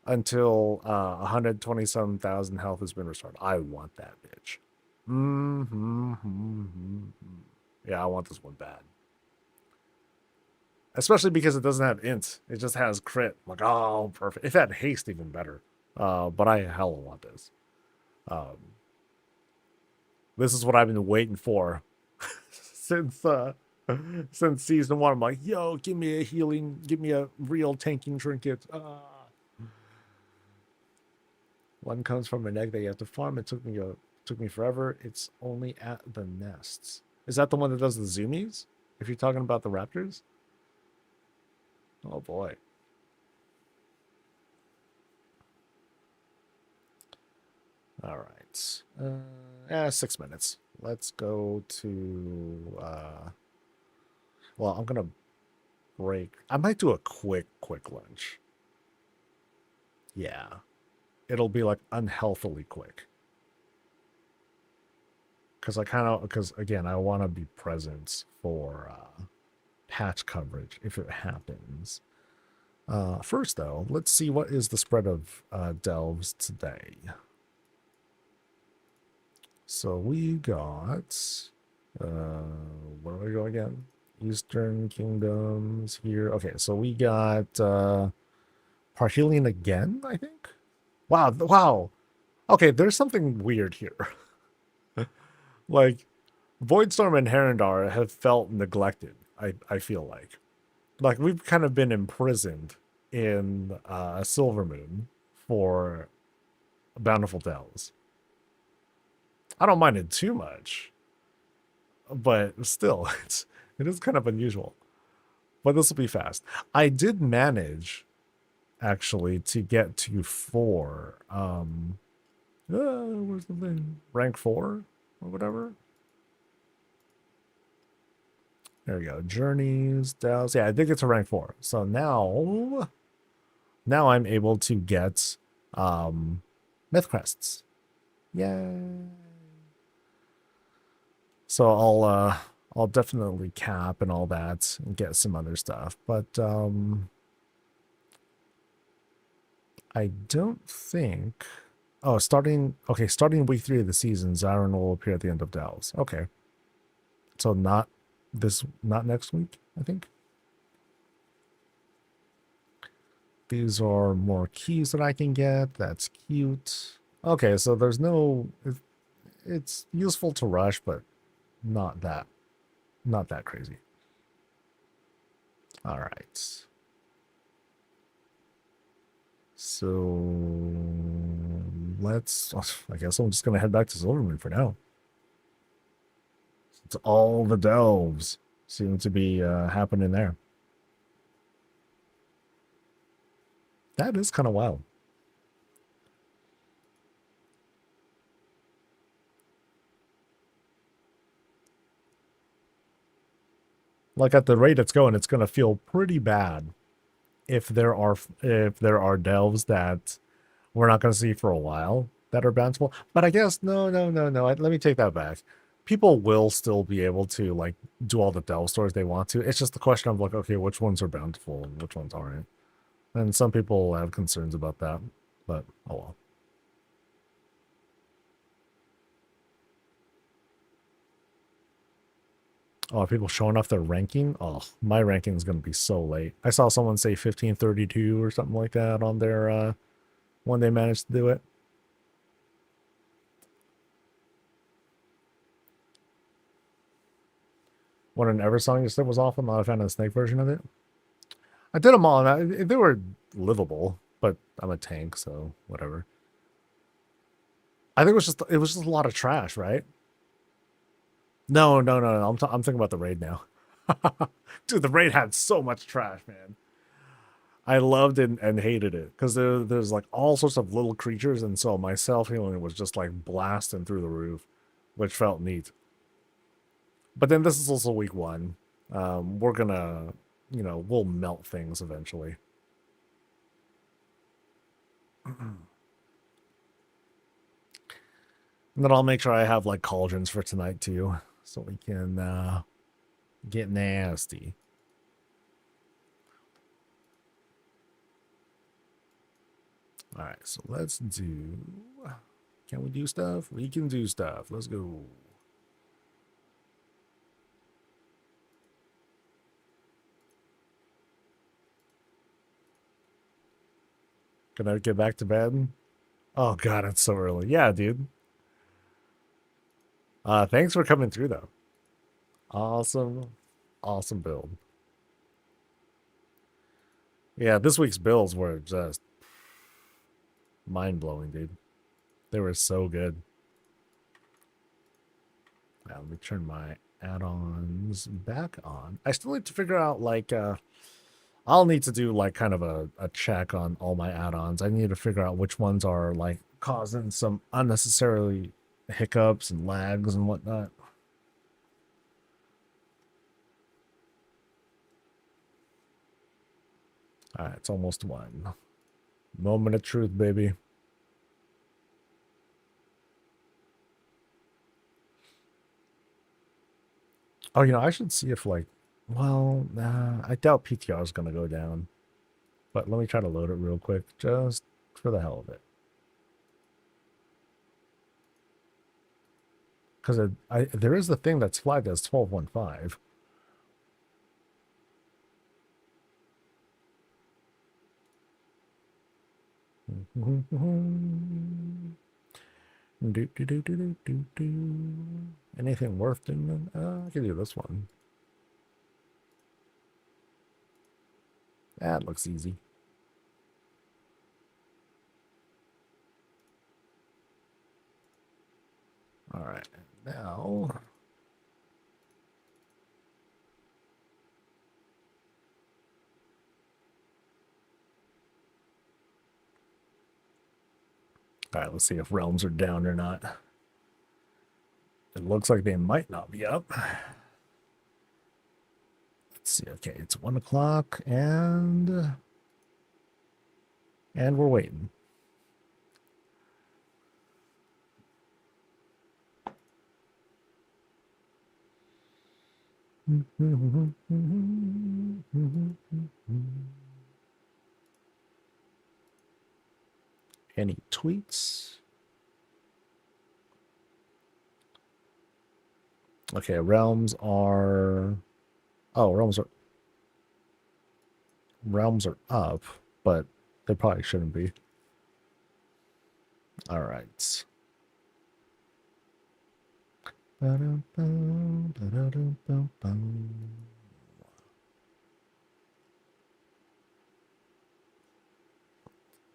until 127,000 health has been restored. I want that bitch. Yeah, I want this one bad. Especially because it doesn't have int. It just has crit. Like, oh, perfect. If it had haste, even better. But I hella want this. This is what I've been waiting for since season 1. I'm like, yo, give me a healing, give me a real tanking trinket. One comes from an egg that you have to farm. It took me forever. It's only at the nests. Is that the one that does the zoomies? If you're talking about the raptors? Oh boy. All right. 6 minutes. Let's go to well, I'm gonna break. I might do a quick lunch. Yeah. It'll be like unhealthily quick. Because again, I want to be present for patch coverage if it happens. First, though, let's see what is the spread of delves today. So we got, where do we go again? Eastern Kingdoms here. Okay, so we got Parhelion again, I think. Wow. Okay, there's something weird here. Like, Voidstorm and Herondar have felt neglected, I feel like we've kind of been imprisoned in Silvermoon for Bountiful Dells. I don't mind it too much, but still, it is kind of unusual. But this will be fast. I did manage actually to get to 4. Where's the thing? Rank 4 or whatever. There we go. Journeys, Dells. Yeah, I did get to rank 4. So now I'm able to get myth crests. Yay. So I'll definitely cap and all that and get some other stuff. But I don't think starting week 3 of the season, Zarin will appear at the end of Dells. Okay. So not next week, I think. These are more keys that I can get. That's cute. Okay, so there's no... It's useful to rush, but not that crazy. All right. So I guess I'm just going to head back to Silvermoon for now. It's all the delves seem to be happening there. That is kind of wild. Like at the rate it's going to feel pretty bad if there are delves that we're not going to see for a while that are bountiful. But I guess no. Let me take that back. People will still be able to like do all the delve stores they want to. It's just the question of like, okay, which ones are bountiful and which ones aren't. And some people have concerns about that, but oh well. Oh, are people showing off their ranking? Oh, my ranking is going to be so late. I saw someone say 1532 or something like that on their when they managed to do it. What an Eversong you said was awful. Not a fan of the Snake version of it. I did them all, and they were livable, but I'm a tank, so whatever. I think it was just a lot of trash, right? No, no, no, no. I'm thinking about the raid now. Dude, the raid had so much trash, man. I loved it and hated it because there's like all sorts of little creatures, and so my self healing was just like blasting through the roof, which felt neat. But then this is also week one. We're gonna, we'll melt things eventually. And then I'll make sure I have like cauldrons for tonight too, so we can get nasty. All right, so let's do. Can we do stuff? We can do stuff. Let's go. Can I get back to bed? Oh god, it's so early. Yeah, dude. Thanks for coming through though. Awesome, awesome build. Yeah, this week's builds were just mind blowing, dude. They were so good. Now, let me turn my add-ons back on. I still need to figure out like I'll need to do like kind of a check on all my add-ons. I need to figure out which ones are like causing some unnecessarily hiccups and lags and whatnot. All right, it's almost one. Moment of truth, baby. Oh, I should see if like, well, nah, I doubt PTR is gonna go down. But let me try to load it real quick, just for the hell of it. Because there is the thing that's flagged as 1215. Anything worth doing? I can do this one. That looks easy. All right, now. All right, let's see if realms are down or not. It looks like they might not be up. Let's see. Okay, it's 1 o'clock and we're waiting. Any tweets? Okay, realms are. Oh, realms are up, but they probably shouldn't be. All right.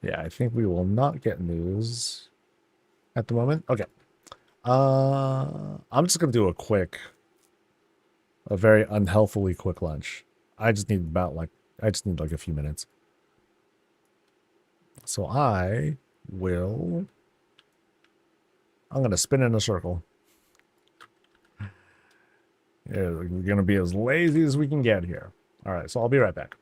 Yeah, I think we will not get news at the moment. Okay. I'm just gonna do a very unhealthily quick lunch. I just need like a few minutes. So I'm gonna spin in a circle. Yeah, we're gonna be as lazy as we can get here. All right, so I'll be right back.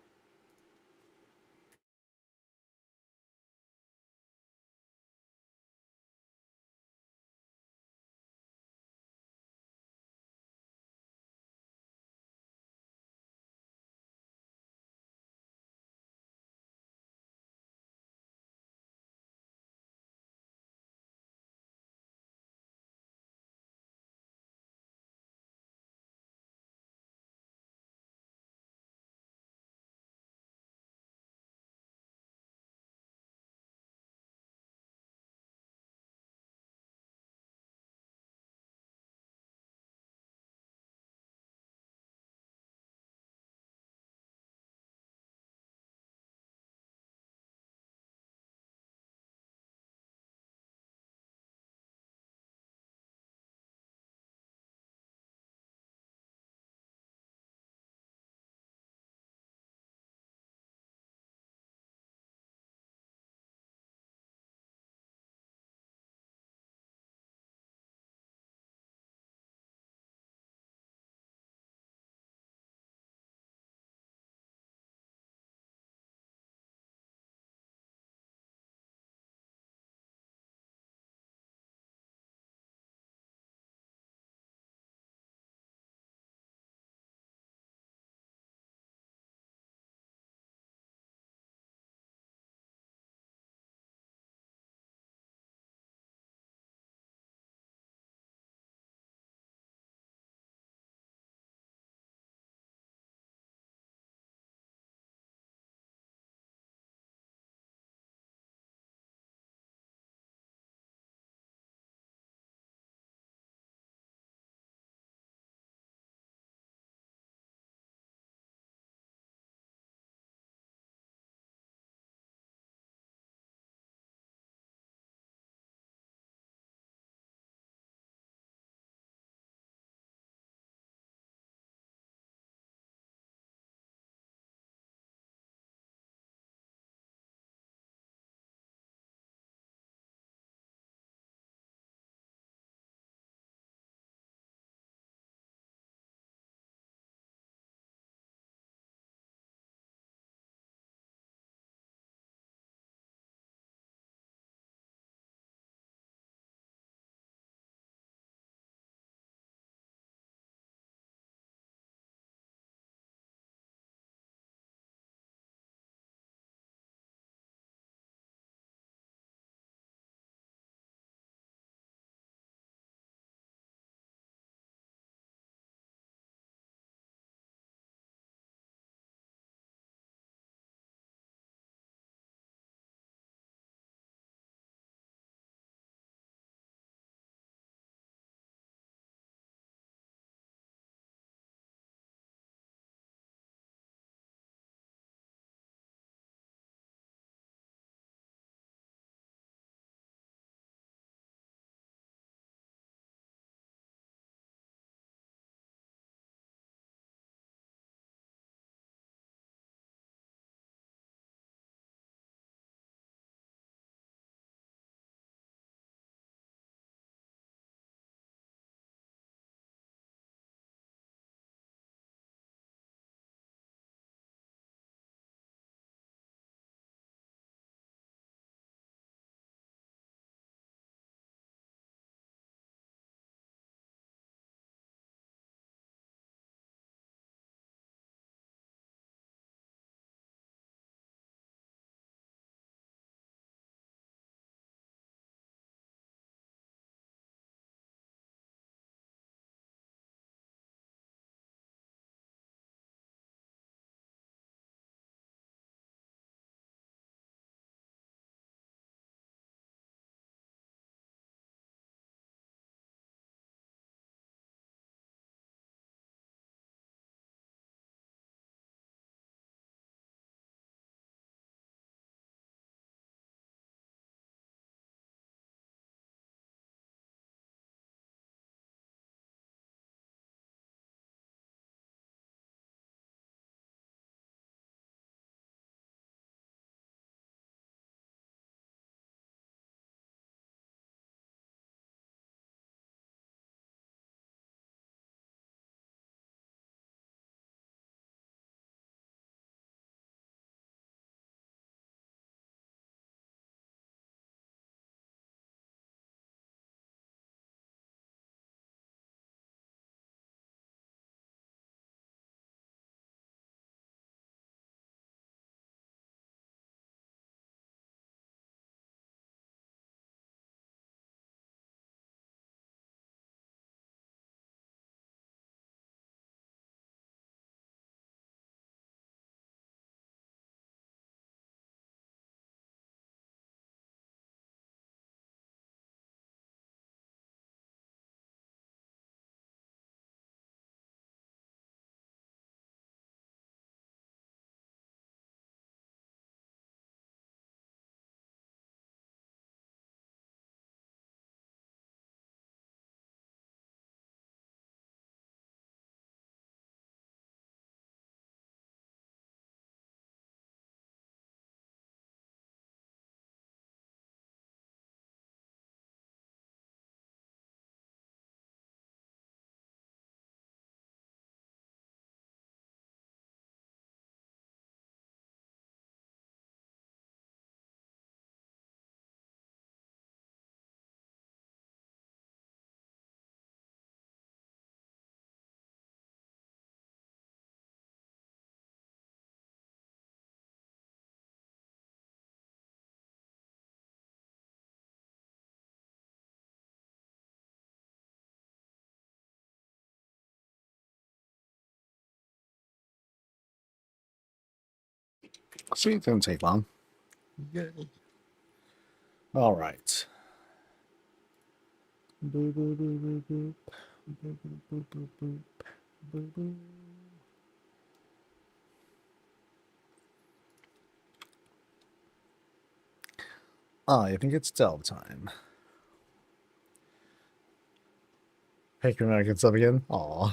See, it didn't take long. Yeah. All right. Boop, boop, boop, boop, boop. Boop, boop, boop, boop, boop. Boop, boop. I think it's delve time. Hey, American sub again. Aw.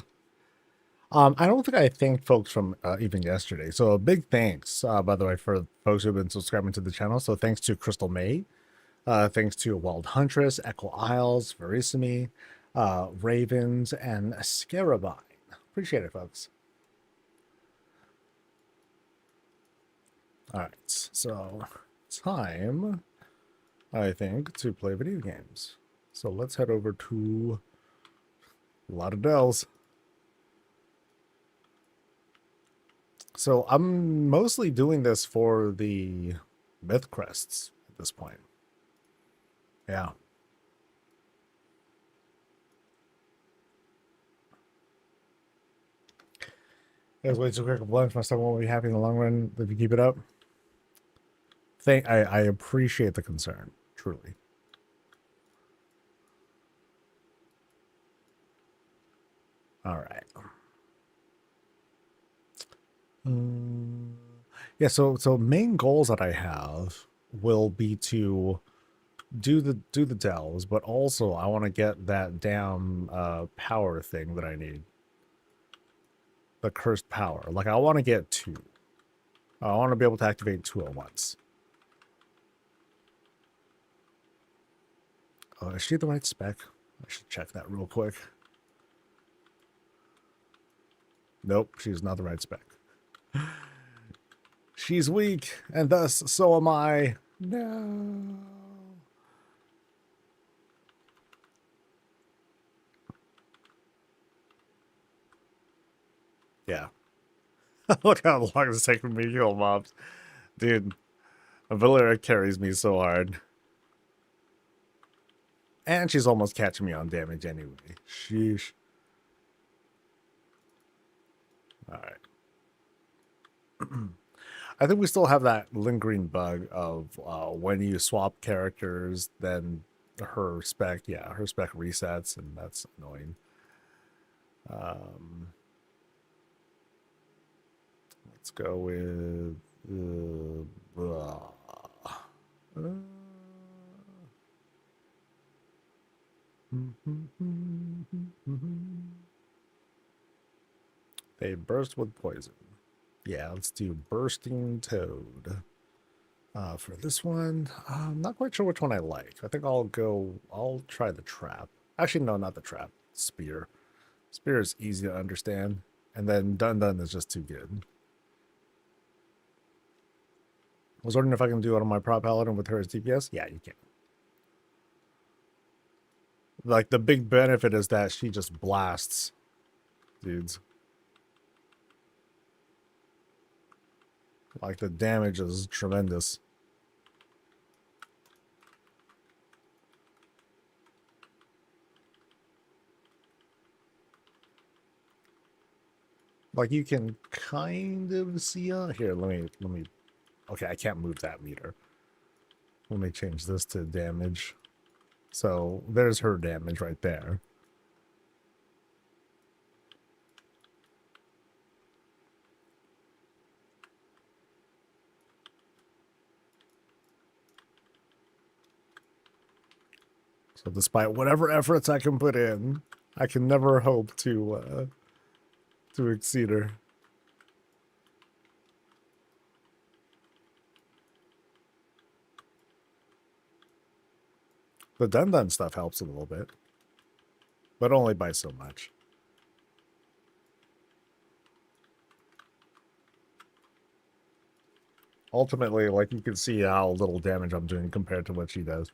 I don't think I thanked folks from even yesterday. So a big thanks, by the way, for folks who've been subscribing to the channel. So thanks to Crystal May, thanks to Wild Huntress, Echo Isles, Verissimi, Ravens, and Scarabine. Appreciate it, folks. All right, so time, I think, to play video games. So let's head over to a lot of Dells. So I'm mostly doing this for the myth crests at this point. Yeah. Guys, way too quick of lunch. My stomach won't be happy in the long run if you keep it up. I appreciate the concern, truly. All right. Yeah, so main goals that I have will be to do the delves, but also I want to get that damn power thing that I need. The cursed power. Like I want to get 2. I want to be able to activate 2 at once. Is she the right spec? I should check that real quick. Nope, she's not the right spec. She's weak, and thus so am I. No. Yeah. Look how long it's taking me to kill mobs. Dude, Valera carries me so hard. And she's almost catching me on damage anyway. Sheesh. Alright. I think we still have that lingering bug of when you swap characters, then her spec resets, and that's annoying. Let's go with they burst with poison. Yeah, let's do Bursting Toad. For this one, I'm not quite sure which one I like. I think I'll try the trap. Actually, no, not the trap. Spear. Spear is easy to understand. And then Dun Dun is just too good. I was wondering if I can do it on my prop paladin with her as DPS. Yeah, you can. Like, the big benefit is that she just blasts dudes. Like, the damage is tremendous. Like, you can kind of see here, let me okay, I can't move that meter. Let me change this to damage. So there's her damage right there. So despite whatever efforts I can put in, I can never hope to exceed her. The Dun Dun stuff helps a little bit, but only by so much. Ultimately, like, you can see how little damage I'm doing compared to what she does.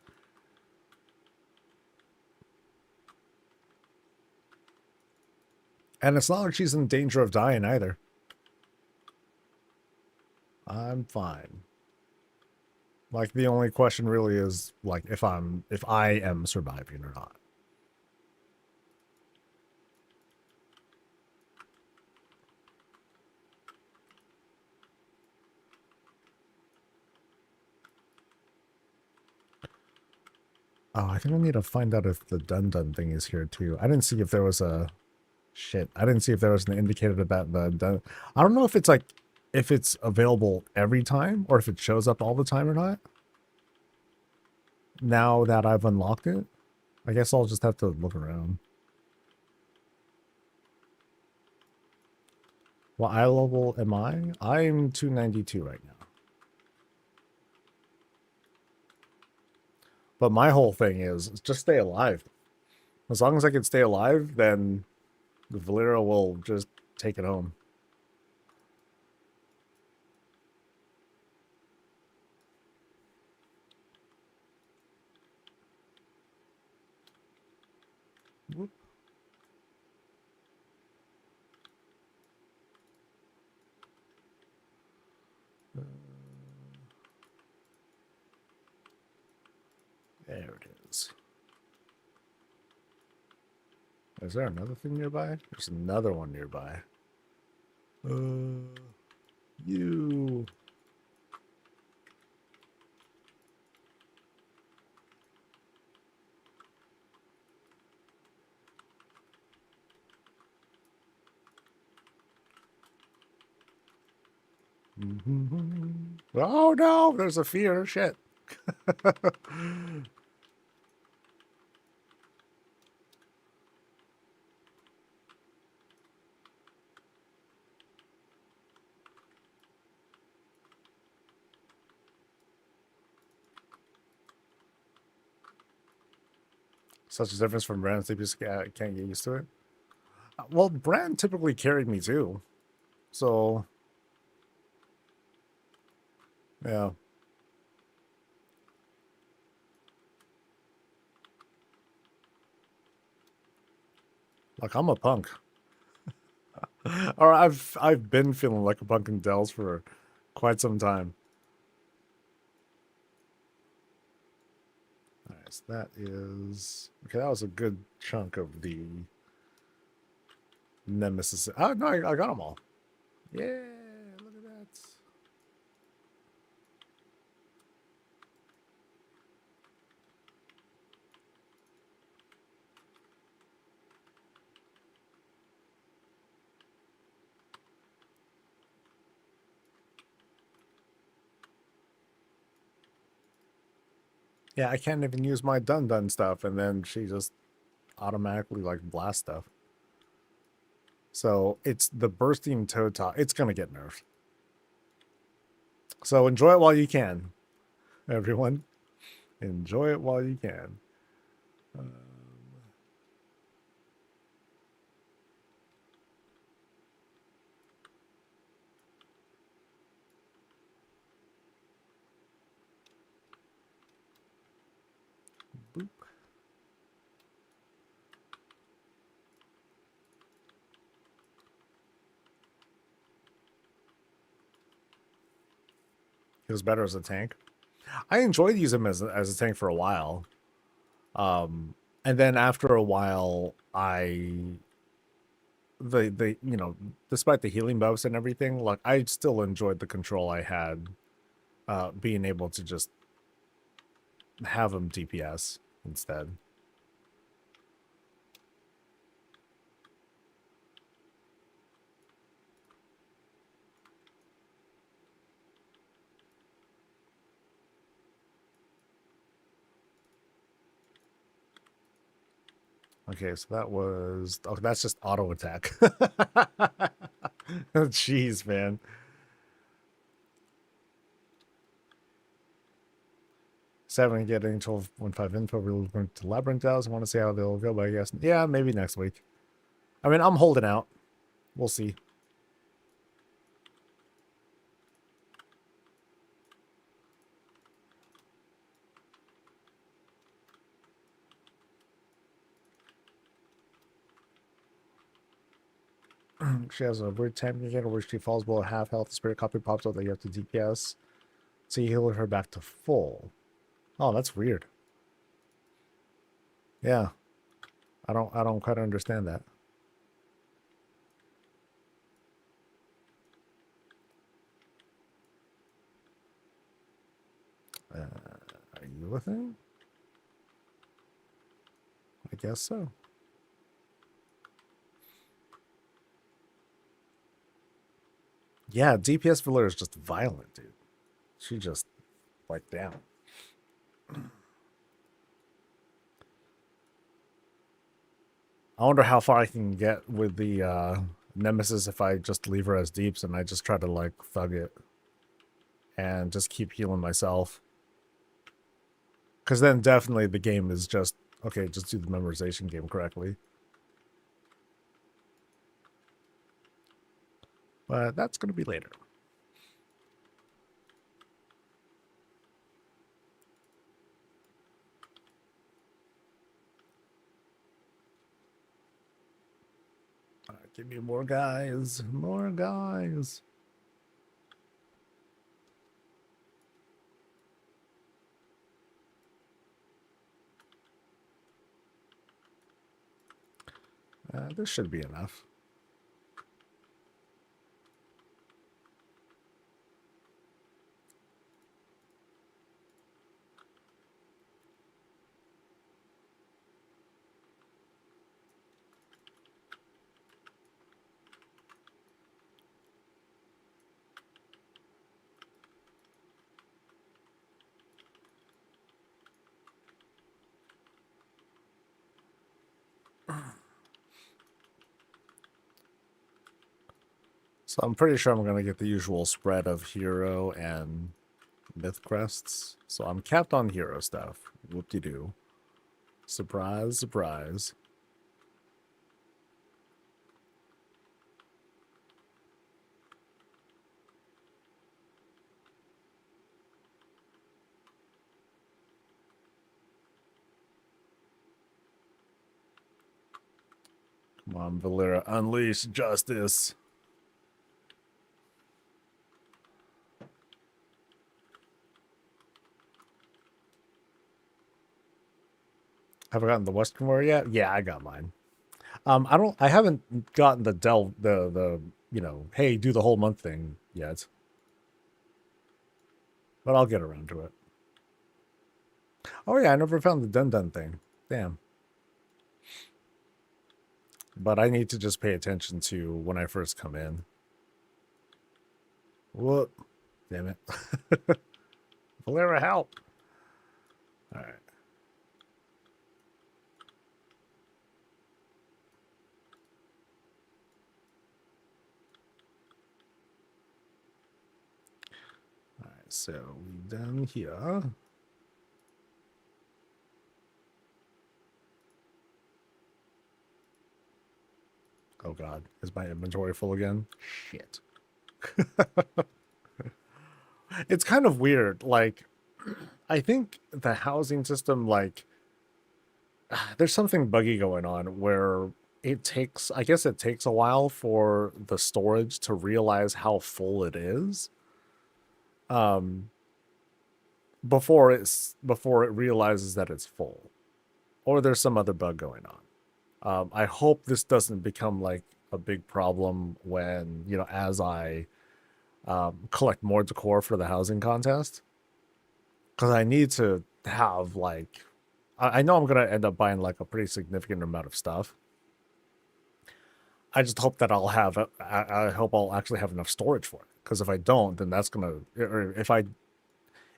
And it's not like she's in danger of dying either. I'm fine. Like, the only question really is, like, if I am surviving or not. Oh, I think I need to find out if the dun dun thing is here too. I didn't see if there was a shit. I didn't see if there was an indicator that the dun. I don't know if it's like if it's available every time or if it shows up all the time or not. Now that I've unlocked it, I guess I'll just have to look around. What eye level am I? I'm 292 right now. But my whole thing is just stay alive. As long as I can stay alive, then the Valera will just take it home. Whoop. There it is. Is there another thing nearby? There's another one nearby. You. Oh no, there's a fear. Shit. Such a difference from Brand. They just can't get used to it. Well, Brand typically carried me too. So, yeah. Like I'm a punk. Or I've been feeling like a punk in Dells for quite some time. Alright, so that is okay, that was a good chunk of the Nemesis. Oh no, I got them all. Yeah, look at that. Yeah, I can't even use my dun dun stuff, and then she just automatically like blast stuff. So it's the bursting toe top. It's gonna get nerfed. So enjoy it while you can, everyone. Enjoy it while you can. Boop. He was better as a tank. I enjoyed using him as a tank for a while. And then after a while, the you know, despite the healing buffs and everything, like I still enjoyed the control I had, being able to just have him DPS instead. Okay, so that was that's just auto attack. Jeez, man. Seven getting 12.5 info. We're going to Labyrinth House. I want to see how they'll go, but I guess yeah, maybe next week. I mean, I'm holding out. We'll see. She has a weird time mechanic where she falls below half health. The spirit copy pops out that you have to DPS. So you heal her back to full. Oh, that's weird. Yeah. I don't quite understand that. Are you a thing? I guess so. Yeah, DPS Valera is just violent, dude. She just, like, damn. I wonder how far I can get with the Nemesis if I just leave her as deeps and I just try to, like, thug it. And just keep healing myself. Because then definitely the game is just, okay, just do the memorization game correctly. But that's going to be later. All right, give me more guys. More guys. This should be enough. So I'm pretty sure I'm going to get the usual spread of hero and myth crests. So I'm capped on hero stuff. Whoop-de-doo. Surprise, surprise. Come on, Valera, unleash justice. Have I gotten the Western War yet? Yeah, I got mine. I haven't gotten the you know, hey, do the whole month thing yet. But I'll get around to it. Oh yeah, I never found the dun dun thing. Damn. But I need to just pay attention to when I first come in. Whoop. Damn it. Valera, help. Alright. Alright, so we done here. Oh god, is my inventory full again? Shit. It's kind of weird. Like, I think the housing system, like, there's something buggy going on where it takes, I guess it takes a while for the storage to realize how full it is. Um, before it realizes that it's full, or there's some other bug going on. I hope this doesn't become like a big problem when, you know, as I collect more decor for the housing contest, because I need to have like, I know I'm gonna end up buying like a pretty significant amount of stuff. I just hope that I'll have, I hope I'll actually have enough storage for it. Because if I don't, then that's gonna, or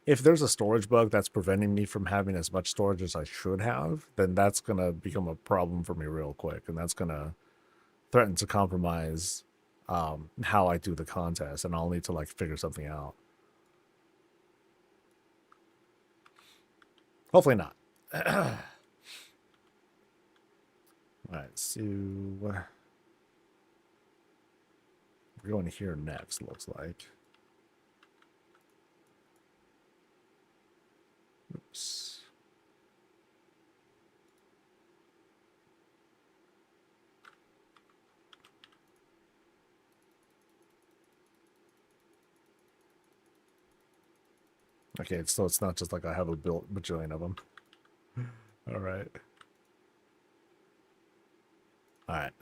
if there's a storage bug that's preventing me from having as much storage as I should have, then that's gonna become a problem for me real quick, and that's gonna threaten to compromise how I do the contest, and I'll need to like figure something out. Hopefully not. All right, so we're going here next. Looks like. Oops. Okay, so it's not just like I have a built bajillion of them. All right. All right.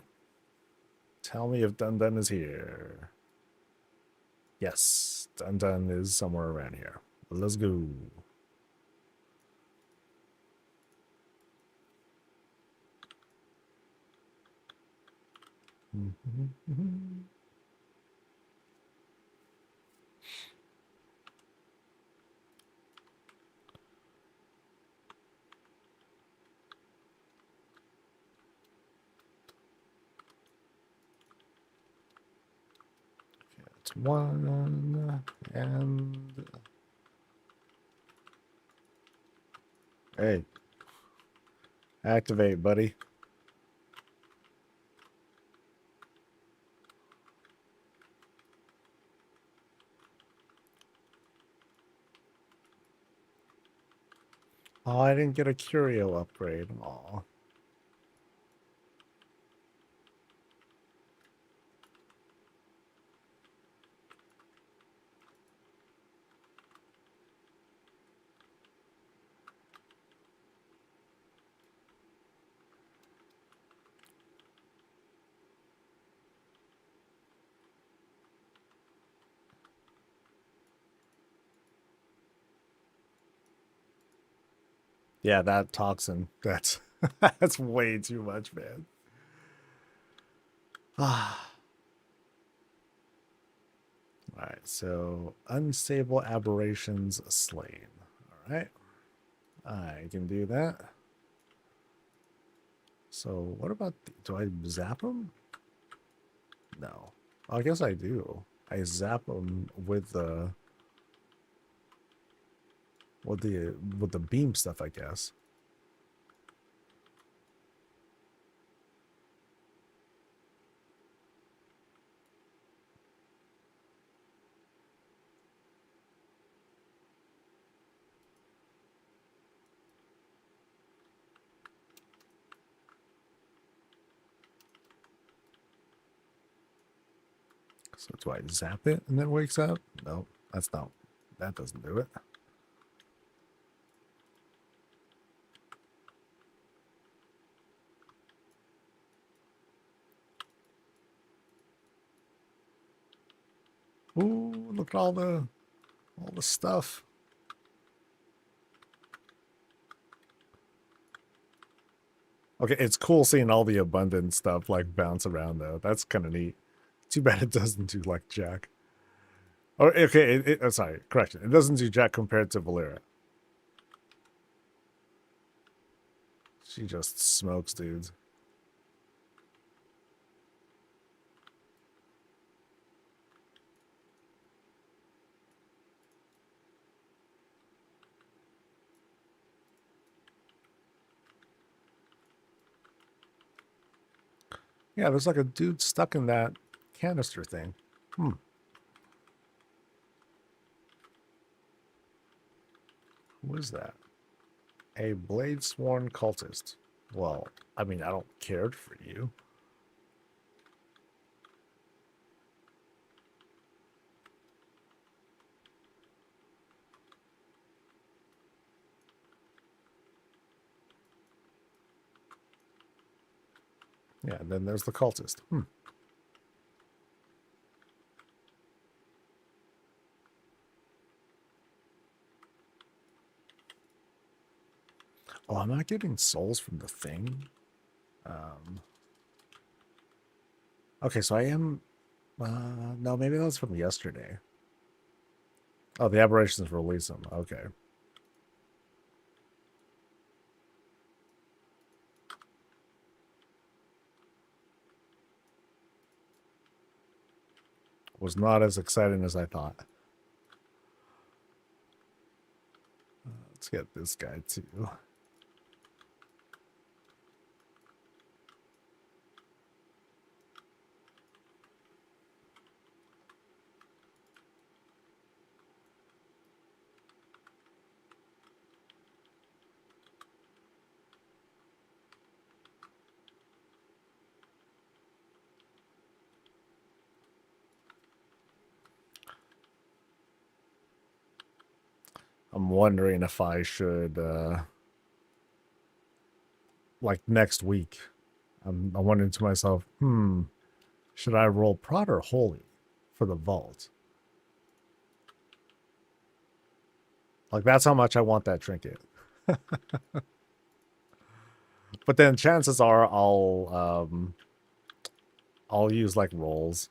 Tell me if Dun Dun is here. Yes, Dun Dun is somewhere around here. Let's go. It's one and hey, activate, buddy. Oh, I didn't get a curio upgrade. Aw. Yeah, that toxin. That's that's way too much, man. Ah. All right, so unstable aberrations slain. All right, I can do that. So what about do I zap them? No, I guess I do. I zap them with the with the beam stuff, I guess. So do I zap it and it wakes up? No, that's not. That doesn't do it. Ooh, look at all the stuff. Okay, it's cool seeing all the abundant stuff like bounce around though. That's kind of neat. Too bad it doesn't do like Jack. Oh, okay. Sorry, correction. It doesn't do Jack compared to Valera. She just smokes dudes. Yeah, there's like a dude stuck in that canister thing. Hmm. Who is that? A blade sworn cultist. Well, I mean, I don't care for you. Yeah, and then there's the cultist. Hmm. Oh, I'm not getting souls from the thing. Okay, so I am. No, maybe that was from yesterday. Oh, the aberrations release them. Okay. Was not as exciting as I thought. Let's get this guy too. I'm wondering if I should, like next week, I'm wondering to myself, should I roll Prod or Holy for the vault? Like that's how much I want that trinket. But then chances are I'll I'll use like rolls,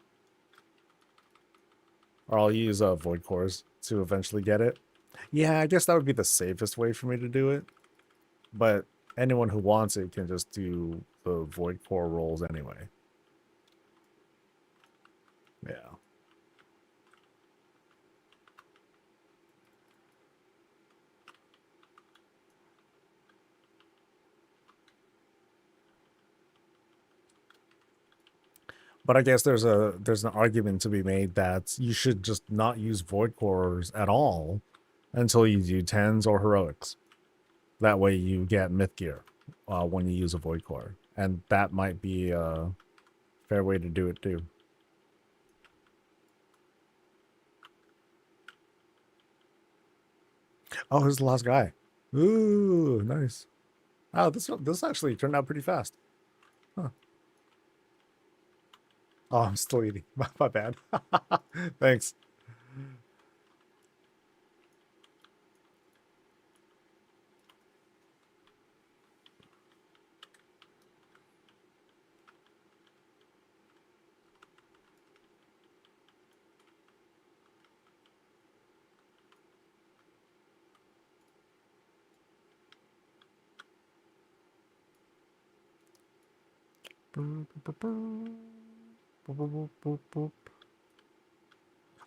or I'll use void cores to eventually get it. Yeah, I guess that would be the safest way for me to do it. But anyone who wants it can just do the void core rolls anyway. Yeah. But I guess there's an argument to be made that you should just not use void cores at all until you do tens or heroics. That way you get myth gear when you use a void core, and that might be a fair way to do it too. Oh, here's the last guy. Ooh, nice. Oh, this actually turned out pretty fast. Huh. Oh, I'm still eating. My bad. Thanks.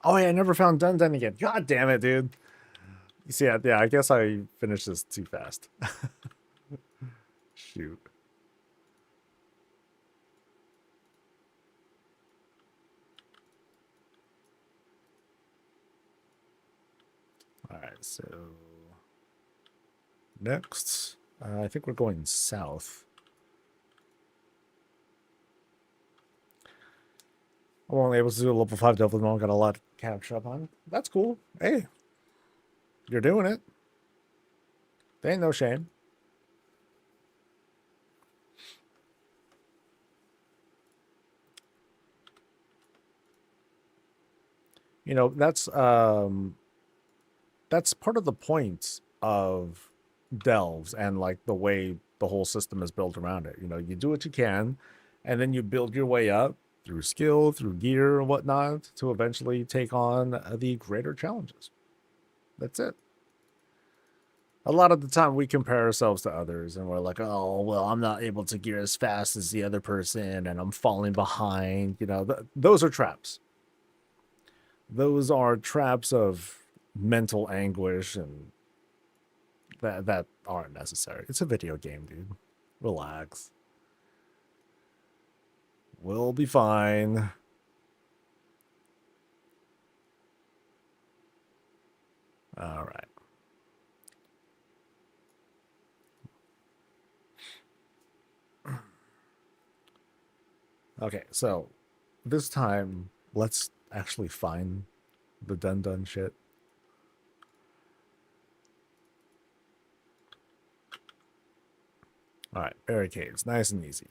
Oh, yeah, I never found Dun Dun again. God damn it, dude. You see, yeah, I guess I finished this too fast. Shoot. All right, so next, I think we're going south. I'm only able to do a level 5 Devil Mall. Got a lot to catch up on. That's cool. Hey, you're doing it. There ain't no shame. You know, that's part of the point of delves and like the way the whole system is built around it. You know, you do what you can, and then you build your way up through skill, through gear, and whatnot, to eventually take on the greater challenges. That's it. A lot of the time, we compare ourselves to others, and we're like, "Oh, well, I'm not able to gear as fast as the other person, and I'm falling behind." You know, those are traps. Those are traps of mental anguish and that aren't necessary. It's a video game, dude. Relax. We'll be fine. All right. Okay, so this time let's actually find the Dun Dun shit. All right, barricades, nice and easy.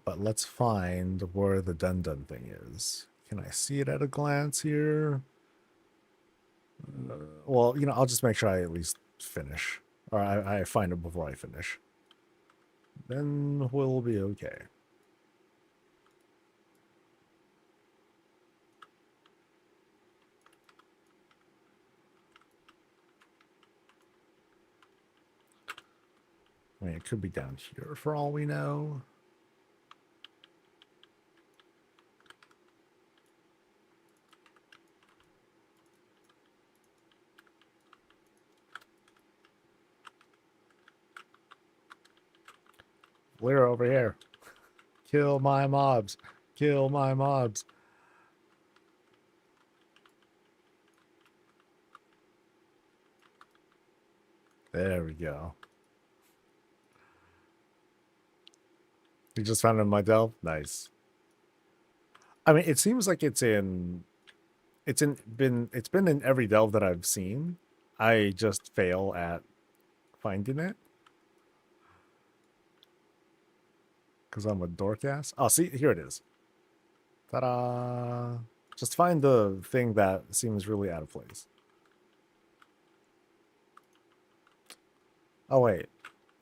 But let's find where the Dun Dun thing is. Can I see it at a glance here? Well, you know, I'll just make sure I at least finish. Or I find it before I finish. Then we'll be okay. I mean, it could be down here for all we know. We're over here. Kill my mobs. Kill my mobs. There we go. You just found it in my delve? Nice. I mean, it seems like it's been in every delve that I've seen. I just fail at finding it. Because I'm a dork ass. Oh, see, here it is. Ta-da! Just find the thing that seems really out of place. Oh, wait.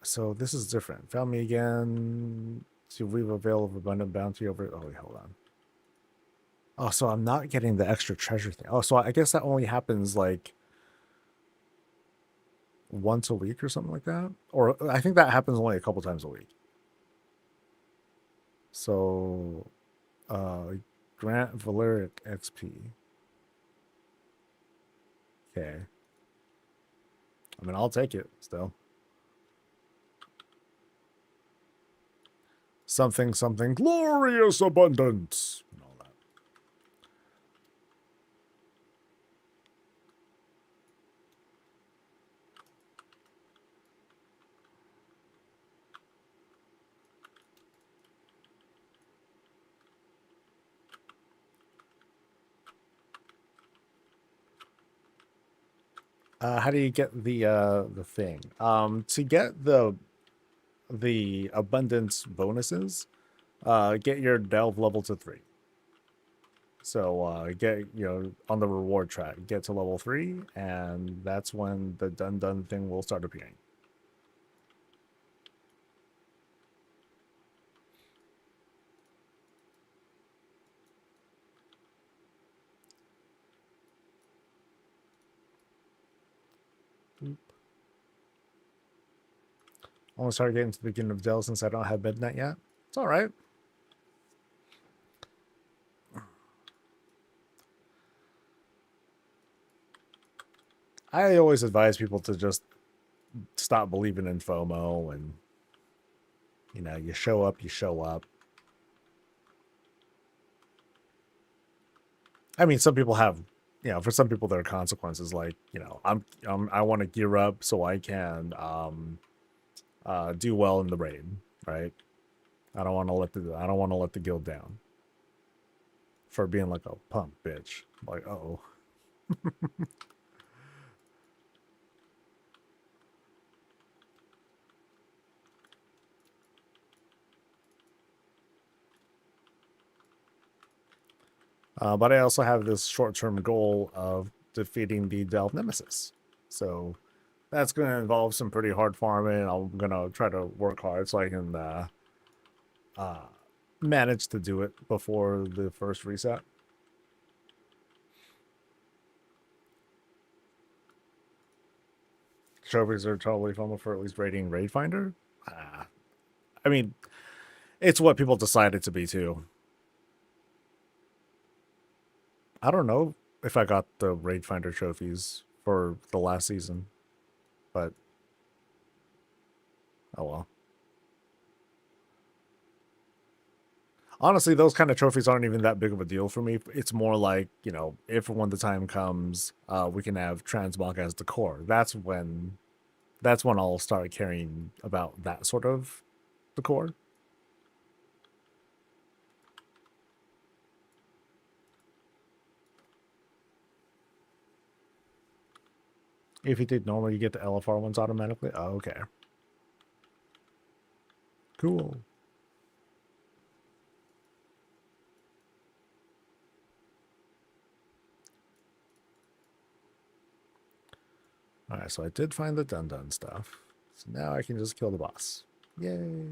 So this is different. Found me again. To leave available abundant bounty over. Oh wait, hold on. Oh, so I'm not getting the extra treasure thing. Oh, so I guess that only happens like once a week or something like that. Or I think that happens only a couple times a week. So, grant Valeric XP. Okay. I mean, I'll take it still. Something, something, glorious abundance. And all that. How do you get the thing? To get the abundance bonuses, get your delve level to 3. So get on the reward track, get to level 3, and that's when the done thing will start appearing. Oop. I want to start getting to the beginning of Dell since I don't have midnight yet. It's all right. I always advise people to just stop believing in FOMO, and you show up, you show up. I mean, some people have, for some people there are consequences. Like, I want to gear up so I can do well in the raid, right? I don't want to let the guild down for being like a punk bitch. Like, oh. But I also have this short-term goal of defeating the Delve Nemesis. So that's going to involve some pretty hard farming. I'm going to try to work hard so I can manage to do it before the first reset. Trophies are totally fun for at least raiding Raid Finder. I mean, it's what people decide it to be too. I don't know if I got the Raid Finder trophies for the last season, but oh well. Honestly, those kind of trophies aren't even that big of a deal for me. It's more like, if when the time comes, we can have transmog as the core. That's when I'll start caring about that sort of the core. If you did normally, you get the LFR ones automatically. Oh, okay. Cool. All right, so I did find the done stuff. So now I can just kill the boss. Yay.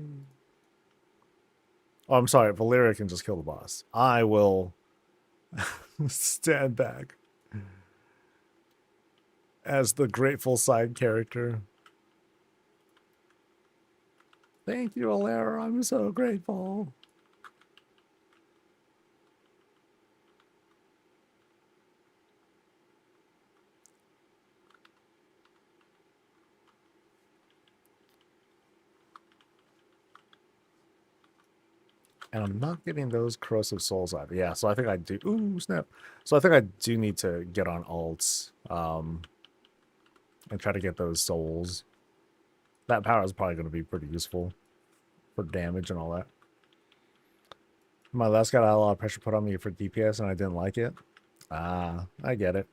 Oh, I'm sorry. Valeria can just kill the boss. I will stand back as the grateful side character. Thank you, Valeria. I'm so grateful. And I'm not getting those corrosive souls either. Yeah, so I think I do. Ooh, snap. So I think I do need to get on alts and try to get those souls. That power is probably going to be pretty useful for damage and all that. My last guy had a lot of pressure put on me for DPS and I didn't like it. Ah, I get it.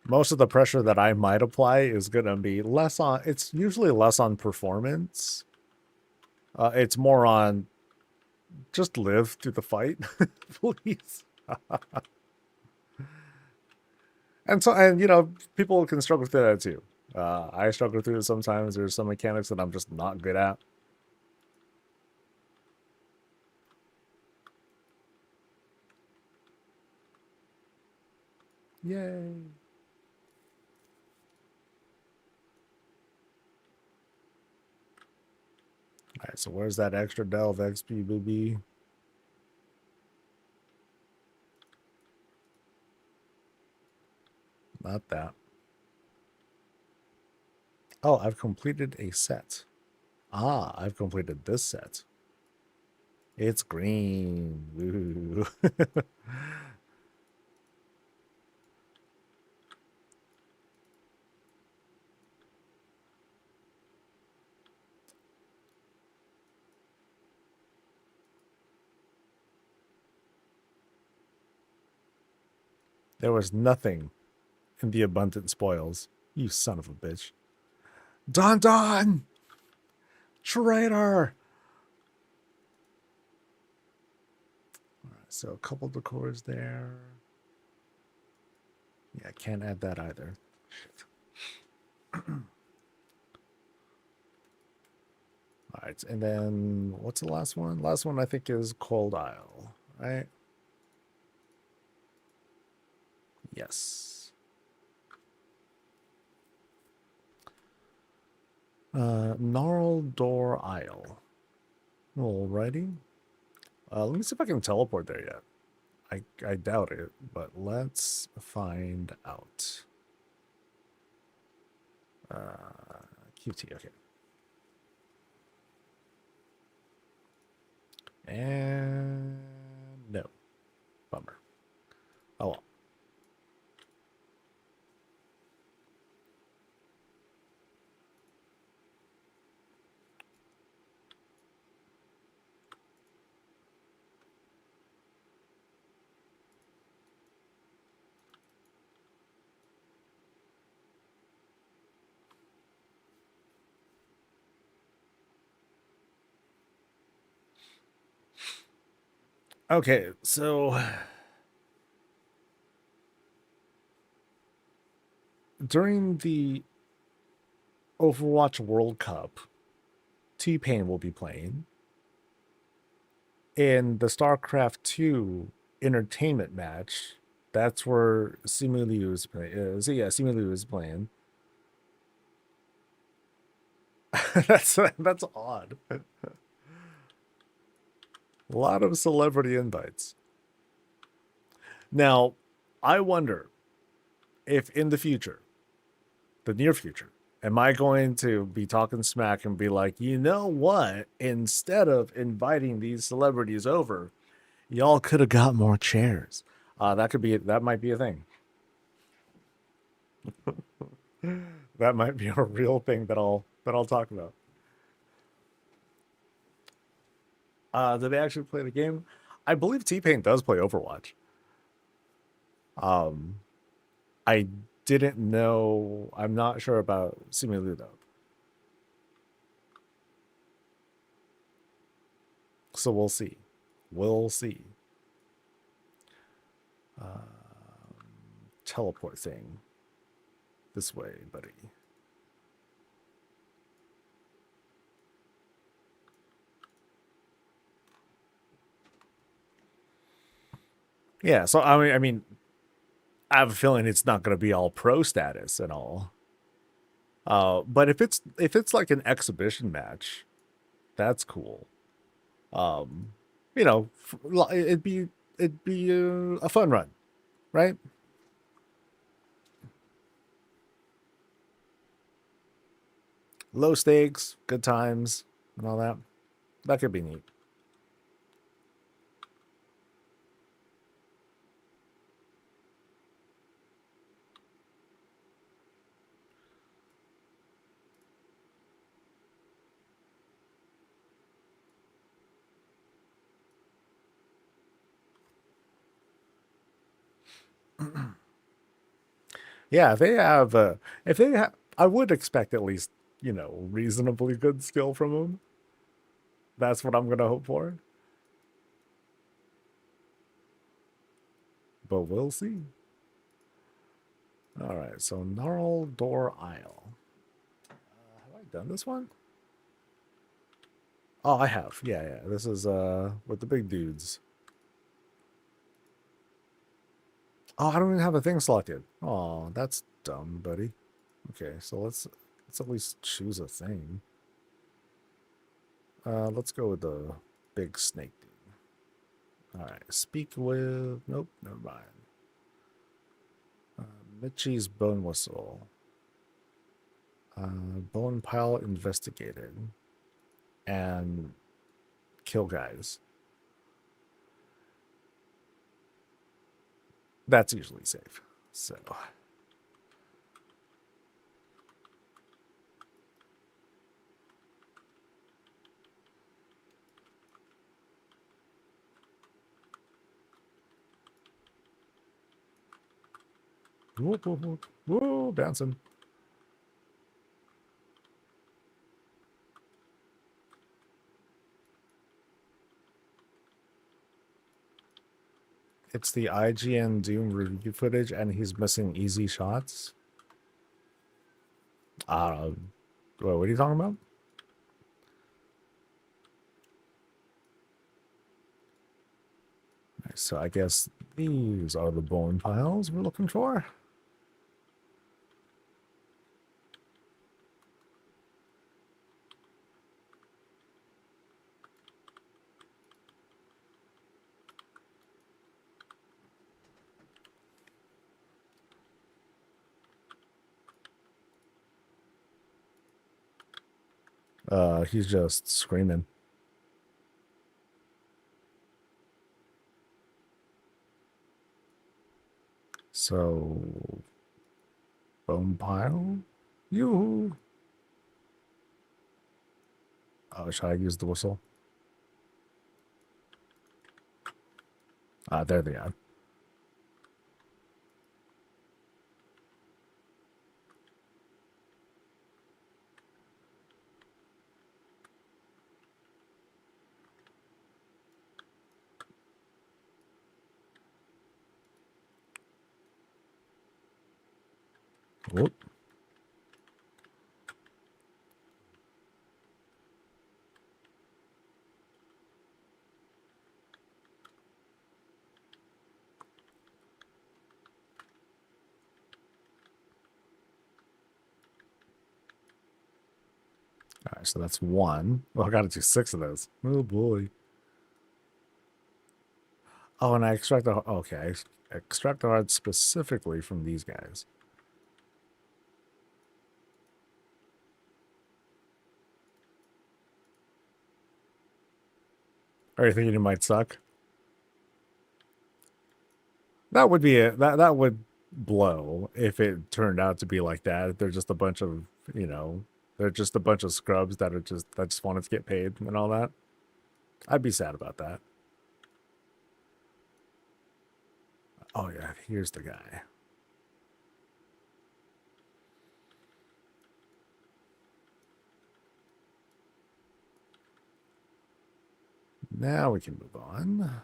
Most of the pressure that I might apply is going to be less on... It's usually less on performance. It's more on just live through the fight, please. And people can struggle through that too. I struggle through it sometimes. There's some mechanics that I'm just not good at. Yay. Alright, so where's that extra delve XP, baby? Not that. Oh, I've completed a set. Ah, I've completed this set. It's green. Woo. There was nothing in the abundant spoils. You son of a bitch. Don Don! Traitor! Alright, so a couple decors there. Yeah, I can't add that either. Shit. Alright, and then what's the last one? Last one I think is Cold Isle, right? Yes. Gnarled Door Isle. Alrighty. Let me see if I can teleport there yet. I doubt it, but let's find out. QT, okay. And no. Bummer. Oh well. Okay, so during the Overwatch World Cup, T-Pain will be playing. In the StarCraft 2 entertainment match, that's where Simu Liu is playing. Simu Liu is playing. that's odd. A lot of celebrity invites. Now, I wonder if in the future, the near future, am I going to be talking smack and be like, you know what? Instead of inviting these celebrities over, y'all could have got more chairs. That might be a thing. That might be a real thing that I'll talk about. Do they actually play the game? I believe T-Pain does play Overwatch. I didn't know. I'm not sure about Simu though. So we'll see. We'll see. Teleport thing. This way, buddy. Yeah, so I mean, I have a feeling it's not going to be all pro status and all. But if it's like an exhibition match, that's cool. You know, it'd be a fun run, right? Low stakes, good times, and all that. That could be neat. Yeah, if they have, I would expect at least, you know, reasonably good skill from them. That's what I'm gonna hope for. But we'll see. All right, so Gnarl Door Isle. Have I done this one? Oh, I have. Yeah. This is with the big dudes. Oh, I don't even have a thing selected. Oh, that's dumb, buddy. Okay, so let's at least choose a thing. Let's go with the big snake dude. All right, speak with. Nope, never mind. Mitchie's bone whistle. Bone pile investigated and kill guys. That's usually safe. So whoop, whoop, whoop, whoop, bouncing. It's the IGN Doom review footage, and he's missing easy shots. What are you talking about? So I guess these are the bone piles we're looking for. He's just screaming. So, bone pile? You. Oh, should I use the whistle? There they are. Whoop. All right, so that's one. Well, I got to do 6 of those. Oh boy. Oh, and I extract the okay. I extract the heart specifically from these guys. Are you thinking it might suck? That would be it. That would blow if it turned out to be like that. They're just a bunch of they're just a bunch of scrubs that just wanted to get paid and all that. I'd be sad about that. Oh yeah, here's the guy. Now we can move on.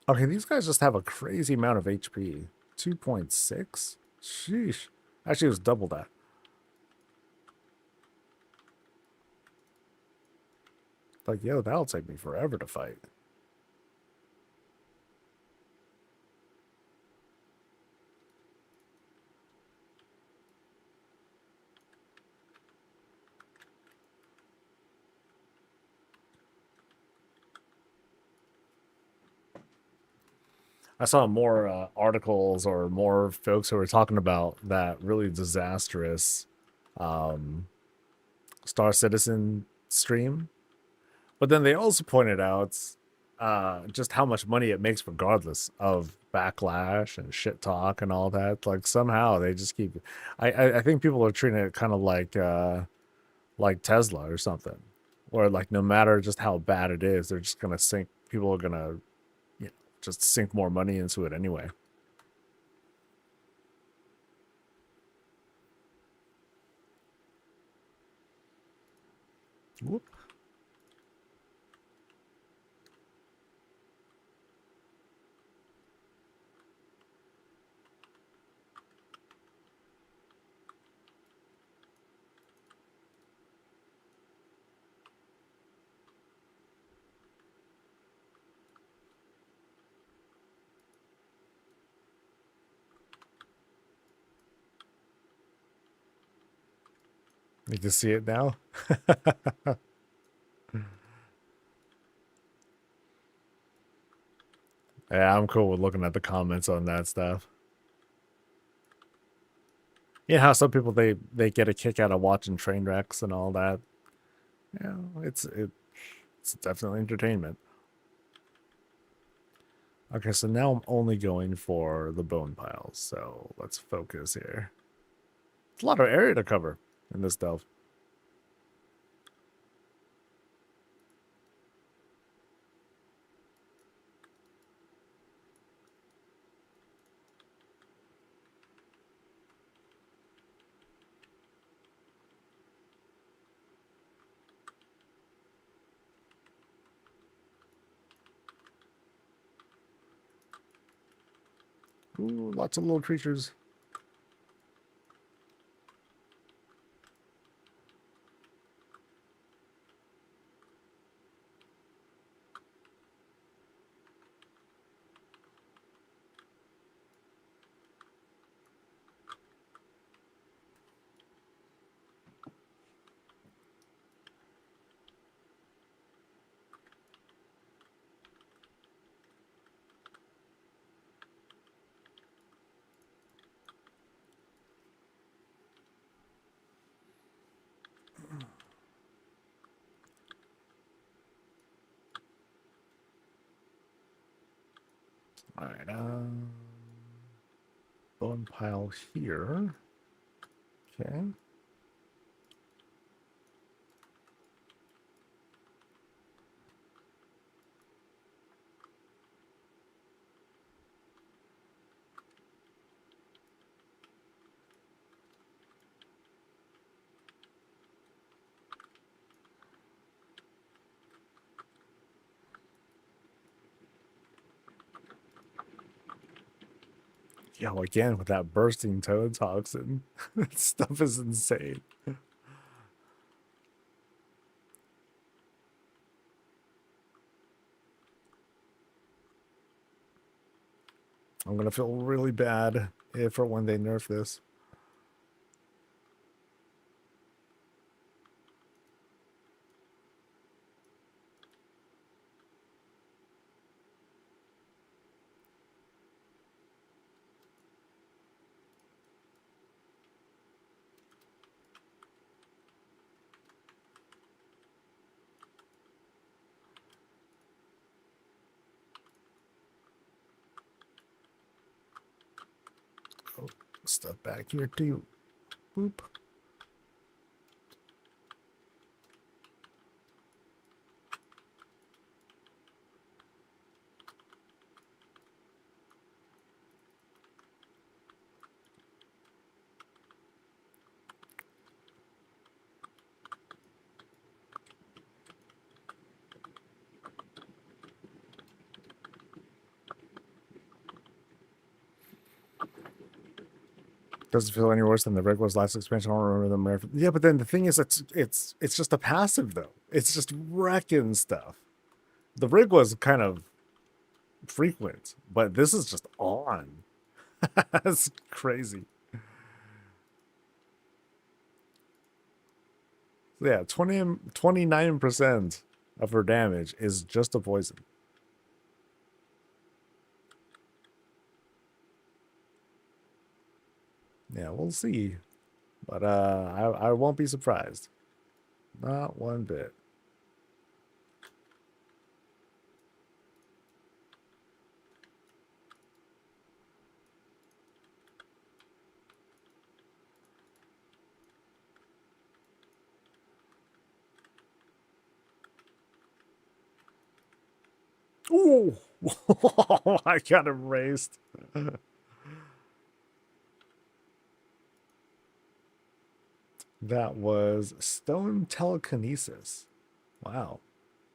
Okay, these guys just have a crazy amount of HP. 2.6? Sheesh. Actually, it was double that. Like, yo, that'll take me forever to fight. I saw more articles or more folks who were talking about that really disastrous um, Star Citizen stream. But then they also pointed out just how much money it makes regardless of backlash and shit talk and all that. Like somehow they just keep. I think people are treating it kind of like Tesla or something, or like no matter just how bad it is, they're just gonna sink. People are gonna just sink more money into it anyway. Whoop. You can see it now. Yeah, I'm cool with looking at the comments on that stuff. You know how some people they get a kick out of watching train wrecks and all that. Yeah, it's definitely entertainment. Okay, so now I'm only going for the bone piles. So let's focus here. It's a lot of area to cover in this delve. Ooh, lots of little creatures. All right, bone pile here. Okay. Yo, again with that bursting toad toxin. That stuff is insane. I'm gonna feel really bad if or when they nerf this. Oh, stuff back here too. Boop. Doesn't feel any worse than the Rig was last expansion. I don't remember them. Yeah, but then the thing is, it's just a passive though. It's just wrecking stuff. The Rig was kind of frequent, but this is just on. That's crazy. Yeah, 29% of her damage is just a poison. Yeah, we'll see. But I won't be surprised. Not one bit. Ooh! I got erased. That was stone telekinesis. Wow.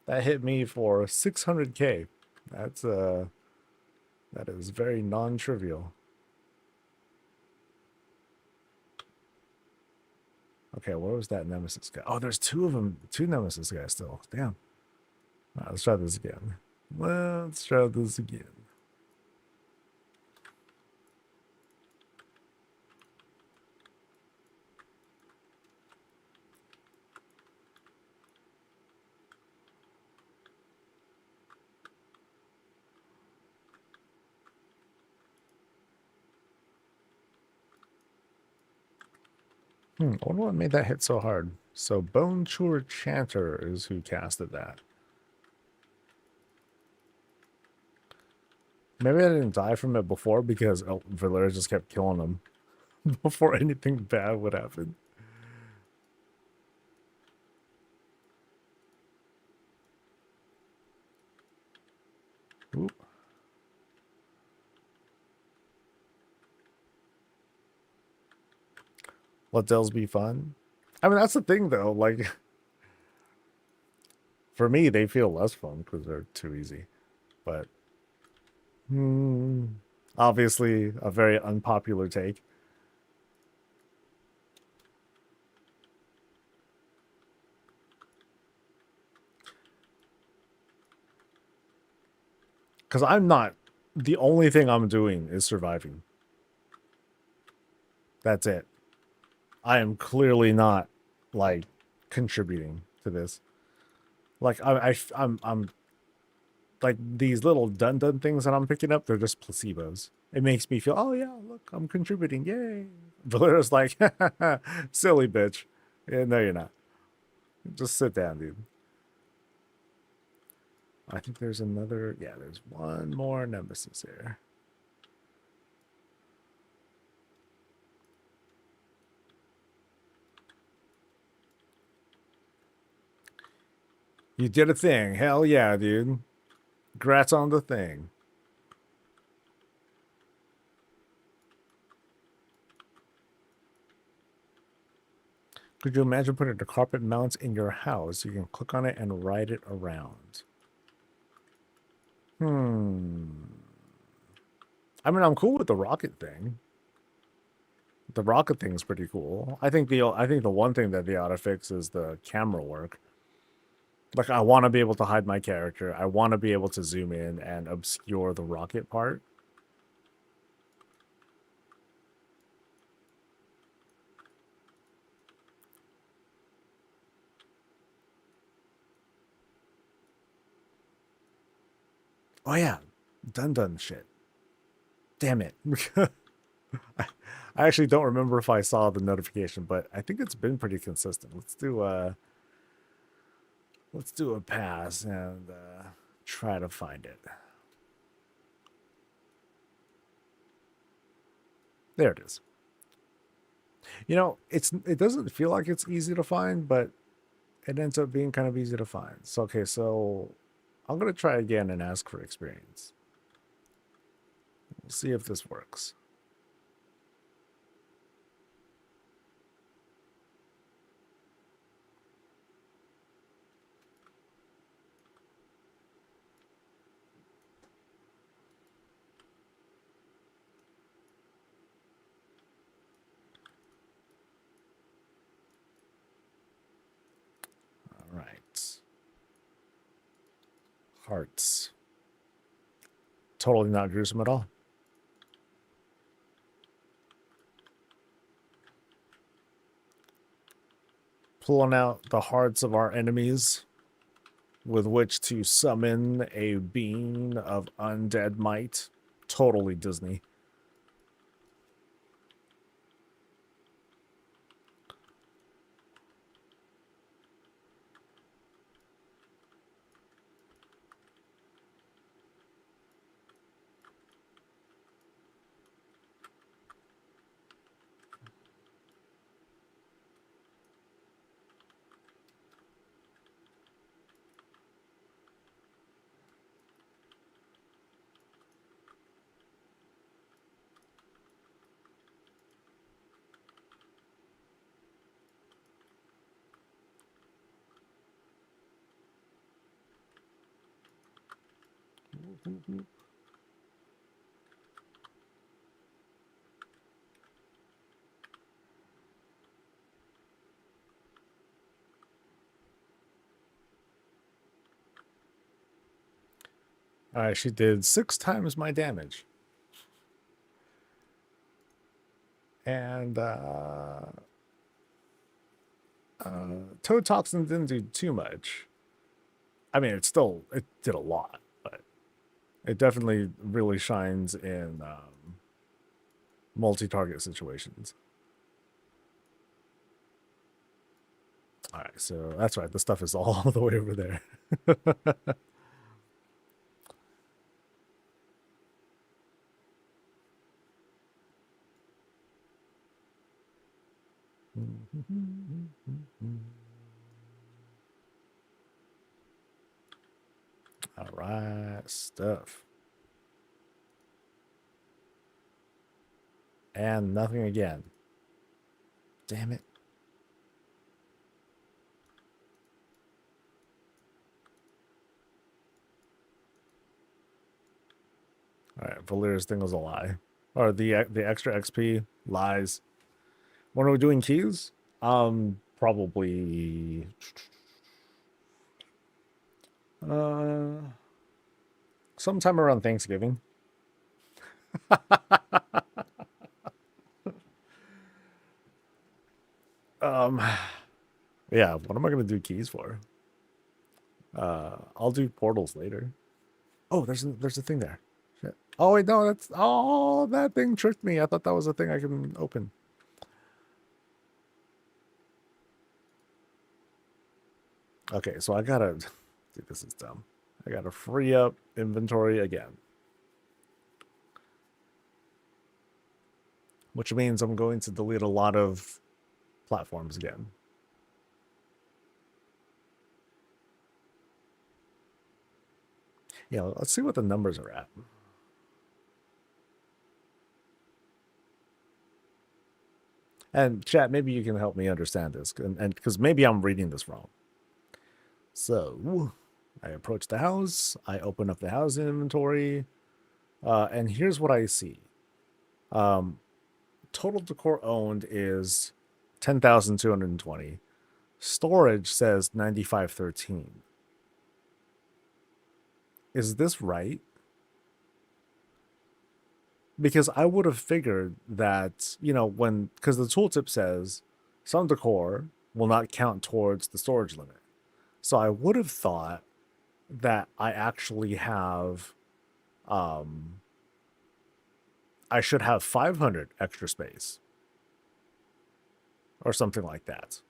That hit me for 600k. That's that is very non-trivial. Okay, where was that Nemesis guy? Oh, there's two of them, two Nemesis guys still. Damn. All right, let's try this again. Let's try this again. I wonder what made that hit so hard. So Bone Chewer Chanter is who casted that. Maybe I didn't die from it before because Valera just kept killing him before anything bad would happen. Oop. Let Dells be fun. I mean, that's the thing though. Like, for me, they feel less fun because they're too easy. But obviously, a very unpopular take. Because I'm not. The only thing I'm doing is surviving. That's it. I am clearly not like contributing to this. Like I'm like these little dun dun things that I'm picking up. They're just placebos. It makes me feel, oh yeah, look, I'm contributing, yay. Valera's like, silly bitch. Yeah, no, you're not. Just sit down, dude. I think there's another. Yeah, there's one more nemesis here. You did a thing. Hell yeah, dude. Congrats on the thing. Could you imagine putting the carpet mounts in your house? You can click on it and ride it around. I mean, I'm cool with the rocket thing. The rocket thing is pretty cool. I think the one thing that they ought to fix is the camera work. Like, I want to be able to hide my character. I want to be able to zoom in and obscure the rocket part. Oh yeah, dun shit. Damn it. I actually don't remember if I saw the notification, but I think it's been pretty consistent. Let's do a pass and try to find it. There it is. You know, it doesn't feel like it's easy to find, but it ends up being kind of easy to find. So okay, so I'm gonna try again and ask for experience. We'll see if this works. All right. Hearts. Totally not gruesome at all. Pulling out the hearts of our enemies with which to summon a being of undead might. Totally Disney. All right, she did 6 times my damage. And Toad Toxin didn't do too much. I mean, it did a lot, but it definitely really shines in multi-target situations. All right, so that's right. The stuff is all the way over there. All right, stuff. And nothing again. Damn it. All right, Valera's thing was a lie. Or the extra XP lies. When are we doing keys? Probably uh sometime around Thanksgiving. Um yeah, what am I gonna do keys for? I'll do portals later. Oh, there's a thing there. Shit. Oh wait, no, that thing tricked me. I thought that was a thing I can open. Okay, so I gotta dude, this is dumb. I gotta free up inventory again. Which means I'm going to delete a lot of platforms again. Yeah, let's see what the numbers are at. And chat, maybe you can help me understand this, and because maybe I'm reading this wrong. So I approach the house, I open up the house inventory, and here's what I see. Total decor owned is 10,220. Storage says 9,513. Is this right? Because I would have figured that, because the tooltip says some decor will not count towards the storage limit. So I would have thought that I actually have, I should have 500 extra space or something like that.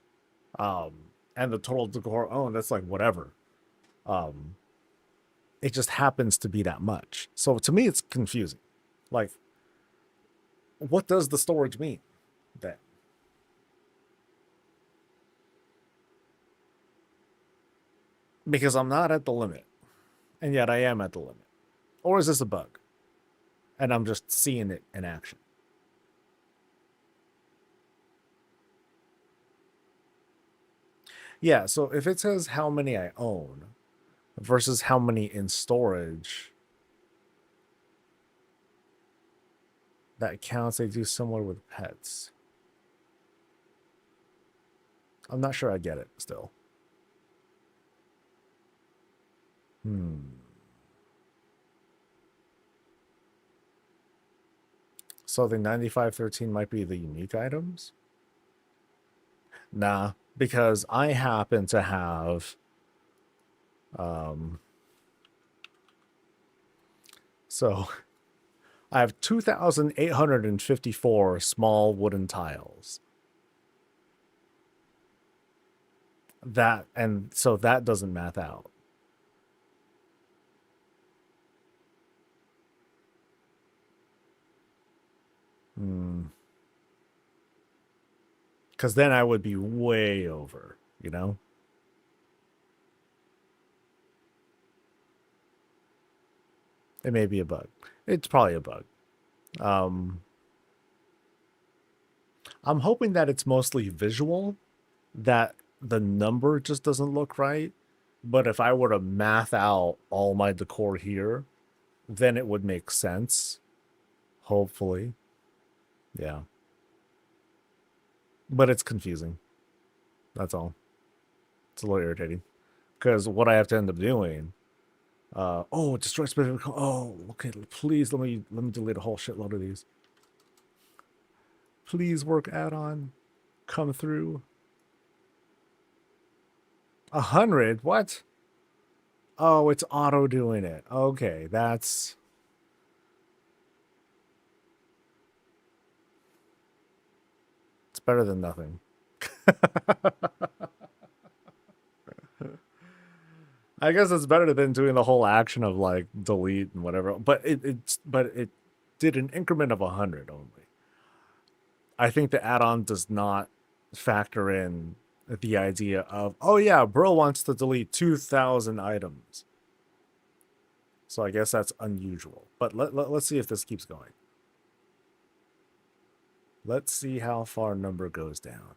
And the total decor owned, that's like whatever. It just happens to be that much. So to me, it's confusing. Like, what does the storage mean then? Because I'm not at the limit, and yet I am at the limit. Or is this a bug? And I'm just seeing it in action. Yeah, so if it says how many I own versus how many in storage, that counts. They do similar with pets. I'm not sure I get it still. So the 9513 might be the unique items? Nah, because I happen to have so I have 2,854 small wooden tiles. So that doesn't math out. Because then I would be way over, you know? It may be a bug. It's probably a bug. I'm hoping that it's mostly visual, that the number just doesn't look right. But if I were to math out all my decor here, then it would make sense. Hopefully. Yeah. But it's confusing. That's all. It's a little irritating. Because what I have to end up doing. Destroy specific. Oh, okay. Please let me delete a whole shitload of these. Please work add-on. Come through. 100? What? Oh, it's auto doing it. Okay, that's... It's better than nothing. I guess it's better than doing the whole action of like delete and whatever. But it did an increment of 100 only. I think the add-on does not factor in the idea of, oh yeah, bro wants to delete 2,000 items. So I guess that's unusual. But let's see if this keeps going. Let's see how far number goes down.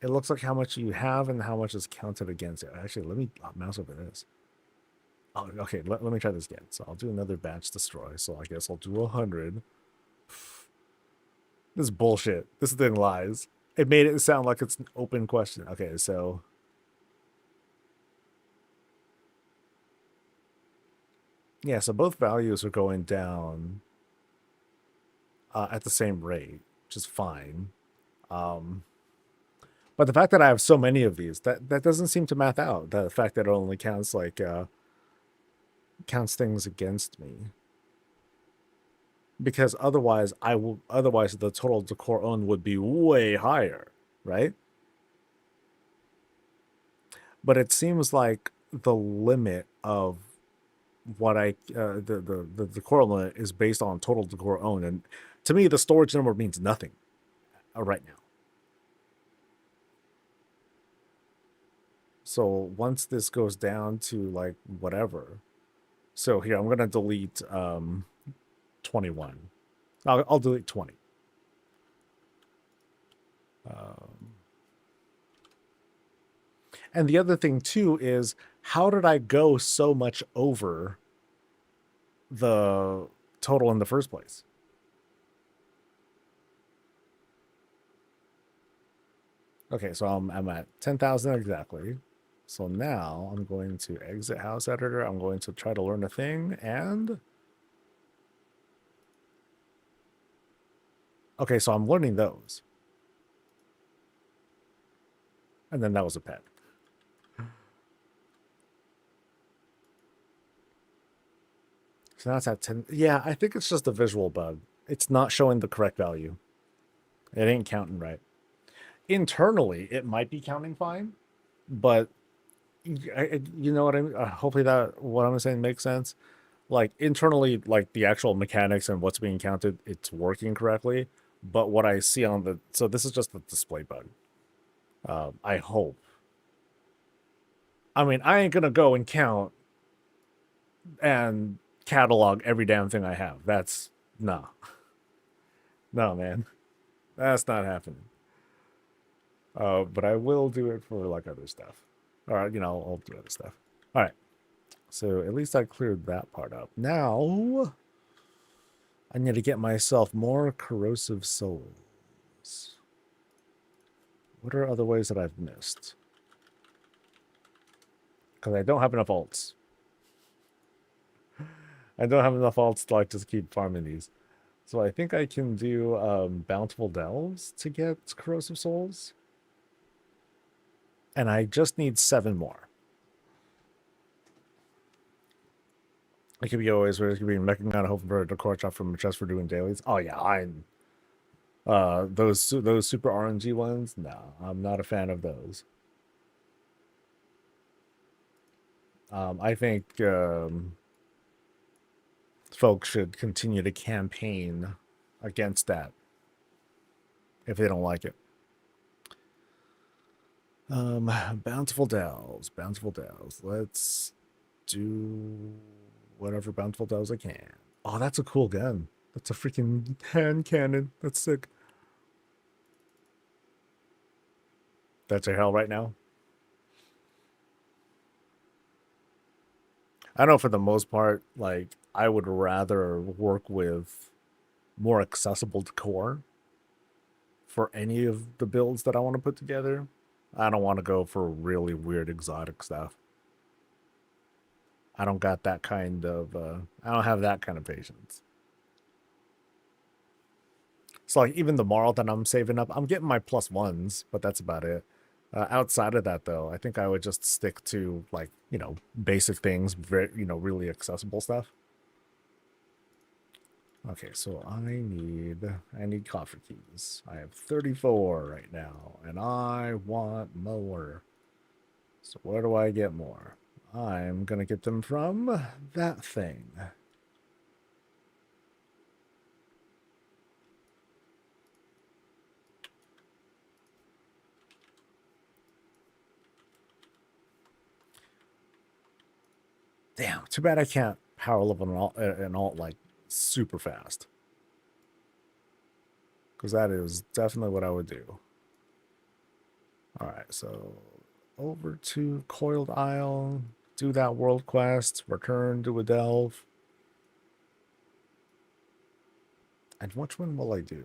It looks like how much you have and how much is counted against it. Actually, let me mouse over this. Oh, okay, let me try this again. So I'll do another batch destroy. So I guess I'll do 100. This is bullshit. This thing lies. It made it sound like it's an open question. Okay, so yeah, so both values are going down at the same rate, which is fine. But the fact that I have so many of these, that doesn't seem to math out. The fact that it only counts like counts things against me. Because otherwise the total decor owned would be way higher, right? But it seems like the limit of what the decor limit is based on total decor owned, and to me the storage number means nothing right now. So once this goes down to like whatever, so here I'm gonna delete 21. I'll delete 20. And the other thing too is, how did I go so much over the total in the first place? Okay, so I'm at 10,000 exactly. So now I'm going to exit house editor. I'm going to try to learn a thing, and okay, so I'm learning those. And then that was a pet. So now it's at 10. Yeah, I think it's just a visual bug. It's not showing the correct value. It ain't counting right. Internally, it might be counting fine, but you know what I mean? Hopefully that what I'm saying makes sense. Like internally, like the actual mechanics and what's being counted, it's working correctly. But what I see on the, so this is just the display bug. I hope. I mean, I ain't gonna go and count and catalog every damn thing I have. That's no, no, man, that's not happening. But I will do it for like other stuff, or you know, I'll do other stuff. All right. So at least I cleared that part up. Now I need to get myself more corrosive souls. What are other ways that I've missed? Because I don't have enough alts. I don't have enough alts to like just keep farming these. So I think I can do bountiful delves to get corrosive souls. And I just need 7 more. It could be always where it could be making out a hoping for a decor shop from just for doing dailies. Oh yeah, I'm those super RNG ones. No, I'm not a fan of those. I think folks should continue to campaign against that if they don't like it. Bountiful delves, bountiful delves. Let's do whatever bountiful delves I can. Oh, that's a cool gun. That's a freaking hand cannon. That's sick. That's a hell right now. I know for the most part, like I would rather work with more accessible decor for any of the builds that I want to put together. I don't want to go for really weird exotic stuff. I don't got that kind of I don't have that kind of patience. So like even the moral that I'm saving up, I'm getting my +1s, but that's about it. Outside of that though, I think I would just stick to like, you know, basic things, very, you know, really accessible stuff. Okay, so I need coffer keys. I have 34 right now, and I want more. So where do I get more? I'm gonna get them from that thing. Damn, too bad I can't power level an alt like super fast. Because that is definitely what I would do. Alright, so over to Coiled Isle, do that world quest, return to a delve. And which one will I do?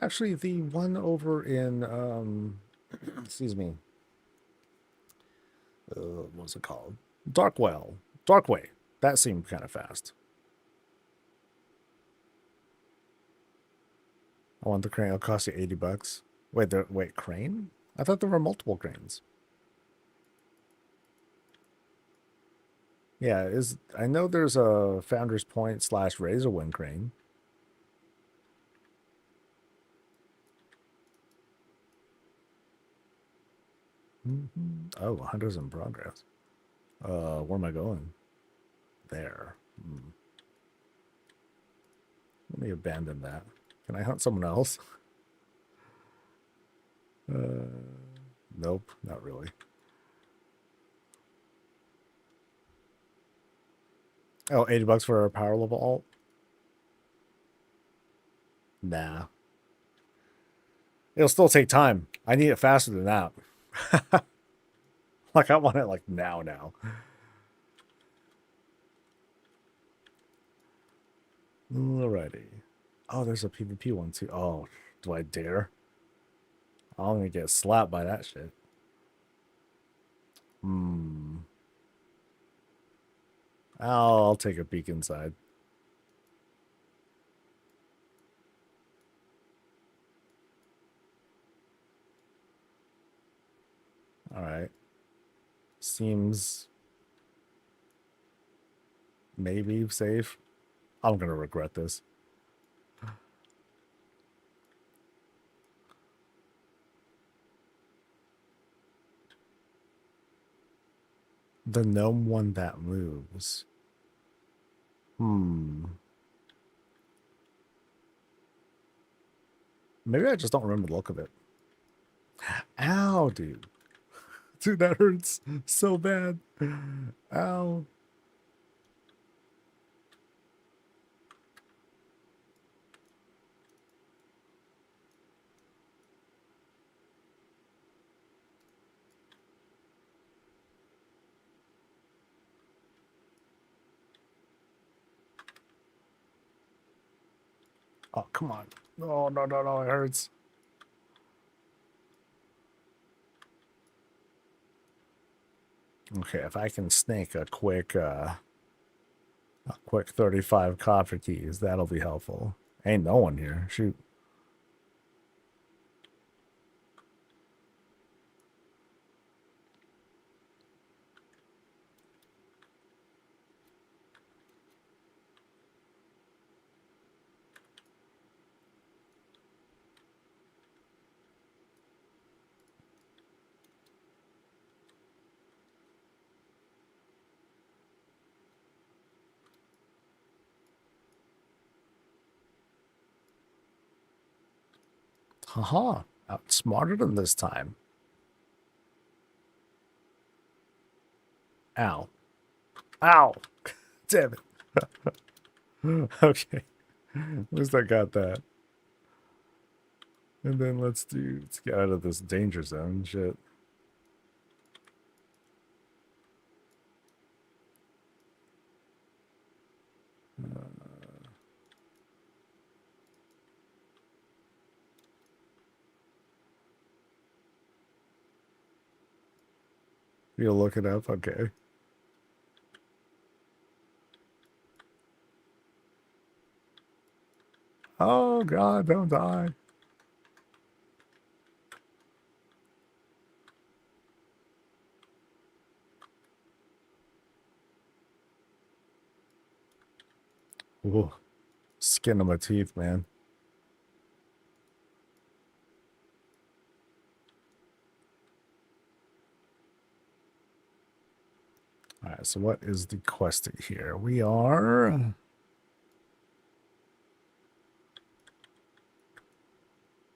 Actually, the one over in, excuse me, what's it called? Darkwell. Darkway. That seemed kind of fast. I want the crane. It'll cost you $80. Wait, crane? I thought there were multiple cranes. Yeah, I know there's a Founder's Point / Razorwind crane. Oh, Hunters in progress. Where am I going? There. Let me abandon that. Can I hunt someone else? Nope, not really. Oh, $80 for a power level alt? Nah. It'll still take time. I need it faster than that. Like, I want it, like, now. Alrighty. Oh, there's a PvP one, too. Oh, do I dare? I'm gonna get slapped by that shit. I'll take a peek inside. Alright. Seems maybe safe. I'm gonna regret this. The gnome one that moves. Maybe I just don't remember the look of it. Ow, dude. Dude, that hurts so bad. Ow. Oh, come on. No, it hurts. Okay, if I can snake a quick 35 copper keys, that'll be helpful. Ain't no one here. Shoot. Haha. Outsmarted them this time. Ow. Ow. Damn it. Okay. At least I got that. And then let's get out of this danger zone. Shit. You'll look it up? Okay. Oh, God, don't die. Ooh. Skin on my teeth, man. so what is the quest here? We are...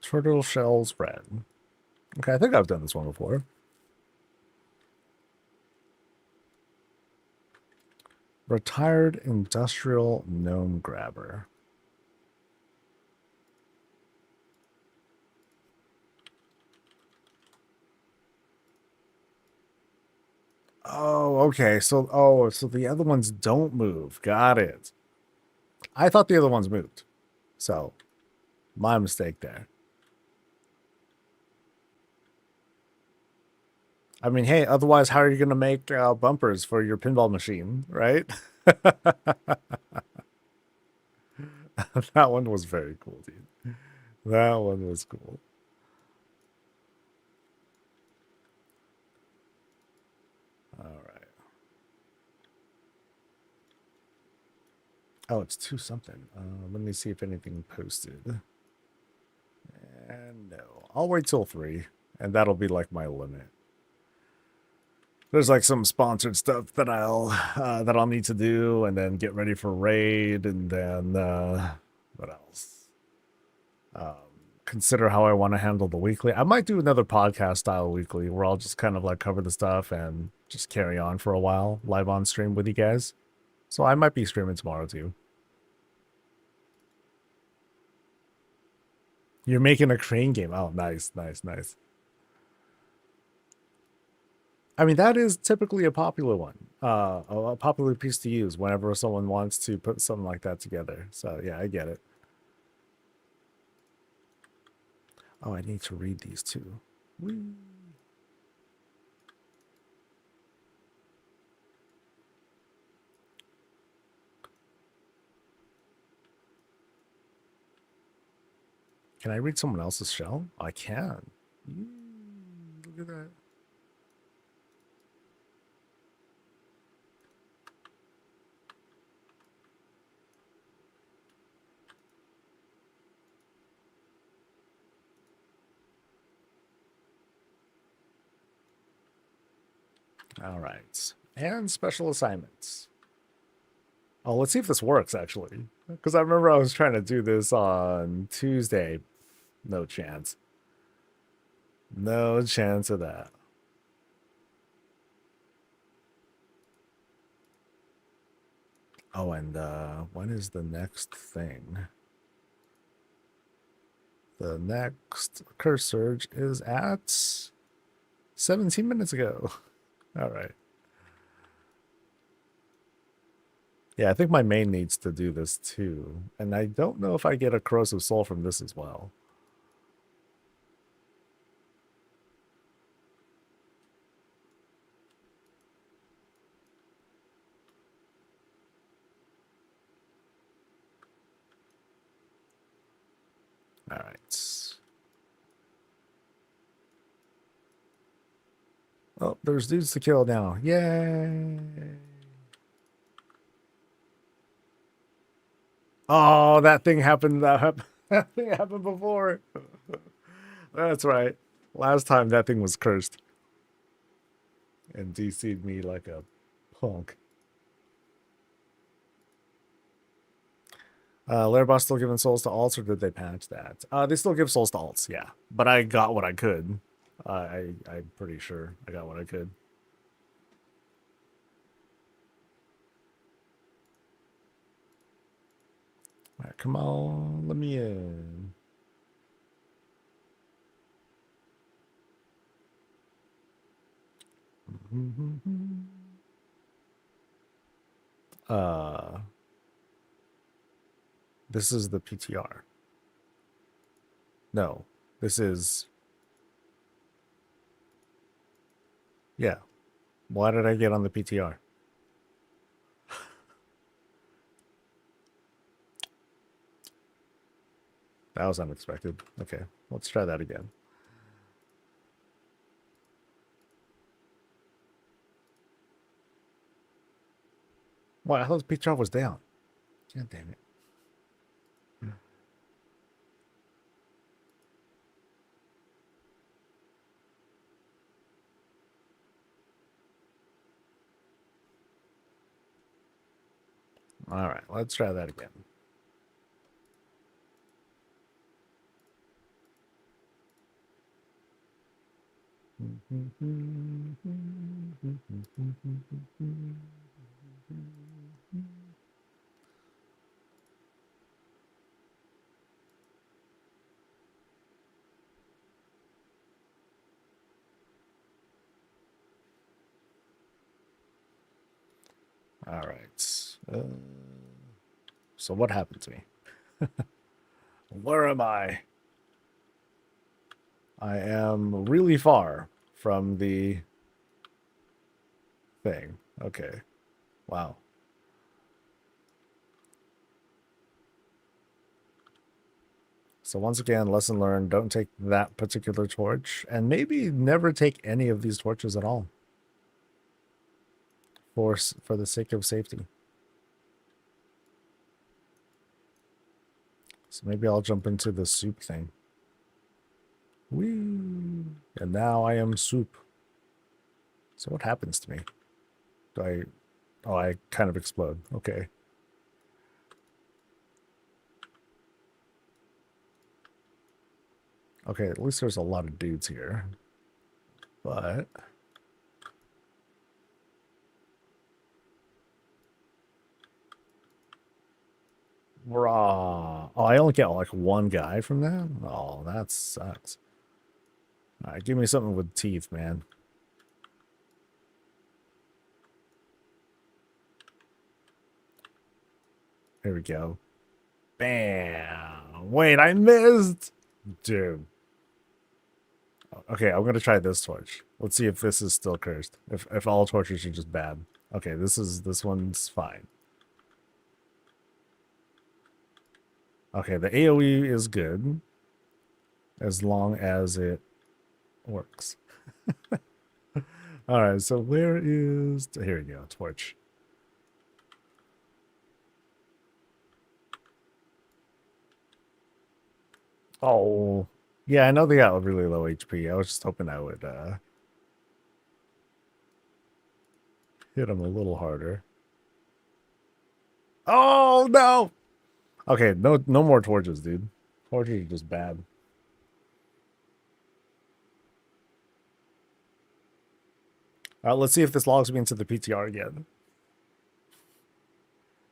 Turtle shells red. Okay, I think I've done this one before. Retired industrial gnome grabber. Oh, okay. So, so the other ones don't move. Got it. I thought the other ones moved. So, my mistake there. I mean, hey, otherwise, how are you going to make bumpers for your pinball machine, right? That one was very cool, dude. That one was cool. All right. Oh, it's 2 something. Let me see if anything posted. And no, I'll wait till 3, and that'll be like my limit. There's like some sponsored stuff that I'll need to do, and then get ready for raid, and then what else? Consider how I want to handle the weekly. I might do another podcast style weekly where I'll just kind of like cover the stuff and just carry on for a while live on stream with you guys. So I might be streaming tomorrow too. You're making a crane game. Oh, nice, nice, nice. I mean, that is typically a popular one, a popular piece to use whenever someone wants to put something like that together. So yeah, I get it. Oh, I need to read these too. Whee. Can I read someone else's shell? I can. Look at that. All right. And special assignments. Oh, let's see if this works, actually. Because I remember I was trying to do this on Tuesday. No chance. No chance of that. Oh, and when is the next thing? The next curse surge is at 17 minutes ago. All right. Yeah, I think my main needs to do this too. And I don't know if I get a corrosive soul from this as well. All right. Oh, there's dudes to kill now. Yay. Oh, that thing happened. That thing happened before. That's right. Last time that thing was cursed and DC'd me like a punk. Boss still giving souls to alts, or did they patch that? They still give souls to alts, yeah. But I got what I could. I'm pretty sure I got what I could. All right, come on, let me in. Uh, this is the PTR. No, this is... Yeah. Why did I get on the PTR? That was unexpected. Okay, let's try that again. Why? I thought the PTR was down. God damn it. All right, let's try that again. All right. So what happened to me? Where am I? I am really far from the thing. Okay. Wow. So once again, lesson learned, don't take that particular torch, and maybe never take any of these torches at all for the sake of safety. So maybe I'll jump into the soup thing. Whee! And now I am soup. So what happens to me? Do I... Oh, I kind of explode. Okay. Okay, at least there's a lot of dudes here. But... Raw. Oh, I only get like one guy from that? Oh, that sucks. Alright, give me something with teeth, man. Here we go. Bam! Wait, I missed! Dude. Okay, I'm gonna try this torch. Let's see if this is still cursed. If all torches are just bad. Okay, this one's fine. Okay, the AoE is good. As long as it works. Alright, so where is... Here we go, torch. Oh, yeah, I know they got really low HP. I was just hoping I would hit them a little harder. Oh, no! Okay, no more torches, dude. Torches are just bad. Let's see if this logs me into the PTR again.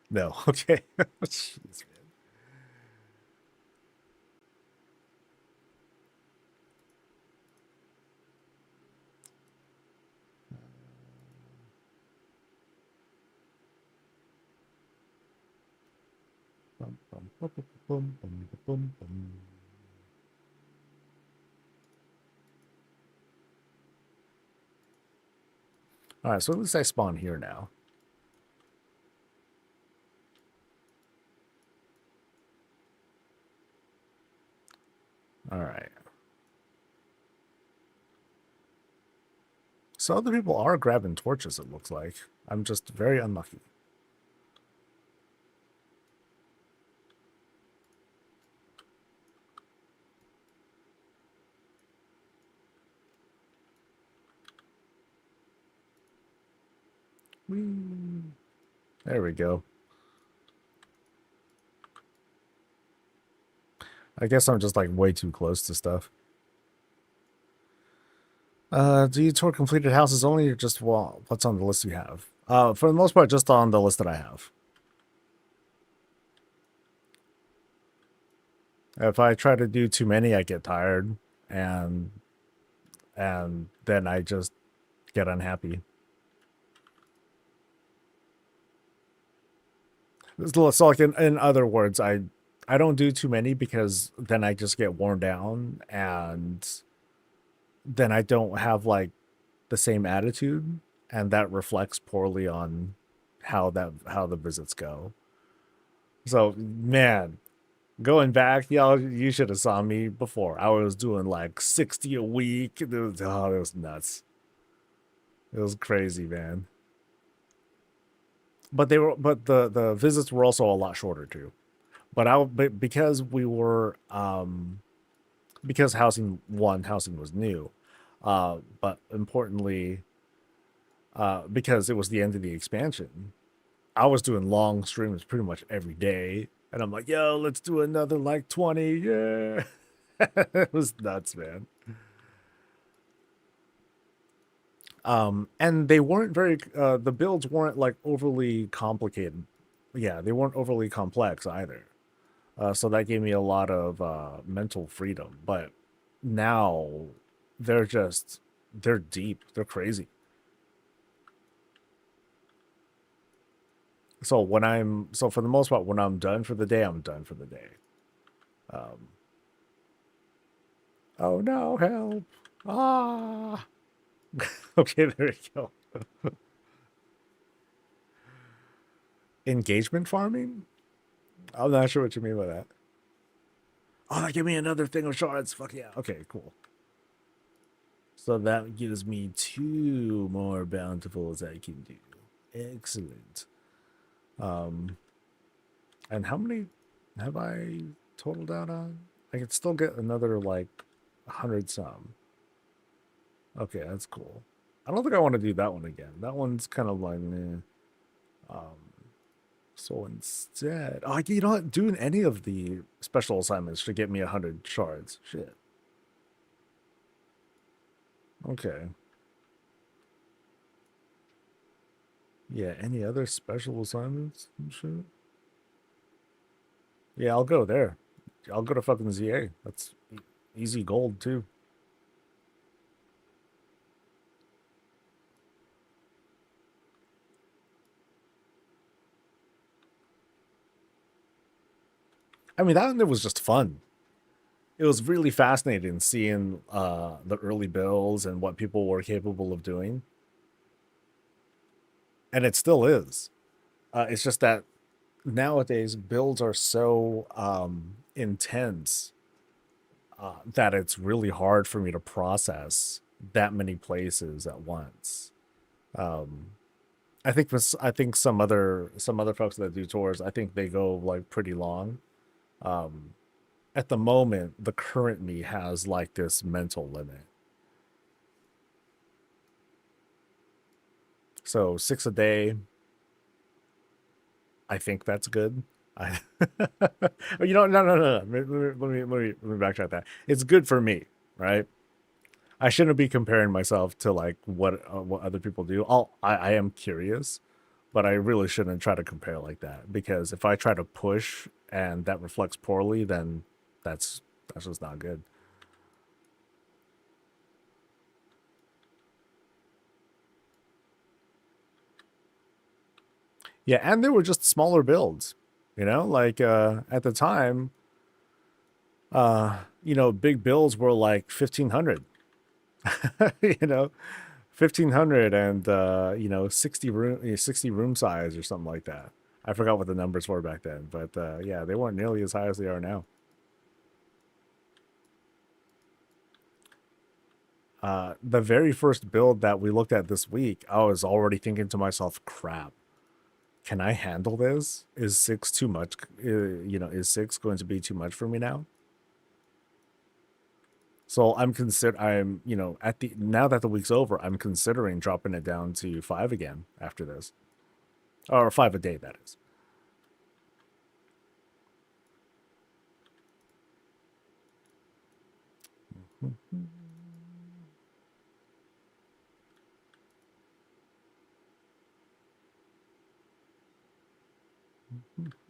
No, okay. Jeez, man. All right, so at least I spawn here now. All right. So other people are grabbing torches, it looks like. I'm just very unlucky. Whee. There we go. I guess I'm just like way too close to stuff. Do you tour completed houses only or just what's on the list you have? For the most part, just on the list that I have. If I try to do too many, I get tired and then I just get unhappy. So like in other words, I don't do too many because then I just get worn down and then I don't have like the same attitude and that reflects poorly on how the visits go. So man, going back, y'all, you should have saw me before. I was doing like 60 a week. It was nuts. It was crazy, man. But the visits were also a lot shorter too. But because we were because housing was new, but importantly, because it was the end of the expansion, I was doing long streams pretty much every day, and I'm like, yo, let's do another like 20. Yeah. It was nuts, man. And they weren't very the builds weren't like overly complicated. Yeah, they weren't overly complex either. So that gave me a lot of mental freedom. But now they're just they're deep. They're crazy. So for the most part, when I'm done for the day, I'm done for the day. Um, oh no, help! Ah, okay, there you go. Engagement farming? I'm not sure what you mean by that. Oh, that gave me another thing of shards. Fuck yeah. Okay, cool. So that gives me 2 more bountifuls I can do. Excellent. Um, and how many have I totaled out on? I can still get another like 100 some. Okay, that's cool. I don't think I want to do that one again. That one's kind of like, eh. Um, so instead, oh, you know what? Doing any of the special assignments should get me 100 shards. Shit. Okay. Yeah, any other special assignments? Shit. Yeah, I'll go there. I'll go to fucking ZA. That's easy gold too. I mean, that was just fun. It was really fascinating seeing the early builds and what people were capable of doing, and it still is. It's just that nowadays builds are so intense that it's really hard for me to process that many places at once. Um, I think some other folks that do tours, I think they go like pretty long. Um, at the moment, the current me has like this mental limit. So 6 a day, I think that's good. I, you know, no. Let me backtrack that. It's good for me, right? I shouldn't be comparing myself to like what other people do. I am curious, but I really shouldn't try to compare like that because if I try to push and that reflects poorly, then that's that's just not good. Yeah, and they were just smaller builds, you know, like at the time, big builds were like 1500, you know, 1500 and 60 room size or something like that. I forgot what the numbers were back then, but yeah, they weren't nearly as high as they are now. The very first build that we looked at this week, I was already thinking to myself, crap, can I handle this? Is 6 too much? Is 6 going to be too much for me now? So at the now that the week's over, I'm considering dropping it down to 5 again after this. Or 5 a day, that is.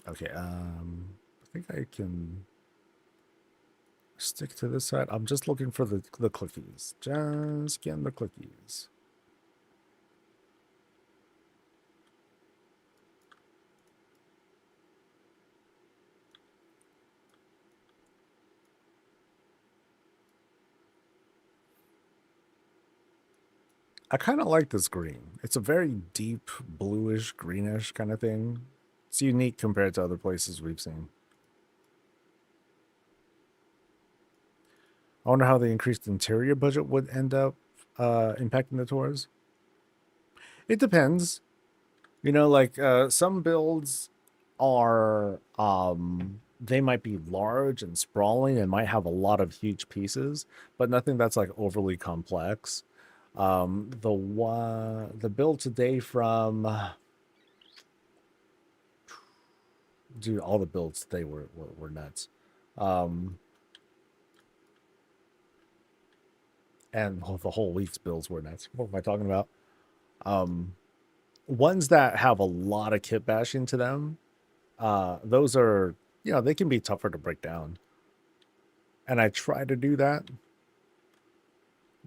Okay, I think I can stick to this side. I'm just looking for the clickies. Just getting the clickies. I kind of like this green. It's a very deep bluish, greenish kind of thing. It's unique compared to other places we've seen. I wonder how the increased interior budget would end up impacting the tours. It depends. You know, like some builds are they might be large and sprawling and might have a lot of huge pieces, but nothing that's like overly complex. The build today from Dude, all the builds they were nuts. Um, and the whole week's builds were nuts. What am I talking about? Um, Ones that have a lot of kit bashing to them, those are, they can be tougher to break down. And I try to do that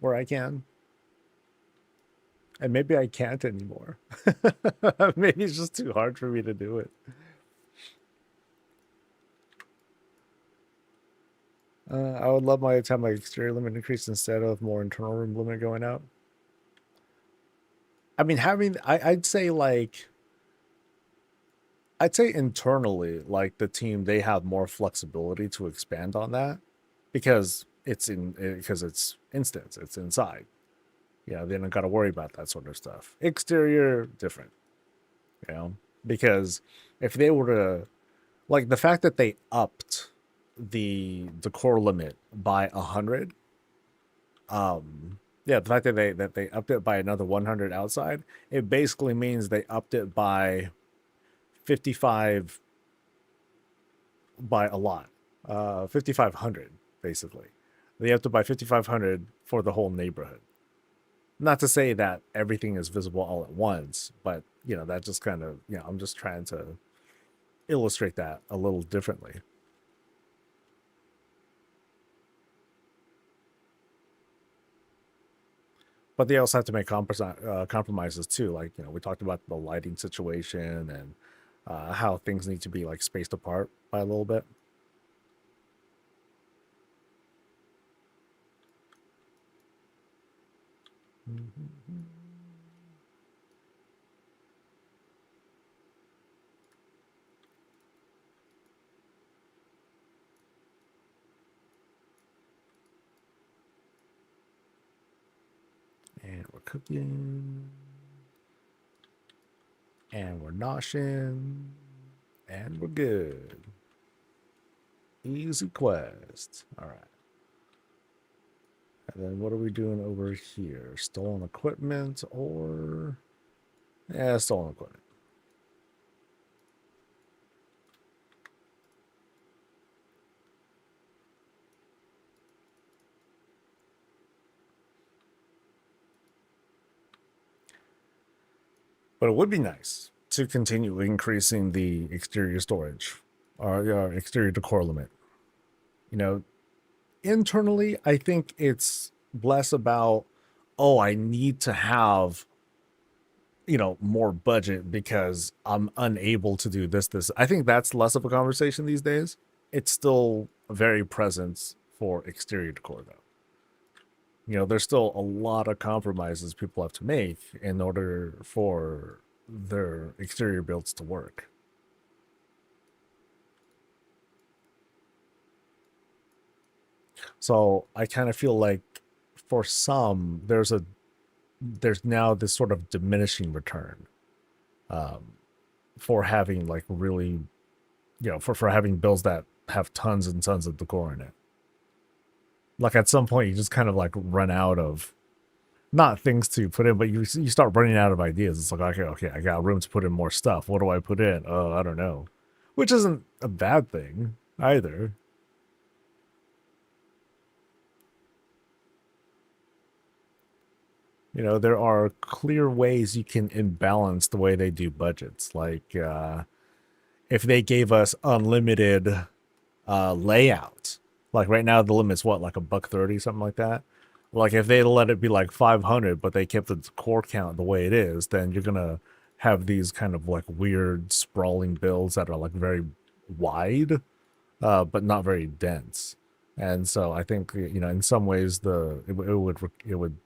where I can. And maybe I can't anymore. Maybe it's just too hard for me to do it. I would love my time my exterior limit increased instead of more internal room limit going out. I mean, I'd say internally, like the team, they have more flexibility to expand on that because it's instance, it's inside. Yeah, they don't got to worry about that sort of stuff. Exterior, different, you know, because if they were to, like, the fact that they upped the core limit by 100, yeah, the fact that they upped it by another 100 outside, it basically means they upped it by 55 by a lot, 5,500 basically. They have to buy 5,500 for the whole neighborhood. Not to say that everything is visible all at once, but that just kind of, I'm just trying to illustrate that a little differently. But they also have to make compromises too. Like, we talked about the lighting situation and how things need to be like spaced apart by a little bit. And we're cooking. And we're noshing. And we're good. Easy quest. All right. And then what are we doing over here? Stolen equipment or... Yeah, stolen equipment. But it would be nice to continue increasing the exterior storage or exterior decor limit. Internally, I think it's less about, oh, I need to have, more budget because I'm unable to do this. I think that's less of a conversation these days. It's still very present for exterior decor, though. There's still a lot of compromises people have to make in order for their exterior builds to work. So I kind of feel like for some, there's now this sort of diminishing return for having like really, for having builds that have tons and tons of decor in it. Like at some point, you just kind of like run out of not things to put in, but you start running out of ideas. It's like, okay, I got room to put in more stuff. What do I put in? Oh, I don't know. Which isn't a bad thing either. There are clear ways you can imbalance the way they do budgets. Like if they gave us unlimited layout, like right now the limit's what, like $130, something like that. Like if they let it be like 500, but they kept the core count the way it is, then you're gonna have these kind of like weird sprawling builds that are like very wide, but not very dense. And so I think in some ways it would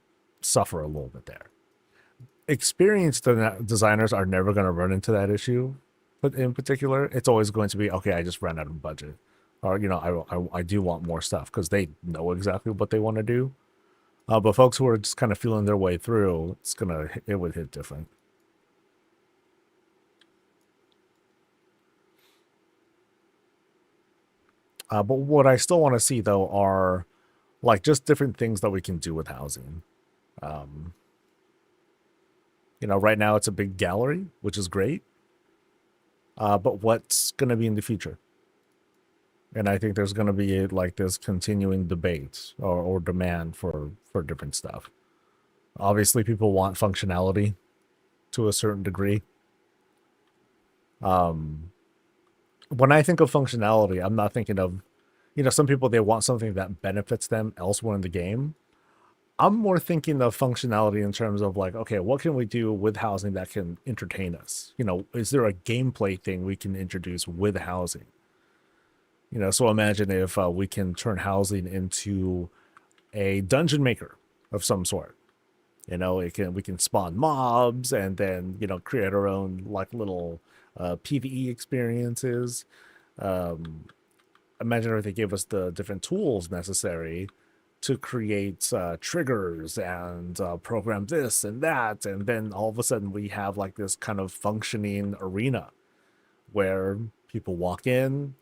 suffer a little bit there. Experienced designers are never going to run into that issue, but in particular, it's always going to be, okay, I just ran out of budget, or I do want more stuff because they know exactly what they want to do. But folks who are just kind of feeling their way through, it would hit different. But what I still want to see though are like just different things that we can do with housing. Um, right now it's a big gallery, which is great. but what's going to be in the future? And I think there's going to be like this continuing debate or demand for different stuff. Obviously, people want functionality to a certain degree. Um, when I think of functionality, I'm not thinking of, some people they want something that benefits them elsewhere in the game. I'm more thinking of functionality in terms of like, okay, what can we do with housing that can entertain us? Is there a gameplay thing we can introduce with housing? So imagine if we can turn housing into a dungeon maker of some sort. We can spawn mobs and then create our own like little PVE experiences. Um, Imagine if they gave us the different tools necessary to create triggers and program this and that, and then all of a sudden we have like this kind of functioning arena where people walk in.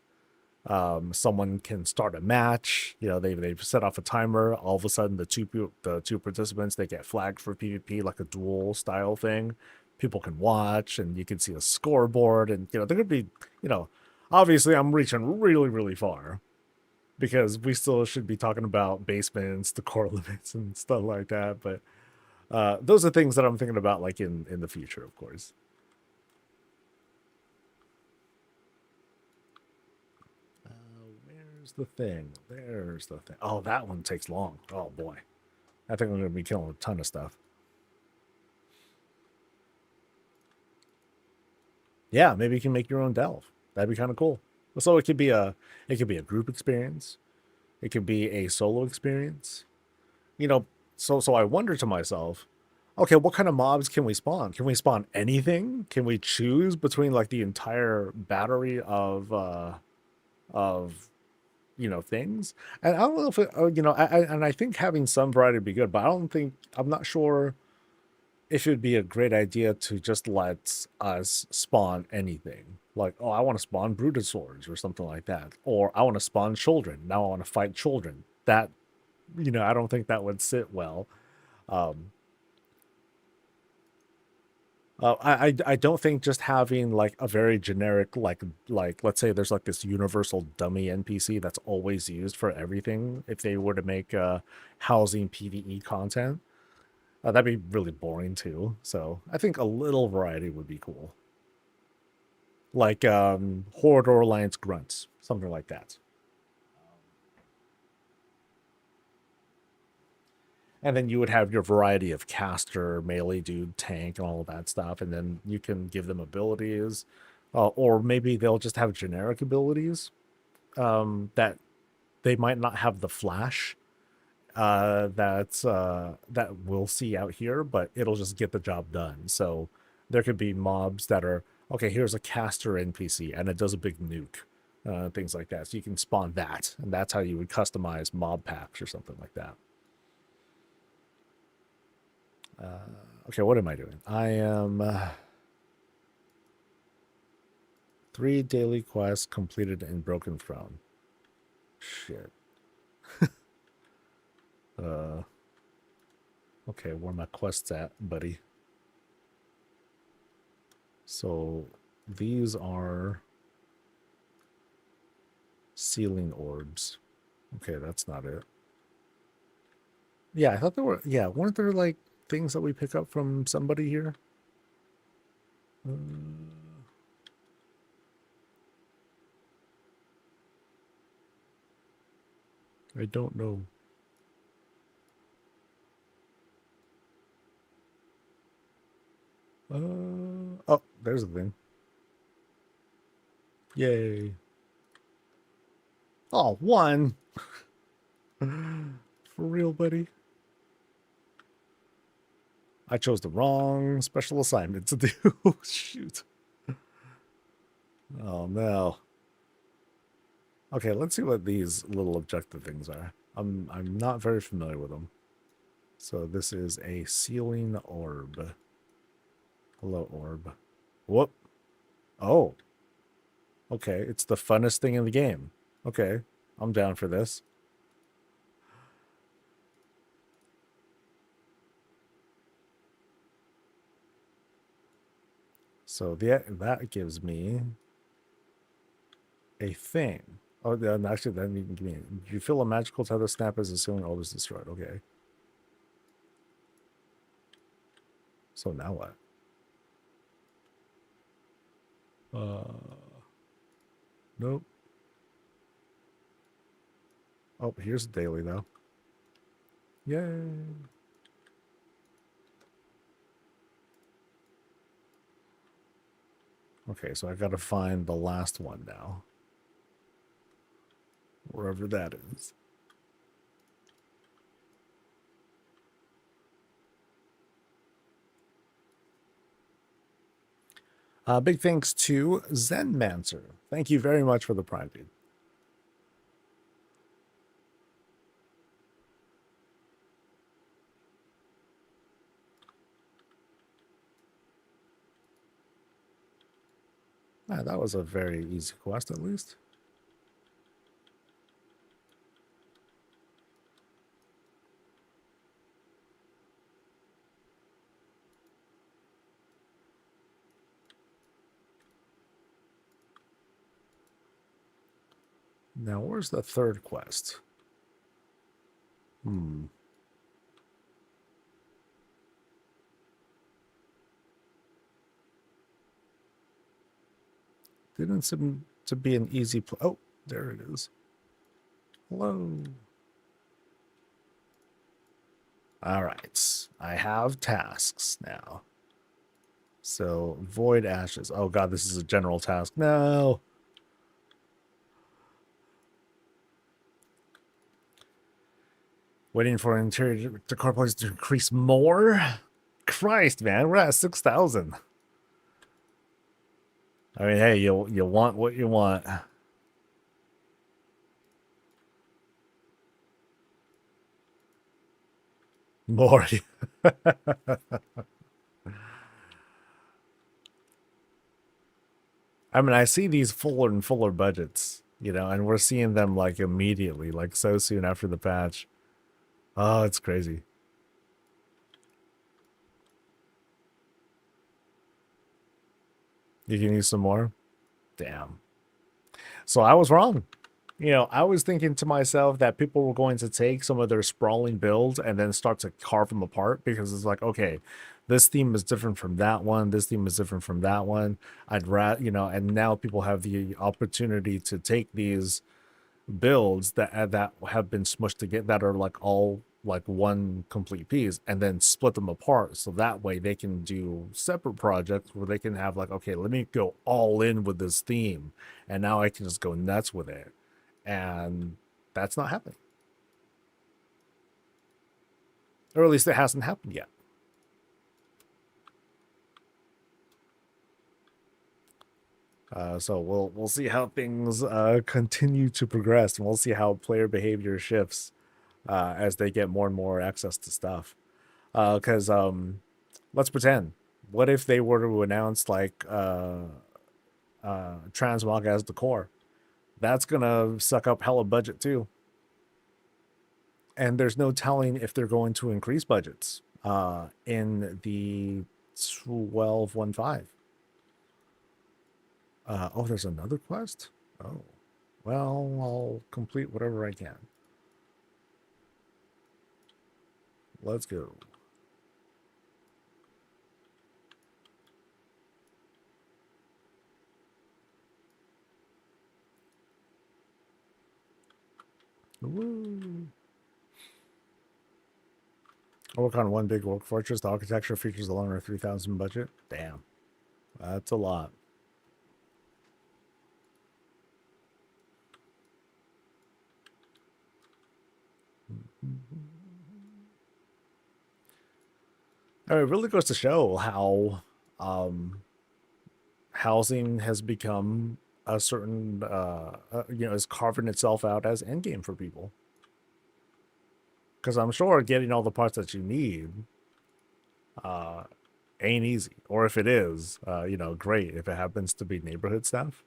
Someone can start a match. They've set off a timer. All of a sudden, the two participants they get flagged for PvP, like a duel style thing. People can watch, and you can see a scoreboard. And there could be, you know, obviously I'm reaching really really far because we still should be talking about basements, the core limits, and stuff like that. But those are things that I'm thinking about, like in the future, of course. Where's the thing? There's the thing. Oh, that one takes long. Oh boy. I think I'm going to be killing a ton of stuff. Yeah, maybe you can make your own delve. That'd be kind of cool. So it could be a group experience. It could be a solo experience. You know, so I wonder to myself, okay, what kind of mobs can we spawn? Can we spawn anything? Can we choose between like the entire battery of things? And I don't know if and I think having some variety would be good, but I'm not sure if it would be a great idea to just let us spawn anything. Like, oh, I want to spawn Brutosaurs or something like that. Or I want to spawn children. Now I want to fight children. I don't think that would sit well. Um, I don't think just having like a very generic like let's say there's like this universal dummy NPC that's always used for everything. If they were to make housing PVE content, that'd be really boring too. So I think a little variety would be cool. Like Horde or Alliance grunts, something like that. And then you would have your variety of caster, melee dude, tank, and all of that stuff. And then you can give them abilities, or maybe they'll just have generic abilities that they might not have the flash that we'll see out here, but it'll just get the job done. So there could be mobs that are okay. Here's a caster NPC, and it does a big nuke, things like that. So you can spawn that, and that's how you would customize mob packs or something like that. Okay, what am I doing? I am 3 daily quests completed in Broken Throne. Shit. Uh, okay, where my quests at, buddy? So these are sealing orbs. Okay, that's not it. Yeah, I thought there were. Yeah, weren't there like things that we pick up from somebody here? Uh, I don't know. Oh, there's the thing. Yay. Oh, one. For real, buddy. I chose the wrong special assignment to do. Shoot. Oh no. Okay, let's see what these little objective things are. I'm not very familiar with them. So this is a sealing orb. Hello, orb. Whoop. Oh. Okay, it's the funnest thing in the game. Okay, I'm down for this. So that gives me a thing. Oh, then actually, then you can give me. You feel a magical tether snap as the ceiling always destroyed. Okay. So now what? Nope. Oh, here's daily though. Yay. Okay, so I gotta find the last one now. Wherever that is. Big thanks to Zenmancer. Thank you very much for the Prime, dude. That was a very easy quest, at least. Now, where's the third quest? Didn't seem to be an easy oh, there it is. Hello. All right. I have tasks now. So, void ashes. Oh, God, this is a general task. No. Waiting for interior decor prices to increase more? Christ, man, we're at 6,000. I mean, hey, you want what you want. More. I mean, I see these fuller and fuller budgets, you know, and we're seeing them like immediately, like so soon after the patch. Oh, it's crazy. You can use some more? Damn. So I was wrong. You know, I was thinking to myself that people were going to take some of their sprawling builds and then start to carve them apart because it's like, okay, this theme is different from that one. This theme is different from that one. I'd rather, you know, and now people have the opportunity to take these builds that have been smushed together that are like all like one complete piece and then split them apart so that way they can do separate projects where they can have like, okay, let me go all in with this theme and now I can just go nuts with it, and that's not happening, or at least it hasn't happened yet. So we'll see how things continue to progress, and we'll see how player behavior shifts as they get more and more access to stuff. Because let's pretend, what if they were to announce like transmog as the core? That's gonna suck up hella budget too. And there's no telling if they're going to increase budgets in the 12.15. Oh, there's another quest? Oh, well, I'll complete whatever I can. Let's go. Woo. I work on one big work fortress. The architecture features a longer 3,000 budget. Damn, that's a lot. I mean, it really goes to show how housing has become a certain, you know, is carving itself out as endgame for people. Because I'm sure getting all the parts that you need ain't easy. Or if it is, you know, great if it happens to be neighborhood stuff.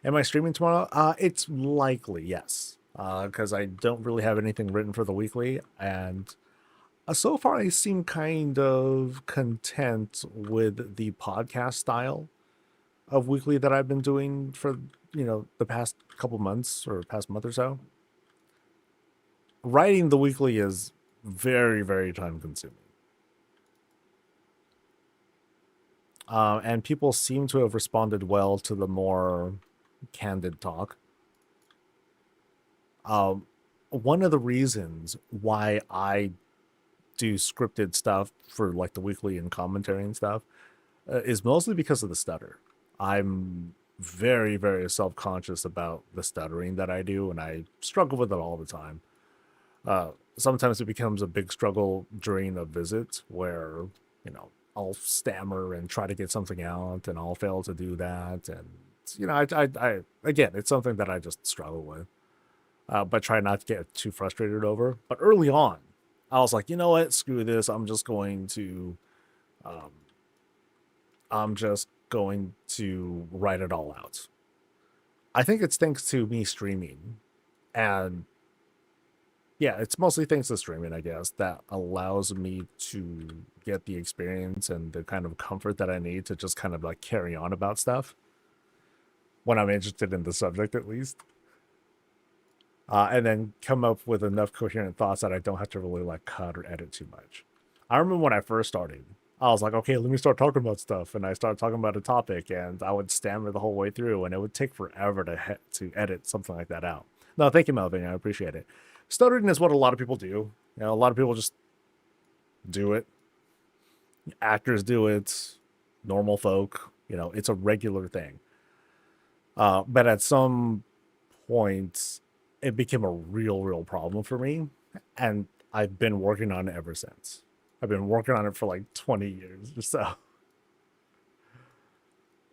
Am I streaming tomorrow? It's likely, yes. Because I don't really have anything written for the weekly. And so far, I seem kind of content with the podcast style. of weekly that I've been doing for, the past couple months or past month or so. Writing the weekly is very, very time consuming. And people seem to have responded well to the more candid talk. One of the reasons why I do scripted stuff for like the weekly and commentary and stuff is mostly because of the stutter. I'm very, very self conscious about the stuttering that I do, and I struggle with it all the time. Sometimes it becomes a big struggle during a visit where, I'll stammer and try to get something out, and I'll fail to do that. And, again, it's something that I just struggle with, but try not to get too frustrated over. But early on, I was like, you know what? Screw this. Um, I'm just going to write it all out. I think it's thanks to me streaming. And yeah, it's mostly thanks to streaming, I guess, that allows me to get the experience and the kind of comfort that I need to just kind of like carry on about stuff when I'm interested in the subject, at least. And then come up with enough coherent thoughts that I don't have to really like cut or edit too much. I remember when I first started, I was like, okay, let me start talking about stuff, and I started talking about a topic, and I would stammer the whole way through, and it would take forever to edit something like that out. No, thank you, Melvin. I appreciate it. Stuttering is what a lot of people do. A lot of people just do it. Actors do it. Normal folk, it's a regular thing. But at some point, it became a real problem for me, and I've been working on it ever since. I've been working on it for like 20 years or so,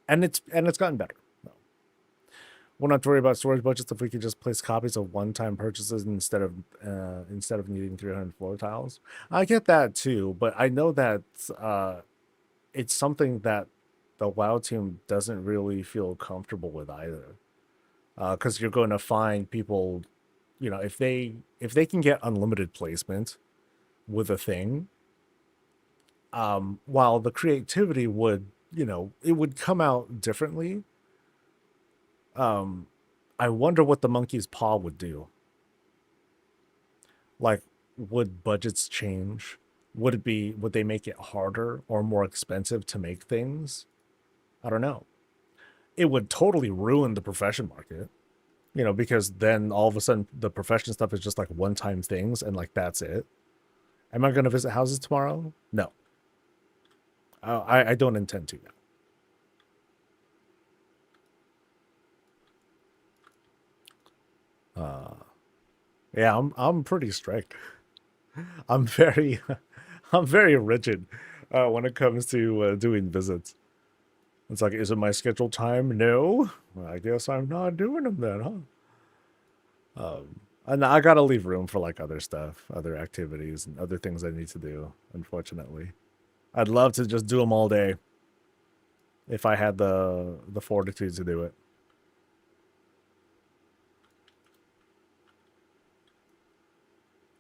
and it's gotten better. We'll not worry about storage budgets if we could just place copies of one-time purchases instead of needing 300 floor tiles. I get that too, but I know that it's something that the WoW team doesn't really feel comfortable with either, because you're going to find people, if they can get unlimited placement with a thing, while the creativity would, it would come out differently. I wonder what the monkey's paw would do. Like, would budgets change? Would they make it harder or more expensive to make things? I don't know. It would totally ruin the profession market, because then all of a sudden the profession stuff is just like one-time things, and like that's it. Am I going to visit houses tomorrow? No. I don't intend to now. Yeah, I'm pretty strict. I'm very I'm very rigid when it comes to doing visits. It's like, is it my scheduled time? No. Well, I guess I'm not doing them then, huh? And I gotta leave room for like other stuff, other activities, and other things I need to do. Unfortunately, I'd love to just do them all day if I had the fortitude to do it.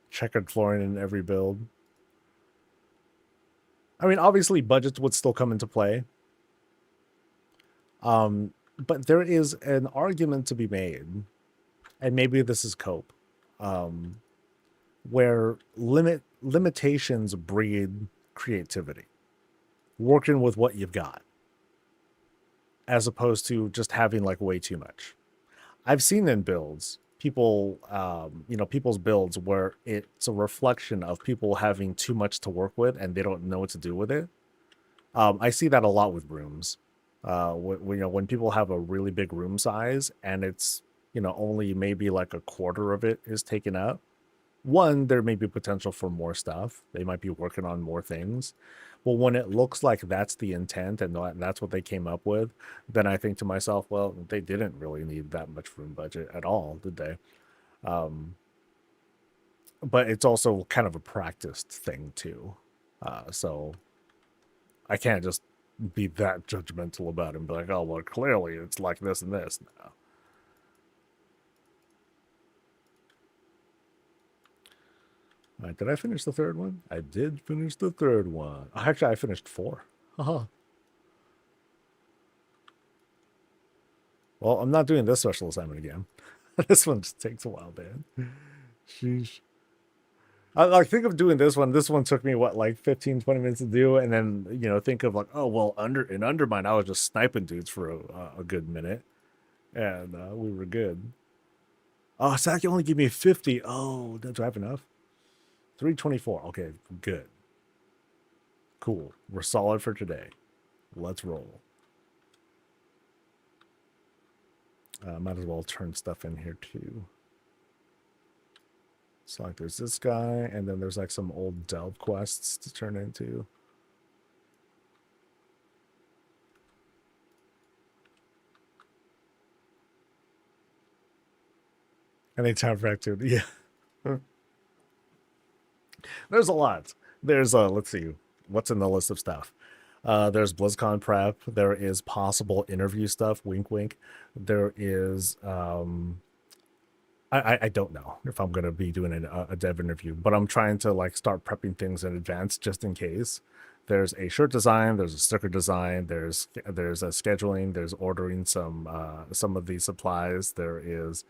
Checkered flooring in every build. I mean, obviously, budgets would still come into play. But there is an argument to be made, and maybe this is cope, where limitations breed creativity. Working with what you've got, as opposed to just having like way too much. I've seen in builds people, people's builds where it's a reflection of people having too much to work with and they don't know what to do with it. I see that a lot with rooms. When people have a really big room size and it's, only maybe like a quarter of it is taken up. One, there may be potential for more stuff. They might be working on more things. But when it looks like that's the intent and that's what they came up with, then I think to myself, well, they didn't really need that much room budget at all, did they? Um, but it's also kind of a practiced thing too. So I can't just be that judgmental about it and be like, oh, well, clearly it's like this and this. No. All right, did I finish the third one? I did finish the third one. Actually, I finished 4. Haha. Well, I'm not doing this special assignment again. This one just takes a while, man. Sheesh. I think of doing this one. This one took me what, like 15, 20 minutes to do, and then think of like, oh well, Undermine, I was just sniping dudes for a good minute, and we were good. Oh, so that can only give me 50. Oh, do I have enough? 324. Okay, good, cool. We're solid for today. Let's roll. Might as well turn stuff in here too. So like there's this guy, and then there's like some old delve quests to turn into. Anytime for activity. Yeah. There's a lot. There's let's see, what's in the list of stuff. There's BlizzCon prep. There is possible interview stuff. Wink, wink. There is I don't know if I'm gonna be doing a dev interview, but I'm trying to like start prepping things in advance just in case. There's a shirt design. There's a sticker design. There's a scheduling. There's ordering some of these supplies. There is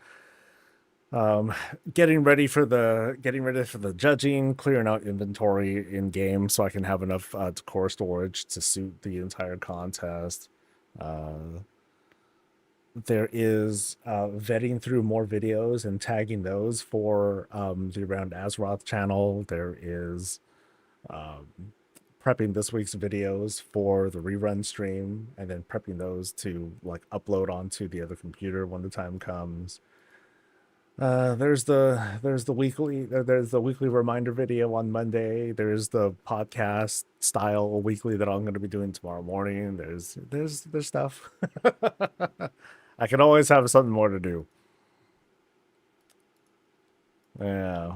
um getting ready for the judging, clearing out inventory in game so I can have enough core storage to suit the entire contest. There is vetting through more videos and tagging those for the Around Azeroth channel. There is prepping this week's videos for the rerun stream, and then prepping those to like upload onto the other computer when the time comes. There's the weekly reminder video on Monday. There's the podcast style weekly that I'm going to be doing tomorrow morning. There's stuff. I can always have something more to do. Yeah.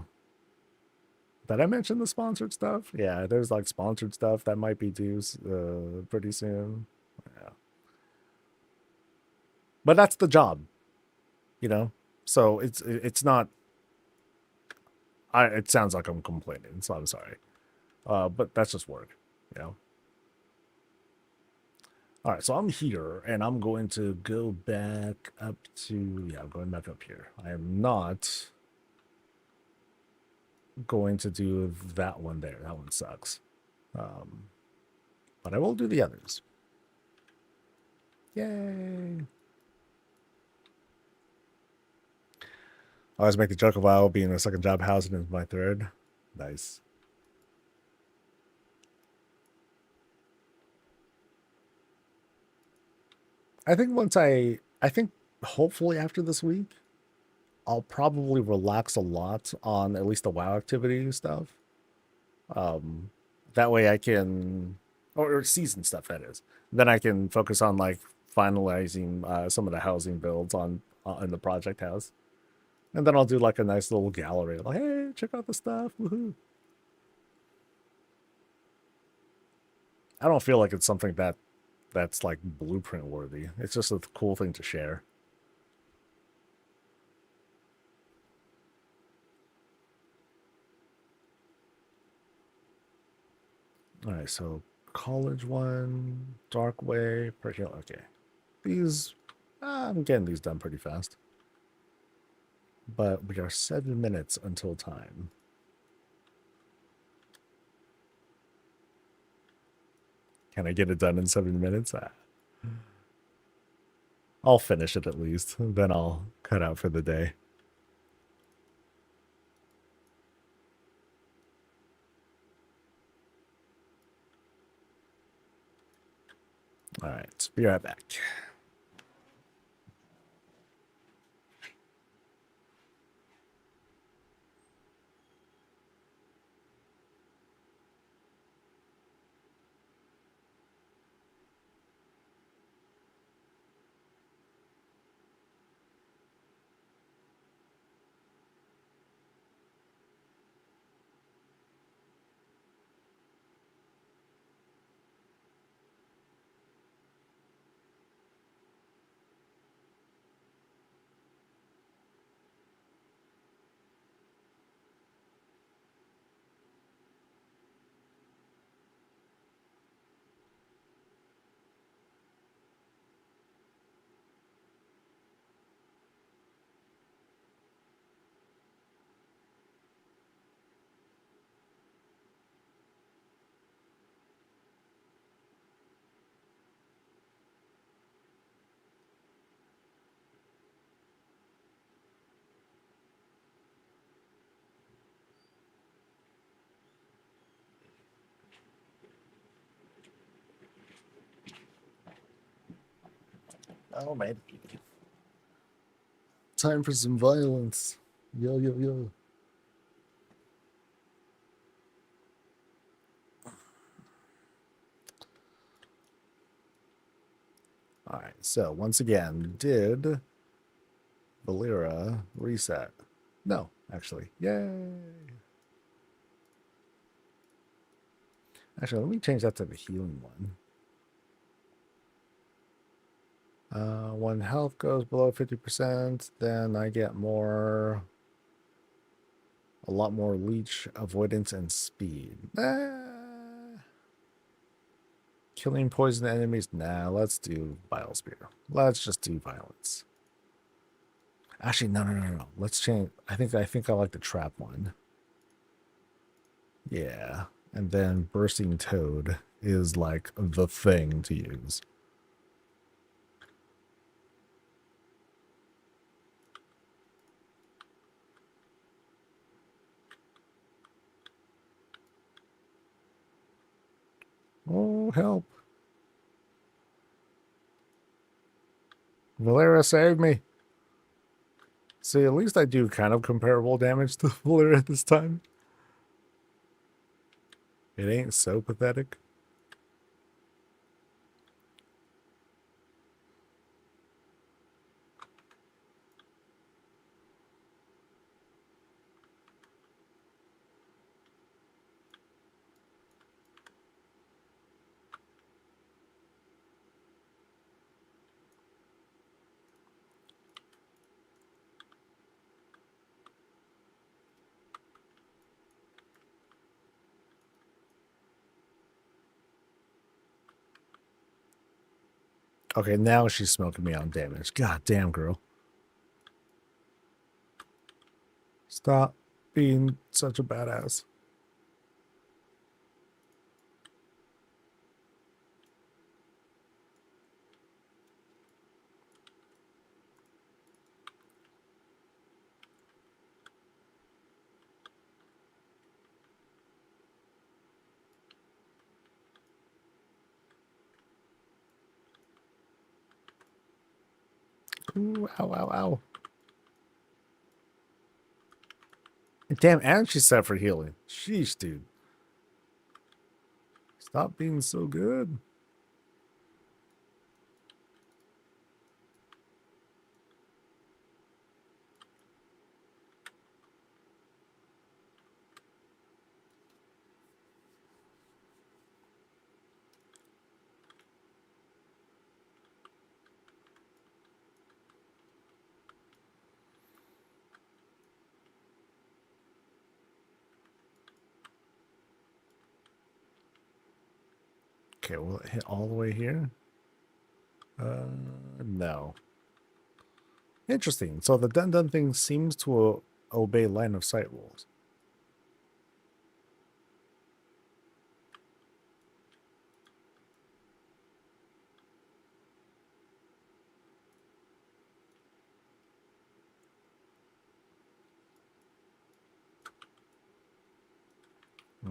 Did I mention the sponsored stuff? Yeah, there's like sponsored stuff that might be due pretty soon. Yeah. But that's the job, you know. So it's not. It sounds like I'm complaining, so I'm sorry. But that's just work, you know. All right, so I'm here, and I'm going to go back up to, yeah, I'm going back up here. I am not going to do that one there. That one sucks. But I will do the others. Yay. I always make the joke of WoW being the second job, housing is my third. Nice. I think hopefully after this week, I'll probably relax a lot on at least the WoW activity stuff. That way I can, or season stuff that is. Then I can focus on like finalizing some of the housing builds on in the project house, and then I'll do like a nice little gallery, like, hey, check out the stuff, woohoo! I don't feel like it's something that's like blueprint worthy. It's just a cool thing to share. All right, so college one, dark way, okay. These, I'm getting these done pretty fast. But we are 7 minutes until time. Can I get it done in 7 minutes? I'll finish it at least. Then I'll cut out for the day. All right, be right back. Oh, man. Time for some violence. Yo, yo, yo. All right. So, once again, did Valera reset? No, actually. Yay. Actually, let me change that to the healing one. When health goes below 50%, then I get a lot more leech avoidance and speed. Killing poison enemies? Nah, let's do Bile Spear. Let's just do violence. Actually, no. Let's change. I think I like the trap one. Yeah. And then Bursting Toad is like the thing to use. Oh, help. Valera, save me. See, at least I do kind of comparable damage to Valera this time. It ain't so pathetic. Okay, now she's smoking me on damage. God damn, girl. Stop being such a badass. Ooh, ow, ow, ow. Damn, and she's set for healing. Sheesh, dude. Stop being so good. Okay, will it hit all the way here? No. Interesting. So the dun-dun thing seems to obey line of sight rules.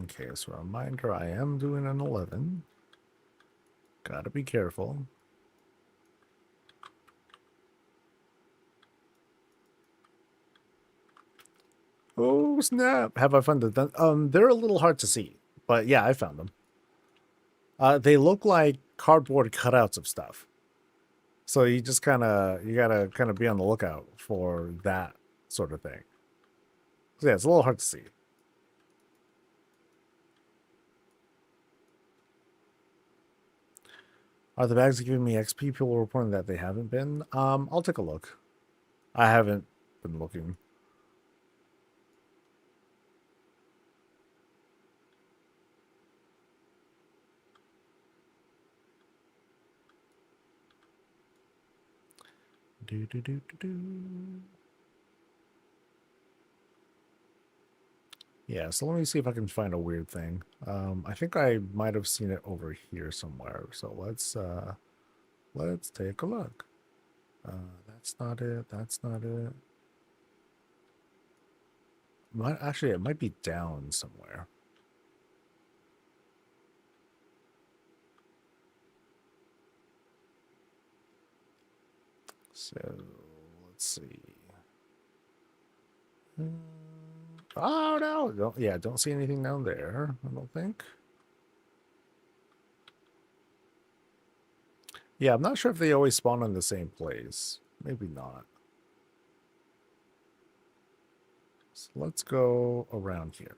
Okay, so reminder, I am doing an 11. Gotta be careful. Oh, snap. Have I found the dun? They're a little hard to see, but yeah, I found them. They look like cardboard cutouts of stuff. So you gotta kind of be on the lookout for that sort of thing. So yeah, it's a little hard to see. Are the bags giving me XP? People are reporting that they haven't been. I'll take a look. I haven't been looking. Do do do do do. Yeah, so let me see if I can find a weird thing. I think I might have seen it over here somewhere. So let's take a look. That's not it. That's not it. Actually, it might be down somewhere. So let's see. Oh no! Don't see anything down there. I don't think. Yeah, I'm not sure if they always spawn in the same place. Maybe not. So let's go around here.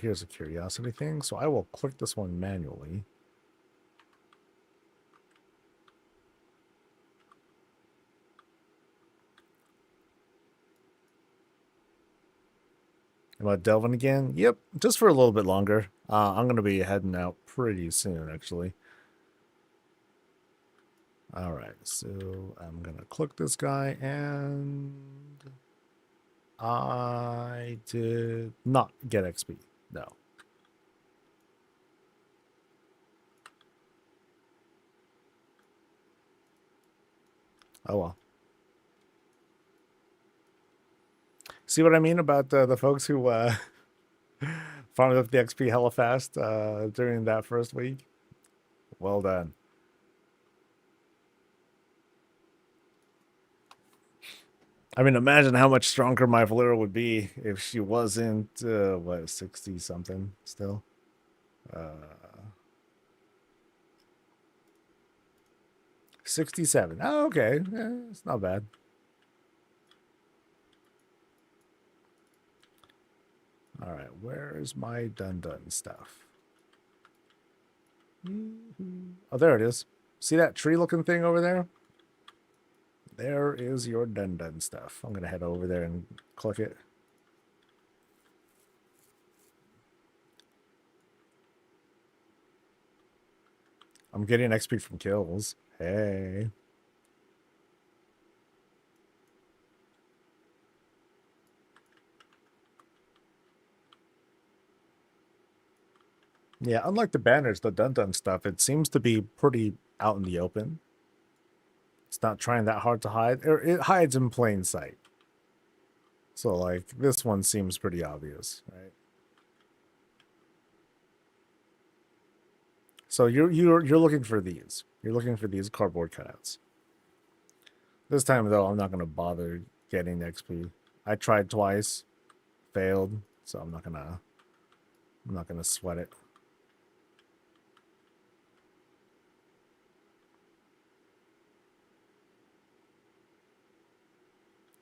Here's a curiosity thing. So I will click this one manually. Am I delving again? Yep, just for a little bit longer. I'm going to be heading out pretty soon, actually. All right, so I'm going to click this guy, and I did not get XP. No. Oh, well. See what I mean about the folks who farmed up the XP hella fast during that first week? Well done. I mean, imagine how much stronger my Valera would be if she wasn't, what, 60 something still? 67. Oh, okay. It's not bad. All right, where's my dun stuff? Oh, there it is. See that tree looking thing over there? There is your dun stuff. I'm going to head over there and click it. I'm getting XP from kills. Hey. Yeah, unlike the banners, the dun stuff, it seems to be pretty out in the open. It's not trying that hard to hide. Or it hides in plain sight. So, like, this one seems pretty obvious, right? So you're looking for these. You're looking for these cardboard cutouts. This time though, I'm not gonna bother getting XP. I tried twice, failed, so I'm not gonna sweat it.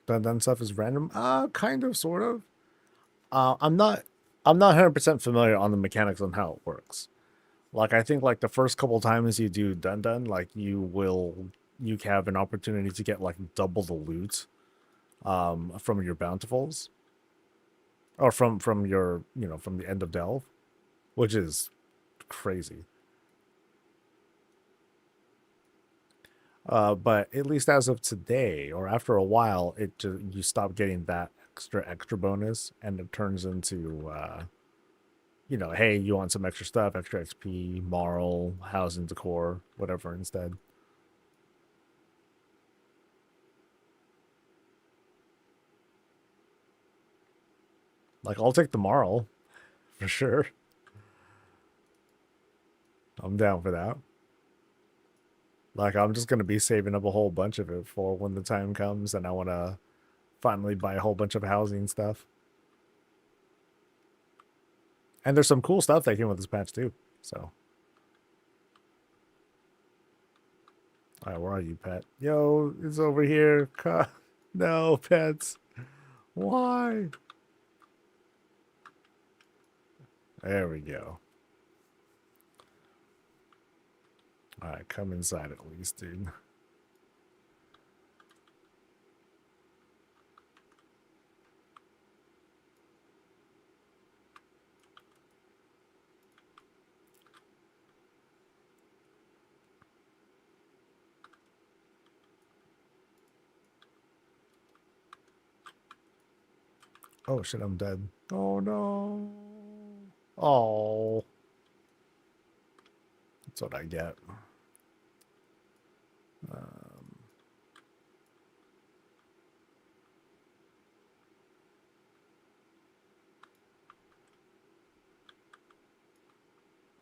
Dun stuff is random. Kind of, sort of. I'm not 100% familiar on the mechanics on how it works. Like I think like the first couple times you do dun, like you have an opportunity to get like double the loot from your bountifuls. Or from your, from the end of delve, which is crazy. But at least as of today, or after a while, you stop getting that extra bonus, and it turns into, hey, you want some extra stuff, extra XP, moral, housing decor, whatever instead. Like, I'll take the moral, for sure. I'm down for that. Like, I'm just going to be saving up a whole bunch of it for when the time comes and I want to finally buy a whole bunch of housing stuff. And there's some cool stuff that came with this patch too. So, all right, where are you, pet? Yo, it's over here. No, pets. Why? There we go. All right, come inside at least, dude. Oh shit, I'm dead. Oh no. Oh. That's what I get.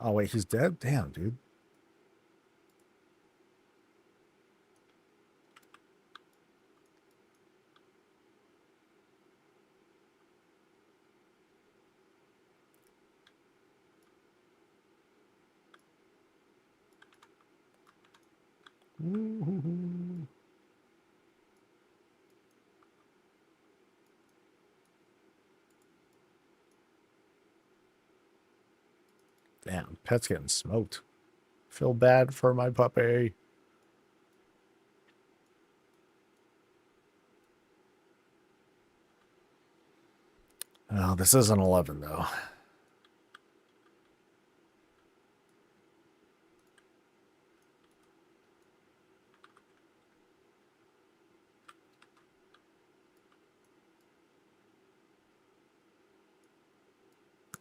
Oh, wait, he's dead? Damn, dude. Woo-hoo-hoo. Damn, pet's getting smoked. Feel bad for my puppy. Oh, this is an 11, though.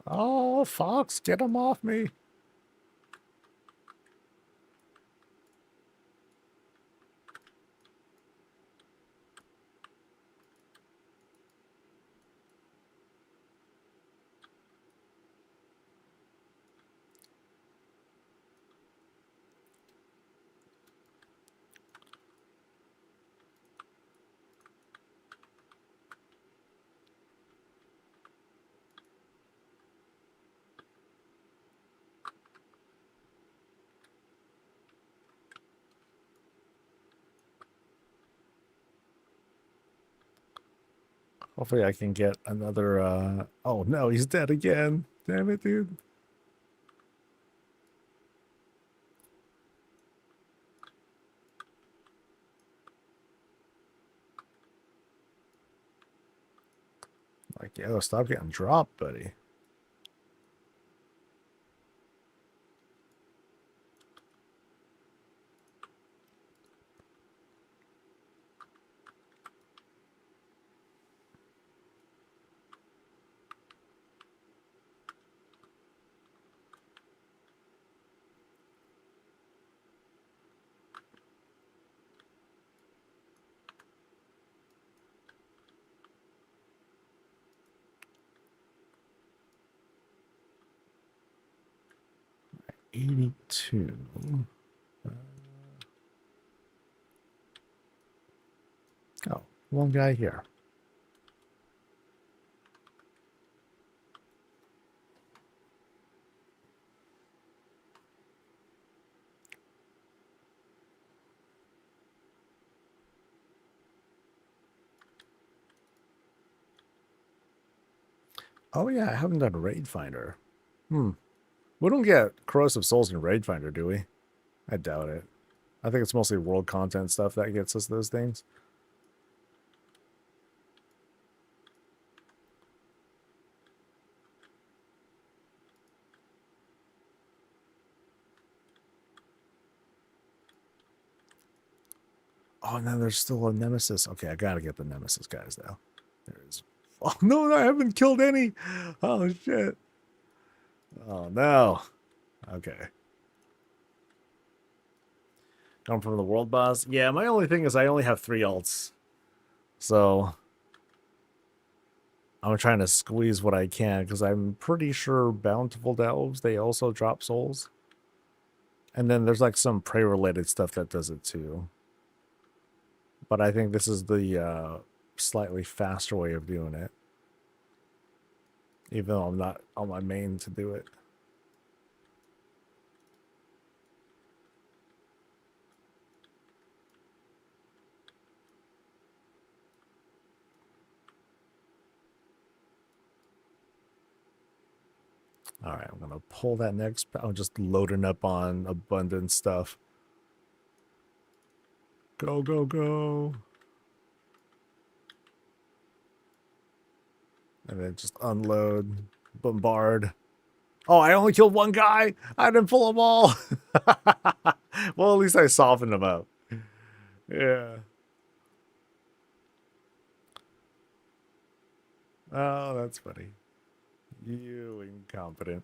Oh, Fox, get him off me. Hopefully I can get another, Oh, no, he's dead again. Damn it, dude. Like, yo, stop getting dropped, buddy. $82. Oh, one guy here. Oh, yeah, I haven't done Raid Finder. We don't get Corrosive Souls in Raid Finder, do we? I doubt it. I think it's mostly world content stuff that gets us those things. Oh, and then there's still a Nemesis. Okay, I gotta get the Nemesis guys, though. There is. Oh, no, I haven't killed any. Oh, shit. Oh, no. Okay. Come from the world boss? Yeah, my only thing is I only have 3 alts. So I'm trying to squeeze what I can because I'm pretty sure Bountiful Delves, they also drop souls. And then there's like some prey related stuff that does it too. But I think this is the slightly faster way of doing it. Even though I'm not on my main to do it. All right, I'm gonna pull that next. I'm just loading up on abundant stuff. Go, go, go. And then just unload, bombard. Oh, I only killed one guy. I didn't pull them all. Well, at least I softened them up. Yeah. Oh, that's funny. You incompetent.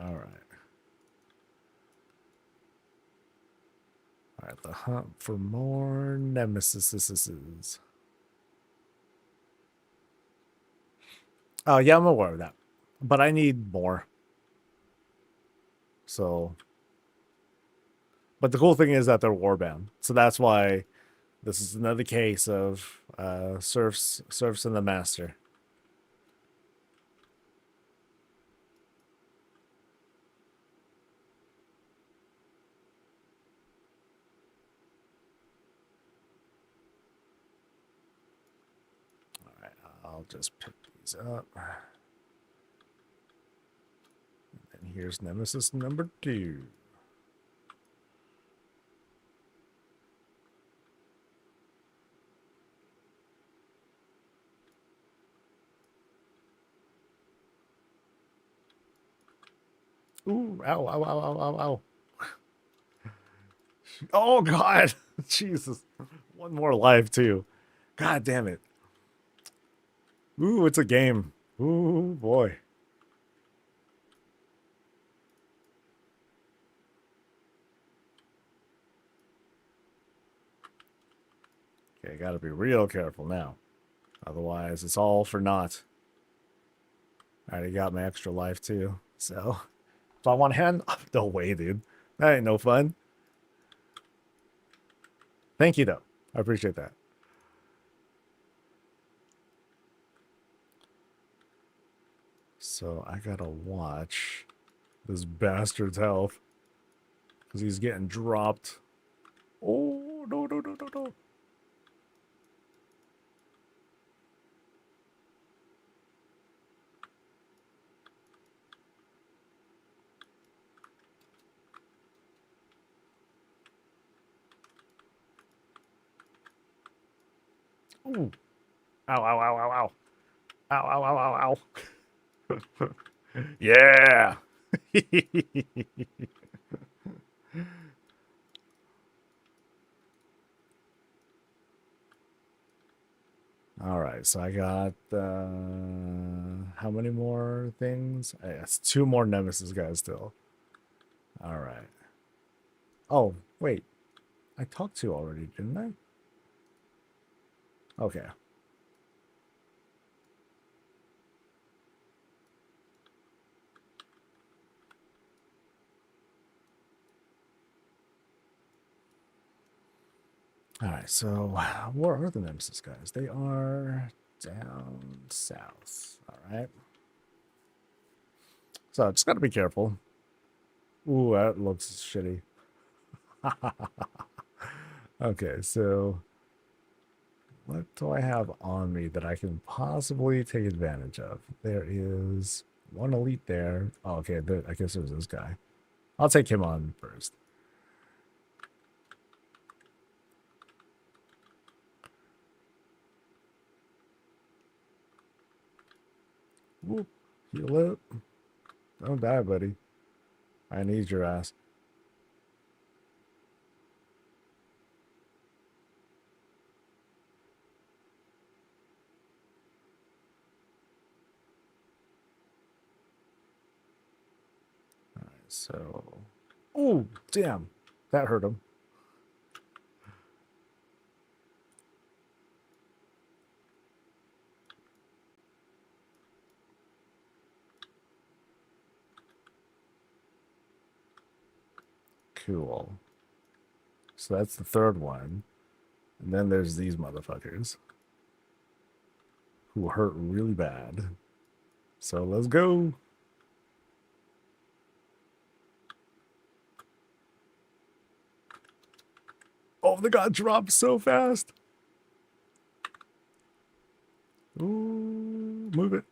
All right. All right, the hunt for more nemesises. Oh, yeah, I'm aware of that. But I need more. So, but the cool thing is that they're warband. So that's why this is another case of serfs and the master. All right, I'll just pick these up. And here's Nemesis number 2. Ooh, ow, ow, ow, ow, ow, ow. Oh, God. Jesus. One more life, too. God damn it. Ooh, it's a game. Ooh, boy. Okay, gotta be real careful now. Otherwise, it's all for naught. I already got my extra life, too. So, if I want hand... No way, dude. That ain't no fun. Thank you, though. I appreciate that. So, I gotta watch this bastard's health. Because he's getting dropped. Oh, no, no, no, no, no. Ooh. Ow, ow, ow, ow, ow. Ow, ow, ow, ow, ow. Yeah. All right, so I got how many more things? It's 2 more Nemesis guys still. All right. Oh, wait. I talked to you already, didn't I? Okay. All right, so where are the Nemesis guys? They are down south. All right. So just got to be careful. Ooh, that looks shitty. Okay, so what do I have on me that I can possibly take advantage of? There is one elite there. Oh, okay, I guess there's this guy. I'll take him on first. Whoop, heal up. Don't die, buddy. I need your ass. All right, so... Oh, damn. That hurt him. Cool. So that's the third one. And then there's these motherfuckers who hurt really bad. So let's go. Oh, they got dropped so fast. Ooh, move it.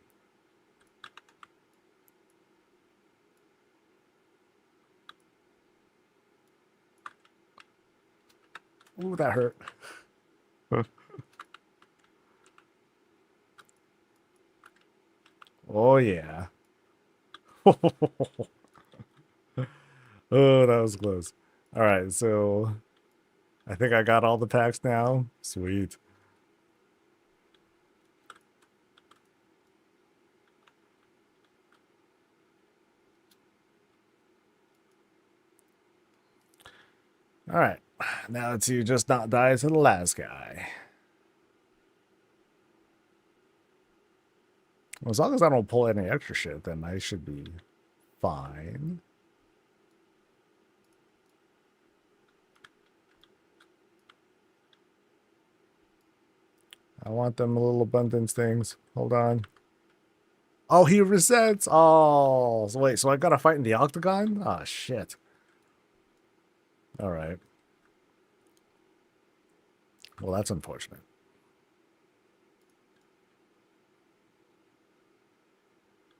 Ooh, that hurt. Oh, yeah. Oh, that was close. All right, so I think I got all the packs now. Sweet. All right. Now to just not die to the last guy. Well, as long as I don't pull any extra shit, then I should be fine. I want them little abundance things. Hold on. Oh, he resets. Oh, so wait. So I gotta fight in the octagon? Oh, shit. All right. Well, that's unfortunate.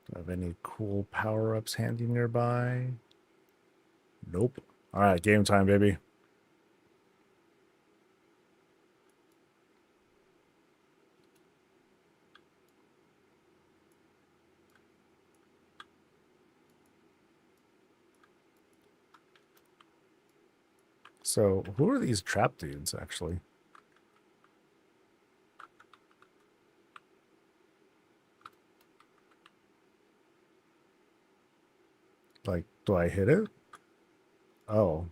Do I have any cool power-ups handy nearby? Nope. All right, game time, baby. So, who are these trap dudes, actually? Like, do I hit it? Oh.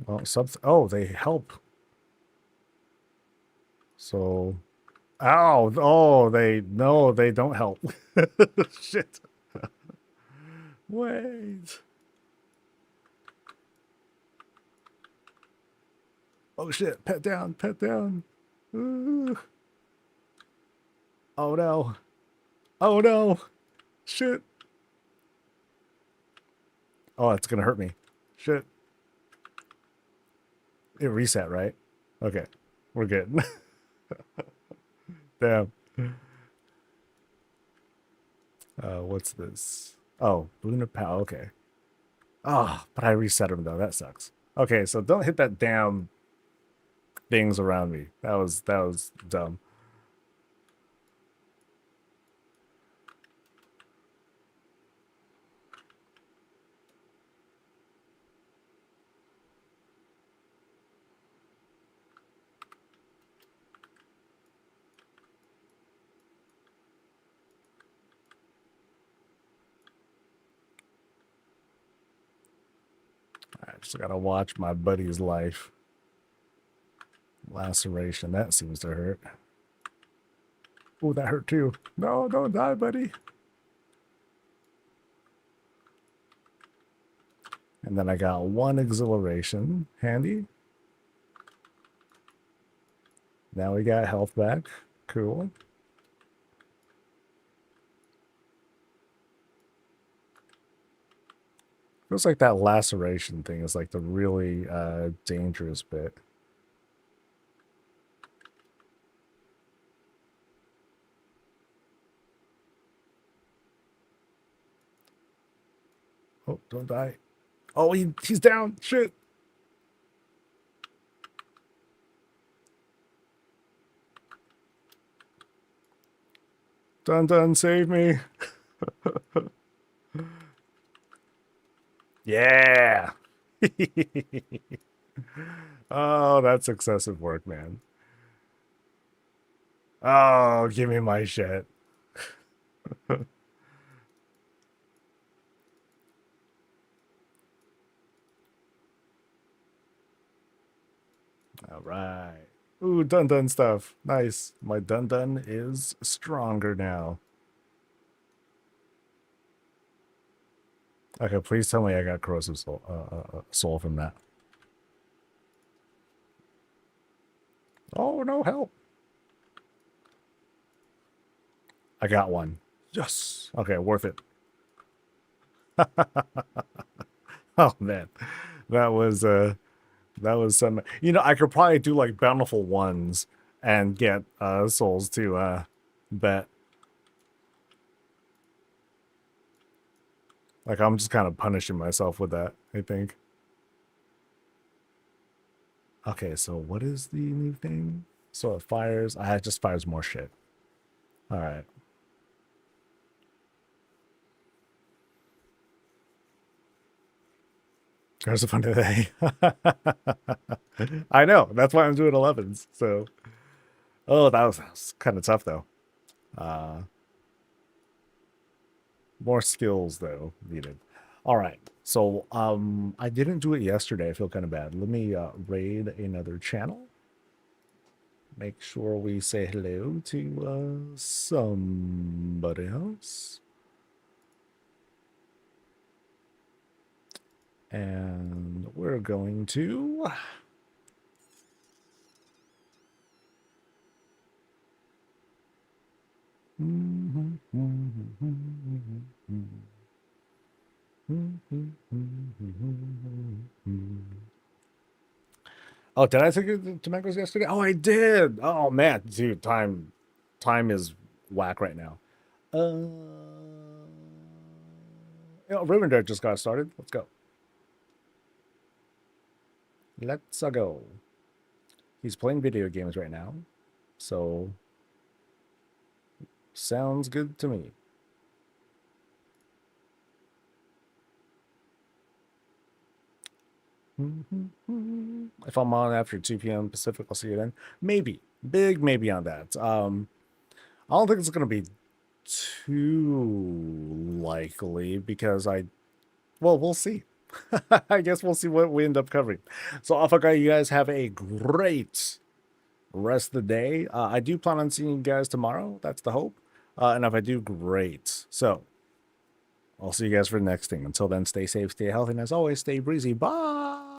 Well, oh, they help. So, ow. Oh, no, they don't help. Shit. Wait. Oh, shit. Pet down, pet down. Ooh. Oh, no. Oh, no. Shit. Oh, it's going to hurt me. Shit. It reset, right? Okay. We're good. Damn. What's this? Oh, Boon of Power. Okay. Oh, but I reset him though. That sucks. Okay, so don't hit that damn things around me. That was dumb. I just gotta watch my buddy's life. Laceration. That seems to hurt. Oh, that hurt too. No, don't die, buddy. And then I got one exhilaration handy. Now we got health back. Cool. Feels like that laceration thing is like the really dangerous bit. Oh, don't die. Oh, he's down. Shit. Dun dun, save me. Yeah. Oh, that's excessive work, man. Oh, give me my shit. All right. Ooh, dun dun stuff. Nice. My dun dun is stronger now. Okay, please tell me I got corrosive soul from that. Oh, no help. I got one. Yes. Okay, worth it. Oh man. That was some, you know, I could probably do like bountiful ones and get souls to bet. Like I'm just kind of punishing myself with that, I think. Okay, so what is the new thing? So it fires, it just fires more shit. All right. There's a fun day. I know. That's why I'm doing 11s. So, oh, that was kind of tough though. Uh, more skills though needed. All right. So I didn't do it yesterday. I feel kind of bad. Let me raid another channel. Make sure we say hello to somebody else. And we're going to Oh, did I take you to Macros yesterday? Oh, I did. Oh man, dude, time is whack right now. Rivendell just got started. Let's go. Let's go. He's playing video games right now, so sounds good to me. If I'm on after 2 p.m. Pacific, I'll see you then. Maybe. Big maybe on that. I don't think it's going to be too likely because well, we'll see. I guess we'll see what we end up covering. So, Alpha you guys have a great rest of the day. I do plan on seeing you guys tomorrow. That's the hope. And if I do, great. So, I'll see you guys for the next thing. Until then, stay safe, stay healthy, and as always, stay breezy. Bye.